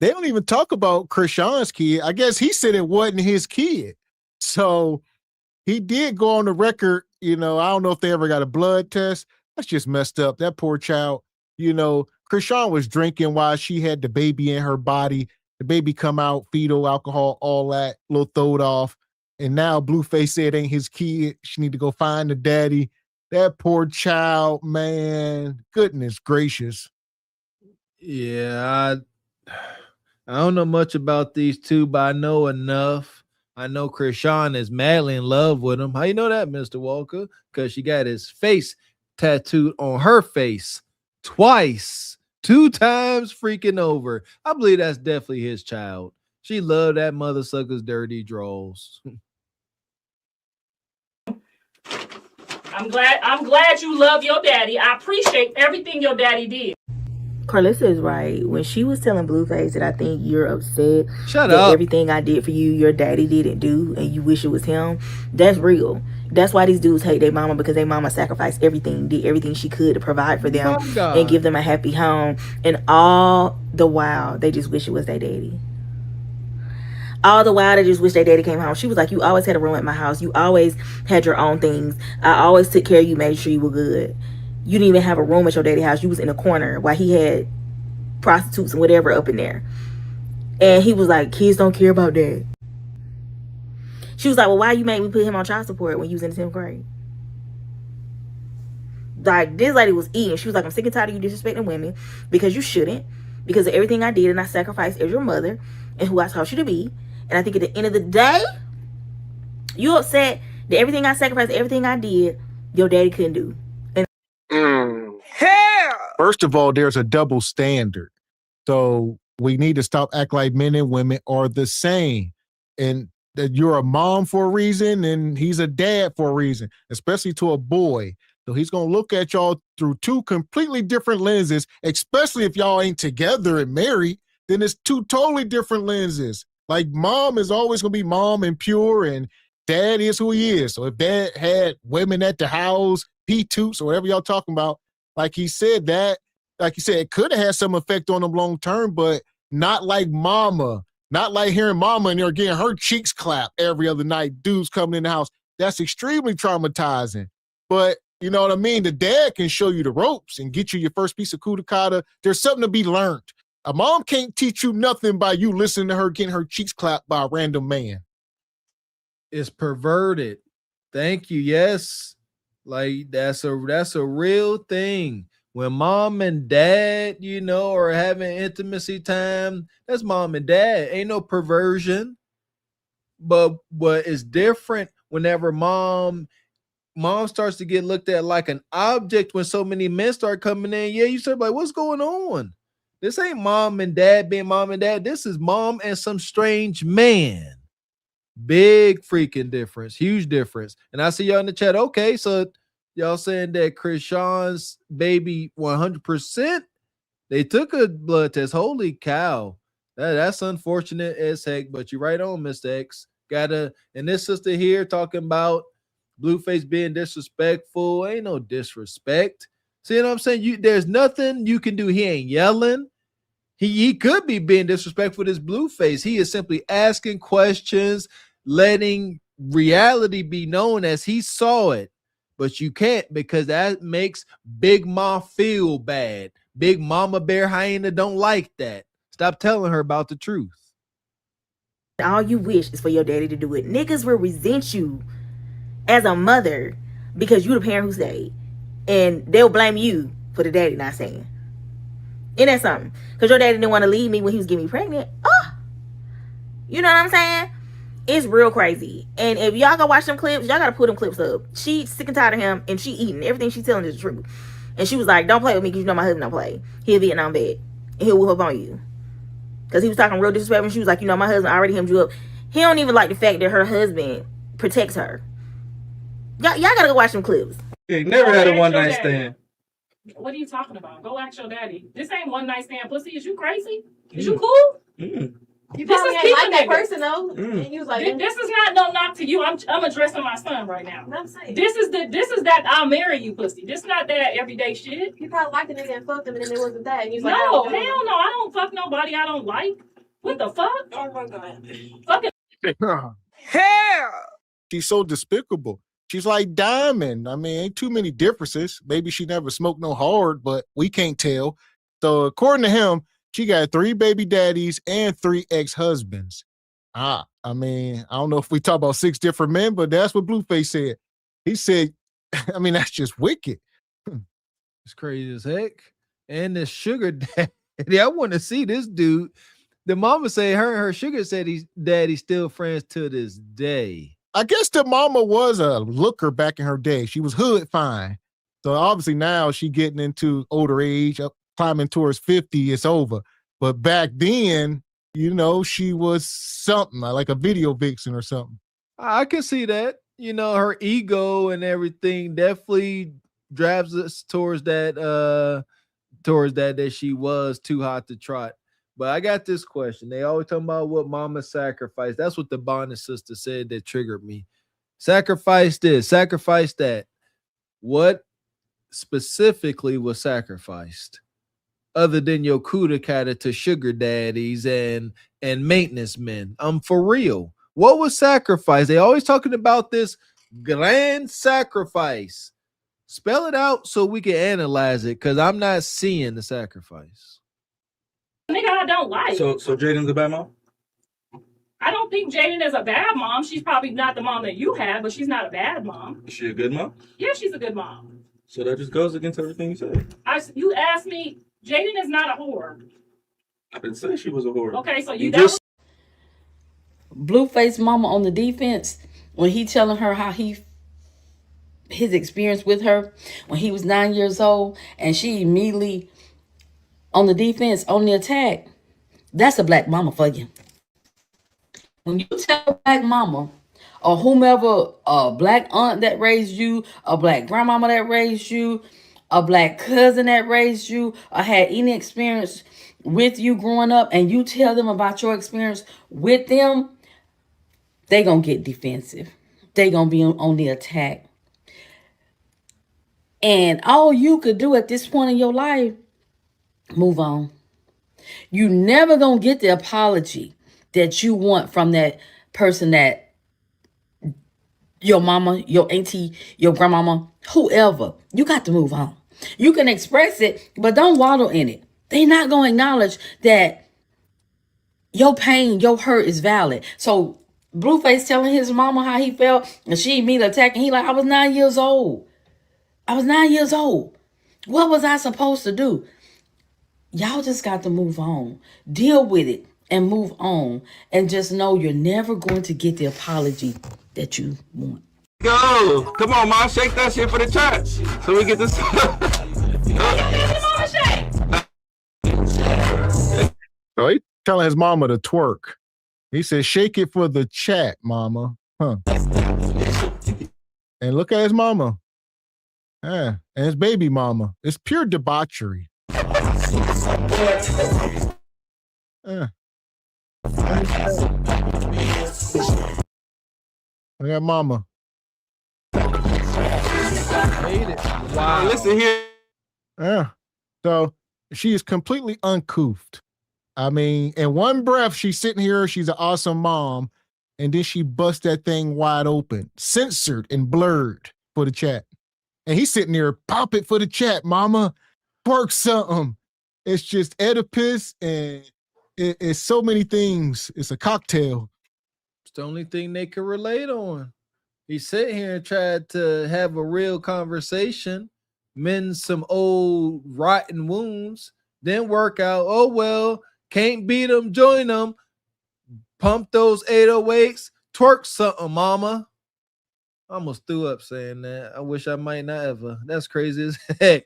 they don't even talk about Krishan's kid. I guess he said it wasn't his kid. So he did go on the record. I don't know if they ever got a blood test. That's just messed up. That poor child. Krishan was drinking while she had the baby in her body. The baby come out, fetal alcohol, all that, little throwed off. And now Blueface said it ain't his kid. She need to go find the daddy. That poor child, man. Goodness gracious. Yeah, I don't know much about these two, but I know enough. I know Krishan is madly in love with him. How you know that, Mr. Walker? Because she got his face tattooed on her face twice, 2 times freaking over. I believe that's definitely his child. She loved that mother sucker's dirty draws. I'm glad you love your daddy. I appreciate everything your daddy did. Carlissa is right. When she was telling Blueface that I think you're upset Shut that up. everything I did for you, your daddy didn't do, and you wish it was him, that's real. That's why these dudes hate their mama, because their mama sacrificed everything, did everything she could to provide for them Oh, God. and give them a happy home. And all the while, they just wish it was their daddy. All the while, they just wish their daddy came home. She was like, you always had a room at my house. You always had your own things. I always took care of you, made sure you were good. You didn't even have a room at your daddy's house. You was in a corner while he had prostitutes and whatever up in there. And he was like, kids don't care about that. She was like, well, why you made me put him on child support when you was in the 10th grade? Like, this lady was eating. She was like, I'm sick and tired of you disrespecting women because you shouldn't, because of everything I did and I sacrificed as your mother and who I taught you to be. And I think at the end of the day, you upset that everything I sacrificed, everything I did, your daddy couldn't do. First of all, there's a double standard. So we need to stop acting like men and women are the same. And that you're a mom for a reason and he's a dad for a reason, especially to a boy. So he's going to look at y'all through 2 completely different lenses, especially if y'all ain't together and married, then it's 2 totally different lenses. Like mom is always going to be mom and pure, and dad is who he is. So if dad had women at the house, P2s or whatever y'all talking about, like he said, it could have had some effect on them long term, but not like mama. Not like hearing mama and they're getting her cheeks clapped every other night. Dudes coming in the house. That's extremely traumatizing. But you know what I mean? The dad can show you the ropes and get you your first piece of kudakata. There's something to be learned. A mom can't teach you nothing by you listening to her getting her cheeks clapped by a random man. It's perverted. Thank you. Yes. Like that's a real thing. When mom and dad, you know, are having intimacy time, that's mom and dad. Ain't no perversion. But it's different whenever mom starts to get looked at like an object when so many men start coming in. Yeah, you start like, what's going on? This ain't mom and dad being mom and dad. This is mom and some strange man. Big freaking difference. Huge difference. And I see y'all in the chat. Okay, so y'all saying that Krishan's baby 100%? They took a blood test. Holy cow. That's unfortunate as heck, but you're right on, Mr. X. And this sister here talking about Blueface being disrespectful. Ain't no disrespect. See what I'm saying? There's nothing you can do. He ain't yelling. He could be being disrespectful with his Blueface. He is simply asking questions, letting reality be known as he saw it. But you can't, because that makes Big Ma feel bad. Big Mama Bear Hyena don't like that. Stop telling her about the truth. All you wish is for your daddy to do it. Niggas will resent you as a mother because you the parent who stayed. And they'll blame you for the daddy not staying. Isn't that something? Because your daddy didn't want to leave me when he was getting me pregnant. Oh, you know what I'm saying? It's real crazy. And if y'all go watch them clips, y'all got to put them clips up. She's sick and tired of him, and she eating. Everything she's telling is the truth. And she was like, don't play with me because you know my husband don't play. He a Vietnam vet. And he'll whoop up on you. Because he was talking real disrespectful. And she was like, you know, my husband already hemmed you up. He don't even like the fact that her husband protects her. Y'all got to go watch them clips. He never had a one night stand. What are you talking about? Go ask your daddy. This ain't one night stand pussy. Is you crazy? Is you cool? You This probably is ain't like keeping that niggas. person though. And you was like, This is not no knock to you. I'm addressing my son right now. I'm saying. This is that I'll marry you pussy. This not that everyday shit. You probably liked the nigga and fucked him, and then it wasn't that. And you was No, like, hell no. I don't fuck nobody I don't like. What the fuck? Oh my god. Fucking Hell! She's so despicable. She's like Diamond. I mean, ain't too many differences. Maybe she never smoked no hard, but we can't tell. So according to him, she got 3 baby daddies and 3 ex-husbands. I mean, I don't know if we talk about 6 different men, but that's what Blueface said. He said, I mean, that's just wicked. It's crazy as heck. And the sugar daddy, I want to see this dude. The mama say her and her sugar said he's daddy's still friends to this day. I guess the mama was a looker back in her day. She was hood fine. So obviously now she getting into older age, up climbing towards 50, it's over. But back then, you know, she was something like a video vixen or something. I can see that. You know, her ego and everything definitely drives us towards that she was too hot to trot. But I got this question. They always talking about what mama sacrificed. That's what the Bonnet sister said that triggered me. Sacrifice this, sacrifice that. What specifically was sacrificed? Other than your kudakata to sugar daddies and maintenance men. For real. What was sacrificed? They always talking about this grand sacrifice. Spell it out so we can analyze it, because I'm not seeing the sacrifice. nigga I don't like. So Jaden's a bad mom? I don't think Jaden is a bad mom. She's probably not the mom that you have, but she's not a bad mom. Is she a good mom? Yeah, she's a good mom. So that just goes against everything you said. You asked me, Jaden is not a whore. I didn't say she was a whore. Okay, so you just Blueface mama on the defense, when he telling her how his experience with her when he was 9 years old, and she immediately on the defense, on the attack, that's a black mama for you. When you tell a black mama or whomever, a black aunt that raised you, a black grandmama that raised you, a black cousin that raised you, or had any experience with you growing up, and you tell them about your experience with them, they gonna get defensive. They gonna be on the attack. And all you could do at this point in your life, move on. You never gonna get the apology that you want from that person that your mama, your auntie, your grandmama, whoever. You got to move on. You can express it, but don't waddle in it. They're not going to acknowledge that your pain, your hurt is valid. So Blueface telling his mama how he felt, and she immediately attacking. He like, I was 9 years old. I was 9 years old. What was I supposed to do? Y'all just got to move on. Deal with it and move on. And just know you're never going to get the apology that you want. Go. Come on, Mom. Shake that shit for the chat. So we get this. So he telling his mama to twerk. He said, shake it for the chat, mama. Huh. And look at his mama. Yeah. And his baby mama. It's pure debauchery. Yeah. Look at mama. Wow. Listen here. Yeah. So she is completely uncouthed. I mean, in one breath, she's sitting here, she's an awesome mom, and then she busts that thing wide open, censored and blurred for the chat. And he's sitting there, pop it for the chat, mama, twerk something. It's just Oedipus, and it's so many things. It's a cocktail. It's the only thing they can relate on. He sat here and tried to have a real conversation, mend some old rotten wounds, then work out, oh, well, can't beat them, join them, pump those 808s, twerk something, mama. I almost threw up saying that. I wish I might not ever. That's crazy as heck.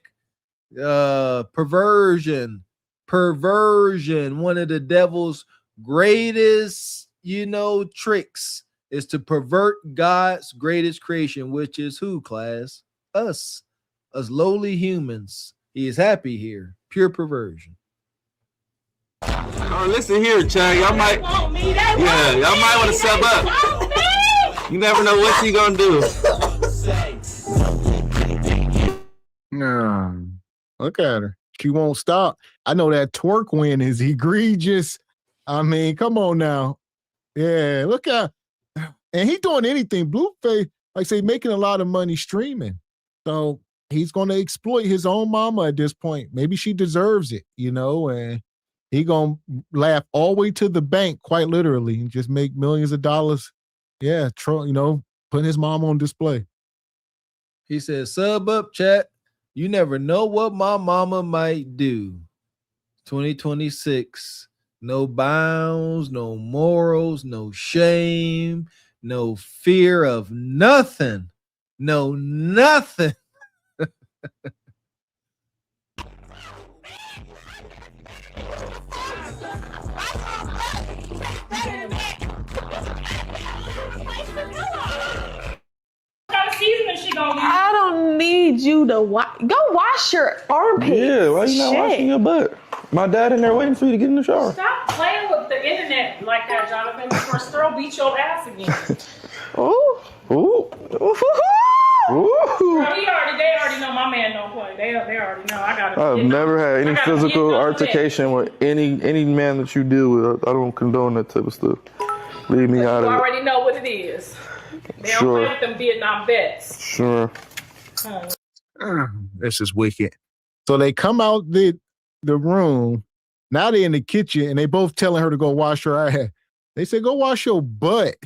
Perversion. One of the devil's greatest, tricks is to pervert God's greatest creation, which is who, class? Us lowly humans. He is happy here. Pure perversion. Oh, listen here, Chad. Y'all might want to step up. You never know what she gonna do. No, look at her. She won't stop. I know that twerk win is egregious. I mean, come on now. Yeah, look at, and he doing anything. Blueface, like say, making a lot of money streaming. So he's going to exploit his own mama at this point. Maybe she deserves it, and he going to laugh all the way to the bank, quite literally, and just make millions of dollars. Yeah, putting his mom on display. He said, sub up, chat. You never know what my mama might do. 2026. No bounds, no morals, no shame, no fear of nothing. No, nothing. I don't need you to go wash your armpits. Yeah, why you not Shit. washing your butt? My dad in there waiting for you to get in the shower. Stop playing with the internet like that, Jonathan, before Sterl beat your ass again. Ooh. Ooh. Ooh. Bro, they already know my man don't play. They already know. I've never had any physical altercation with any man that you deal with. I don't condone that type of stuff. Leave me out You of it. already know what it is. They don't Sure. play with them Vietnam vets. Sure. This is wicked. So they come out the room. Now they're in the kitchen and they both telling her to go wash her ass. They said, go wash your butt.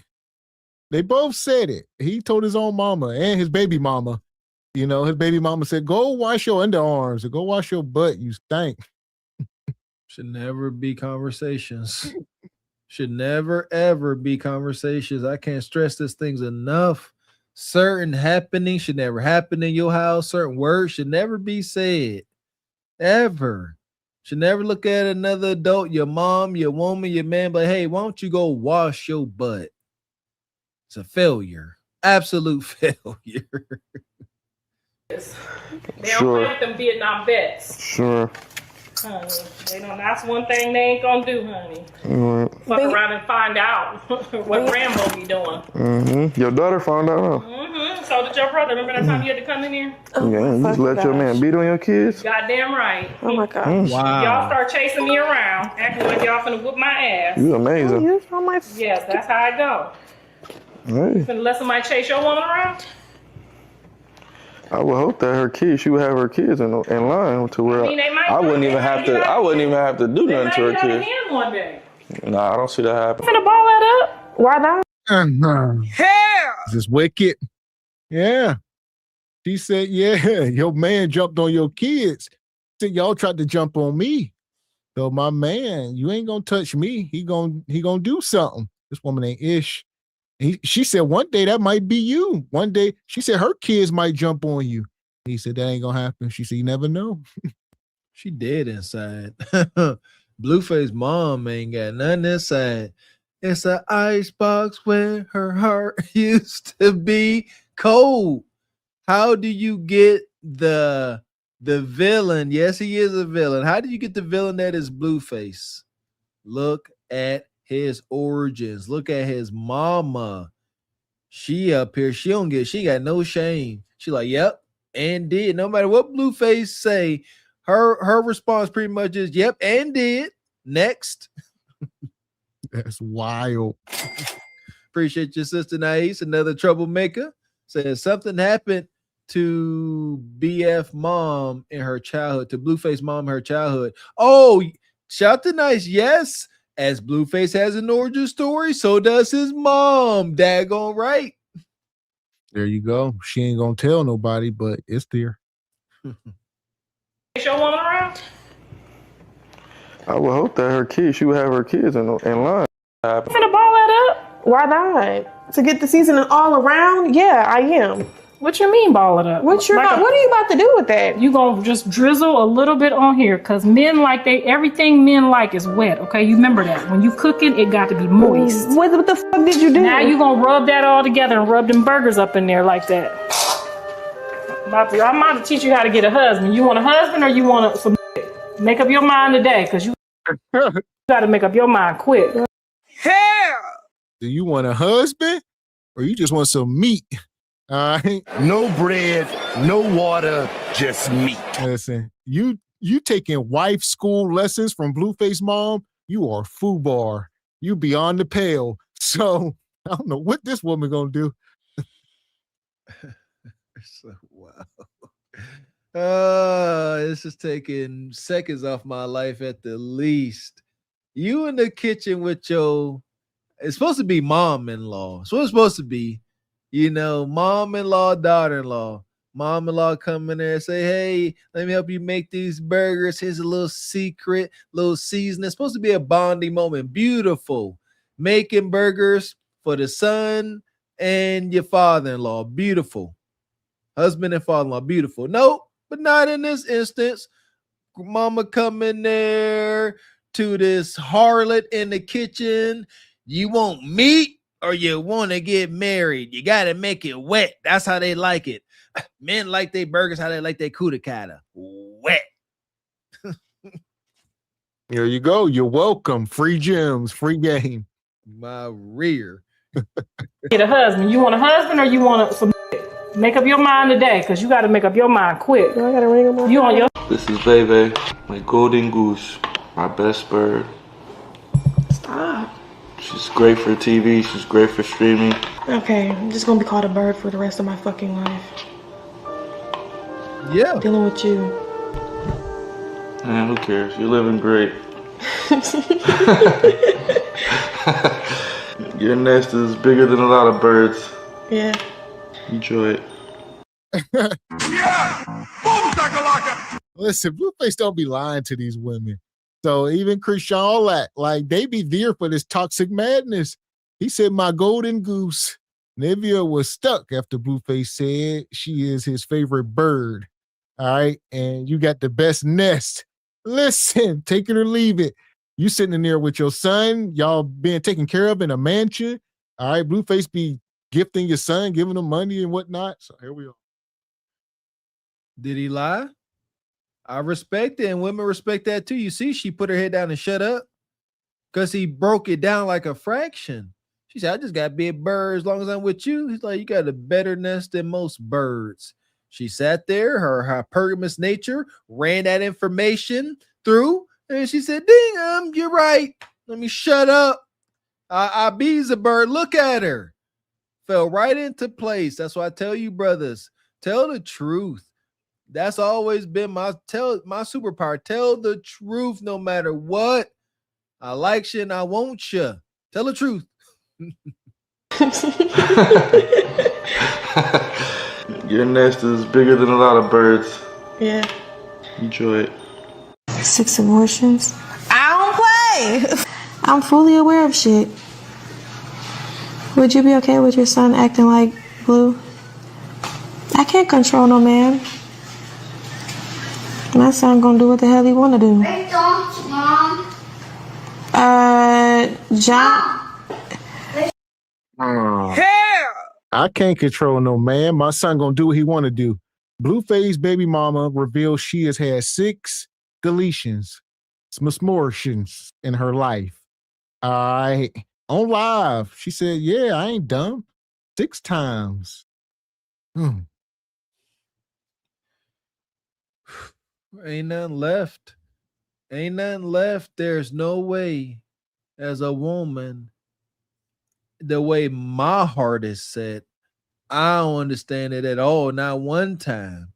They both said it. He told his own mama and his baby mama. His baby mama said, go wash your underarms or go wash your butt. You stink. Should never be conversations. Should never, ever be conversations. I can't stress these things enough. Certain happenings should never happen in your house. Certain words should never be said. Ever. Should never look at another adult, your mom, your woman, your man, but hey, why don't you go wash your butt? It's a failure. Absolute failure. They don't play with them Vietnam vets. Sure. Honey, they don't. That's one thing they ain't gonna do, honey. Right. Fuck around and find out what Rambo be doing. Mm-hmm. Your daughter found out, huh? Mm-hmm. So did your brother. Remember that time you had to come in here? Yeah, you just let your man beat on your kids? Goddamn right. Oh my gosh. Wow. Y'all start chasing me around, acting like y'all finna whoop my ass. You amazing. Yes, that's how I go. Hey, Finna let somebody chase your woman around? I would hope that she would have her kids in line to where I mean, they might. I wouldn't even have to. I wouldn't even have to do nothing to her They kids. might get one day. Nah, I don't see that happening. Finna ball that up? Why not? Hell! This is wicked. Yeah. She said, yeah, your man jumped on your kids. Said y'all tried to jump on me. So my man, you ain't gonna touch me. He gonna do something. This woman ain't ish. She said one day that might be you. One day she said her kids might jump on you. He said that ain't gonna happen. She said you never know. She dead inside. Blueface mom ain't got nothing inside. It's an ice box where her heart used to be cold. How do you get the villain? Yes, he is a villain. How do you get the villain that is Blueface? Look at his origins. Look at his mama. She up here. She got no shame. She like, yep, and did. No matter what Blueface say, her response pretty much is, yep, and did. Next. That's wild. Appreciate your sister Nice, another troublemaker. Says something happened to BF mom in her childhood, to Blueface mom in her childhood. Oh, shout to Nice. Yes, as Blueface has an origin story, so does his mom. Daggone right. There you go. She ain't gonna tell nobody, but it's there. Chase your woman around? I would hope that she would have her kids in line. Finna ball that up? Why not? To get the season all around? Yeah, I am. What you mean ball it up? What are you about to do with that? You gonna just drizzle a little bit on here, cause men like everything men like is wet. Okay, you remember that when you cooking, it got to be moist. What the fuck did you do? Now you gonna rub that all together and rub them burgers up in there like that. I'm about to teach you how to get a husband. You want a husband or you want some? Make up your mind today, cause you got to make up your mind quick. Hell! Do you want a husband or you just want some meat? All right. No bread, no water, just meat. Listen, you taking wife school lessons from Blueface mom, you are foobar. You beyond the pale. So I don't know what this woman gonna do. So wow. This is taking seconds off my life at the least. You in the kitchen with it's supposed to be mom-in-law. It's what it's supposed to be. You know, mom-in-law, daughter-in-law. Mom-in-law come in there and say, hey, let me help you make these burgers. Here's a little secret, little seasoning. It's supposed to be a bonding moment. Beautiful. Making burgers for the son and your father-in-law. Beautiful. Husband and father-in-law. Beautiful. Nope, but not in this instance. Mama come in there to this harlot in the kitchen. You want meat? Or you want to get married, you got to make it wet. That's how they like it. Men like their burgers, how they like their cuticata. Wet. Here you go. You're welcome. Free gyms, free game. My rear. Get a husband. You want a husband or you want some? Make up your mind today, because you got to make up your mind quick. I got to ring him up. You on your... This is Bebe, my golden goose, my best bird. Stop. She's great for TV. She's great for streaming. Okay, I'm just gonna be called a bird for the rest of my fucking life. Yeah. Dealing with you. Man, who cares? You're living great. Your nest is bigger than a lot of birds. Yeah. Enjoy it. Listen, Blueface don't be lying to these women. So even Christian, all that, like they be there for this toxic madness. He said, my golden goose. Nivea was stuck after Blueface said she is his favorite bird. All right. And you got the best nest. Listen, take it or leave it. You sitting in there with your son, y'all being taken care of in a mansion. All right. Blueface be gifting your son, giving him money and whatnot. So here we are. Did he lie? I respect it, and women respect that too. You see, she put her head down and shut up because he broke it down like a fraction. She said, I just got big birds as long as I'm with you. He's like, you got a better nest than most birds. She sat there, her hypergamous nature ran that information through, and she said, ding, you're right. Let me shut up. I be's a bird. Look at her. fell right into place. That's why I tell you, brothers, tell the truth. That's always been my superpower. Tell the truth no matter what. I like you and I want you. Tell the truth. Your nest is bigger than a lot of birds. Yeah. Enjoy it. 6 abortions. I don't play. I'm fully aware of shit. Would you be okay with your son acting like Blue? I can't control no man. My son gonna do what the hell he wanna do. They don't, Mom. John. I can't control no man. My son gonna do what he want to do. Blueface baby mama reveals she has had 6 deletions, smortions in her life. On live, she said, "Yeah, I ain't dumb. 6 times." Ain't nothing left. Ain't nothing left. There's no way, as a woman, the way my heart is set, I don't understand it at all. Not one time.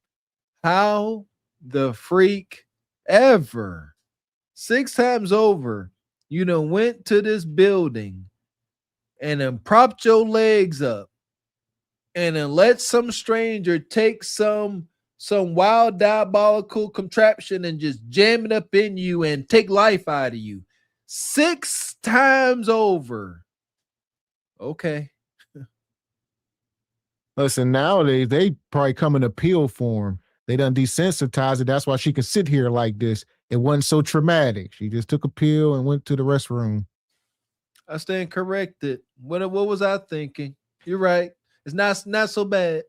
How the freak ever? 6 times over, you done went to this building and then propped your legs up and then let some stranger take some wild diabolical contraption and just jam it up in you and take life out of you. 6 times over. Okay. Listen, nowadays they probably come in appeal form. They done desensitized it. That's why she can sit here like this. It wasn't so traumatic. She just took a pill and went to the restroom. I stand corrected. What was I thinking? You're right. It's not so bad.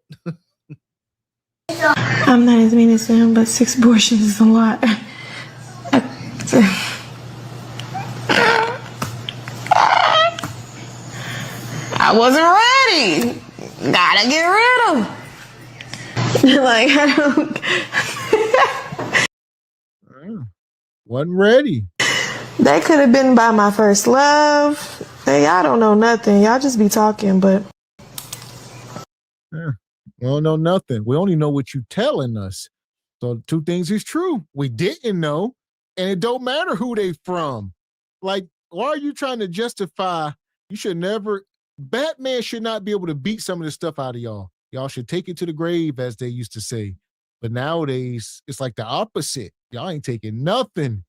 I'm not as mean as him, but 6 abortions is a lot. I wasn't ready. Gotta get rid of him. Like, I don't. Wasn't ready. They could have been by my first love. Hey, y'all don't know nothing. Y'all just be talking, but. Yeah. We don't know nothing. We only know what you telling us. So 2 things is true. We didn't know, and it don't matter who they from. Like, why are you trying to justify? You should never. Batman should not be able to beat some of this stuff out of y'all. Y'all should take it to the grave, as they used to say. But nowadays, it's like the opposite. Y'all ain't taking nothing.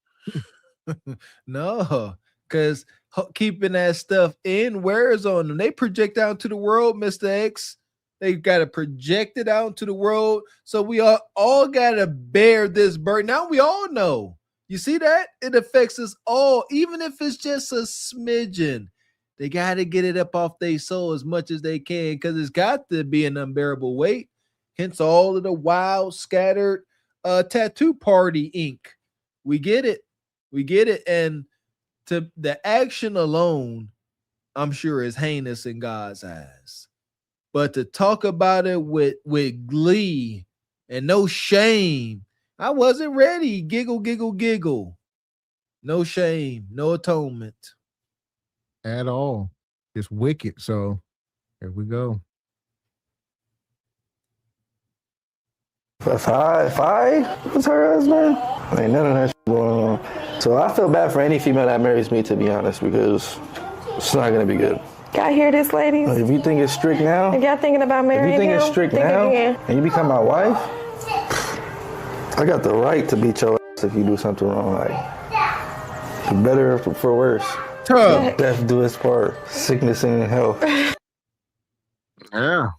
No, because keeping that stuff in wears on them. They project out to the world, Mr. X. They got to project it out into the world. So we all got to bear this burden. Now we all know. You see that? It affects us all, even if it's just a smidgen. They got to get it up off their soul as much as they can, because it's got to be an unbearable weight. Hence all of the wild, scattered tattoo party ink. We get it. We get it. And to the action alone, I'm sure is heinous in God's eyes. But to talk about it with glee and no shame, I wasn't ready. Giggle, giggle, giggle. No shame, no atonement. At all. It's wicked. So here we go. If I was her husband, ain't none of that shit going on. So I feel bad for any female that marries me, to be honest, because it's not gonna be good. Y'all hear this, ladies? If you think it's strict now, If y'all thinking about marrying if you think him, it's strict think now, again. and you become my wife, I got the right to beat your ass if you do something wrong. Like, for better or for worse. Death do its part. Sickness and health. Yeah.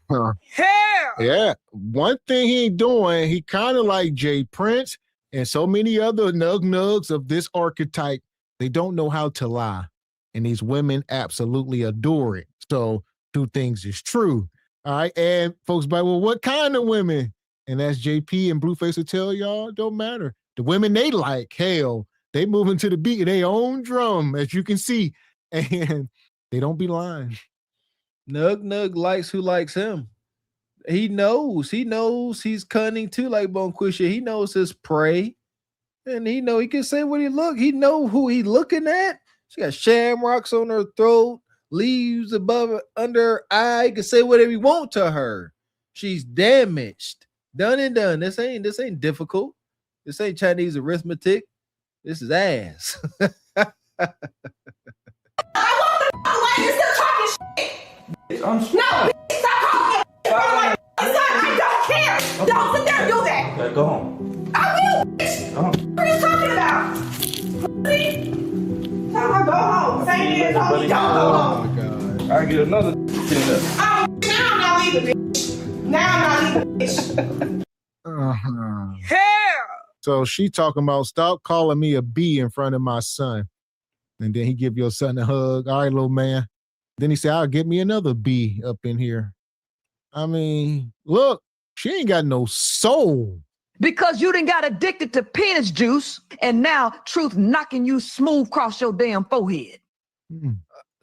Yeah. One thing he ain't doing, he kind of like Jay Prince and so many other nugs of this archetype. They don't know how to lie. And these women absolutely adore it. So 2 things is true. All right. And folks be like, well, what kind of women? And as JP and Blueface will tell y'all, it don't matter. The women they like, hell, they moving to the beat of their own drum, as you can see. And they don't be lying. Nug likes who likes him. He knows he's cunning too, like Bonquisha. He knows his prey. And he can say what he look. He know who he looking at. She got shamrocks on her throat, leaves above her, under her eye. You can say whatever you want to her. She's damaged. Done and done. This ain't difficult. This ain't Chinese arithmetic. This is ass. No, stop calling my son. I don't care. Don't sit there and do that. Okay, go home. I will, bitch. What are you talking about? See? Tell her go home. Same years old. Don't go home. Oh my God. I get another Oh, now I'm not leaving, bitch. Now I'm not leaving, bitch. Hell. So she talking about stop calling me a B in front of my son. And then he give your son a hug. All right, little man. Then he said, I'll get me another B up in here. I mean, look, she ain't got no soul. Because you done got addicted to penis juice, and now truth knocking you smooth across your damn forehead.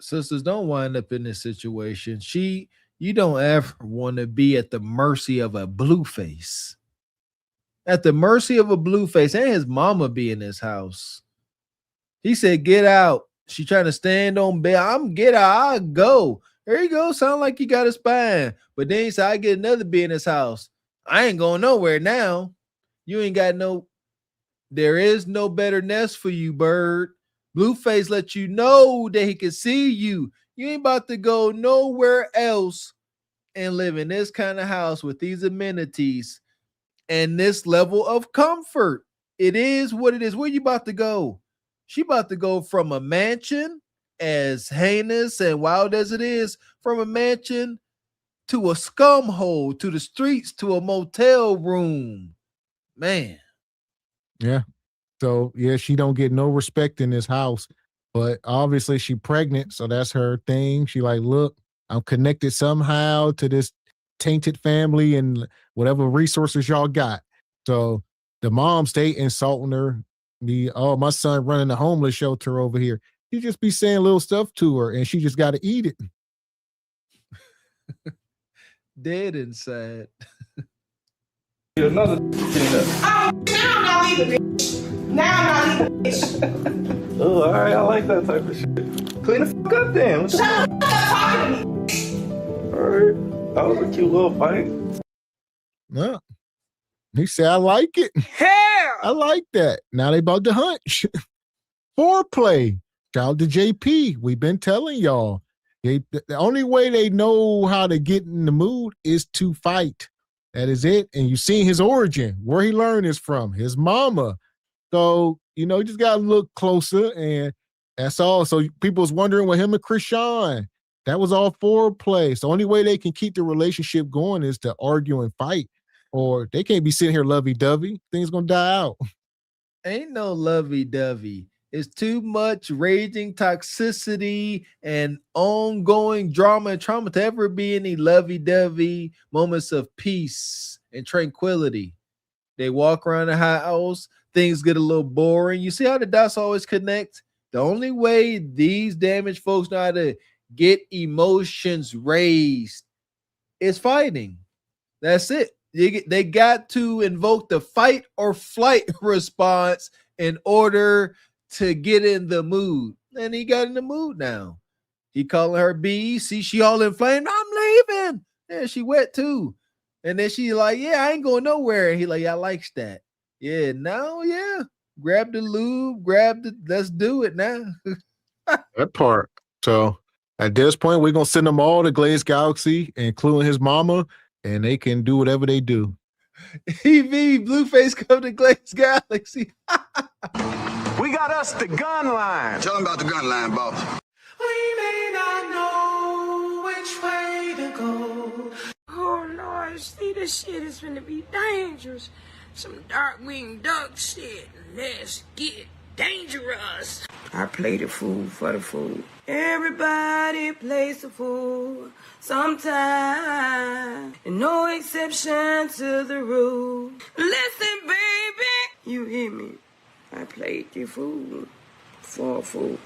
Sisters, don't wind up in this situation. You don't ever want to be at the mercy of a blue face. At the mercy of a blue face, and his mama be in this house. He said, get out. She trying to stand on bed. I'm get out. I'll go. There you go. Sound like you got a spine. But then he said, I get another bee in this house. I ain't going nowhere now. You ain't got no, there is no better nest for you, bird. Blueface let you know that he can see you. You ain't about to go nowhere else and live in this kind of house with these amenities and this level of comfort. It is what it is. Where you about to go? She about to go from a mansion, as heinous and wild as it is, from a mansion to a scum hole, to the streets, to a motel room. Man. Yeah. So, yeah, she don't get no respect in this house. But obviously she pregnant, so that's her thing. She like, look, I'm connected somehow to this tainted family and whatever resources y'all got. So the mom stay insulting her. My son running a homeless shelter over here. You just be saying little stuff to her, and she just got to eat it. Dead inside. Another Oh, now I'm not leaving, bitch. Now I'm not leaving, bitch. Oh, all right. I like that type of shit. Clean the fuck up then. Shut up. Talking to me. All right. That was a cute little fight. Yeah. He said, I like it. Hell! I like that. Now they about to hunch. Foreplay. Shout out to JP. We've been telling y'all. The only way they know how to get in the mood is to fight. That is it. And you've seen his origin, where he learned this from, his mama. So, you just got to look closer, and that's all. So people was wondering with him and Krishan, that was all foreplay. So the only way they can keep the relationship going is to argue and fight, or they can't be sitting here lovey-dovey. Things going to die out. Ain't no lovey-dovey. It's too much raging toxicity and ongoing drama and trauma to ever be any lovey-dovey moments of peace and tranquility. They walk around the house, things get a little boring. You see how the dots always connect? The only way these damaged folks know how to get emotions raised is fighting. That's it. They got to invoke the fight or flight response in order to get in the mood. And he got in the mood now. He calling her B. See, she all inflamed. I'm leaving. Yeah, she wet too. And then she like, yeah, I ain't going nowhere. And he like, yeah, I likes that. Yeah, now, yeah. Grab the lube, let's do it now. That part. So at this point, we're going to send them all to Glaze Galaxy, including his mama, and they can do whatever they do. EV, Blueface come to Glaze Galaxy. We got us the gun line. Tell them about the gun line, boss. We may not know which way to go. Oh, Lord, see, this shit is finna be dangerous. Some dark-winged duck shit. Let's get dangerous. I play the fool for the fool. Everybody plays the fool sometime. And no exception to the rule. Listen, baby, you hear me? I played the fool for a fool.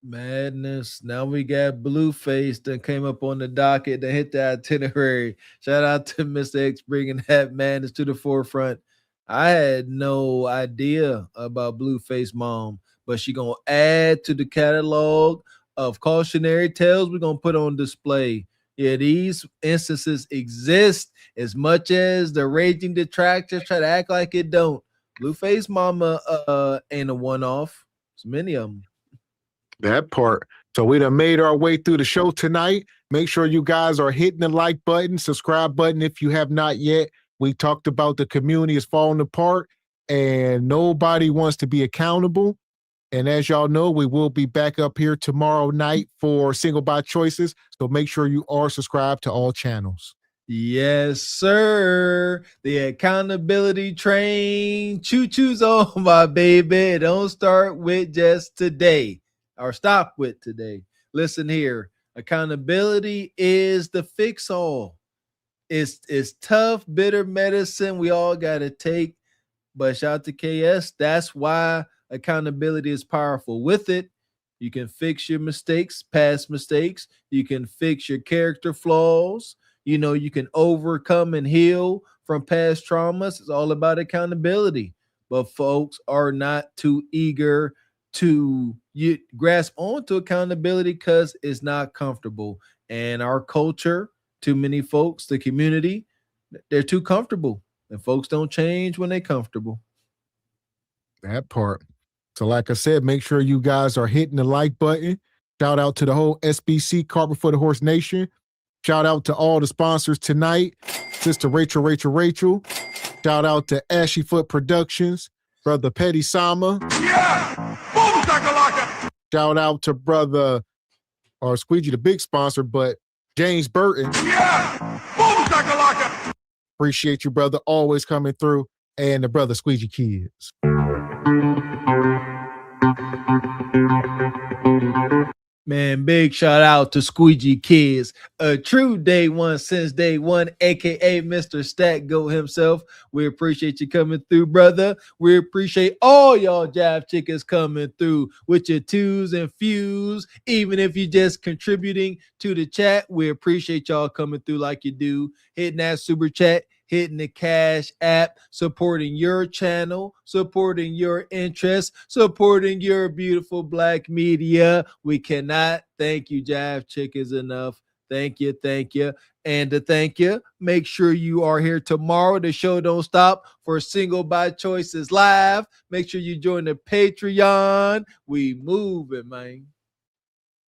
Madness. Now we got Blueface that came up on the docket that hit the itinerary. Shout out to Mr. X bringing that madness to the forefront. I had no idea about Blueface mom, but she gonna add to the catalog of cautionary tales we're gonna put on display. Yeah, these instances exist as much as the raging detractors try to act like it don't. Blueface Mama ain't a one-off. There's many of them. That part. So we done made our way through the show tonight. Make sure you guys are hitting the like button, subscribe button if you have not yet. We talked about the community is falling apart and nobody wants to be accountable. And as y'all know, we will be back up here tomorrow night for Single by Choices. So make sure you are subscribed to all channels. Yes, sir. The accountability train. Choo-choo's on, my baby. Don't start with just today or stop with today. Listen here. Accountability is the fix-all. It's tough, bitter medicine we all got to take. But shout out to KS. That's why accountability is powerful. With it, you can fix your mistakes, past mistakes. You can fix your character flaws. You know, you can overcome and heal from past traumas. It's all about accountability. But folks are not too eager to grasp onto accountability because it's not comfortable. And our culture, too many folks, the community, they're too comfortable. And folks don't change when they're comfortable. That part. So like I said, make sure you guys are hitting the like button. Shout out to the whole SBC, Carpet for the Horse Nation. Shout out to all the sponsors tonight. Sister Rachel. Shout out to Ashy Foot Productions. Brother Petty Sama. Yeah! Shout out to brother, or Squeegee, the big sponsor, but James Burton. Yeah! Appreciate you, brother, always coming through. And the brother Squeegee Kids. Man, big shout out to Squeegee Kids, a true day one since day one, aka Mr. Stack Goat himself. We appreciate you coming through, brother. We appreciate all y'all Jive Chickens coming through with your twos and fews. Even if you're just contributing to the chat, we appreciate y'all coming through like you do, hitting that super chat, hitting the Cash App, supporting your channel, supporting your interests, supporting your beautiful black media. We cannot thank you, Jive Chickens, enough. Thank you. And to thank you, make sure you are here tomorrow. The show don't stop for Single by Choices Live. Make sure you join the Patreon. We moving, man.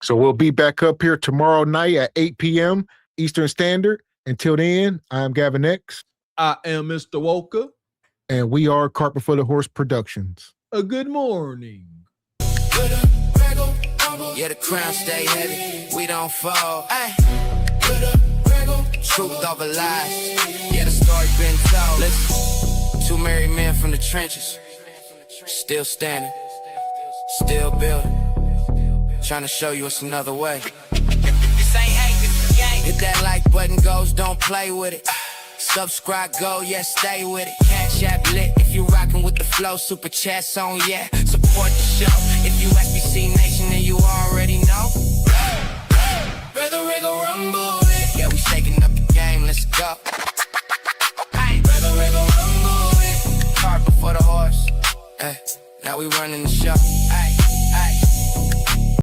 So we'll be back up here tomorrow night at 8 p.m. Eastern Standard. Until then, I'm Gavin X. I am Mr. Walker. And we are Carpet for the Horse Productions. A good morning. Yeah, the crown stay heavy. We don't fall. Ay. Truth over lies. Yeah, the story been told. Listen, two married men from the trenches. Still standing. Still building. Trying to show you it's another way. This ain't hate, this is game. Hit that like button goes, don't play with it. Subscribe, go, yeah, stay with it. Cash App lit if you rockin' with the flow. Super chats on, yeah. Support the show if you SBC Nation.